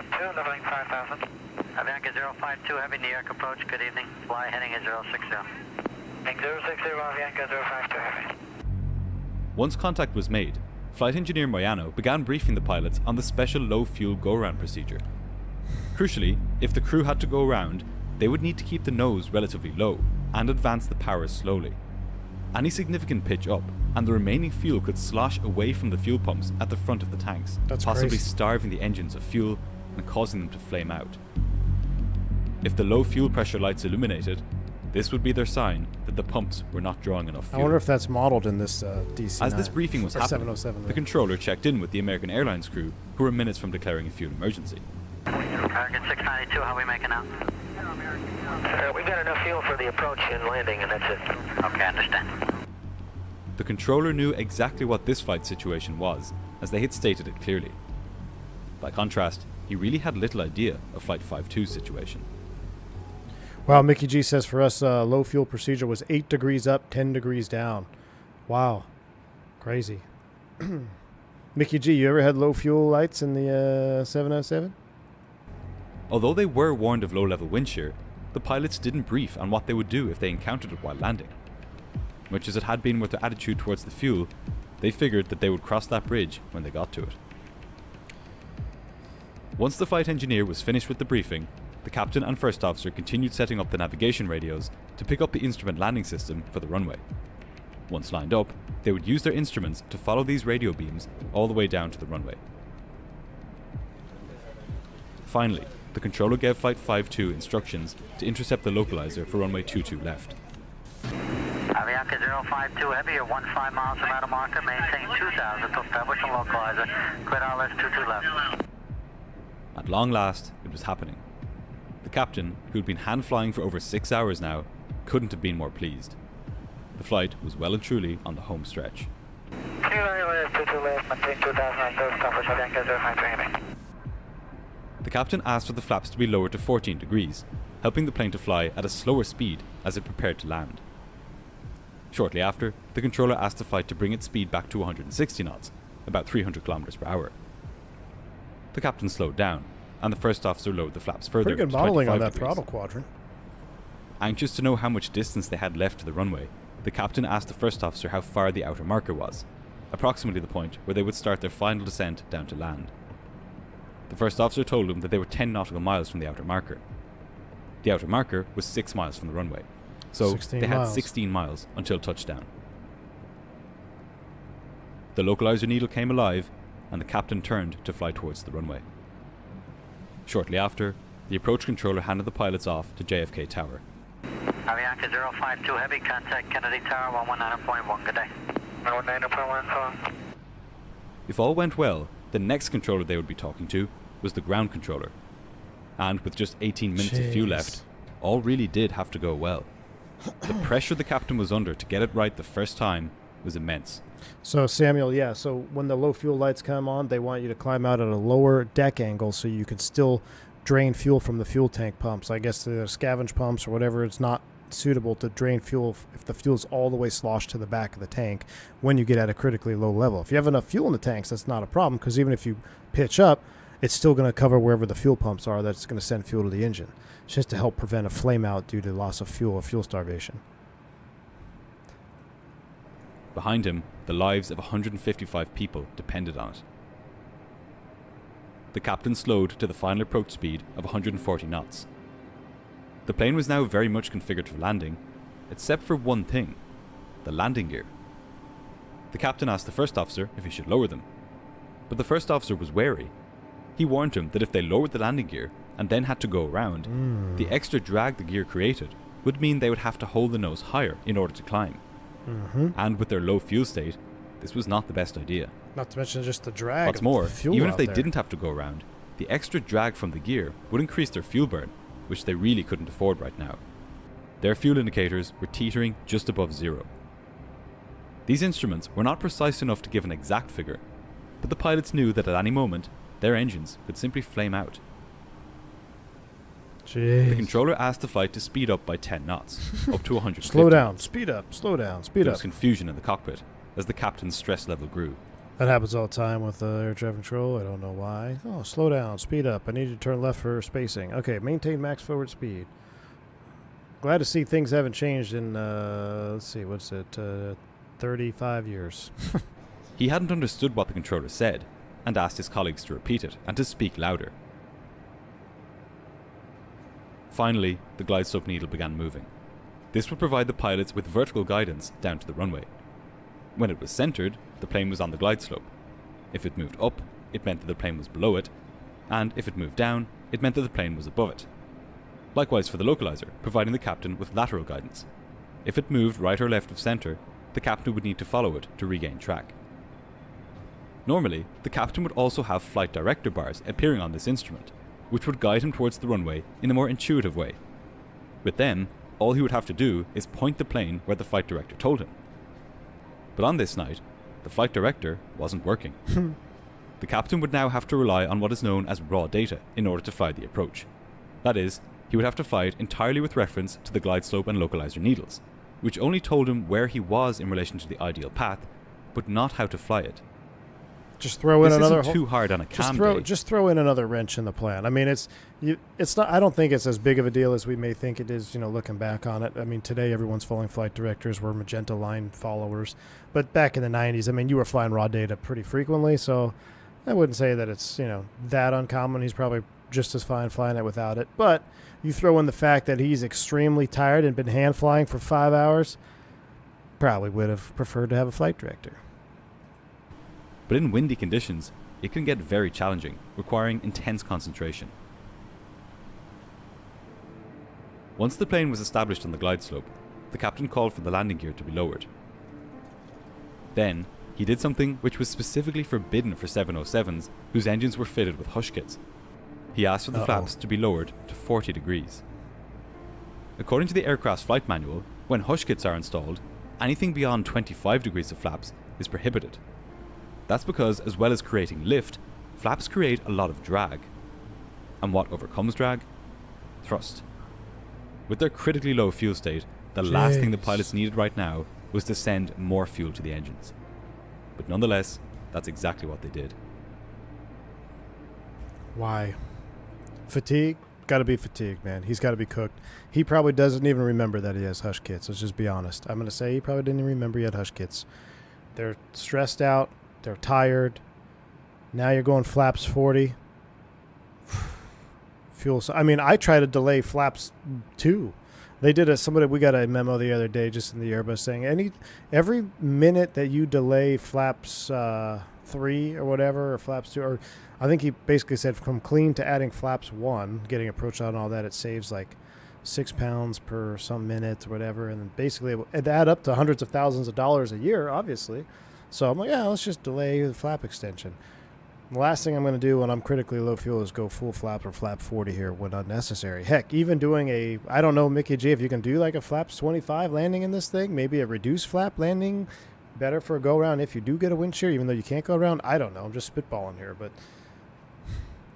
052, leveling 5000. Avianca 052, heavy New York approach, good evening. Fly heading at 060. Heading 060, Avianca 052, heavy. Once contact was made, Flight Engineer Moyano began briefing the pilots on the special low-fuel go-around procedure. Crucially, if the crew had to go around, they would need to keep the nose relatively low and advance the power slowly. Any significant pitch up, and the remaining fuel could slosh away from the fuel pumps at the front of the tanks, That's possibly crazy. starving the engines of fuel and causing them to flame out. If the low fuel pressure lights illuminated, this would be their sign that the pumps were not drawing enough fuel. I wonder if that's modeled in this DC-9. As this briefing was or happening, 707. the controller checked in with the American Airlines crew, who were minutes from declaring a fuel emergency. Target 692, how are we making out? We've got enough fuel for the approach and landing, and that's it. Okay, I understand. The controller knew exactly what this flight situation was, as they had stated it clearly. By contrast, he really had little idea of Flight 52's situation. Wow, Mickey G says for us, low fuel procedure was 8 degrees up, 10 degrees down. Wow. Crazy. Mickey G, you ever had low fuel lights in the 707? Although they were warned of low-level wind shear, the pilots didn't brief on what they would do if they encountered it while landing. Much as it had been with their attitude towards the fuel, they figured that they would cross that bridge when they got to it. Once the flight engineer was finished with the briefing, the captain and first officer continued setting up the navigation radios to pick up the instrument landing system for the runway. Once lined up, they would use their instruments to follow these radio beams all the way down to the runway. Finally, the controller gave Flight 52 instructions to intercept the localizer for runway 22 left. Avianca 052 heavy, you're 15 miles from outer marker, maintain 2000 to establish a localizer. Clear RLS 22 left. At long last, it was happening. The captain, who'd been hand-flying for over 6 hours now, couldn't have been more pleased. The flight was well and truly on the home stretch. Clear RLS 22 left, maintain 2000 to establish Avianca 052 heavy. The captain asked for the flaps to be lowered to 14 degrees, helping the plane to fly at a slower speed as it prepared to land. Shortly after, the controller asked the flight to bring its speed back to 160 knots, about 300 kilometers per hour. The captain slowed down, and the first officer lowered the flaps further. Pretty good to modeling on 25 that degrees. throttle quadrant. Anxious to know how much distance they had left to the runway, the captain asked the first officer how far the outer marker was, approximately the point where they would start their final descent down to land. The first officer told him that they were 10 nautical miles from the outer marker. The outer marker was 6 miles from the runway, so 16 they had miles. 16 miles until touchdown. The localizer needle came alive, and the captain turned to fly towards the runway. Shortly after, the approach controller handed the pilots off to JFK Tower. Avianca 052 Heavy, contact Kennedy Tower 119.1, good day. 119.1, If all went well, the next controller they would be talking to was the ground controller. And with just 18 minutes of fuel left, all really did have to go well. The pressure the captain was under to get it right the first time was immense. So Samuel, yeah, so when the low fuel lights come on, they want you to climb out at a lower deck angle so you can still drain fuel from the fuel tank pumps. I guess the scavenge pumps or whatever, it's not suitable to drain fuel if the fuel's all the way sloshed to the back of the tank when you get at a critically low level. If you have enough fuel in the tanks, that's not a problem, because even if you pitch up, it's still going to cover wherever the fuel pumps are. That's going to send fuel to the engine. It's just to help prevent a flame out due to loss of fuel or fuel starvation. Behind him, the lives of 155 people depended on it. The captain slowed to the final approach speed of 140 knots. The plane was now very much configured for landing, except for one thing: the landing gear. The captain asked the first officer if he should lower them, but the first officer was wary. He warned him that if they lowered the landing gear and then had to go around, the extra drag the gear created would mean they would have to hold the nose higher in order to climb. And with their low fuel state, this was not the best idea. Not to mention just the drag. What's of more, the fuel even if out they there. didn't have to go around, the extra drag from the gear would increase their fuel burn, which they really couldn't afford right now. Their fuel indicators were teetering just above zero. These instruments were not precise enough to give an exact figure, but the pilots knew that at any moment, their engines could simply flame out. Jeez. The controller asked the flight to speed up by 10 knots, up to 150. Slow down, speed up, slow down, speed There up. was confusion in the cockpit as the captain's stress level grew. That happens all the time with air traffic control. I don't know why. Oh, slow down, speed up. I need you to turn left for spacing. Okay, maintain max forward speed. Glad to see things haven't changed in, let's see, what's it, 35 years. He hadn't understood what the controller said, and asked his colleagues to repeat it and to speak louder. Finally, the glide slope needle began moving. This would provide the pilots with vertical guidance down to the runway. When it was centered, the plane was on the glide slope. If it moved up, it meant that the plane was below it, and if it moved down, it meant that the plane was above it. Likewise for the localizer, providing the captain with lateral guidance. If it moved right or left of center, the captain would need to follow it to regain track. Normally, the captain would also have flight director bars appearing on this instrument, which would guide him towards the runway in a more intuitive way. With them, all he would have to do is point the plane where the flight director told him. But on this night, the flight director wasn't working. The captain would now have to rely on what is known as raw data in order to fly the approach. That is, he would have to fly it entirely with reference to the glide slope and localizer needles, which only told him where he was in relation to the ideal path, but not how to fly it. Just throw in This another isn't too hard on a cam day. Just throw in another wrench in the plan. I mean, it's not. I don't think it's as big of a deal as we may think it is. Looking back on it. I mean, today everyone's following flight directors. We're magenta line followers, but back in the '90s, I mean, you were flying raw data pretty frequently. So I wouldn't say that it's that uncommon. He's probably just as fine flying it without it. But you throw in the fact that he's extremely tired and been hand flying for 5 hours, probably would have preferred to have a flight director. But in windy conditions, it can get very challenging, requiring intense concentration. Once the plane was established on the glide slope, the captain called for the landing gear to be lowered. Then, he did something which was specifically forbidden for 707s whose engines were fitted with hush kits. He asked for the flaps to be lowered to 40 degrees. According to the aircraft's flight manual, when hush kits are installed, anything beyond 25 degrees of flaps is prohibited. That's because, as well as creating lift, flaps create a lot of drag. And what overcomes drag? Thrust. With their critically low fuel state, the last thing the pilots needed right now was to send more fuel to the engines. But nonetheless, that's exactly what they did. Why? Fatigue? Got to be fatigued, man. He's got to be cooked. He probably doesn't even remember that he has hush kits. Let's just be honest. I'm going to say he probably didn't even remember he had hush kits. They're stressed out. They're tired. Now you're going flaps 40. Fuel. I mean, I try to delay flaps 2. They did we got a memo the other day just in the Airbus saying every minute that you delay flaps 3 or whatever, or flaps 2, or I think he basically said from clean to adding flaps 1, getting approach out and all that, it saves like 6 pounds per some minute or whatever. And then basically it add up to hundreds of thousands of dollars a year, obviously. So I'm like, yeah, let's just delay the flap extension. The last thing I'm going to do when I'm critically low fuel is go full flap or flap 40 here when unnecessary. Heck, even doing I don't know, Mickey G, if you can do like a flaps 25 landing in this thing, maybe a reduced flap landing, better for a go-around if you do get a wind shear, even though you can't go around. I don't know. I'm just spitballing here, but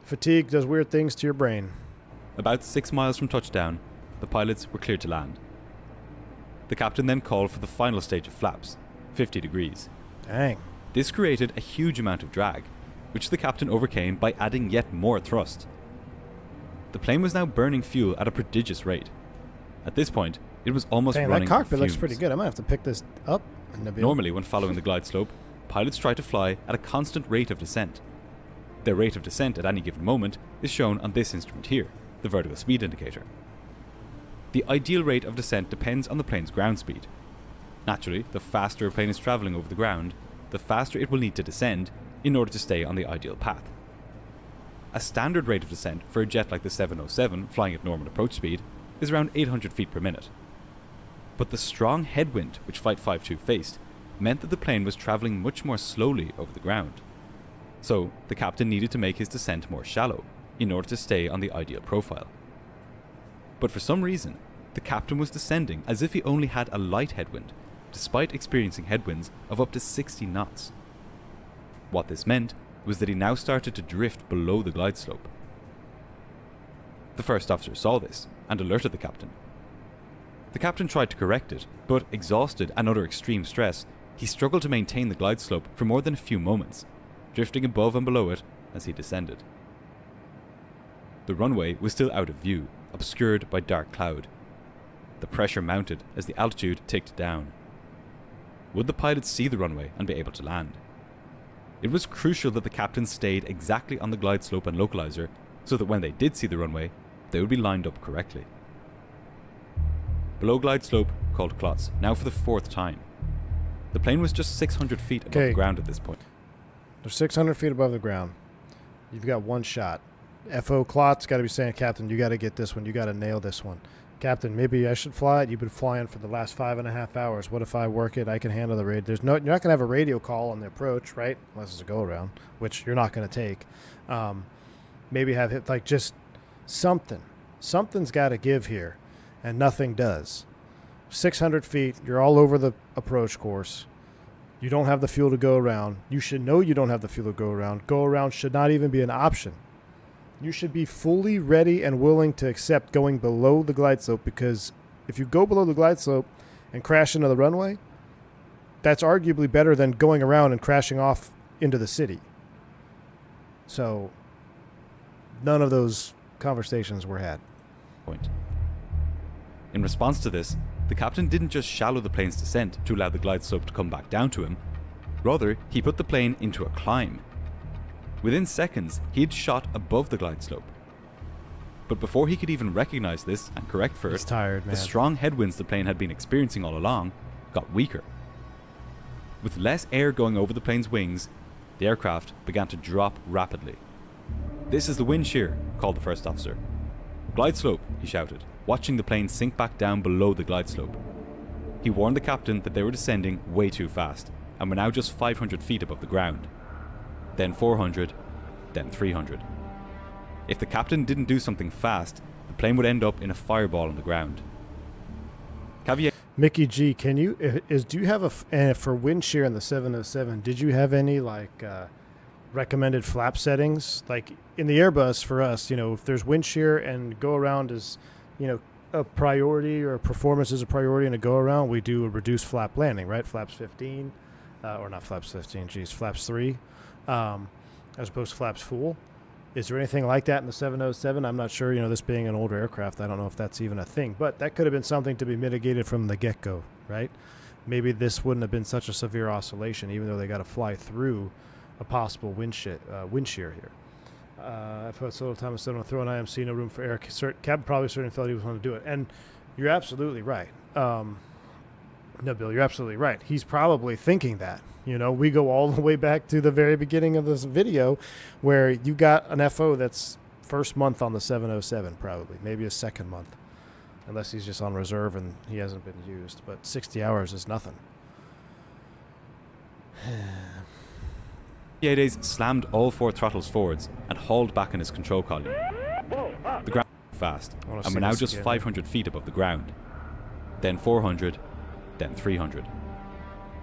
fatigue does weird things to your brain. About 6 miles from touchdown, the pilots were cleared to land. The captain then called for the final stage of flaps, 50 degrees. Dang. This created a huge amount of drag, which the captain overcame by adding yet more thrust. The plane was now burning fuel at a prodigious rate. At this point, it was almost running that cockpit on looks fumes. pretty good. I might have to pick this up. Normally, when following the glide slope, pilots try to fly at a constant rate of descent. Their rate of descent at any given moment is shown on this instrument here, the vertical speed indicator. The ideal rate of descent depends on the plane's ground speed. Naturally, the faster a plane is travelling over the ground, the faster it will need to descend in order to stay on the ideal path. A standard rate of descent for a jet like the 707 flying at normal approach speed is around 800 feet per minute. But the strong headwind which Flight 52 faced meant that the plane was travelling much more slowly over the ground. So the captain needed to make his descent more shallow in order to stay on the ideal profile. But for some reason, the captain was descending as if he only had a light headwind, despite experiencing headwinds of up to 60 knots. What this meant was that he now started to drift below the glide slope. The first officer saw this and alerted the captain. The captain tried to correct it, but exhausted and under extreme stress, he struggled to maintain the glide slope for more than a few moments, drifting above and below it as he descended. The runway was still out of view, obscured by dark cloud. The pressure mounted as the altitude ticked down. Would the pilots see the runway and be able to land? It was crucial that the captain stayed exactly on the glide slope and localizer so that when they did see the runway, they would be lined up correctly. Below glide slope, called Klotz, now for the 4th time. The plane was just 600 feet above the ground at this point. They're 600 feet above the ground. You've got one shot. FO Klotz got to be saying, Captain, you got to get this one. You got to nail this one. Captain, maybe I should fly it. You've been flying for the last 5.5 hours. What if I work it? I can handle the radio. You're not going to have a radio call on the approach, right? Unless it's a go-around, which you're not going to take. Maybe have it like just something. Something's got to give here, and nothing does. 600 feet. You're all over the approach course. You don't have the fuel to go around. You should know you don't have the fuel to go around. Go around should not even be an option. You should be fully ready and willing to accept going below the glide slope, because if you go below the glide slope and crash into the runway, that's arguably better than going around and crashing off into the city. So none of those conversations were had. In response to this, the captain didn't just shallow the plane's descent to allow the glide slope to come back down to him. Rather, he put the plane into a climb. Within seconds, he had shot above the glide slope. But before he could even recognize this and correct for it, the strong headwinds the plane had been experiencing all along got weaker. With less air going over the plane's wings, the aircraft began to drop rapidly. "This is the wind shear," called the first officer. "Glide slope," he shouted, watching the plane sink back down below the glide slope. He warned the captain that they were descending way too fast and were now just 500 feet above the ground. Then 400, then 300. If the captain didn't do something fast, the plane would end up in a fireball on the ground. Mickey G, can you do you have for wind shear in the 707? Did you have any recommended flap settings? Like in the Airbus for us, if there's wind shear and go around is a priority, or performance is a priority in a go around, we do a reduced flap landing, right? Flaps 15, or not flaps 15, flaps 3. As opposed to flaps full. Is there anything like that in the 707? I'm not sure. You know, this being an older aircraft, I don't know if that's even a thing. But that could have been something to be mitigated from the get-go, right? Maybe this wouldn't have been such a severe oscillation, even though they got to fly through a possible wind shear here. I put so little time instead of throw an IMC, no room for air. Captain probably certainly felt he was going to do it. And you're absolutely right. No, Bill, you're absolutely right. He's probably thinking that. You know, we go all the way back to the very beginning of this video where you got an FO that's first month on the 707 probably, maybe a second month, unless he's just on reserve and he hasn't been used. But 60 hours is nothing. Yedes slammed all 4 throttles forwards and hauled back in his control column. The ground was fast, and we're now just 500 feet above the ground. Then 400, then 300.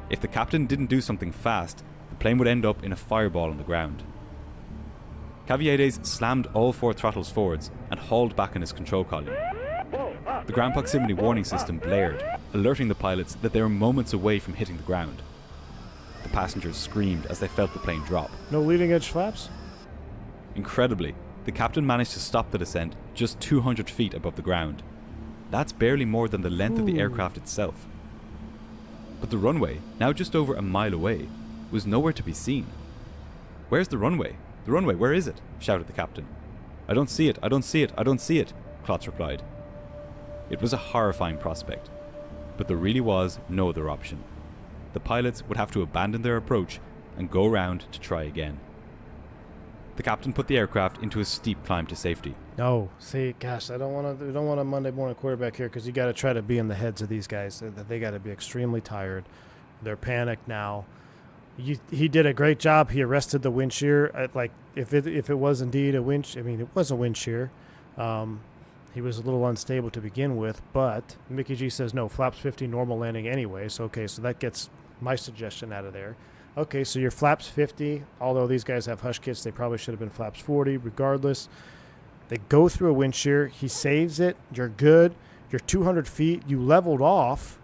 If the captain didn't do something fast, the plane would end up in a fireball on the ground. Caviedes slammed all 4 throttles forwards and hauled back in his control column. The ground proximity warning system blared, alerting the pilots that they were moments away from hitting the ground. The passengers screamed as they felt the plane drop. No leading edge flaps? Incredibly, the captain managed to stop the descent just 200 feet above the ground. That's barely more than the length of the aircraft itself. But the runway, now just over a mile away, was nowhere to be seen. "Where's the runway? The runway, where is it?" shouted the captain. "I don't see it, I don't see it, I don't see it," Klotz replied. It was a horrifying prospect, but there really was no other option. The pilots would have to abandon their approach and go around to try again. The captain put the aircraft into a steep climb to safety. No, see, gosh, I don't want a Monday morning quarterback here because you got to try to be in the heads of these guys. They got to be extremely tired. They're panicked now. He did a great job. He arrested the wind shear. Like if it was indeed a wind, I mean, it was a wind shear. He was a little unstable to begin with, but Mickey G says no, flaps 50 normal landing anyway. So okay, so that gets my suggestion out of there. Okay, so your flaps 50, although these guys have hush kits, they probably should have been flaps 40 regardless. They go through a wind shear. He saves it. You're good. You're 200 feet. You leveled off.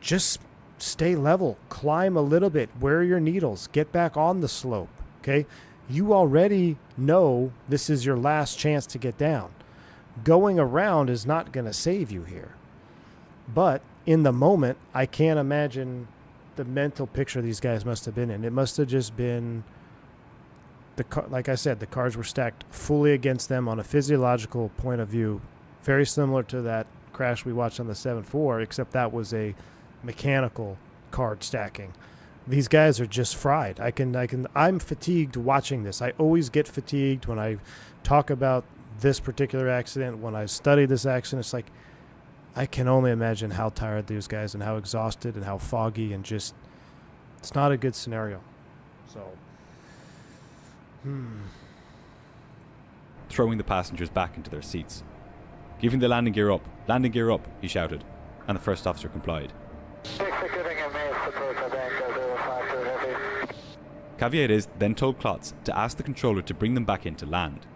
Just stay level. Climb a little bit. Wear your needles. Get back on the slope. Okay? You already know this is your last chance to get down. Going around is not going to save you here. But in the moment, I can't imagine the mental picture these guys must have been in. It must have just been, like I said, the cards were stacked fully against them on a physiological point of view, very similar to that crash we watched on the 7-4, except that was a mechanical card stacking. These guys are just fried. I'm fatigued watching this. I always get fatigued when I talk about this particular accident. When I study this accident, it's like, I can only imagine how tired these guys and how exhausted and how foggy and just, it's not a good scenario. So, Throwing the passengers back into their seats. "Giving the landing gear up, he shouted, and the first officer complied. Cavieres then told Klotz to ask the controller to bring them back in to land.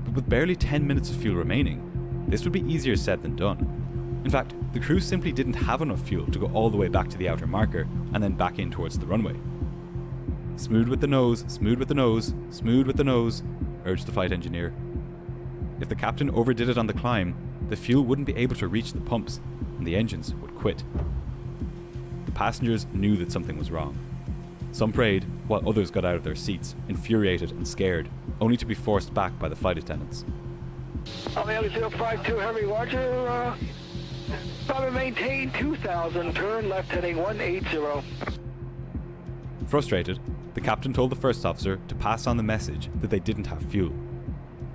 But with barely 10 minutes of fuel remaining, this would be easier said than done. In fact, the crew simply didn't have enough fuel to go all the way back to the outer marker and then back in towards the runway. "Smooth with the nose, smooth with the nose, smooth with the nose," urged the flight engineer. If the captain overdid it on the climb, the fuel wouldn't be able to reach the pumps and the engines would quit. The passengers knew that something was wrong. Some prayed, while others got out of their seats, infuriated and scared, only to be forced back by the flight attendants. Omega 052 Heavy, roger. Probably maintain 2000, turn left heading 180. Frustrated, the captain told the first officer to pass on the message that they didn't have fuel.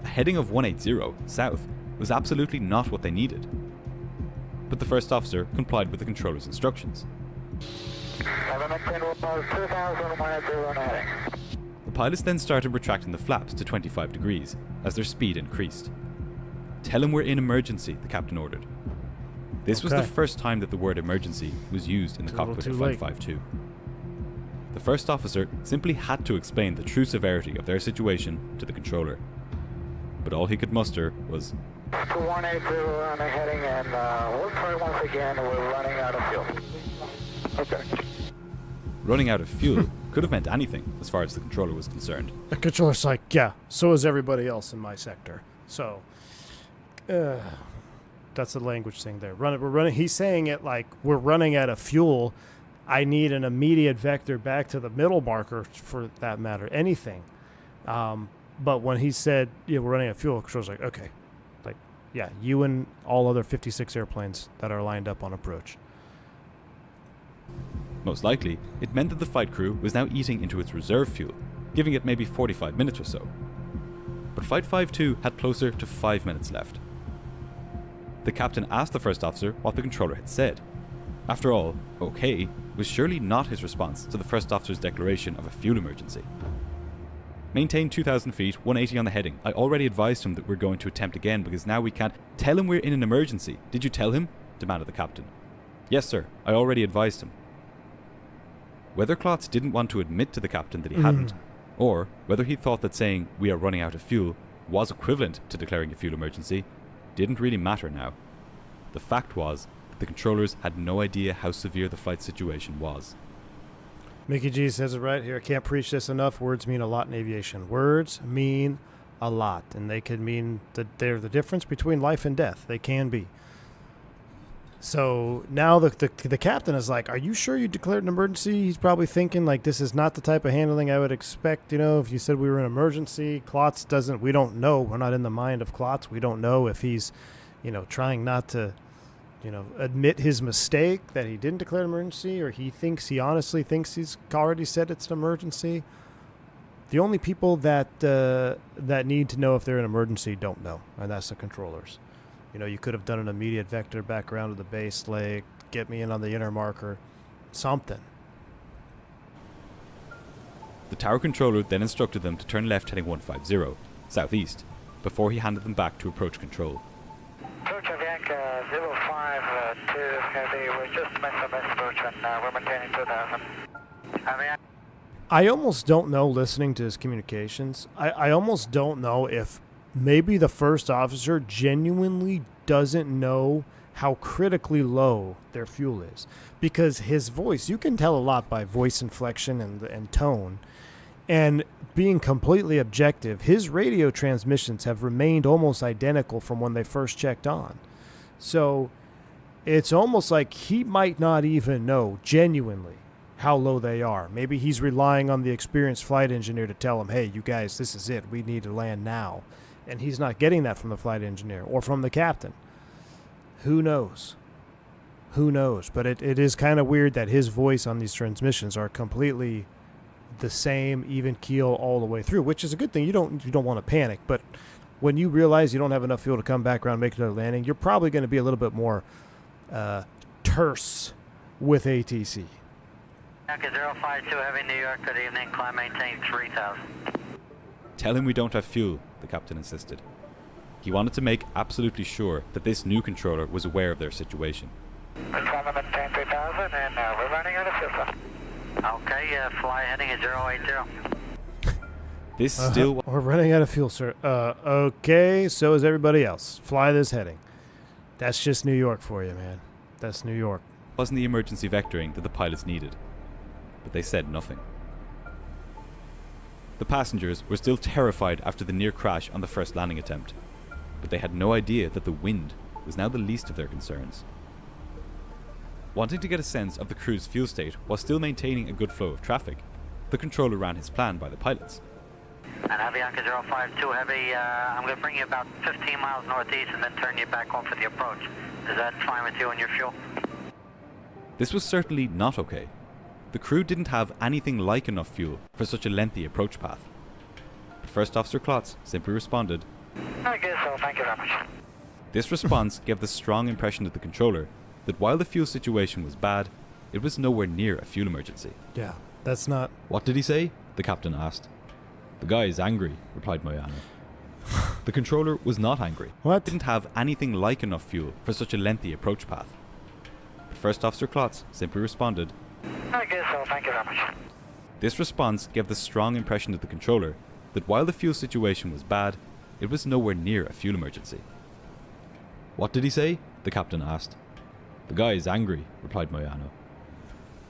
A heading of 180 south was absolutely not what they needed. But the first officer complied with the controller's instructions. The pilots then started retracting the flaps to 25 degrees as their speed increased. "Tell him we're in emergency," the captain ordered. This was the first time that the word emergency was used in the cockpit of Flight 52. The first officer simply had to explain the true severity of their situation to the controller. But all he could muster was, "To 180 on a heading, and we'll try once again, we're running out of fuel." Okay. Running out of fuel could have meant anything as far as the controller was concerned. The controller's like, yeah, so is everybody else in my sector. So, that's the language thing there. We're running. He's saying it like we're running out of fuel. I need an immediate vector back to the middle marker, for that matter, anything. But when he said, yeah, we're running out of fuel, the controller's like, okay. Like, yeah, you and all other 56 airplanes that are lined up on approach. Most likely, it meant that the flight crew was now eating into its reserve fuel, giving it maybe 45 minutes or so. But Flight 52 had closer to 5 minutes left. The captain asked the first officer what the controller had said. After all, okay was surely not his response to the first officer's declaration of a fuel emergency. Maintain 2,000 feet, 180 on the heading. I already advised him that we're going to attempt again because now we can't. Tell him we're in an emergency. Did you tell him? Demanded the captain. Yes, sir. I already advised him. Whether Klotz didn't want to admit to the captain that he hadn't, or whether he thought that saying we are running out of fuel was equivalent to declaring a fuel emergency, didn't really matter now. The fact was that the controllers had no idea how severe the flight situation was. Mickey G says it right here. I can't preach this enough. Words mean a lot in aviation. Words mean a lot, and they can mean that they're the difference between life and death. They can be. So now the captain is like, are you sure you declared an emergency? He's probably thinking, like, this is not the type of handling I would expect. You know, if you said we were in an emergency, Klotz doesn't, we don't know. We're not in the mind of Klotz. We don't know if he's, trying not to, admit his mistake that he didn't declare an emergency, or he honestly thinks he's already said it's an emergency. The only people that need to know if they're in an emergency don't know, and that's the controllers. You could have done an immediate vector back around to the base leg, get me in on the inner marker, something. The tower controller then instructed them to turn left heading 150, southeast, before he handed them back to approach control. Approach Avianca 052 Heavy, we just missed the missed approach and we're maintaining 2,000. Avianca. I almost don't know, listening to his communications, I almost don't know if maybe the first officer genuinely doesn't know how critically low their fuel is. Because his voice, you can tell a lot by voice inflection and tone. And being completely objective, his radio transmissions have remained almost identical from when they first checked on. So it's almost like he might not even know genuinely how low they are. Maybe he's relying on the experienced flight engineer to tell him, hey, you guys, this is it. We need to land now. And he's not getting that from the flight engineer or from the captain. Who knows? Who knows? But it is kind of weird that his voice on these transmissions are completely the same, even keel all the way through, which is a good thing. You don't want to panic, but when you realize you don't have enough fuel to come back around and make another landing, you're probably going to be a little bit more terse with ATC. Avianca 052 Heavy, New York, good evening, climb maintain 3,000. Tell him we don't have fuel, the captain insisted. He wanted to make absolutely sure that this new controller was aware of their situation. We're climbing maintain 3,000 and we're running out of fuel. Okay, fly heading at 080. This still... We're running out of fuel, sir. Okay, so is everybody else. Fly this heading. That's just New York for you, man. That's New York. Wasn't the emergency vectoring that the pilots needed. But they said nothing. The passengers were still terrified after the near crash on the first landing attempt, but they had no idea that the wind was now the least of their concerns. Wanting to get a sense of the crew's fuel state while still maintaining a good flow of traffic, the controller ran his plan by the pilots. And Avianca 052 Heavy, I'm going to bring you about 15 miles northeast and then turn you back home for the approach. Is that fine with you and your fuel? This was certainly not okay. The crew didn't have anything like enough fuel for such a lengthy approach path. But First Officer Klotz simply responded, I guess so, thank you very much. This response gave the strong impression to the controller that while the fuel situation was bad, it was nowhere near a fuel emergency. Yeah, that's not... What did he say? The captain asked. The guy is angry, replied Moyano. The controller was not angry. What? Didn't have anything like enough fuel for such a lengthy approach path. But First Officer Klotz simply responded, I guess so, thank you very much. This response gave the strong impression to the controller that while the fuel situation was bad, it was nowhere near a fuel emergency. What did he say? The captain asked. The guy is angry, replied Moyano.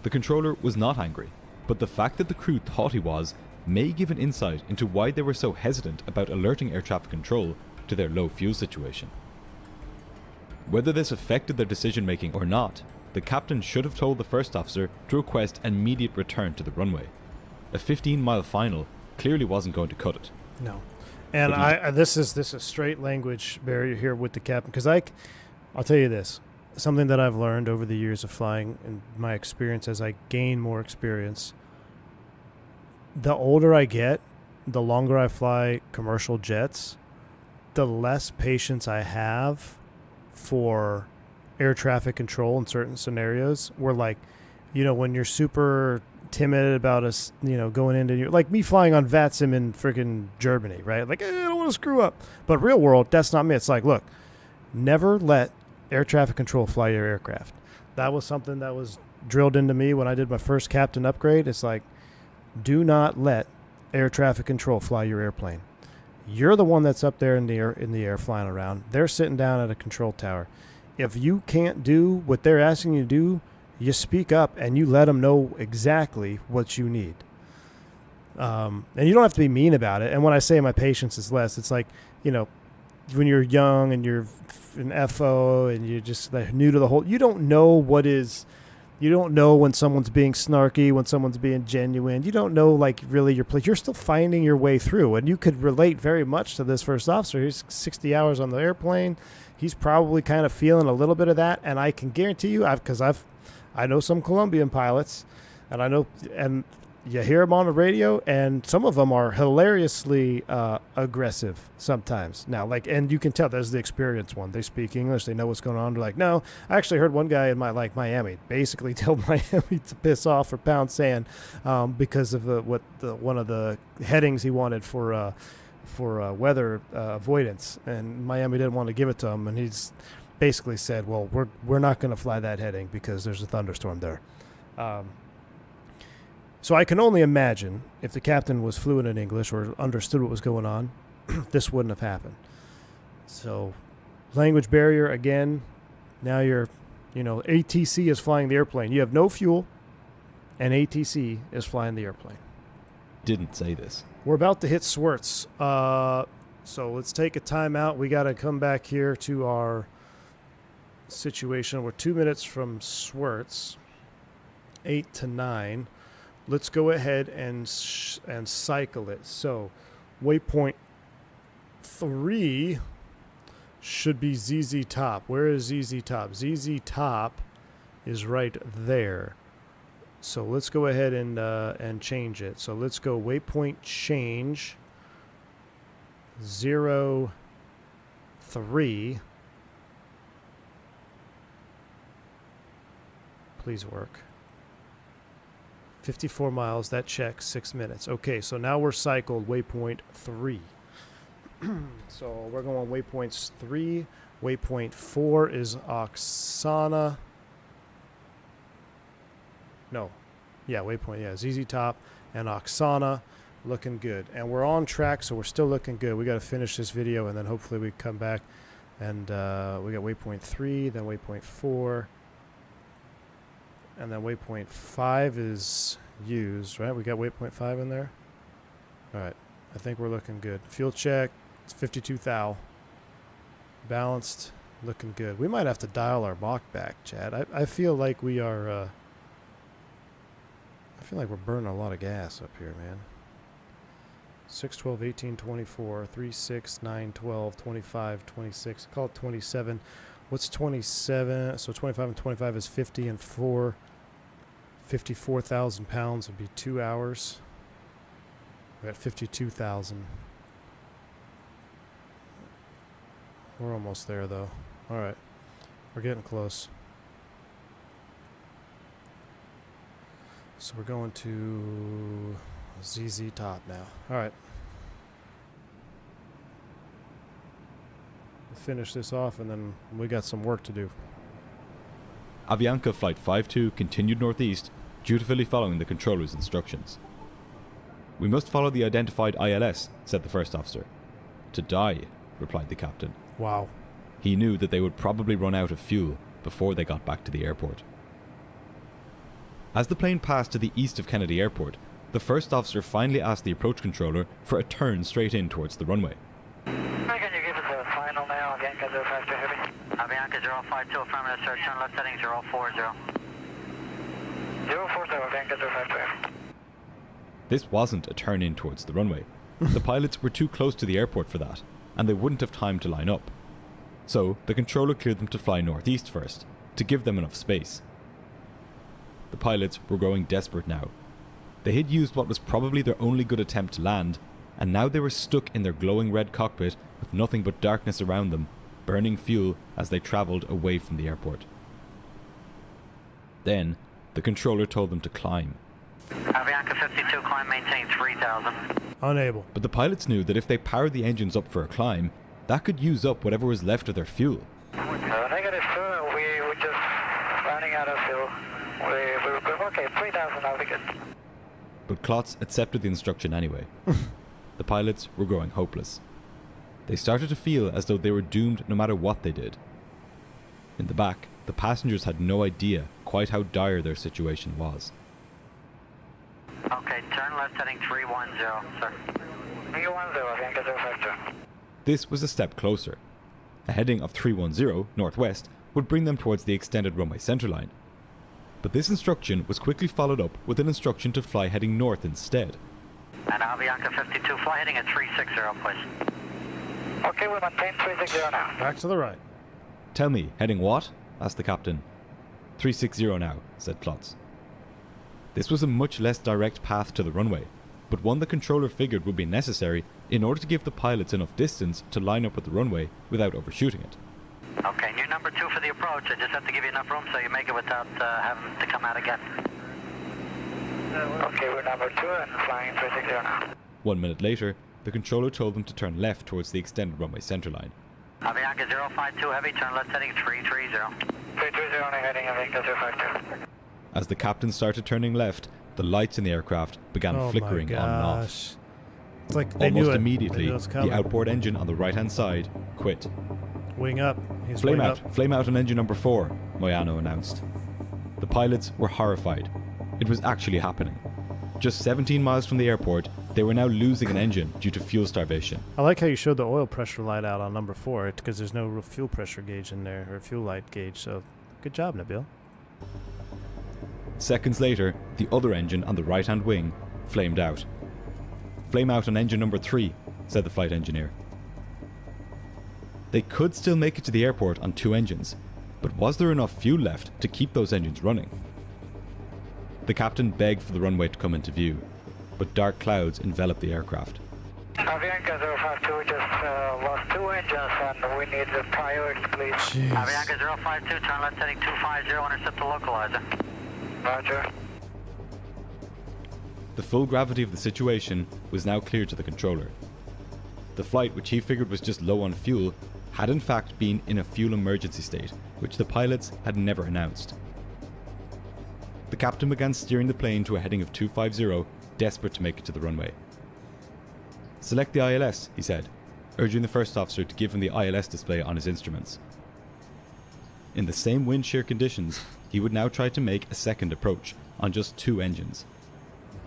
The controller was not angry. but the fact that the crew thought he was may give an insight into why they were so hesitant about alerting air traffic control to their low fuel situation. Whether this affected their decision making or not, the captain should have told the first officer to request an immediate return to the runway. A 15-mile final clearly wasn't going to cut it. No. And this is straight language barrier here with the captain, because I'll tell you this, something that I've learned over the years of flying and my experience as I gain more experience, the older I get, the longer I fly commercial jets, the less patience I have for air traffic control in certain scenarios where, like, you know, when you're super timid about us, you know, going into your, like me flying on VATSIM in freaking Germany, right? Like, I don't want to screw up. But real world, that's not me. It's like, look, never let air traffic control fly your aircraft. That was something that was drilled into me when I did my first captain upgrade. It's like, do not let air traffic control fly your airplane. You're the one that's up there in the air flying around. They're sitting down at a control tower. If you can't do what they're asking you to do, you speak up and you let them know exactly what you need. And you don't have to be mean about it. And when I say my patience is less, it's like, you know, when you're young and you're an FO and you're just like new to the whole, you don't know when someone's being snarky, when someone's being genuine. You don't know, like, really you're still finding your way through. And you could relate very much to this first officer. He's 60 hours on the airplane. He's probably kind of feeling a little bit of that. And I can guarantee you, I know some Colombian pilots, and you hear them on the radio, and some of them are hilariously aggressive sometimes. Now, like, and you can tell there's the experienced one. They speak English. They know what's going on. They're like, no, I actually heard one guy in Miami basically tell Miami to piss off or pound sand because of one of the headings he wanted for weather avoidance, and Miami didn't want to give it to him, and he's basically said, well, we're not going to fly that heading because there's a thunderstorm there. So I can only imagine if the captain was fluent in English or understood what was going on, this wouldn't have happened. So language barrier again. Now ATC is flying the airplane. You have no fuel, and ATC is flying the airplane. Didn't say this. We're about to hit Swerts. So let's take a time out. We got to come back here to our situation. We're 2 minutes from Swerts, 8 to 9. Let's go ahead and cycle it. So waypoint 3 should be ZZ top. Where is ZZ top? ZZ top is right there. So let's go ahead and change it. So let's go waypoint change 03. Please work. 54 miles, that checks 6 minutes. Okay, so now we're cycled waypoint 3. So we're going waypoints 3. Waypoint 4 is Oksana. No. Yeah, waypoint, yeah. ZZ top and Oksana. Looking good. And we're on track, so we're still looking good. We got to finish this video, and then hopefully we come back. And we got waypoint 3, then waypoint 4. And then waypoint 5 is used, right? We got waypoint 5 in there? All right. I think we're looking good. Fuel check. It's 52 thou. Balanced. Looking good. We might have to dial our Mach back, Chad. I feel like we are... I feel like we're burning a lot of gas up here, man. 6, 12, 18, 24, 3, 6, 9, 12, 25, 26. Call it 27. What's 27? So 25 and 25 is 50 and 4. 54,000 pounds would be 2 hours. We're at 52,000. We're almost there, though. All right. We're getting close. So we're going to ZZ top now. All right. We'll finish this off, and then we got some work to do. Avianca Flight 52 continued northeast, dutifully following the controller's instructions. "We must follow the identified ILS," said the first officer. "To die," replied the captain. Wow. He knew that they would probably run out of fuel before they got back to the airport. As the plane passed to the east of Kennedy Airport, the first officer finally asked the approach controller for a turn straight in towards the runway. Can you give us a final now, Avianca 052 Heavy? Avianca 052, affirmative sir, turn left heading 040. 040, Avianca 052 Heavy. This wasn't a turn in towards the runway. The pilots were too close to the airport for that, and they wouldn't have time to line up. So, the controller cleared them to fly northeast first, to give them enough space. The pilots were growing desperate now. They had used what was probably their only good attempt to land, and now they were stuck in their glowing red cockpit with nothing but darkness around them, burning fuel as they travelled away from the airport. Then, the controller told them to climb. Avianca 52, climb, maintain 3000. Unable. But the pilots knew that if they powered the engines up for a climb, that could use up whatever was left of their fuel. Negative, sir. We're just running out of fuel. We're okay, 3000, I'll be good. But Klotz accepted the instruction anyway. The pilots were growing hopeless. They started to feel as though they were doomed no matter what they did. In the back, the passengers had no idea quite how dire their situation was. Okay, turn left heading 310, sir. 310, Avianca 052. This was a step closer. A heading of 310 northwest would bring them towards the extended runway centerline. But this instruction was quickly followed up with an instruction to fly heading north instead. And Avianca 52, fly heading at 360, please. Okay, we maintain 360 now. Back to the right. Tell me, heading what? Asked the captain. 360 now, said Klotz. This was a much less direct path to the runway, but one the controller figured would be necessary in order to give the pilots enough distance to line up with the runway without overshooting it. Okay, and you're number 2 for the approach. I just have to give you enough room so you make it without having to come out again. Okay, we're number 2 and flying 360 now. 1 minute later, the controller told them to turn left towards the extended runway centerline. Avianca 052 heavy, turn left heading 330. 330 on heading Avianca 052. As the captain started turning left, the lights in the aircraft began flickering on and off. It's like they knew Almost it. immediately, They knew it was coming. the outboard engine on the right-hand side quit. Wing up. He's Flame wing out! up. Flame out on engine number 4, Moyano announced. The pilots were horrified. It was actually happening. Just 17 miles from the airport, they were now losing an engine due to fuel starvation. I like how you showed the oil pressure light out on number 4 because there's no real fuel pressure gauge in there, or fuel light gauge, so good job, Nabil. Seconds later, the other engine on the right-hand wing flamed out. Flame out on engine number 3, said the flight engineer. They could still make it to the airport on 2 engines, but was there enough fuel left to keep those engines running? The captain begged for the runway to come into view, but dark clouds enveloped the aircraft. Avianca 052, we just lost 2 engines and we need the priority, please. Jeez. Avianca 052, turn left heading 250, intercept the localizer. Roger. The full gravity of the situation was now clear to the controller. The flight, which he figured was just low on fuel, had in fact been in a fuel emergency state, which the pilots had never announced. The captain began steering the plane to a heading of 250, desperate to make it to the runway. Select the ILS, he said, urging the first officer to give him the ILS display on his instruments. In the same wind shear conditions, he would now try to make a second approach on just 2 engines.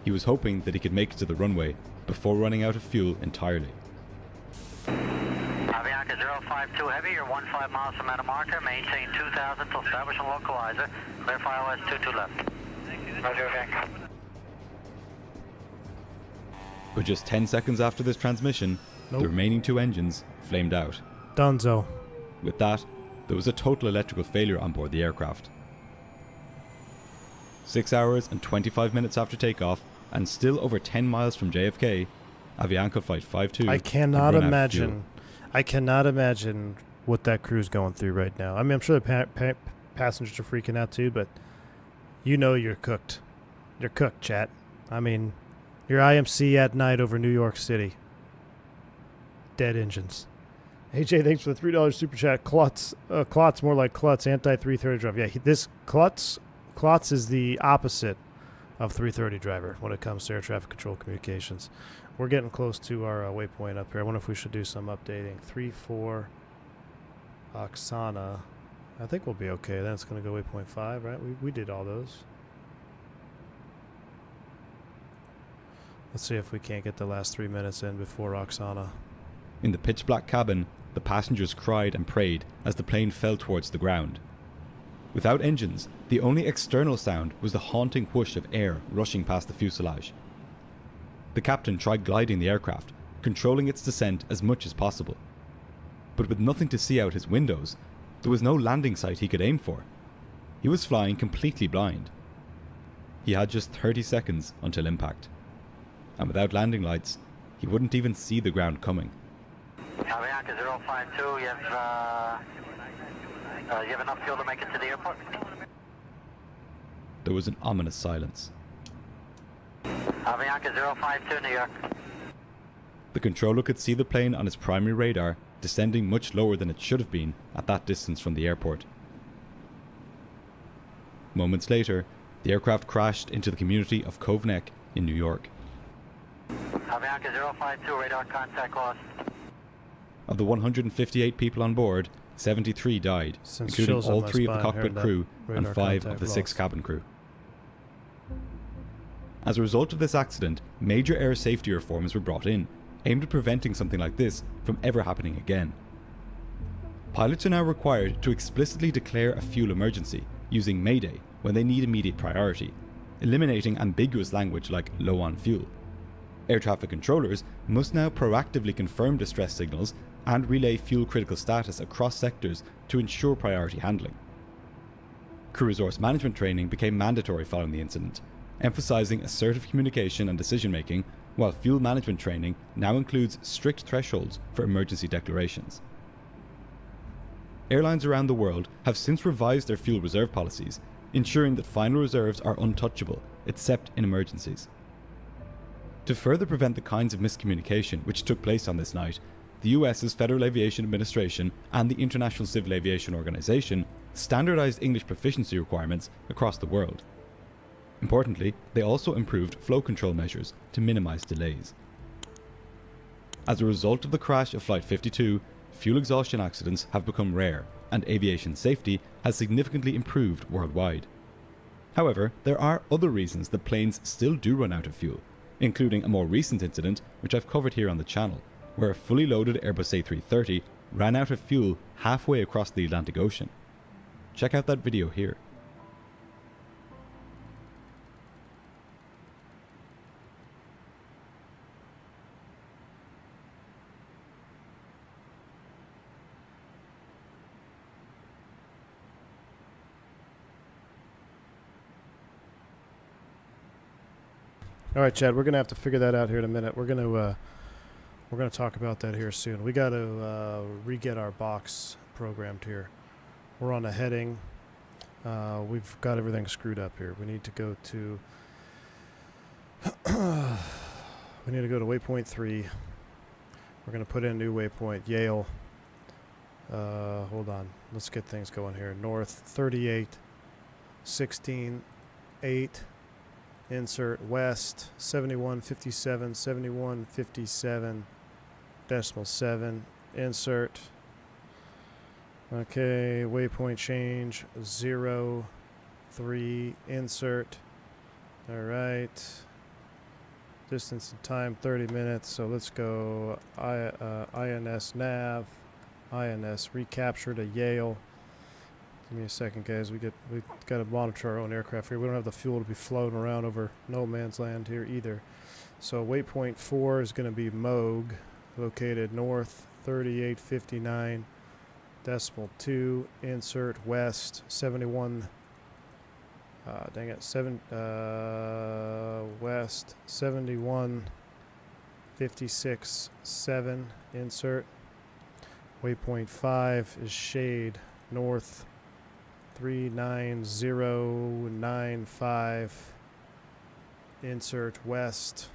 He was hoping that he could make it to the runway before running out of fuel entirely. Avianca 052 heavy, you're 15 miles from Metamarca, maintain 2000 to establish a localizer, clear for ILS 22 left. Roger, Avianca. But just 10 seconds after this transmission, the remaining 2 engines flamed out. Dunzo. With that, there was a total electrical failure on board the aircraft. 6 hours and 25 minutes after takeoff, and still over 10 miles from JFK, Avianca Flight 52 I cannot had run out of imagine. fuel. I cannot imagine what that crew's going through right now. I mean, I'm sure the passengers are freaking out too, but you know you're cooked. You're cooked, chat. I mean, your IMC at night over New York City. Dead engines. AJ, thanks for the $3 super chat. Klotz, more like Klutz, anti-330 driver. Yeah, this Klotz is the opposite of 330 driver when it comes to air traffic control communications. We're getting close to our waypoint up here. I wonder if we should do some updating. 3-4 Oksana. I think we'll be okay. Then it's going to go waypoint 5, right? We did all those. Let's see if we can't get the last 3 minutes in before Oksana. In the pitch black cabin, the passengers cried and prayed as the plane fell towards the ground. Without engines, the only external sound was the haunting whoosh of air rushing past the fuselage. The captain tried gliding the aircraft, controlling its descent as much as possible. But with nothing to see out his windows, there was no landing site he could aim for. He was flying completely blind. He had just 30 seconds until impact. And without landing lights, he wouldn't even see the ground coming. Avianca 052, you have enough fuel to make it to the airport? There was an ominous silence. Avianca 052, New York. The controller could see the plane on his primary radar descending much lower than it should have been at that distance from the airport. Moments later, the aircraft crashed into the community of Cove Neck in New York. Avianca 052, radar contact lost. Of the 158 people on board, 73 died, including all 3 of the cockpit crew and 5 of the 6 cabin crew. As a result of this accident, major air safety reforms were brought in, aimed at preventing something like this from ever happening again. Pilots are now required to explicitly declare a fuel emergency using Mayday when they need immediate priority, eliminating ambiguous language like low on fuel. Air traffic controllers must now proactively confirm distress signals and relay fuel critical status across sectors to ensure priority handling. Crew resource management training became mandatory following the incident, emphasizing assertive communication and decision making, while fuel management training now includes strict thresholds for emergency declarations. Airlines around the world have since revised their fuel reserve policies, ensuring that final reserves are untouchable, except in emergencies. To further prevent the kinds of miscommunication which took place on this night, the US's Federal Aviation Administration and the International Civil Aviation Organization standardized English proficiency requirements across the world. Importantly, they also improved flow control measures to minimize delays. As a result of the crash of Flight 52, fuel exhaustion accidents have become rare, and aviation safety has significantly improved worldwide. However, there are other reasons that planes still do run out of fuel, including a more recent incident which I've covered here on the channel, where a fully loaded Airbus A330 ran out of fuel halfway across the Atlantic Ocean. Check out that video here. All right, Chad, we're gonna have to figure that out here in a minute. We're gonna talk about that here soon. We got to re-get our box programmed here. We're on a heading. We've got everything screwed up here. We need to go to Waypoint 3. We're gonna put in a new waypoint, Yale. Hold on. Let's get things going here. North 38, 16, 8. Insert west 7157, 7157.7. Insert. Okay, waypoint change 03. Insert. All right. Distance and time 30 minutes. So let's go INS nav, INS recapture to Yale. Give me a second, guys. We've got to monitor our own aircraft here. We don't have the fuel to be floating around over no man's land here either. So waypoint 4 is going to be Moog, located north 3859.2. Insert west 71. West 7156.7. Insert. Waypoint 5 is shade north 39095. Insert west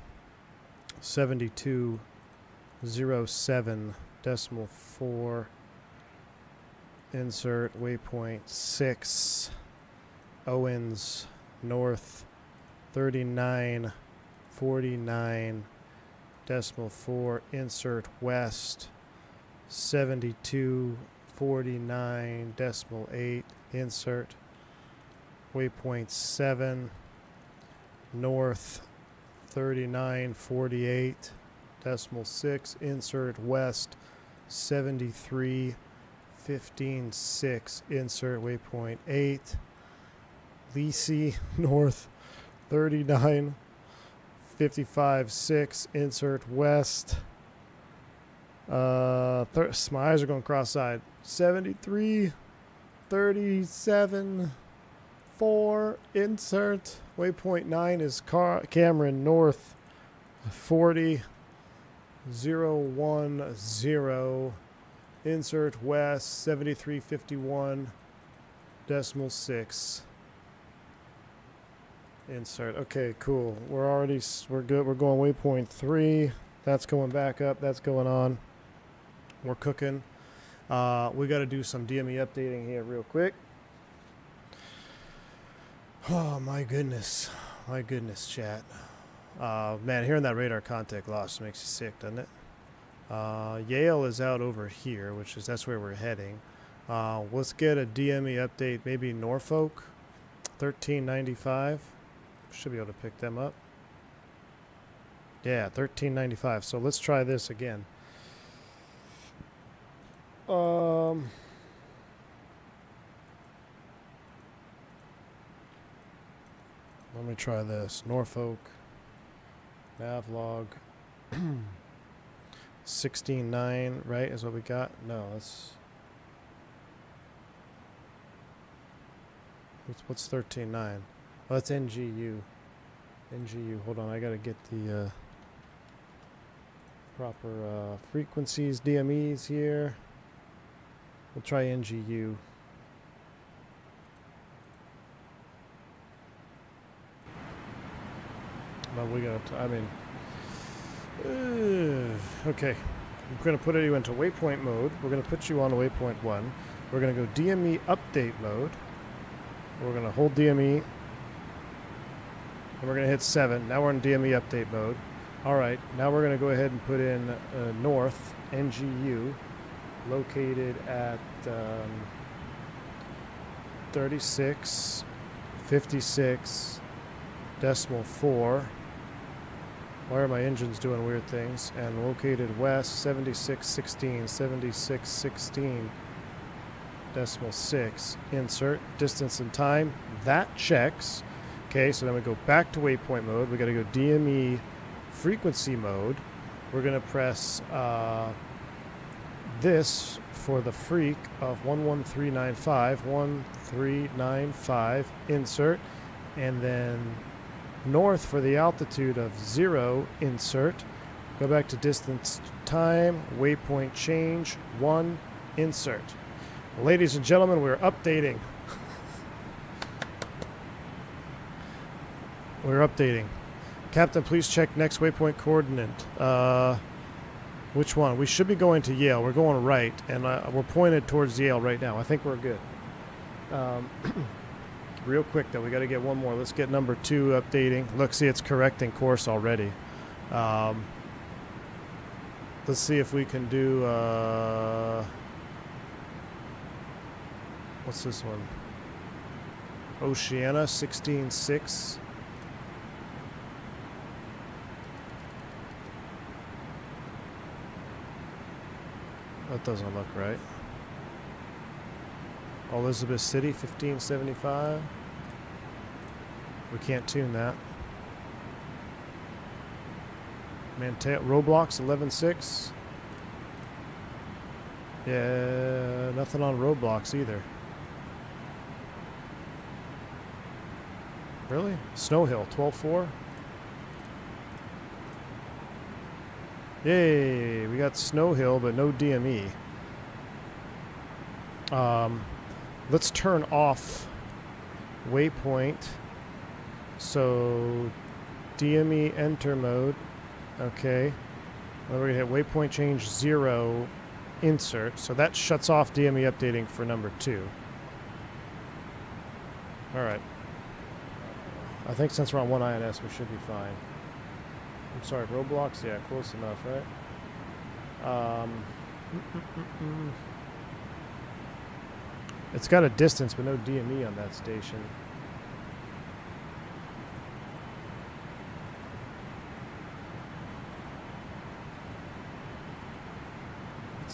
7207.4. Insert waypoint 6 Owens north 3949.4. Insert west 7249.8. Insert waypoint 7 north 3948.6. Insert west 73.15.6. Insert waypoint 8. Lisi north 39.55.6. Insert west. My eyes are going cross-eyed. 73.37.4. Insert waypoint 9 is Cameron north 40.010. Insert west 73.51.6. Insert. Okay, cool. We're good. We're going waypoint 3. That's going back up. That's going on. We're cooking. We got to do some DME updating here real quick. Oh my goodness. My goodness, chat. Man, hearing that radar contact loss makes you sick, doesn't it? Yale is out over here, that's where we're heading. Let's get a DME update, maybe Norfolk 1395. Should be able to pick them up. Yeah, 1395. So let's try this again. Let me try this. Norfolk Navlog 16.9, right, is what we got? No, what's 13.9? Oh, that's NGU. NGU. Hold on, I gotta get the proper frequencies, DMEs here. We'll try NGU. But we got, okay. I'm going to put you into waypoint mode. We're going to put you on waypoint 1. We're going to go DME update mode. We're going to hold DME. And we're going to hit 7. Now we're in DME update mode. All right. Now we're going to go ahead and put in north NGU, located at 36.56.4. Why are my engines doing weird things? And located west 76.16.6. Insert distance and time. That checks. Okay, so then we go back to waypoint mode. We got to go DME frequency mode. We're going to press this for the freak of 11395. 1395. Insert. And then north for the altitude of 0, insert. Go back to distance time, waypoint change, 1, insert. Ladies and gentlemen, we're updating. We're updating. Captain, please check next waypoint coordinate. Which one? We should be going to Yale. We're going right, and we're pointed towards Yale right now. I think we're good. Real quick, though, we got to get one more. Let's get number 2 updating. Look, see, it's correcting course already. Let's see if we can do... what's this one? Oceana 16.6. That doesn't look right. Elizabeth City 1575. We can't tune that. Roblox 11.6. Yeah, nothing on Roblox either. Really? Snow Hill 12.4. Yay, we got Snow Hill, but no DME. Let's turn off waypoint. So DME enter mode. Okay. Then we're going to hit waypoint change 0, insert. So that shuts off DME updating for number 2. Alright. I think since we're on 1 INS, we should be fine. I'm sorry, Roblox? Yeah, close enough, right? It's got a distance, but no DME on that station.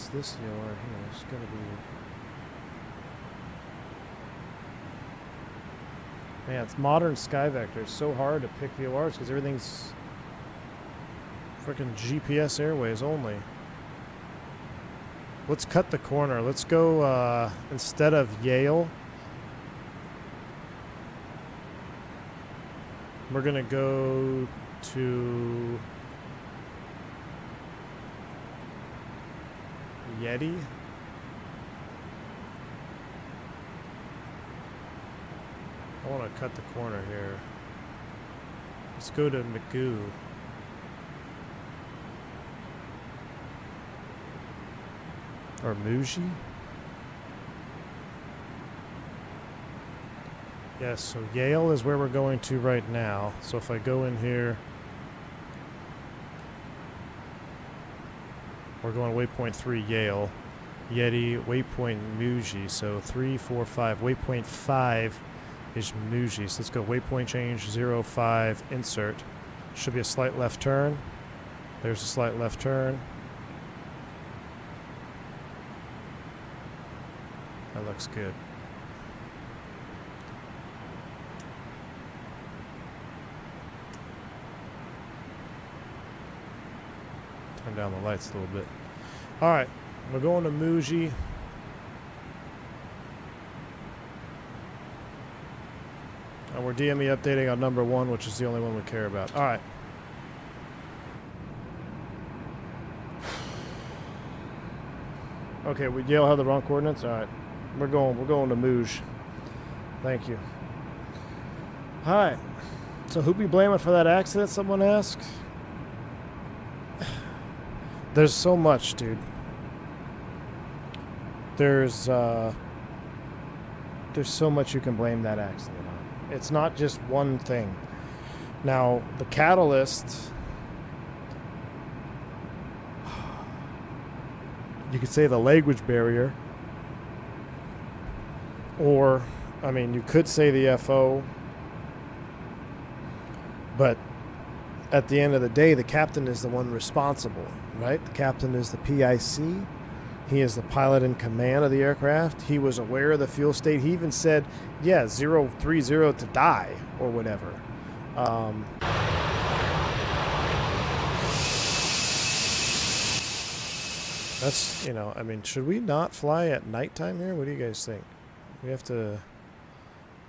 What's this VOR here? It's gonna be... Man, it's modern Sky Vector. It's so hard to pick VORs because everything's freaking GPS Airways only. Let's cut the corner. Let's go, instead of Yale, we're gonna go to Yeti. I want to cut the corner here. Let's go to Magoo. Or Muji? Yes, so Yale is where we're going to right now. So if I go in here, we're going Waypoint 3 Yale, Yeti, Waypoint Muji. So 3, 4, 5. Waypoint 5 is Muji. So let's go Waypoint change 0, 5, insert. Should be a slight left turn. There's a slight left turn. That looks good. Turn down the lights a little bit. All right, we're going to Muji. And we're DME updating on number 1, which is the only one we care about. All right. Okay, we Yale have the wrong coordinates. All right, we're going to Muj. Thank you. All right. So who be blaming for that accident? Someone asked. There's so much, dude. There's so much you can blame that accident on. It's not just one thing. Now, the catalyst, you could say the language barrier, or, I mean, you could say the FO, but at the end of the day, the captain is the one responsible, right? The captain is the PIC. He is the pilot in command of the aircraft. He was aware of the fuel state. He even said, yeah, 030 to die, or whatever. That's, you know, I mean, should we not fly at nighttime here? What do you guys think? We have to,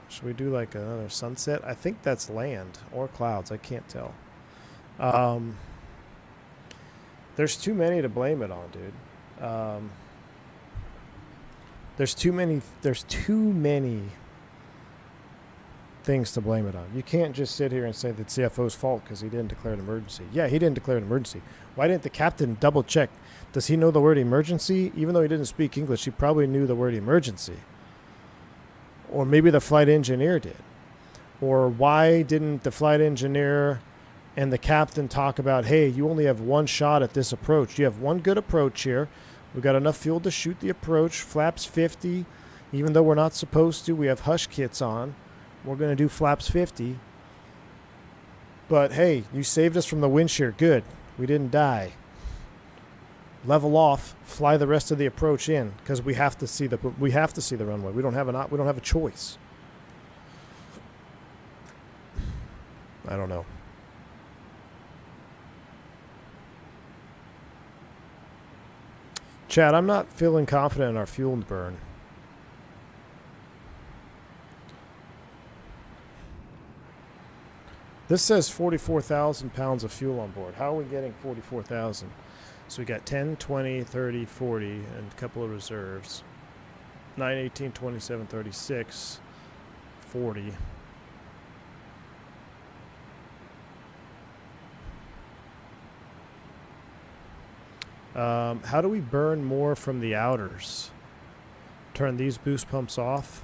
should we do like another sunset? I think that's land or clouds. I can't tell. There's too many to blame it on, dude. There's too many things to blame it on. You can't just sit here and say that CFO's fault because he didn't declare an emergency. Yeah, he didn't declare an emergency. Why didn't the captain double check? Does he know the word emergency? Even though he didn't speak English, he probably knew the word emergency. Or maybe the flight engineer did. Or why didn't the flight engineer and the captain talk about, hey, you only have one shot at this approach. You have one good approach here. We've got enough fuel to shoot the approach. Flaps 50. Even though we're not supposed to, we have hush kits on. We're going to do flaps 50. But, hey, you saved us from the wind shear. Good. We didn't die. Level off. Fly the rest of the approach in because we have to see the runway. We don't have a choice. I don't know. Chad, I'm not feeling confident in our fuel burn. This says 44,000 pounds of fuel on board. How are we getting 44,000? So we got 10, 20, 30, 40, and a couple of reserves. 9, 18, 27, 36, 40. How do we burn more from the outers? Turn these boost pumps off.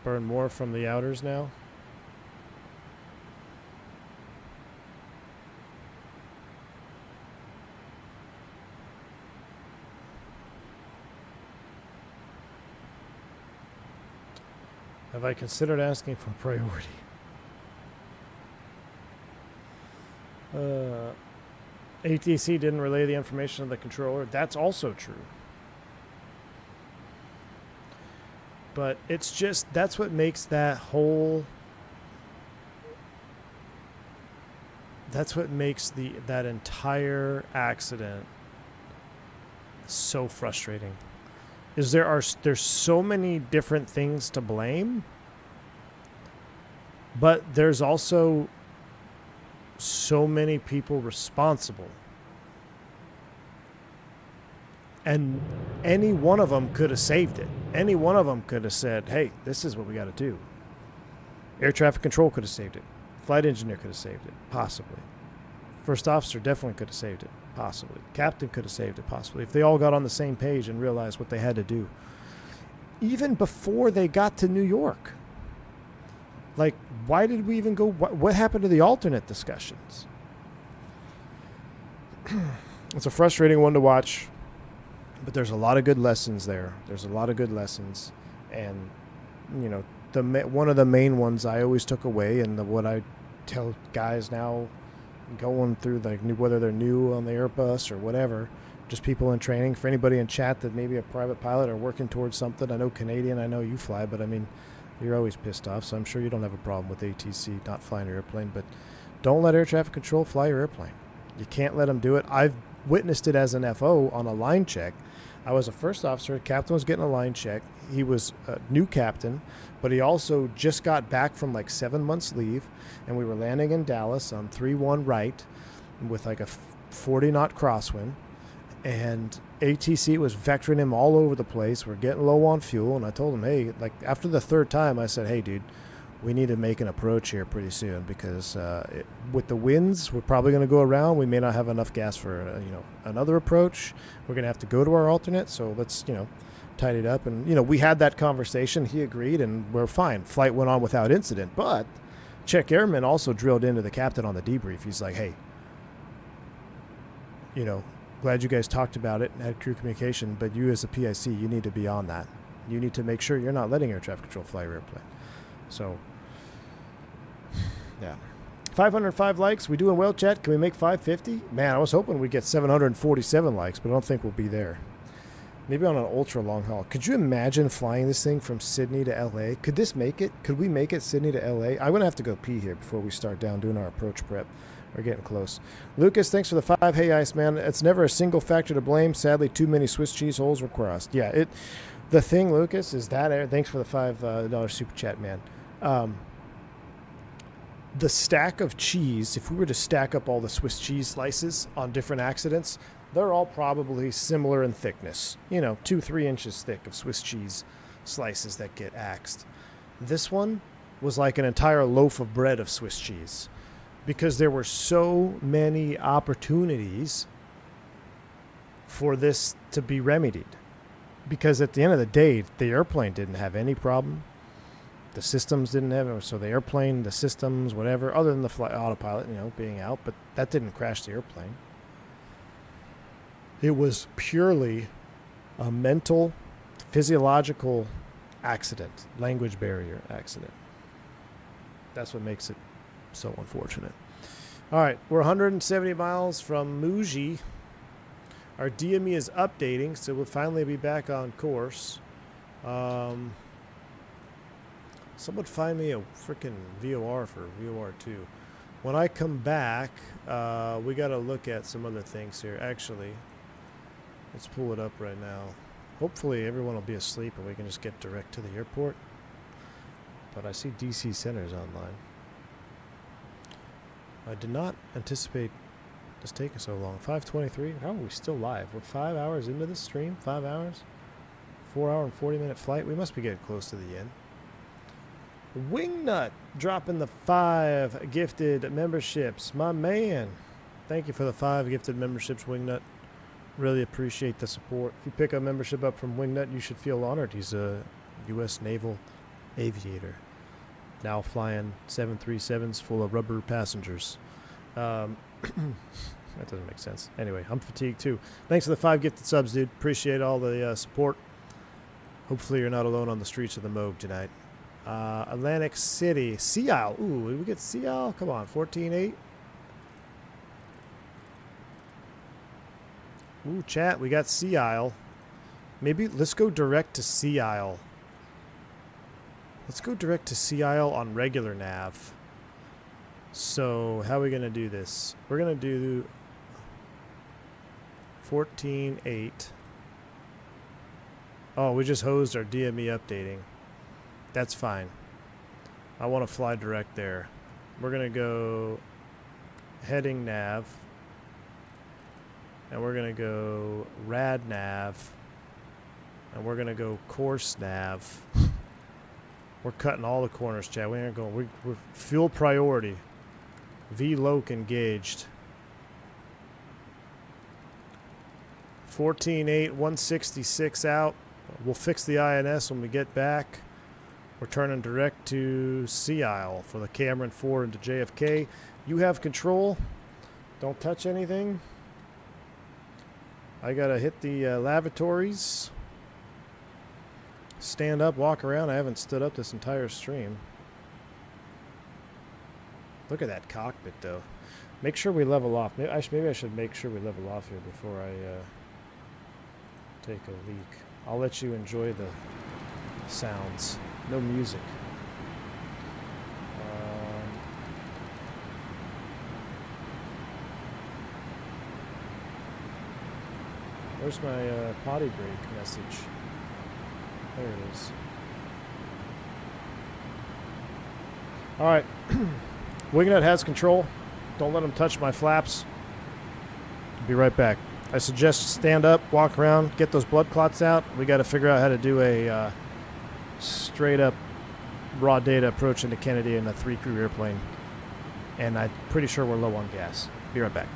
Burn more from the outers now. Have I considered asking for priority? ATC didn't relay the information to the controller. That's also true. But it's just, that's what makes that whole, that's what makes that entire accident so frustrating. Is there's so many different things to blame, but there's also so many people responsible. And any one of them could have saved it. Any one of them could have said, hey, this is what we got to do. Air traffic control could have saved it. Flight engineer could have saved it, possibly. First officer definitely could have saved it, possibly. Captain could have saved it, possibly. If they all got on the same page and realized what they had to do. Even before they got to New York. Like, why did we even go? What happened to the alternate discussions? It's a frustrating one to watch, but there's a lot of good lessons there. There's a lot of good lessons. And, you know, one of the main ones I always took away, and what I tell guys now going through, like, whether they're new on the Airbus or whatever, just people in training, for anybody in chat that maybe a private pilot or working towards something. I know Canadian, I know you fly, but I mean, you're always pissed off, so I'm sure you don't have a problem with ATC not flying your airplane, but don't let air traffic control fly your airplane. You can't let them do it. I've witnessed it as an FO on a line check. I was a first officer. Captain was getting a line check. He was a new captain, but he also just got back from like 7 months leave, and we were landing in Dallas on 3-1 right with like a 40-knot crosswind, and ATC was vectoring him all over the place. We're getting low on fuel, and I told him, hey, like after the third time, I said, hey, dude, we need to make an approach here pretty soon because with the winds, we're probably going to go around. We may not have enough gas for another approach. We're going to have to go to our alternate, so let's tidy it up. And we had that conversation. He agreed, and we're fine. Flight went on without incident. But Czech Airman also drilled into the captain on the debrief. He's like, hey, glad you guys talked about it and had crew communication, but you as a PIC, you need to be on that. You need to make sure you're not letting air traffic control fly your airplane. So, yeah. 505 likes. We doing well, chat? Can we make 550? Man, I was hoping we'd get 747 likes, but I don't think we'll be there. Maybe on an ultra long haul. Could you imagine flying this thing from Sydney to LA? Could this make it? Could we make it Sydney to LA? I'm going to have to go pee here before we start doing our approach prep. We're getting close. Lucas, thanks for the 5. Hey, Iceman. It's never a single factor to blame. Sadly, too many Swiss cheese holes were crossed. Yeah, the thing, Lucas, is that... Thanks for the $5 super chat, man. The stack of cheese, if we were to stack up all the Swiss cheese slices on different accidents, they're all probably similar in thickness. 2-3 inches thick of Swiss cheese slices that get axed. This one was like an entire loaf of bread of Swiss cheese. Because there were so many opportunities for this to be remedied. Because at the end of the day, the airplane didn't have any problem. The systems didn't have it. So the airplane, the systems, whatever, other than the autopilot, being out. But that didn't crash the airplane. It was purely a mental, physiological accident. Language barrier accident. That's what makes it so unfortunate. All right, we're 170 miles from Muji. Our DME is updating, so we'll finally be back on course. Someone find me a freaking VOR for VOR2. When I come back, we got to look at some other things here. Actually, let's pull it up right now. Hopefully everyone will be asleep and we can just get direct to the airport. But I see DC Center's online. I did not anticipate this taking so long. 5:23. How are we still live? We're 5 hours into the stream. 5 hours. 4 hour and 40-minute flight. We must be getting close to the end. Wingnut dropping the 5 gifted memberships. My man. Thank you for the 5 gifted memberships, Wingnut. Really appreciate the support. If you pick a membership up from Wingnut, you should feel honored. He's a U.S. naval aviator. Now flying 737s full of rubber passengers. That doesn't make sense. Anyway, I'm fatigued too. Thanks for the 5 gifted subs, dude. Appreciate all the support. Hopefully you're not alone on the streets of the Moog tonight. Atlantic City. Sea Isle. Ooh, did we get Sea Isle? Come on, 14.8. Ooh, chat, we got Sea Isle. Maybe let's go direct to Sea Isle. Let's go direct to Sea Isle on regular nav. So, how are we going to do this? We're going to do 14.8. Oh, we just hosed our DME updating. That's fine. I want to fly direct there. We're going to go heading nav. And we're going to go rad nav. And we're going to go course nav. We're cutting all the corners, Chad. We ain't going. We're fuel priority. VLOC engaged. 14.8, 166 out. We'll fix the INS when we get back. We're turning direct to Sea Isle for the Cameron 4 into JFK. You have control. Don't touch anything. I gotta hit the lavatories. Stand up, walk around. I haven't stood up this entire stream. Look at that cockpit, though. Make sure we level off. Maybe I should make sure we level off here before I take a leak. I'll let you enjoy the sounds. No music. Where's my potty break message? There it is. Alright. Wingnut has control. Don't let him touch my flaps. Be right back. I suggest stand up, walk around, get those blood clots out. We got to figure out how to do a straight up raw data approach into Kennedy in a 3-crew airplane. And I'm pretty sure we're low on gas. Be right back.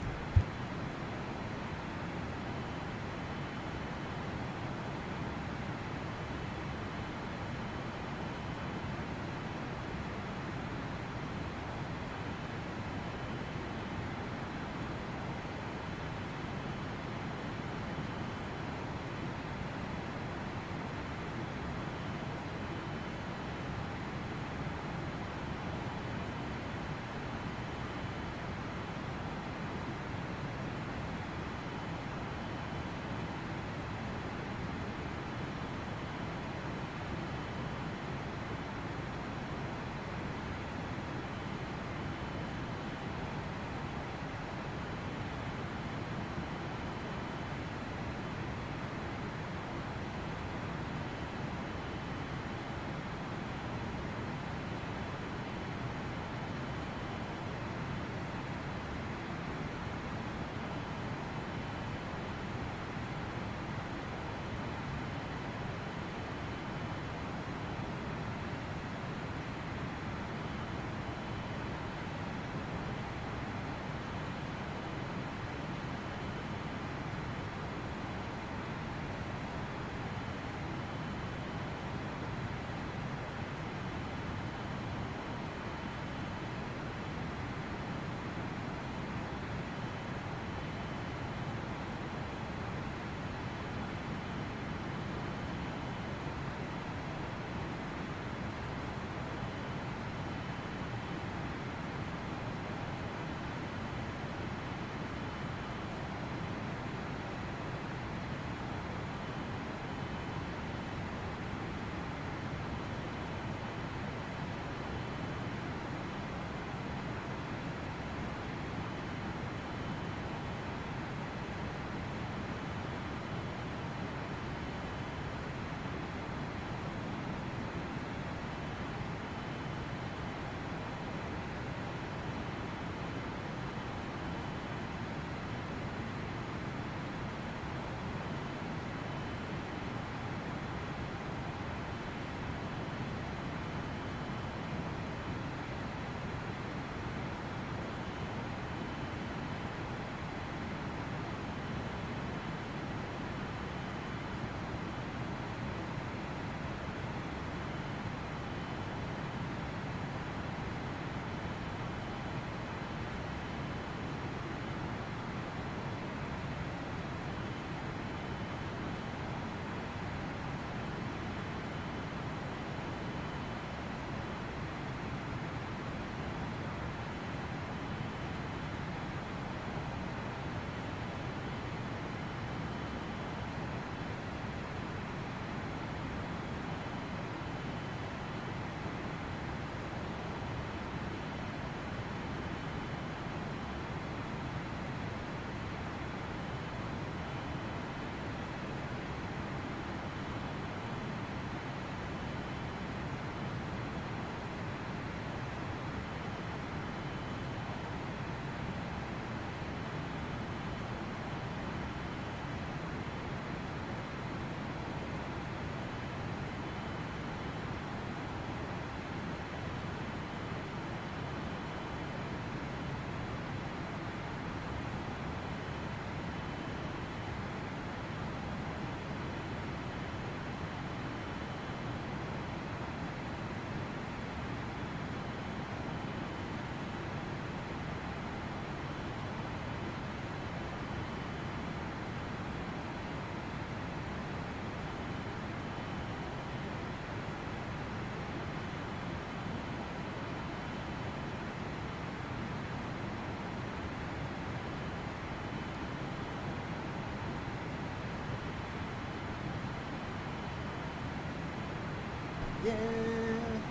again.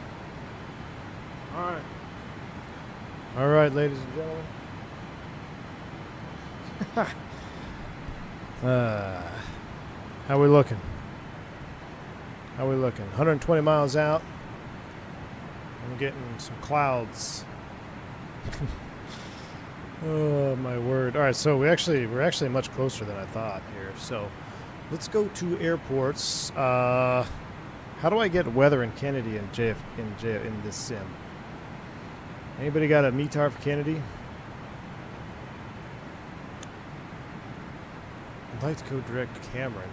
All right, ladies and gentlemen. How we looking? 120 miles out. I'm getting some clouds. Oh my word! All right, so we're actually much closer than I thought here. So let's go to airports. How do I get weather in Kennedy and in this sim? Anybody got a METAR for Kennedy? I'd like to go direct to Cameron.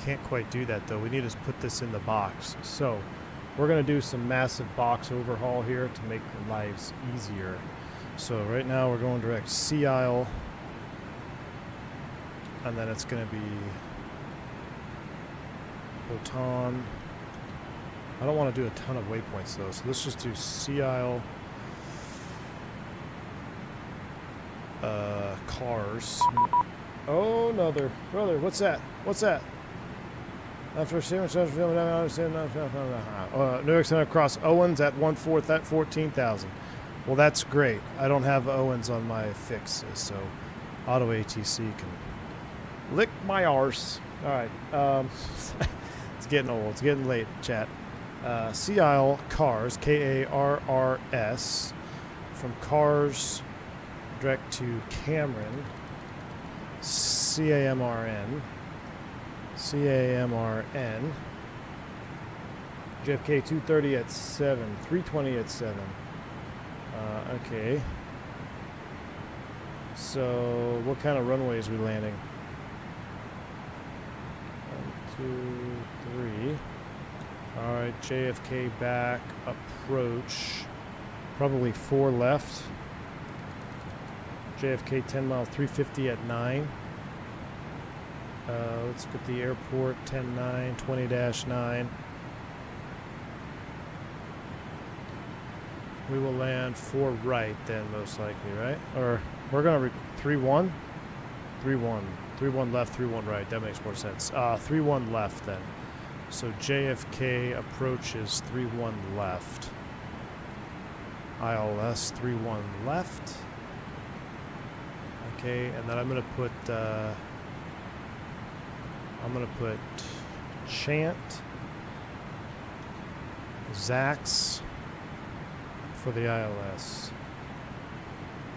Can't quite do that though. We need to put this in the box. So we're going to do some massive box overhaul here to make our lives easier. So right now we're going direct Sea Isle, and then it's going to be Bhutan. I don't want to do a ton of waypoints though, so let's just do Sea Isle, cars. Oh no, brother, what's that? After New York Center across Owens at 1/4 at 14,000. Well, that's great. I don't have Owens on my fixes, so Auto ATC can lick my arse. All right, it's getting old. It's getting late, chat. Sea Isle Cars, Karrs, from Cars direct to Cameron, CAMRN, JFK 230 at 7, 320 at 7. Okay. So, what kind of runways are we landing? 1, 2, 3. Alright, JFK back, approach. Probably 4 left. JFK 10 miles, 350 at 9. Let's get the airport, 10-9, 20-9. We will land 4 right then, most likely, right? Or we're going to 3-1? 3-1. 3-1 left, 3-1 right. That makes more sense. 3-1 left then. So JFK approaches 3-1 left. ILS 3-1 left. Okay, and then I'm going to put Chant, Zax for the ILS.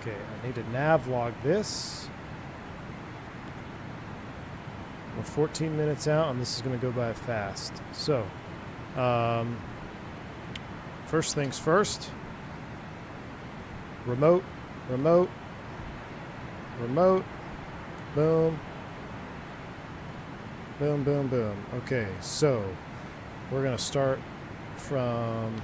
Okay, I need to navlog this. We're 14 minutes out, and this is going to go by fast. So, first things first. Remote. Boom. Boom. Okay, so we're going to start from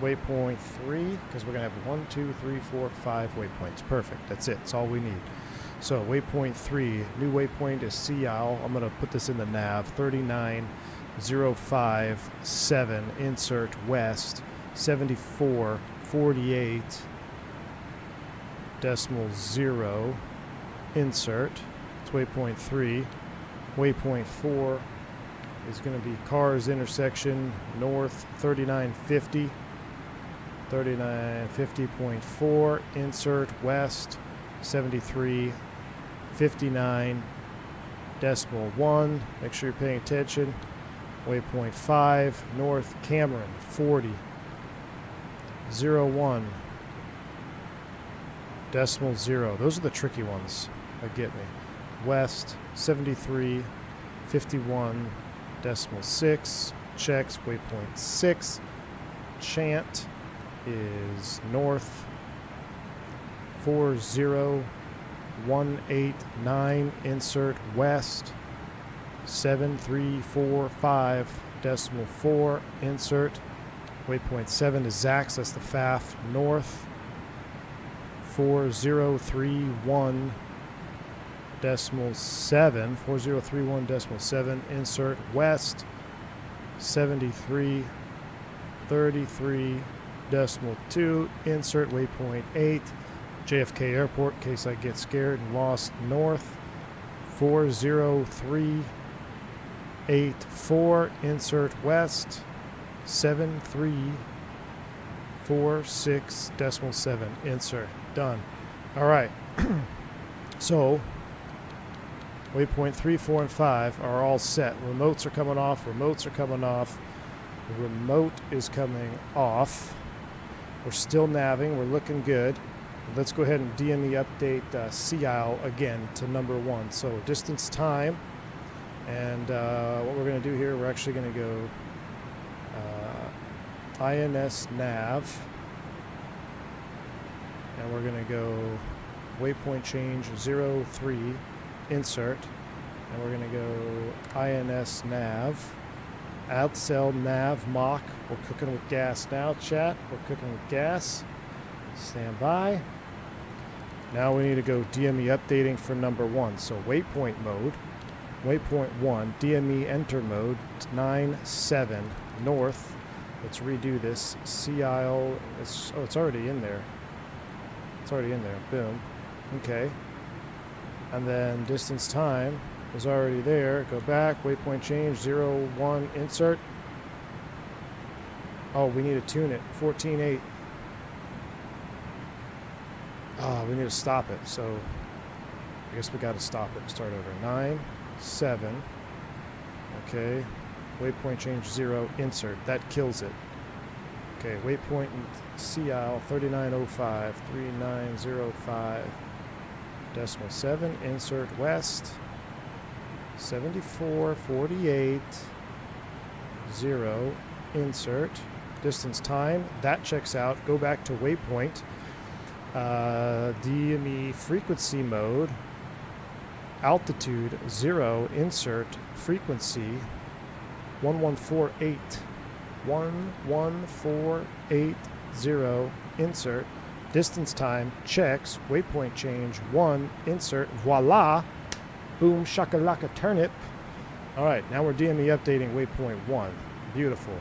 waypoint 3, because we're going to have 1, 2, 3, 4, 5 waypoints. Perfect. That's it. That's all we need. So waypoint 3, new waypoint is Sea Isle. I'm going to put this in the nav. 39057, insert west. 7448.0, insert. It's waypoint 3. Waypoint 4 is going to be Cars intersection north, 3950. 3950.4, insert west, 7359.1. Make sure you're paying attention. Waypoint 5, north Cameron, 40.01.0. Those are the tricky ones that get me. West, 7351.6. Checks, waypoint 6. Chant is north 40189, insert west 7345.4, insert waypoint 7 is Zax, that's the FAF, north 4031.7, insert west 7333.2, insert waypoint 8, JFK Airport, in case I get scared and lost, north 403.7, 784, insert west, 7346.7, insert. Done. All right. So, waypoint 3, 4, and 5 are all set. Remotes are coming off. Remotes are coming off. The remote is coming off. We're still navving. We're looking good. Let's go ahead and DME update CIL again to number 1. So distance time. And what we're going to do here, we're actually going to go INS nav. And we're going to go waypoint change 03, insert. And we're going to go INS nav. Outcell nav mock. We're cooking with gas now, chat. We're cooking with gas. Stand by. Now we need to go DME updating for number 1. So waypoint mode. Waypoint 1. DME enter mode. 9-7 north. Let's redo this. CIL. It's already in there. It's already in there. Boom. Okay. And then distance time is already there. Go back. Waypoint change. 01 insert. Oh, we need to tune it. 14.8. Oh, we need to stop it. So I guess we got to stop it and start over. 9-7. Okay. Waypoint change 0 insert. That kills it. Okay. Waypoint CL 3905 3905.7 insert west 7448 0 insert distance time that checks out. Go back to waypoint. DME frequency mode, altitude 0, insert frequency 1148, 11480, insert distance time checks, waypoint change 1, insert, voila, boom shakalaka turnip. All right, now we're DME updating waypoint 1, beautiful.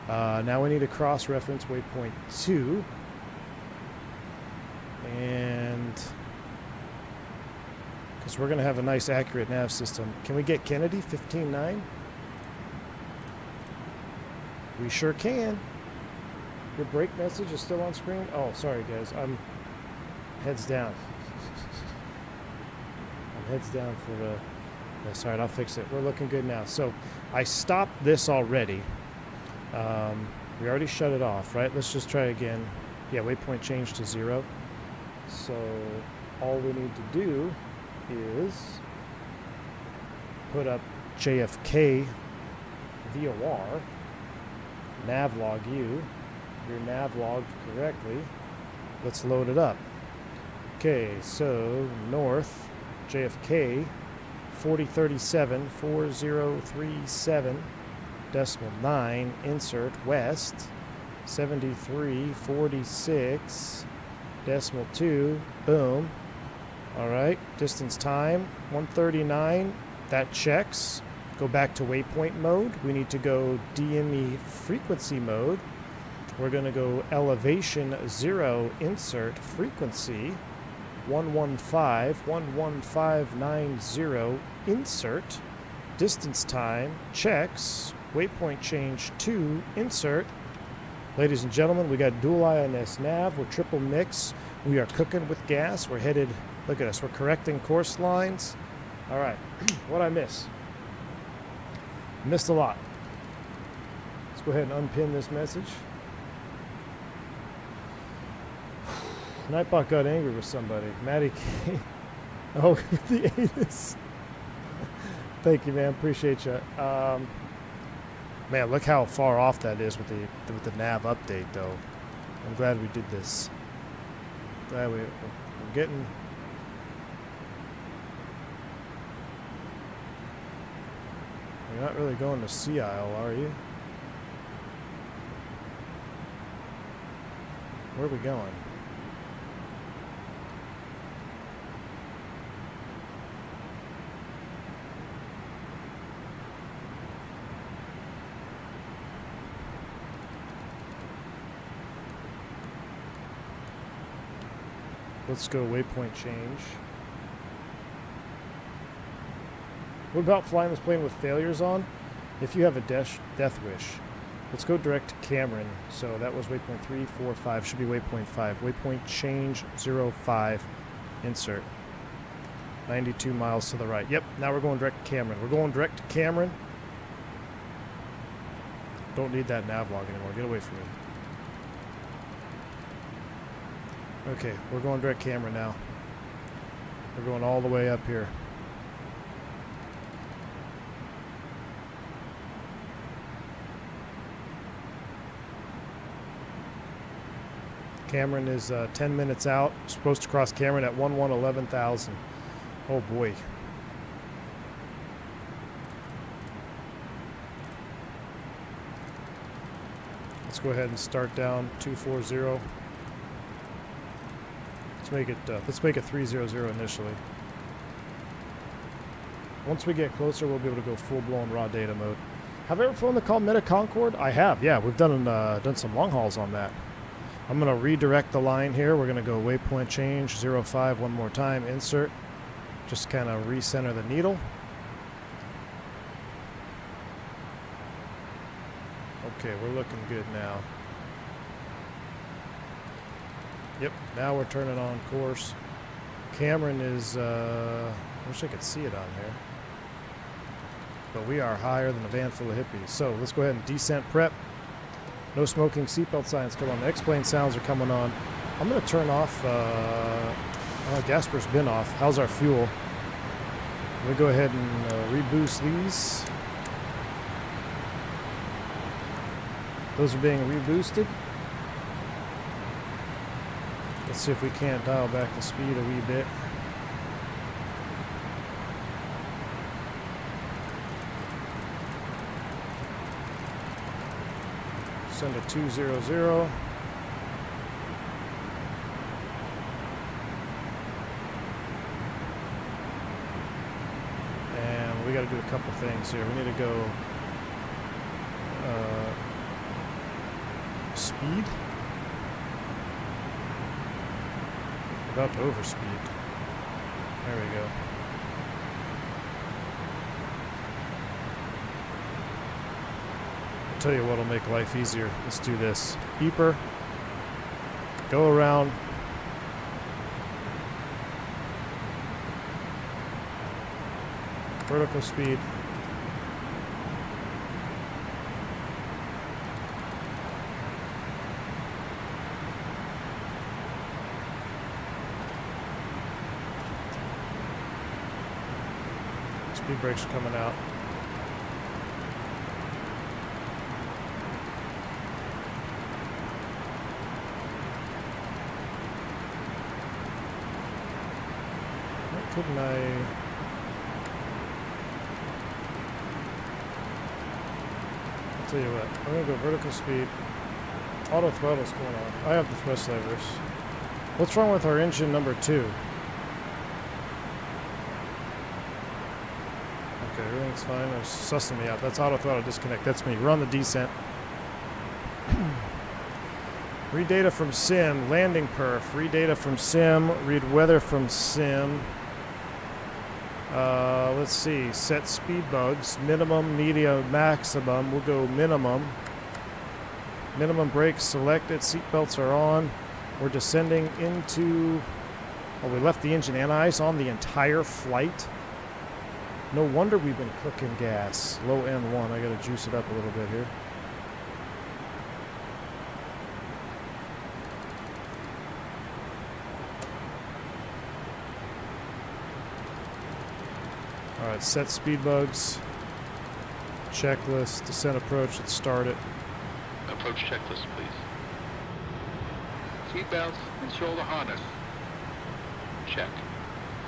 Now we need to cross-reference waypoint 2. And because we're going to have a nice accurate nav system. Can we get Kennedy 15.9? We sure can. Your brake message is still on screen? Oh, sorry guys. I'm heads down. I'm heads down for the... That's all right, I'll fix it. We're looking good now. So I stopped this already. We already shut it off, right? Let's just try again. Yeah, waypoint change to 0. So all we need to do is put up JFK VOR, navlog you. You're navlogged correctly. Let's load it up. Okay, so north, JFK, 4037, 4037.9, insert west, 7346.2, boom. All right, distance time, 139, that checks. Go back to waypoint mode. We need to go DME frequency mode. We're going to go elevation 0, insert frequency 115.90, insert distance time checks, waypoint change 2, insert. Ladies and gentlemen, we got dual INS nav. We're triple mix. We are cooking with gas. We're headed, look at us, we're correcting course lines. All right, what'd I miss? Missed a lot. Let's go ahead and unpin this message. Nightbot got angry with somebody. Maddie K. Oh, the anus. Thank you, man. Appreciate you. Man, look how far off that is with the nav update, though. I'm glad we did this. Glad we're getting. You're not really going to CIL, are you? Where are we going? Let's go waypoint change. What about flying this plane with failures on? If you have a death wish, let's go direct to Cameron. So that was waypoint 3, 4, 5. Should be waypoint 5. Waypoint change 05. Insert. 92 miles to the right. Yep, now we're going direct to Cameron. We're going direct to Cameron. Don't need that nav log anymore. Get away from me. Okay, we're going direct Cameron now. We're going all the way up here. Cameron is 10 minutes out. Supposed to cross Cameron at 11,000. Oh boy. Let's go ahead and start down 240. Let's make it 300 initially. Once we get closer, we'll be able to go full-blown raw data mode. Have I ever flown the call Meta Concorde? I have. Yeah, we've done some long hauls on that. I'm going to redirect the line here. We're going to go waypoint change 05 one more time. Insert. Just kind of recenter the needle. Okay, we're looking good now. Yep, now we're turning on course. Cameron is, I wish I could see it on here. But we are higher than a van full of hippies. So let's go ahead and descent prep. No smoking seatbelt signs come on. The X-plane sounds are coming on. I'm going to turn off, Gasper's been off. How's our fuel? Let me go ahead and reboost these. Those are being reboosted. Let's see if we can't dial back the speed a wee bit. Send a 200. And we got to do a couple things here. We need to go speed. About to overspeed. There we go. I'll tell you what'll make life easier. Let's do this. Beeper. Go around. Vertical speed. Speed brakes are coming out. Why couldn't I? I'll tell you what. I'm gonna go vertical speed. Auto throttle's going on. I have the thrust levers. What's wrong with our engine number 2? Okay, everything's fine. They're sussing me out. That's auto throttle disconnect. That's me. We're on the descent. Read data from sim. Landing perf. Read data from sim. Read weather from sim. Let's see. Set speed bugs. Minimum, medium, maximum. We'll go minimum. Minimum brakes selected. Seatbelts are on. We're descending into... Oh, we left the engine anti-ice on the entire flight. No wonder we've been cooking gas. Low N1. I gotta juice it up a little bit here. Alright, set speed bugs. Checklist, descent approach. Let's start it. Approach checklist, please. Seatbelts and shoulder harness. Check.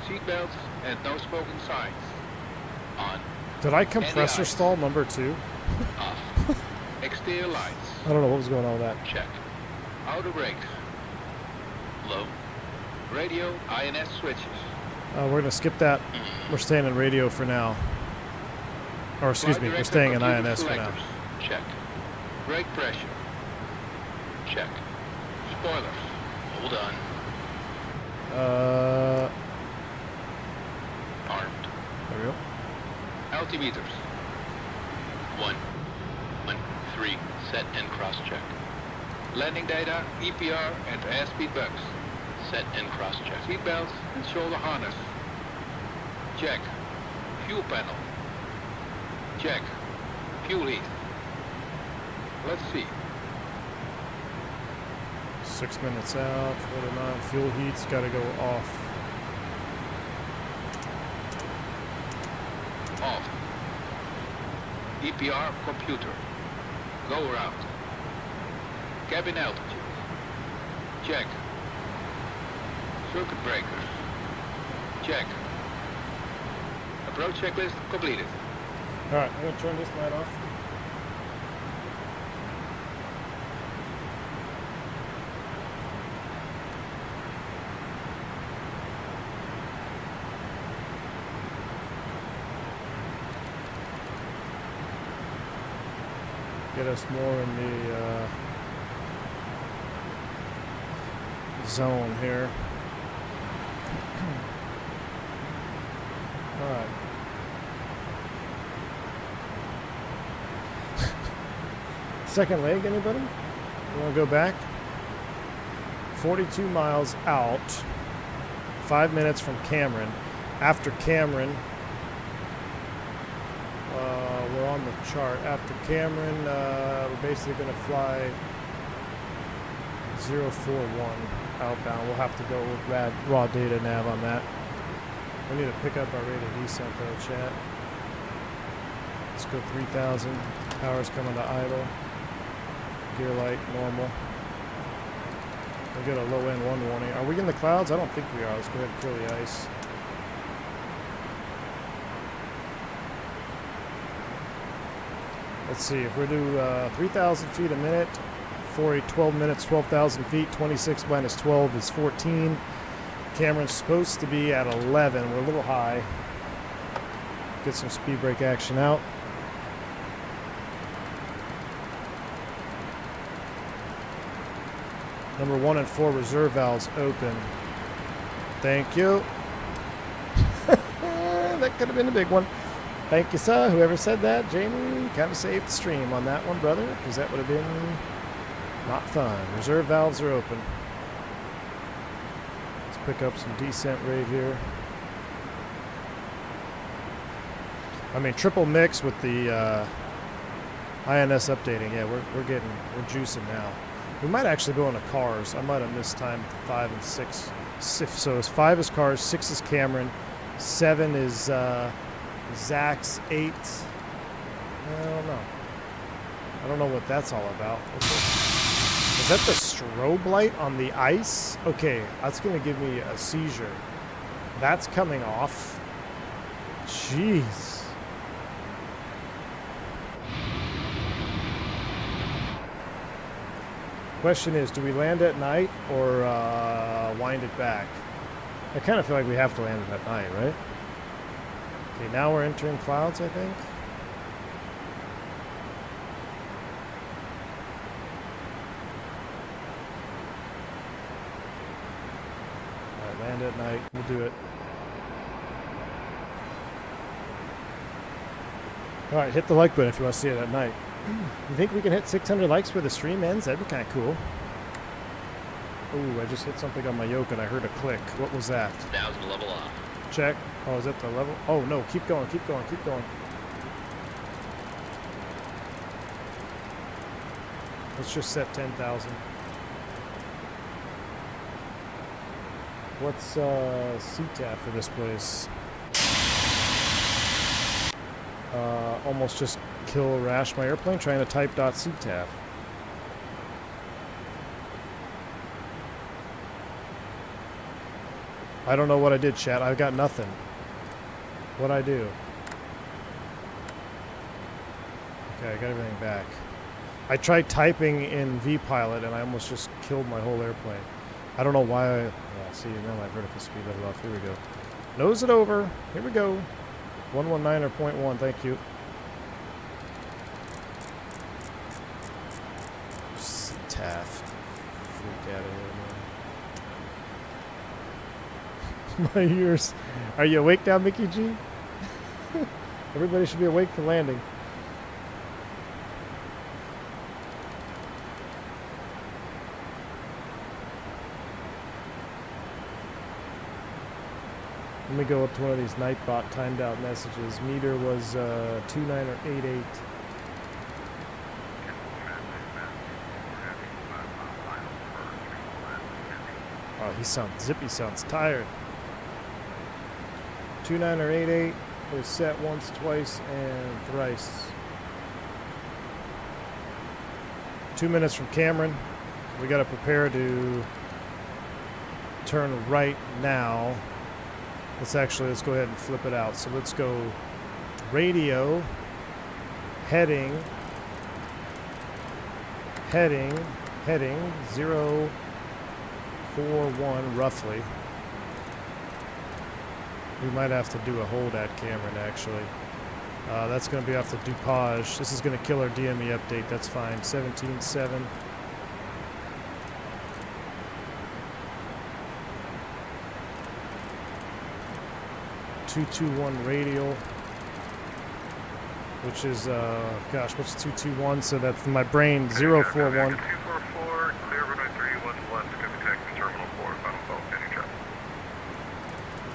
Seatbelts and no smoking signs. On. Did I compressor stall number 2? Off. Exterior lights. I don't know what was going on with that. Check. Outer brakes. Low. Radio INS switches. We're going to skip that. We're staying in radio for now. Or excuse me, we're staying in INS for now. Check. Brake pressure. Check. Spoilers. Hold on. There we go. Altimeters. 113, set and cross-check. Landing data, EPR, and airspeed bugs. Set and cross-check. Seatbelts and shoulder harness. Check. Fuel panel. Check. Fuel heat. Let's see. 6 minutes out, 49. Fuel heat's got to go off. Off. EPR computer. Go around. Cabin altitude. Check. Circuit breakers. Check. Approach checklist completed. Alright, I'm going to turn this light off. Get us more in the zone here. Alright. Second leg, anybody? You want to go back? 42 miles out. 5 minutes from Cameron. After Cameron, we're on the chart. After Cameron, we're basically going to fly 041 outbound. We'll have to go with raw data nav on that. We need to pick up our rate of descent though, chat. Let's go 3,000. Power's coming to idle. Gear light, normal. We got a low end 1 warning. Are we in the clouds? I don't think we are. Let's go ahead and clear the ice. Let's see, if we do 3,000 feet a minute for a 12 minutes, 12,000 feet, 26 minus 12 is 14. Cameron's supposed to be at 11. We're a little high. Get some speed brake action out. Number 1 and 4 reserve valves open. Thank you. That could have been a big one. Thank you, sir. Whoever said that, Jamie, kind of saved the stream on that one, brother, because that would have been not fun. Reserve valves are open. Let's pick up some descent rate here. I mean, triple mix with the INS updating. Yeah, we're juicing now. We might actually go into cars. I might have missed time 5 and 6. So it's 5 is cars, 6 is Cameron, 7 is Zach's, 8. I don't know. I don't know what that's all about. Is that the strobe light on the ice? Okay, that's going to give me a seizure. That's coming off. Jeez. Question is, do we land at night or wind it back? I kind of feel like we have to land it at night, right? Okay, now we're entering clouds, I think. Alright, land at night. We'll do it. Alright, hit the like button if you want to see it at night. You think we can hit 600 likes before the stream ends? That'd be kind of cool. Ooh, I just hit something on my yoke and I heard a click. What was that? 1,000 level off. Check. Oh, is that the level? Oh, no. Keep going, keep going, keep going. Let's just set 10,000. What's CTAF for this place? Almost just kill rash my airplane trying to type .ctaf. I don't know what I did, chat. I've got nothing. What'd I do? Okay, I got everything back. I tried typing in VPilot and I almost just killed my whole airplane. I don't know why. See, now my vertical speed level off. Here we go. Nose it over. Here we go. 119 or 0.1. Thank you. CTAF. Freak out of here, man. My ears. Are you awake now, Mickey G? Everybody should be awake for landing. Let me go up to one of these Nightbot timed out messages. Meter was 2988. Oh, he sounds zippy, sounds tired. 2988 was set once, twice, and thrice. 2 minutes from Cameron. We got to prepare to turn right now. Let's go ahead and flip it out. So let's go radio, heading, 041 roughly. We might have to do a hold at Cameron actually. That's going to be off the Dupage. This is going to kill our DME update. That's fine. 17.7. .221 radial, which is gosh, what's 221? So that's my brain. 041. 244, clear runway 31 left, good detect terminal 4, final call, any traffic.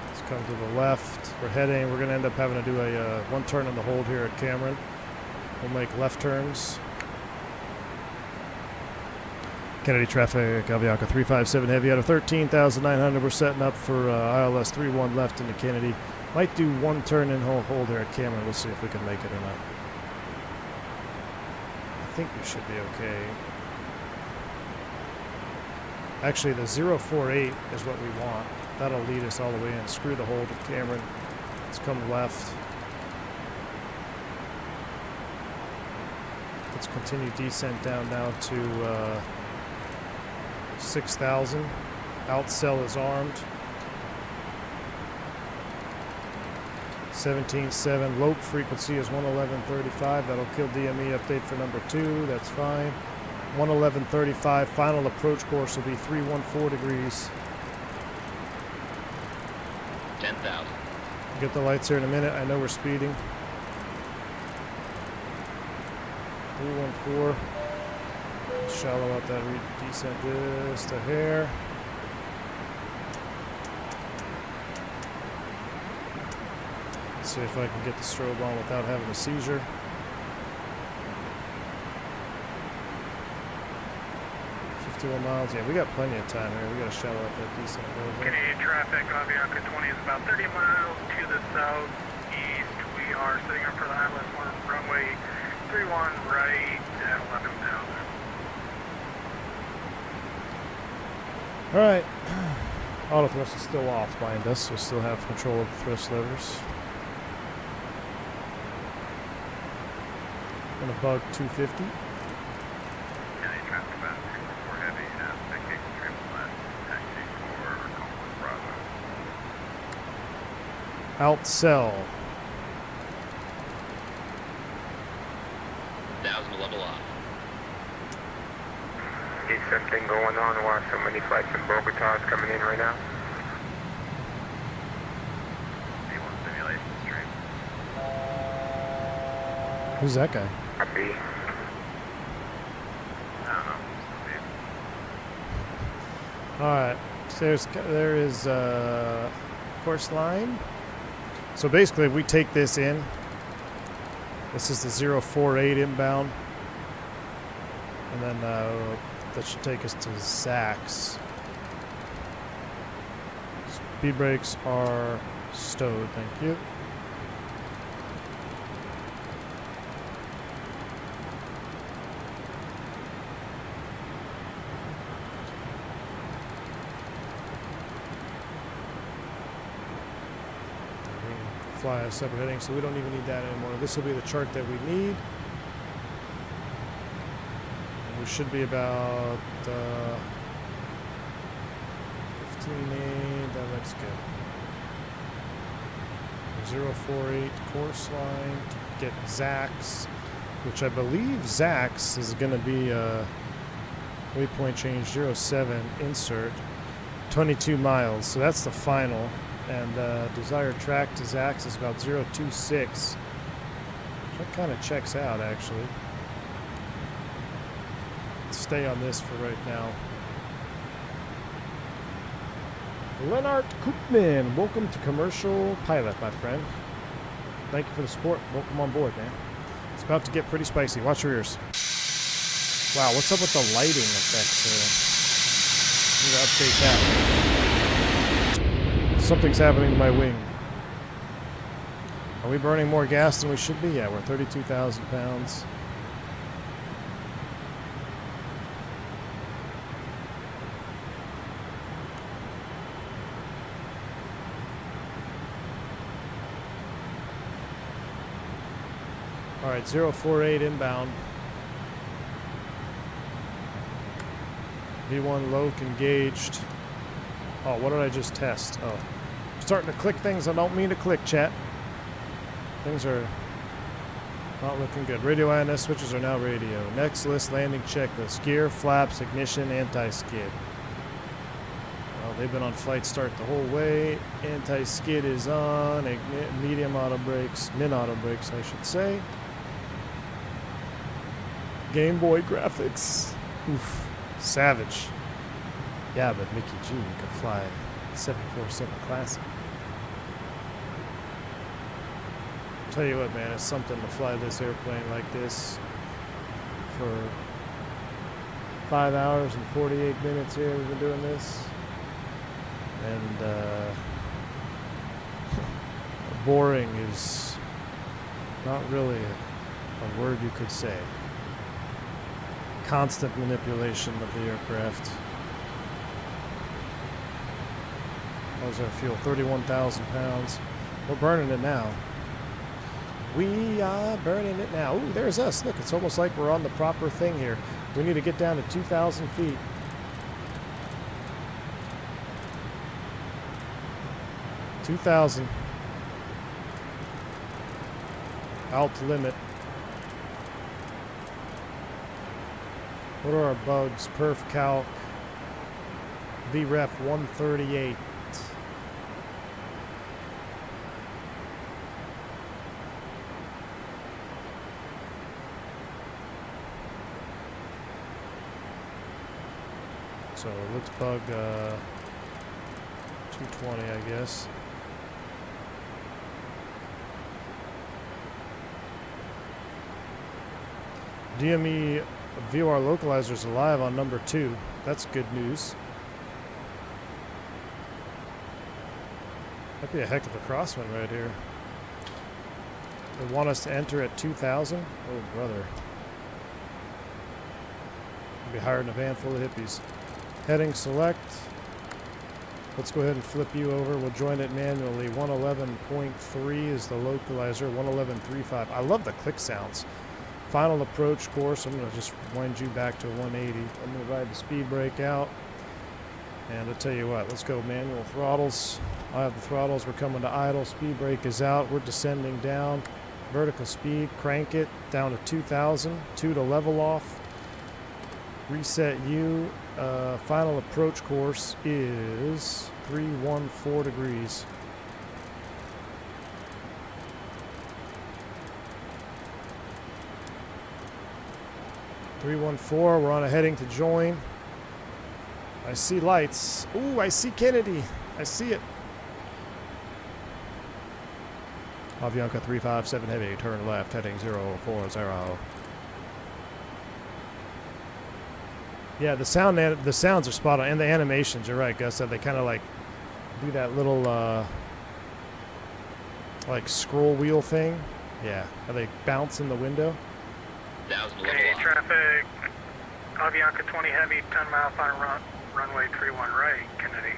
Let's come to the left. We're heading. We're going to end up having to do a one turn on the hold here at Cameron. We'll make left turns. Kennedy traffic, Avianca 357 heavy out of 13,900. We're setting up for ILS 31 left into Kennedy. Might do one turn and hold here at Cameron. We'll see if we can make it or not. I think we should be okay. Actually, the 048 is what we want. That'll lead us all the way in. Screw the hold at Cameron. Let's come left. Let's continue descent down now to 6,000. Outcell is armed. 17.7. Lope frequency is 111.35. That'll kill DME update for number 2. That's fine. 111.35. Final approach course will be 314 degrees. 10,000. Get the lights here in a minute. I know we're speeding. 314. Shallow out that descent just a hair. Let's see if I can get the strobe on without having a seizure. Miles. Yeah, we got plenty of time here. We got to shallow up that descent a little bit. Canadian traffic, Avianca 20 is about 30 miles to the southeast. We are setting up for the ILS 1 runway 31 right at 11,000. Alright. Auto thrust is still off behind us, so we still have control of the thrust levers. Gonna bug 250. Outcell. 1,000 to level off. Is something going on while so many flights from Bogota is coming in right now? D1 simulation stream. Who's that guy? Copy. I don't know. Alright. So there is course line. So basically, if we take this in, this is the 048 inbound, and then that should take us to Zax. Speed brakes are stowed, thank you. Fly a separate heading, so we don't even need that anymore. This will be the chart that we need. And we should be about 15.8. That looks good. 048 course line to get Zax, which I believe Zax is going to be waypoint change 07 insert 22 miles. So that's the final. And desired track to Zax is about 026. That kind of checks out, actually. Let's stay on this for right now. Lennart Koopman, welcome to Commercial Pilot, my friend. Thank you for the support. Welcome on board, man. It's about to get pretty spicy. Watch your ears. Wow, what's up with the lighting effects? Need to update that. Something's happening to my wing. Are we burning more gas than we should be? Yeah, we're 32,000 pounds. All right, 048 inbound. V1 Loke engaged. Oh, what did I just test? Oh, I'm starting to click things I don't mean to click, chat. Things are not looking good. Radio INS switches are now radio. Next list, landing checklist. Gear, flaps, ignition, anti-skid. Well, they've been on flight start the whole way. Anti-skid is on. Medium auto brakes, min auto brakes, I should say. Game Boy graphics. Oof. Savage. Yeah, but Mickey G could fly 747 Classic. Tell you what, man, it's something to fly this airplane like this for 5 hours and 48 minutes here. We've been doing this. And boring is not really a word you could say. Constant manipulation of the aircraft. How's our fuel? 31,000 pounds. We're burning it now. We are burning it now. Ooh, there's us. Look, it's almost like we're on the proper thing here. We need to get down to 2,000 feet. $2,000. Alt limit. What are our bugs? Perf calc. VREF 138. So let's bug 220, I guess. DME VOR localizers alive on number 2. That's good news. That'd be a heck of a crosswind right here. They want us to enter at 2,000? Oh, brother. We'll be hiring a van full of hippies. Heading select. Let's go ahead and flip you over. We'll join it manually. 111.3 is the localizer. 111.35. I love the click sounds. Final approach course. I'm going to just wind you back to 180. I'm going to ride the speed brake out. And I'll tell you what, let's go manual throttles. I have the throttles. We're coming to idle. Speed brake is out. We're descending down. Vertical speed. Crank it down to 2,000. 2 to level off. Reset U. Final approach course is 314 degrees. We're on a heading to join. I see lights. Ooh, I see Kennedy. I see it. Avianca 357 heavy, turn left, heading 040. Yeah, the sounds are spot on, and the animations. You're right, Gus. They kind of like do that little like scroll wheel thing. Yeah, how they bounce in the window. Okay, traffic. Avianca 20 heavy, 10 miles on runway 31 right, Kennedy.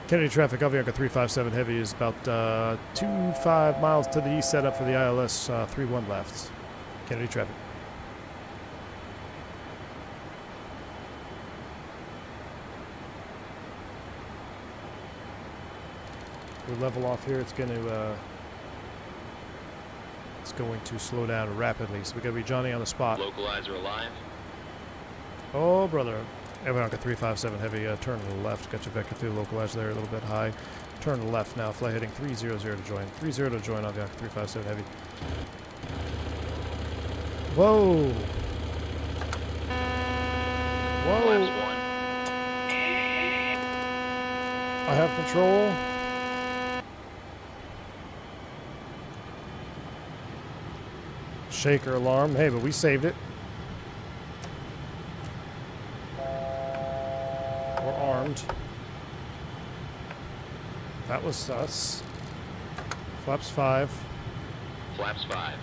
Kennedy traffic, Avianca 357 heavy is about 25 miles to the east, set up for the ILS 31 left. Kennedy traffic. We level off here. It's going to slow down rapidly. So we got to be Johnny on the spot. Localizer alive. Oh, brother. Avianca 357 heavy, turn to the left. Got your vector through the localizer there, a little bit high. Turn to the left now. Flight heading 300 to join. 30 to join Avianca 357 heavy. Whoa. Whoa. I have control. Shaker alarm. Hey, but we saved it. We're armed. That was sus. Flaps 5. Flaps 5.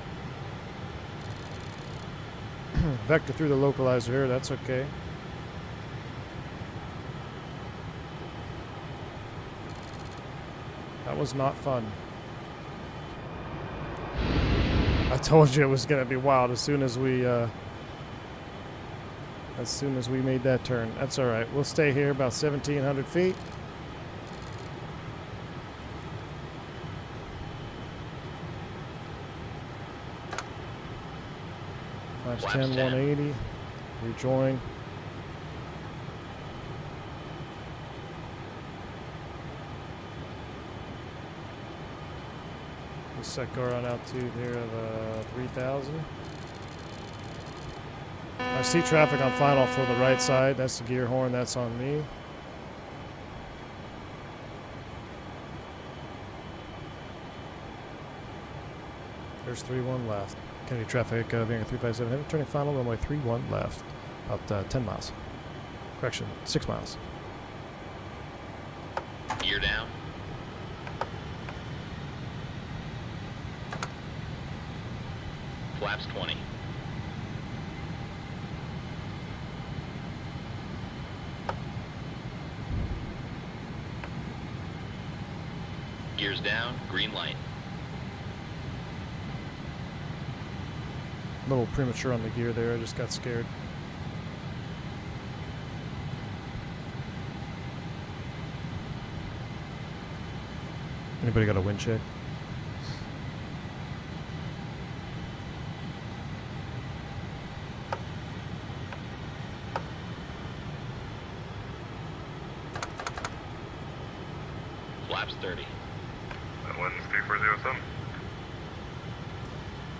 Vector through the localizer here. That's okay. That was not fun. I told you it was gonna be wild as soon as we made that turn. That's all right. We'll stay here about 1,700 feet. Flaps 10, 180. Rejoin. Set car on altitude here of 3,000. I see traffic on final for the right side. That's the gear horn. That's on me. There's 3-1 left. Kennedy traffic, Vinger 357 heavy, turning final, runway 31 left. About 10 miles. Correction, 6 miles. Gear down. Flaps 20. Gears down, green light. A little premature on the gear there, I just got scared. Anybody got a wind check? Flaps 30. That one's 3407.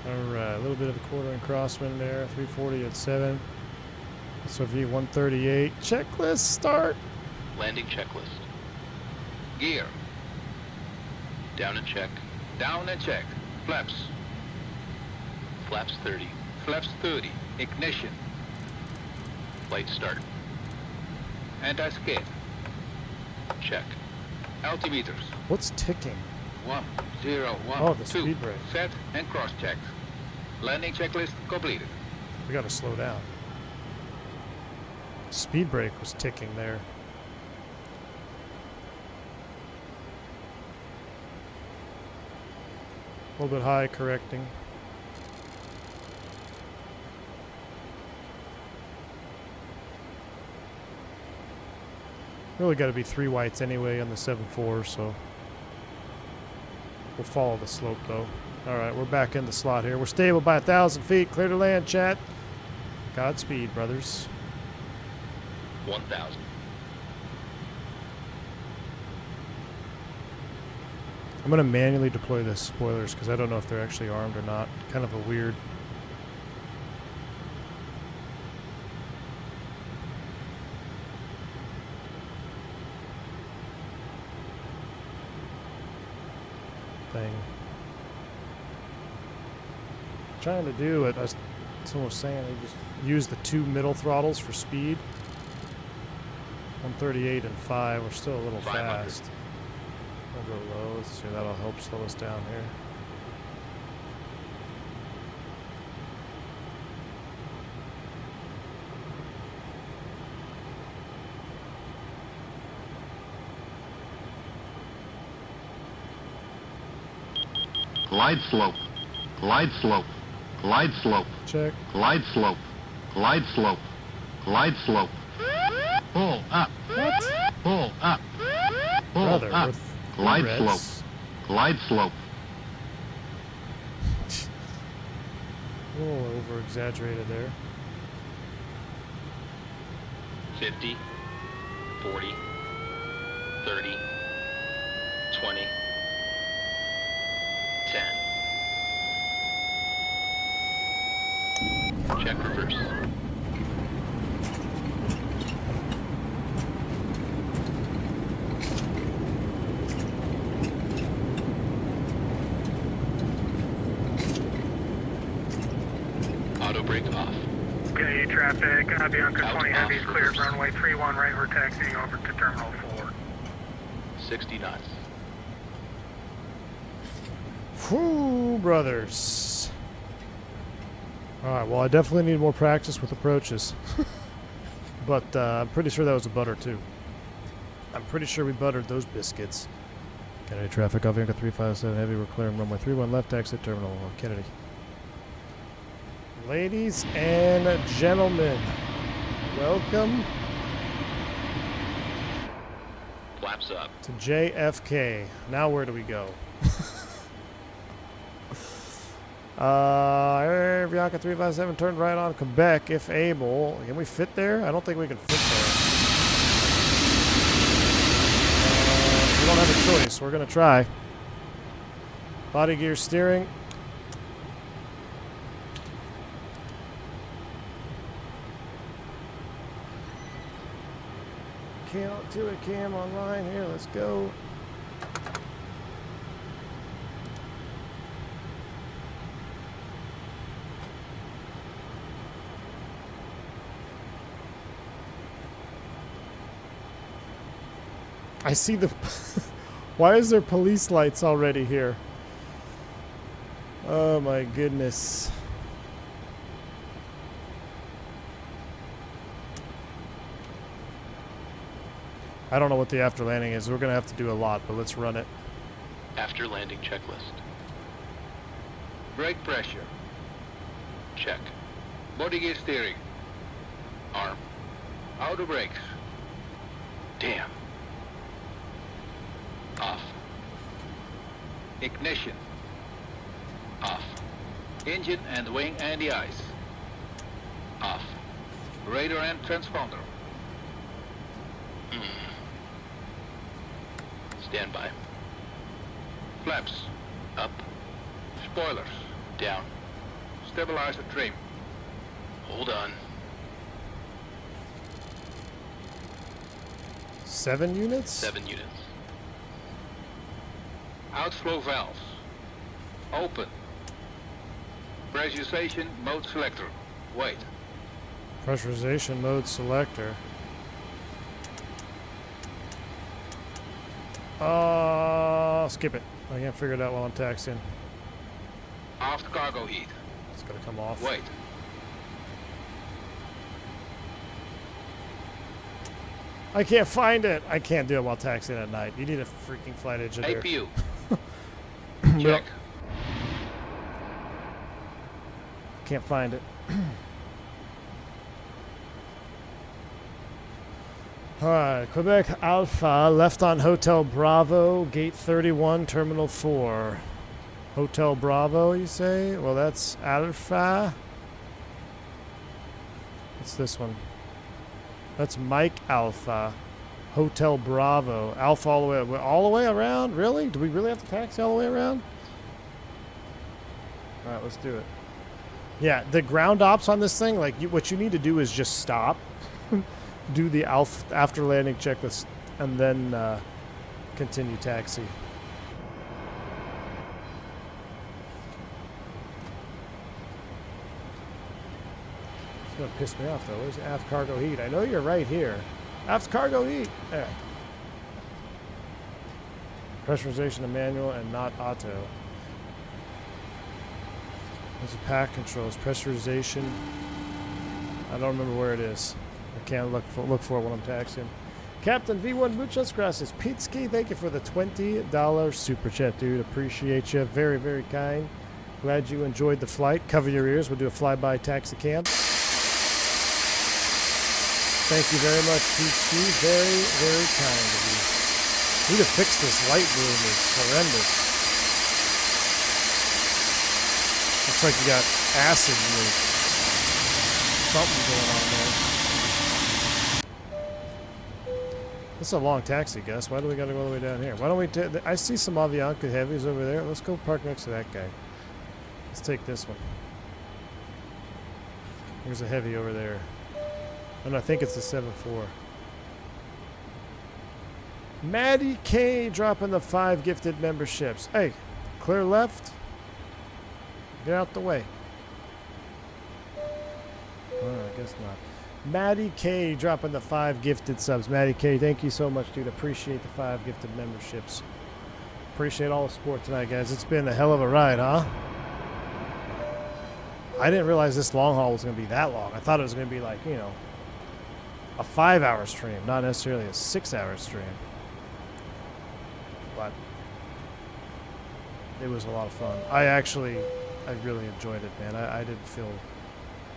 Alright, a little bit of a quartering crosswind there, 340 at 7. SOV 138. Checklist start. Landing checklist. Gear. Down and check. Down and check. Flaps. Flaps 30. Flaps 30. Ignition. Flight start. Anti-skid. Check. Altimeters. What's ticking? 1, 0, 1, Oh, the 2. speed brake. Set and cross-check. Landing checklist completed. We gotta slow down. Speed brake was ticking there. A little bit high, correcting. Really got to be 3 whites anyway on the 7.4, so we'll follow the slope though. All right, we're back in the slot here. We're stable by 1,000 feet. Clear to land, chat. Godspeed, brothers. 1,000. I'm going to manually deploy the spoilers because I don't know if they're actually armed or not. Kind of a weird... thing. Trying to do it, as someone was saying, they just use the 2 middle throttles for speed. 138 and 5, we're still a little 500. fast. We'll go low, let's see, that'll help slow us down here. Glide slope. Glide slope. Glide slope. Check. Glide slope. Glide slope. Glide slope. Pull up. What? Pull up. Pull Brother, up. with Glide reds. slope. Glide slope. A little over exaggerated there. 50. 40. 30. 20. 10. Check reverse. traffic. Avianca Out 20 off Heavy is cleared reverse. runway 31 right. We're taxiing over to Terminal 4. 60 knots. Whew, brothers. Alright, well, I definitely need more practice with approaches. But I'm pretty sure that was a butter, too. I'm pretty sure we buttered those biscuits. Kennedy traffic, Avianca 357 Heavy, we're clearing runway 31 left, exit terminal Kennedy. Ladies and gentlemen, welcome Flaps up. to JFK. Now where do we go? Avianca 357, turn right on Quebec if able. Can we fit there? I don't think we can fit there. We don't have a choice. We're going to try. Body gear steering. Can't do it, cam online here. Let's go. I see the... Why is there police lights already here? Oh my goodness. I don't know what the after landing is. We're going to have to do a lot, but let's run it. After landing checklist. Brake pressure. Check. Body gear steering. Arm. Outer brakes. Damn. Off. Ignition. Off. Engine and wing anti-ice. Off. Radar and transponder. Stand by. Flaps. Up. Spoilers. Down. Stabilizer trim. Hold on. 7 units? 7 units. Outflow valves. Open. Pressurization mode selector. Wait. Pressurization mode selector. Skip it. I can't figure it out while I'm taxiing. Aft cargo heat. It's gonna come off. Wait. I can't find it. I can't do it while taxiing at night. You need a freaking flight engineer. APU. Yep. Check. Can't find it. Alright, Quebec Alpha, left on Hotel Bravo, gate 31, terminal 4. Hotel Bravo, you say? Well, that's Alpha. What's this one? That's Mike Alpha. Hotel Bravo. Alpha all the way around? Really? Do we really have to taxi all the way around? Alright, let's do it. Yeah, the ground ops on this thing, like, what you need to do is just stop. Do the after landing checklist, and then continue taxi. It's gonna piss me off though. Where's the aft cargo heat? I know you're right here. Aft cargo heat. There. Pressurization of manual and not auto. There's a pack controls. Pressurization. I don't remember where it is. I can't look for it when I'm taxiing. Captain V1 muchas gracias. Pitsky, thank you for the $20 super chat, dude. Appreciate you. Very, very kind. Glad you enjoyed the flight. Cover your ears. We'll do a flyby taxi cam. Thank you very much, Pitsky. Very, very kind of you. Need to fix this light bloom. It's horrendous. Looks like you got acid leak. Something going on there. This is a long taxi, Gus. Why do we gotta go all the way down here? Why don't we I see some Avianca heavies over there. Let's go park next to that guy. Let's take this one. There's a heavy over there. And I think it's the 7-4. Maddie K dropping the 5 gifted memberships. Hey, clear left. Get out the way. Alright. guess not. Maddie K dropping the 5 gifted subs. Maddie K, thank you so much, dude. Appreciate the 5 gifted memberships. Appreciate all the support tonight, guys. It's been a hell of a ride, huh? I didn't realize this long haul was going to be that long. I thought it was going to be like, you know, a 5-hour stream, not necessarily a 6-hour stream. But it was a lot of fun. I really enjoyed it, man. I didn't feel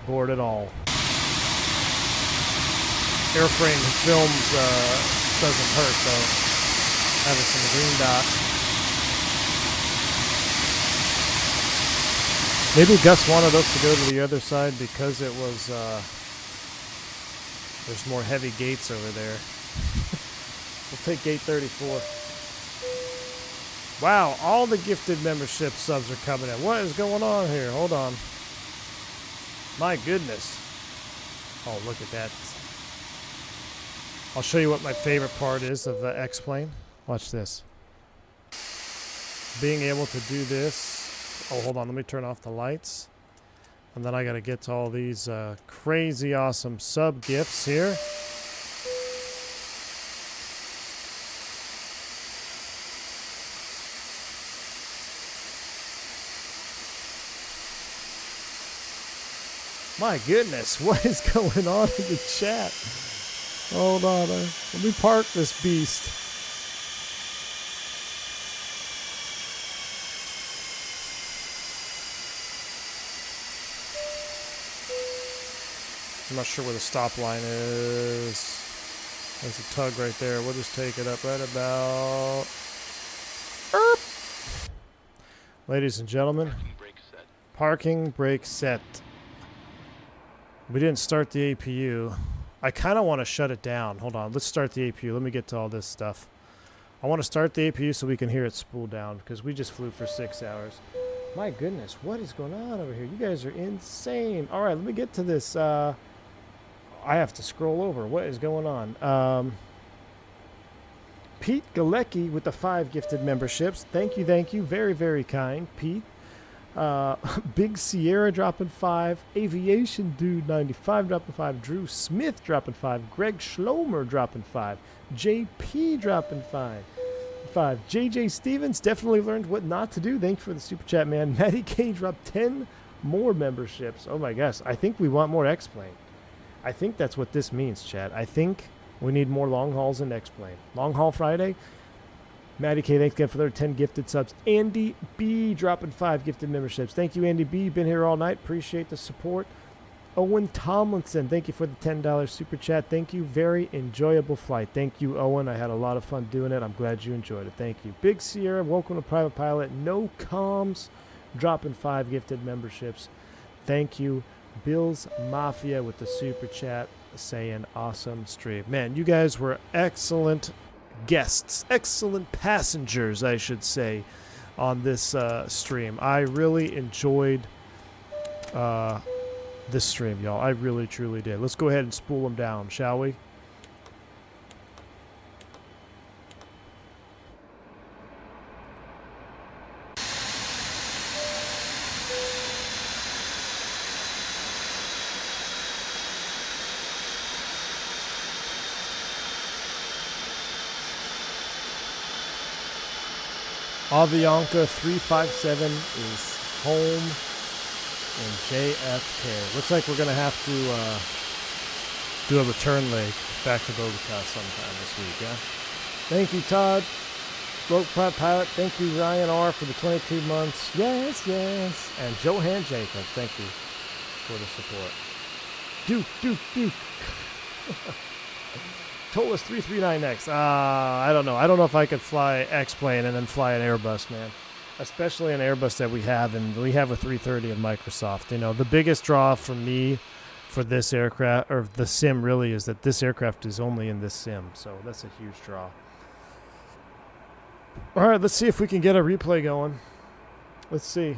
bored at all. Airframe films doesn't hurt, though. Having some green dot. Maybe Gus wanted us to go to the other side because it was, there's more heavy gates over there. We'll take gate 34. Wow, all the gifted membership subs are coming in. What is going on here? Hold on. My goodness. Oh, look at that. I'll show you what my favorite part is of the X-Plane. Watch this. Being able to do this. Oh, hold on. Let me turn off the lights. And then I got to get to all these crazy awesome sub gifts here. My goodness, what is going on in the chat? Hold on, let me park this beast. I'm not sure where the stop line is. There's a tug right there. We'll just take it up right about... Erp. Ladies and gentlemen, parking brake set. We didn't start the APU. I kind of want to shut it down. Hold on. Let's start the APU. Let me get to all this stuff. I want to start the APU so we can hear it spool down because we just flew for 6 hours. My goodness, what is going on over here? You guys are insane. All right, let me get to this. I have to scroll over. What is going on? Pete Galecki with the 5 gifted memberships. Thank you, thank you. Very, very kind, Pete. Big Sierra dropping 5, Aviation Dude 95 dropping 5, Drew Smith dropping 5, Greg Schlomer dropping 5, JP dropping 5, JJ Stevens definitely learned what not to do. Thank you for the super chat, man. Matty K dropped 10 more memberships. Oh my gosh, I think we want more X-Plane. I think that's what this means, chat. I think we need more long hauls in X-Plane. Long haul Friday. Maddie K, thanks again for their 10 gifted subs. Andy B dropping 5 gifted memberships. Thank you, Andy B. You've been here all night. Appreciate the support. Owen Tomlinson, thank you for the $10 super chat. Thank you. Very enjoyable flight. Thank you, Owen. I had a lot of fun doing it. I'm glad you enjoyed it. Thank you. Big Sierra, welcome to Private Pilot. No comms, dropping 5 gifted memberships. Thank you. Bill's Mafia with the super chat saying awesome stream. Man, you guys were excellent guests, excellent passengers, I should say, on this stream. I really enjoyed this stream, y'all. I really, truly did. Let's go ahead and spool them down, shall we? Avianca 357 is home in JFK. Looks like we're going to have to do a return leg back to Bogota sometime this week, yeah? Thank you, Todd. Broke Pilot. Thank you, Ryan R. for the 22 months. Yes, yes. And Johan Jacobs, thank you for the support. Duke. Tolas 339X. I don't know. I don't know if I could fly X-Plane and then fly an Airbus, man. Especially an Airbus that we have, and we have a 330 in Microsoft. You know, the biggest draw for me for this aircraft, or the sim really, is that this aircraft is only in this sim. So that's a huge draw. All right, let's see if we can get a replay going. Let's see.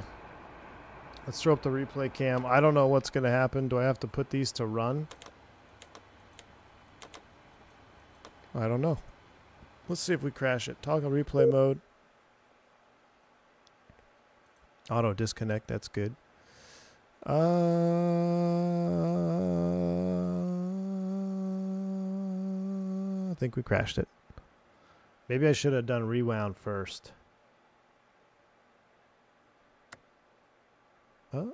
Let's throw up the replay cam. I don't know what's going to happen. Do I have to put these to run? I don't know. Let's see if we crash it. Toggle replay mode. Auto disconnect. That's good. think we crashed it. Maybe I should have done rewound first. Oh.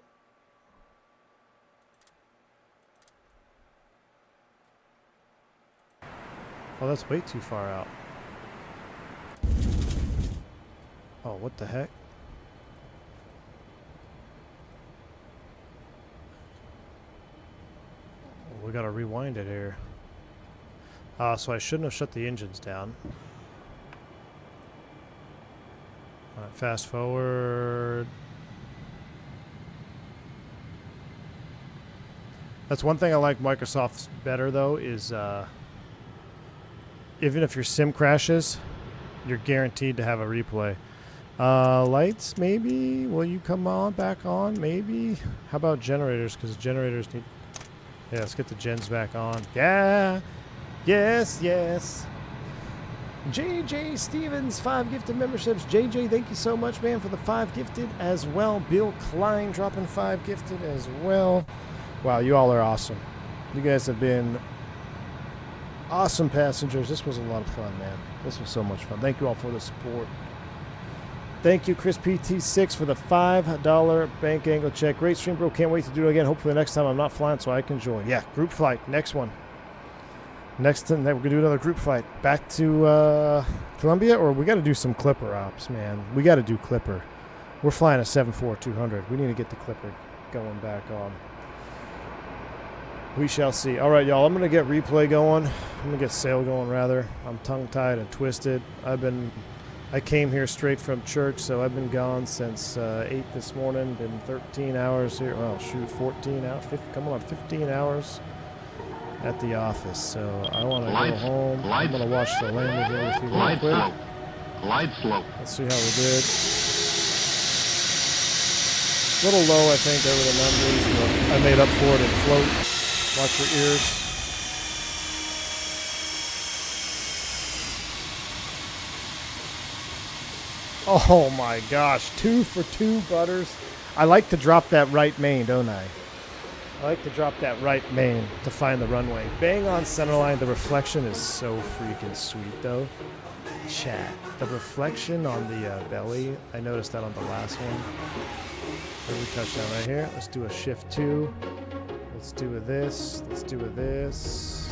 Oh, that's way too far out. Oh, what the heck? Oh, we gotta rewind it here. So I shouldn't have shut the engines down. Alright, fast forward. That's one thing I like Microsoft's better though is even if your sim crashes, you're guaranteed to have a replay. Lights, maybe? Will you come on back on? Maybe? How about generators? Because generators need... Yeah, let's get the gens back on. Yeah! Yes, yes. JJ Stevens, 5 gifted memberships. JJ, thank you so much, man, for the 5 gifted as well. Bill Klein dropping 5 gifted as well. Wow, you all are awesome. You guys have been awesome passengers. This was a lot of fun, man. This was so much fun. Thank you all for the support. Thank you, Chris PT6, for the $5 bank angle check. Great stream, bro. Can't wait to do it again. Hopefully next time I'm not flying so I can join. Yeah, group flight. Next one. Next time, we're going to do another group flight. Back to Columbia, or we got to do some Clipper ops, man. We got to do Clipper. We're flying a 747-200. We need to get the Clipper going back on. We shall see. All right, y'all. I'm going to get replay going. I'm going to get sail going, rather. I'm tongue-tied and twisted. I came here straight from church, so I've been gone since 8 this morning. Been 13 hours here. Well, shoot, 14 hours. Come on, 15 hours at the office. So I want to go home. I'm going to watch the landing here with you real quick. Glide slope. Let's see how we did. A little low, I think, over the numbers, but I made up for it in float. Watch your ears. Oh my gosh, 2 for 2 butters. I like to drop that right main, don't I? I like to drop that right main to find the runway. Bang on centerline. The reflection is so freaking sweet though. Chat. The reflection on the belly, I noticed that on the last one. Early touchdown right here. Let's do a shift 2. Let's do a this. Let's do a this.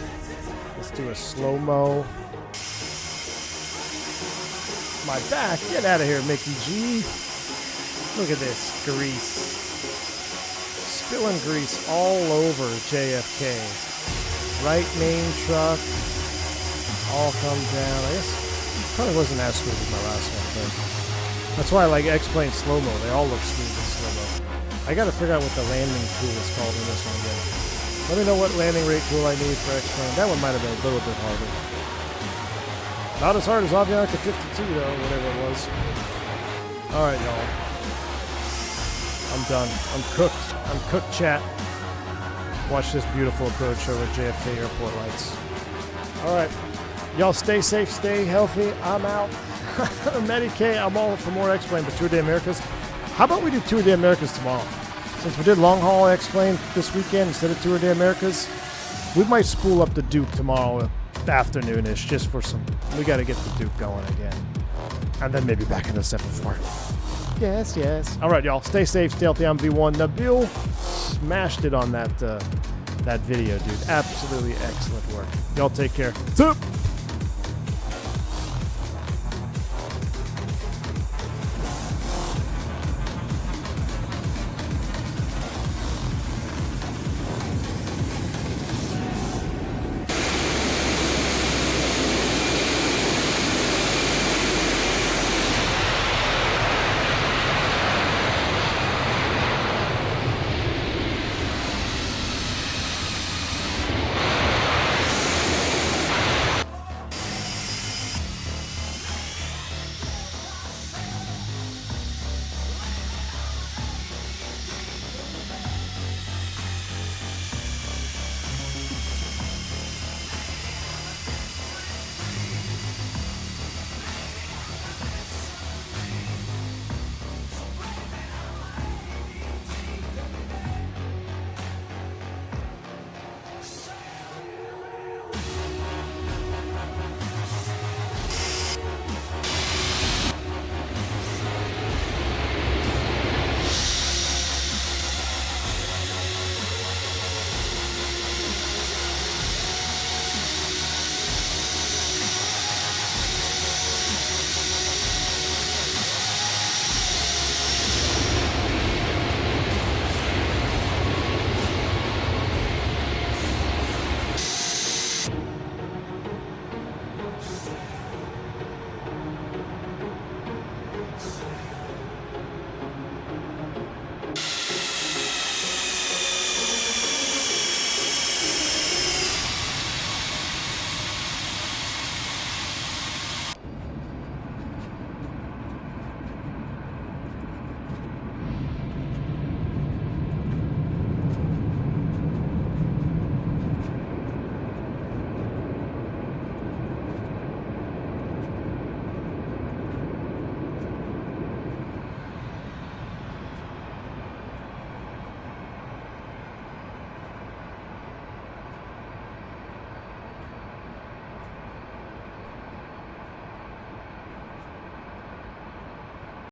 Let's do a slow-mo. My back. Get out of here, Mickey G. Look at this grease. Spilling grease all over JFK. Right main truck. All comes down. I guess probably wasn't as smooth as my last one, but that's why I like X-Plane slow-mo. They all look smooth in slow-mo. I gotta figure out what the landing tool is called in this one again. Let me know what landing rate tool I need for X-Plane. That one might have been a little bit harder. Not as hard as Avianca 52 though, whatever it was. Alright, y'all. I'm done. I'm cooked. I'm cooked, chat. Watch this beautiful approach over JFK airport lights. Alright. Y'all stay safe, stay healthy. I'm out. Medicaid, I'm all for more X-Plane, but Tour de Americas. How about we do Tour de Americas tomorrow? Since we did long haul X-Plane this weekend instead of Tour de Americas, we might spool up the Duke tomorrow afternoonish just for some. We got to get the Duke going again, and then maybe back in the 7-4. Yes, yes. All right, y'all. Stay safe, stay healthy. I'm V1. Nabil smashed it on that that video, dude. Absolutely excellent work. Y'all take care. Sup?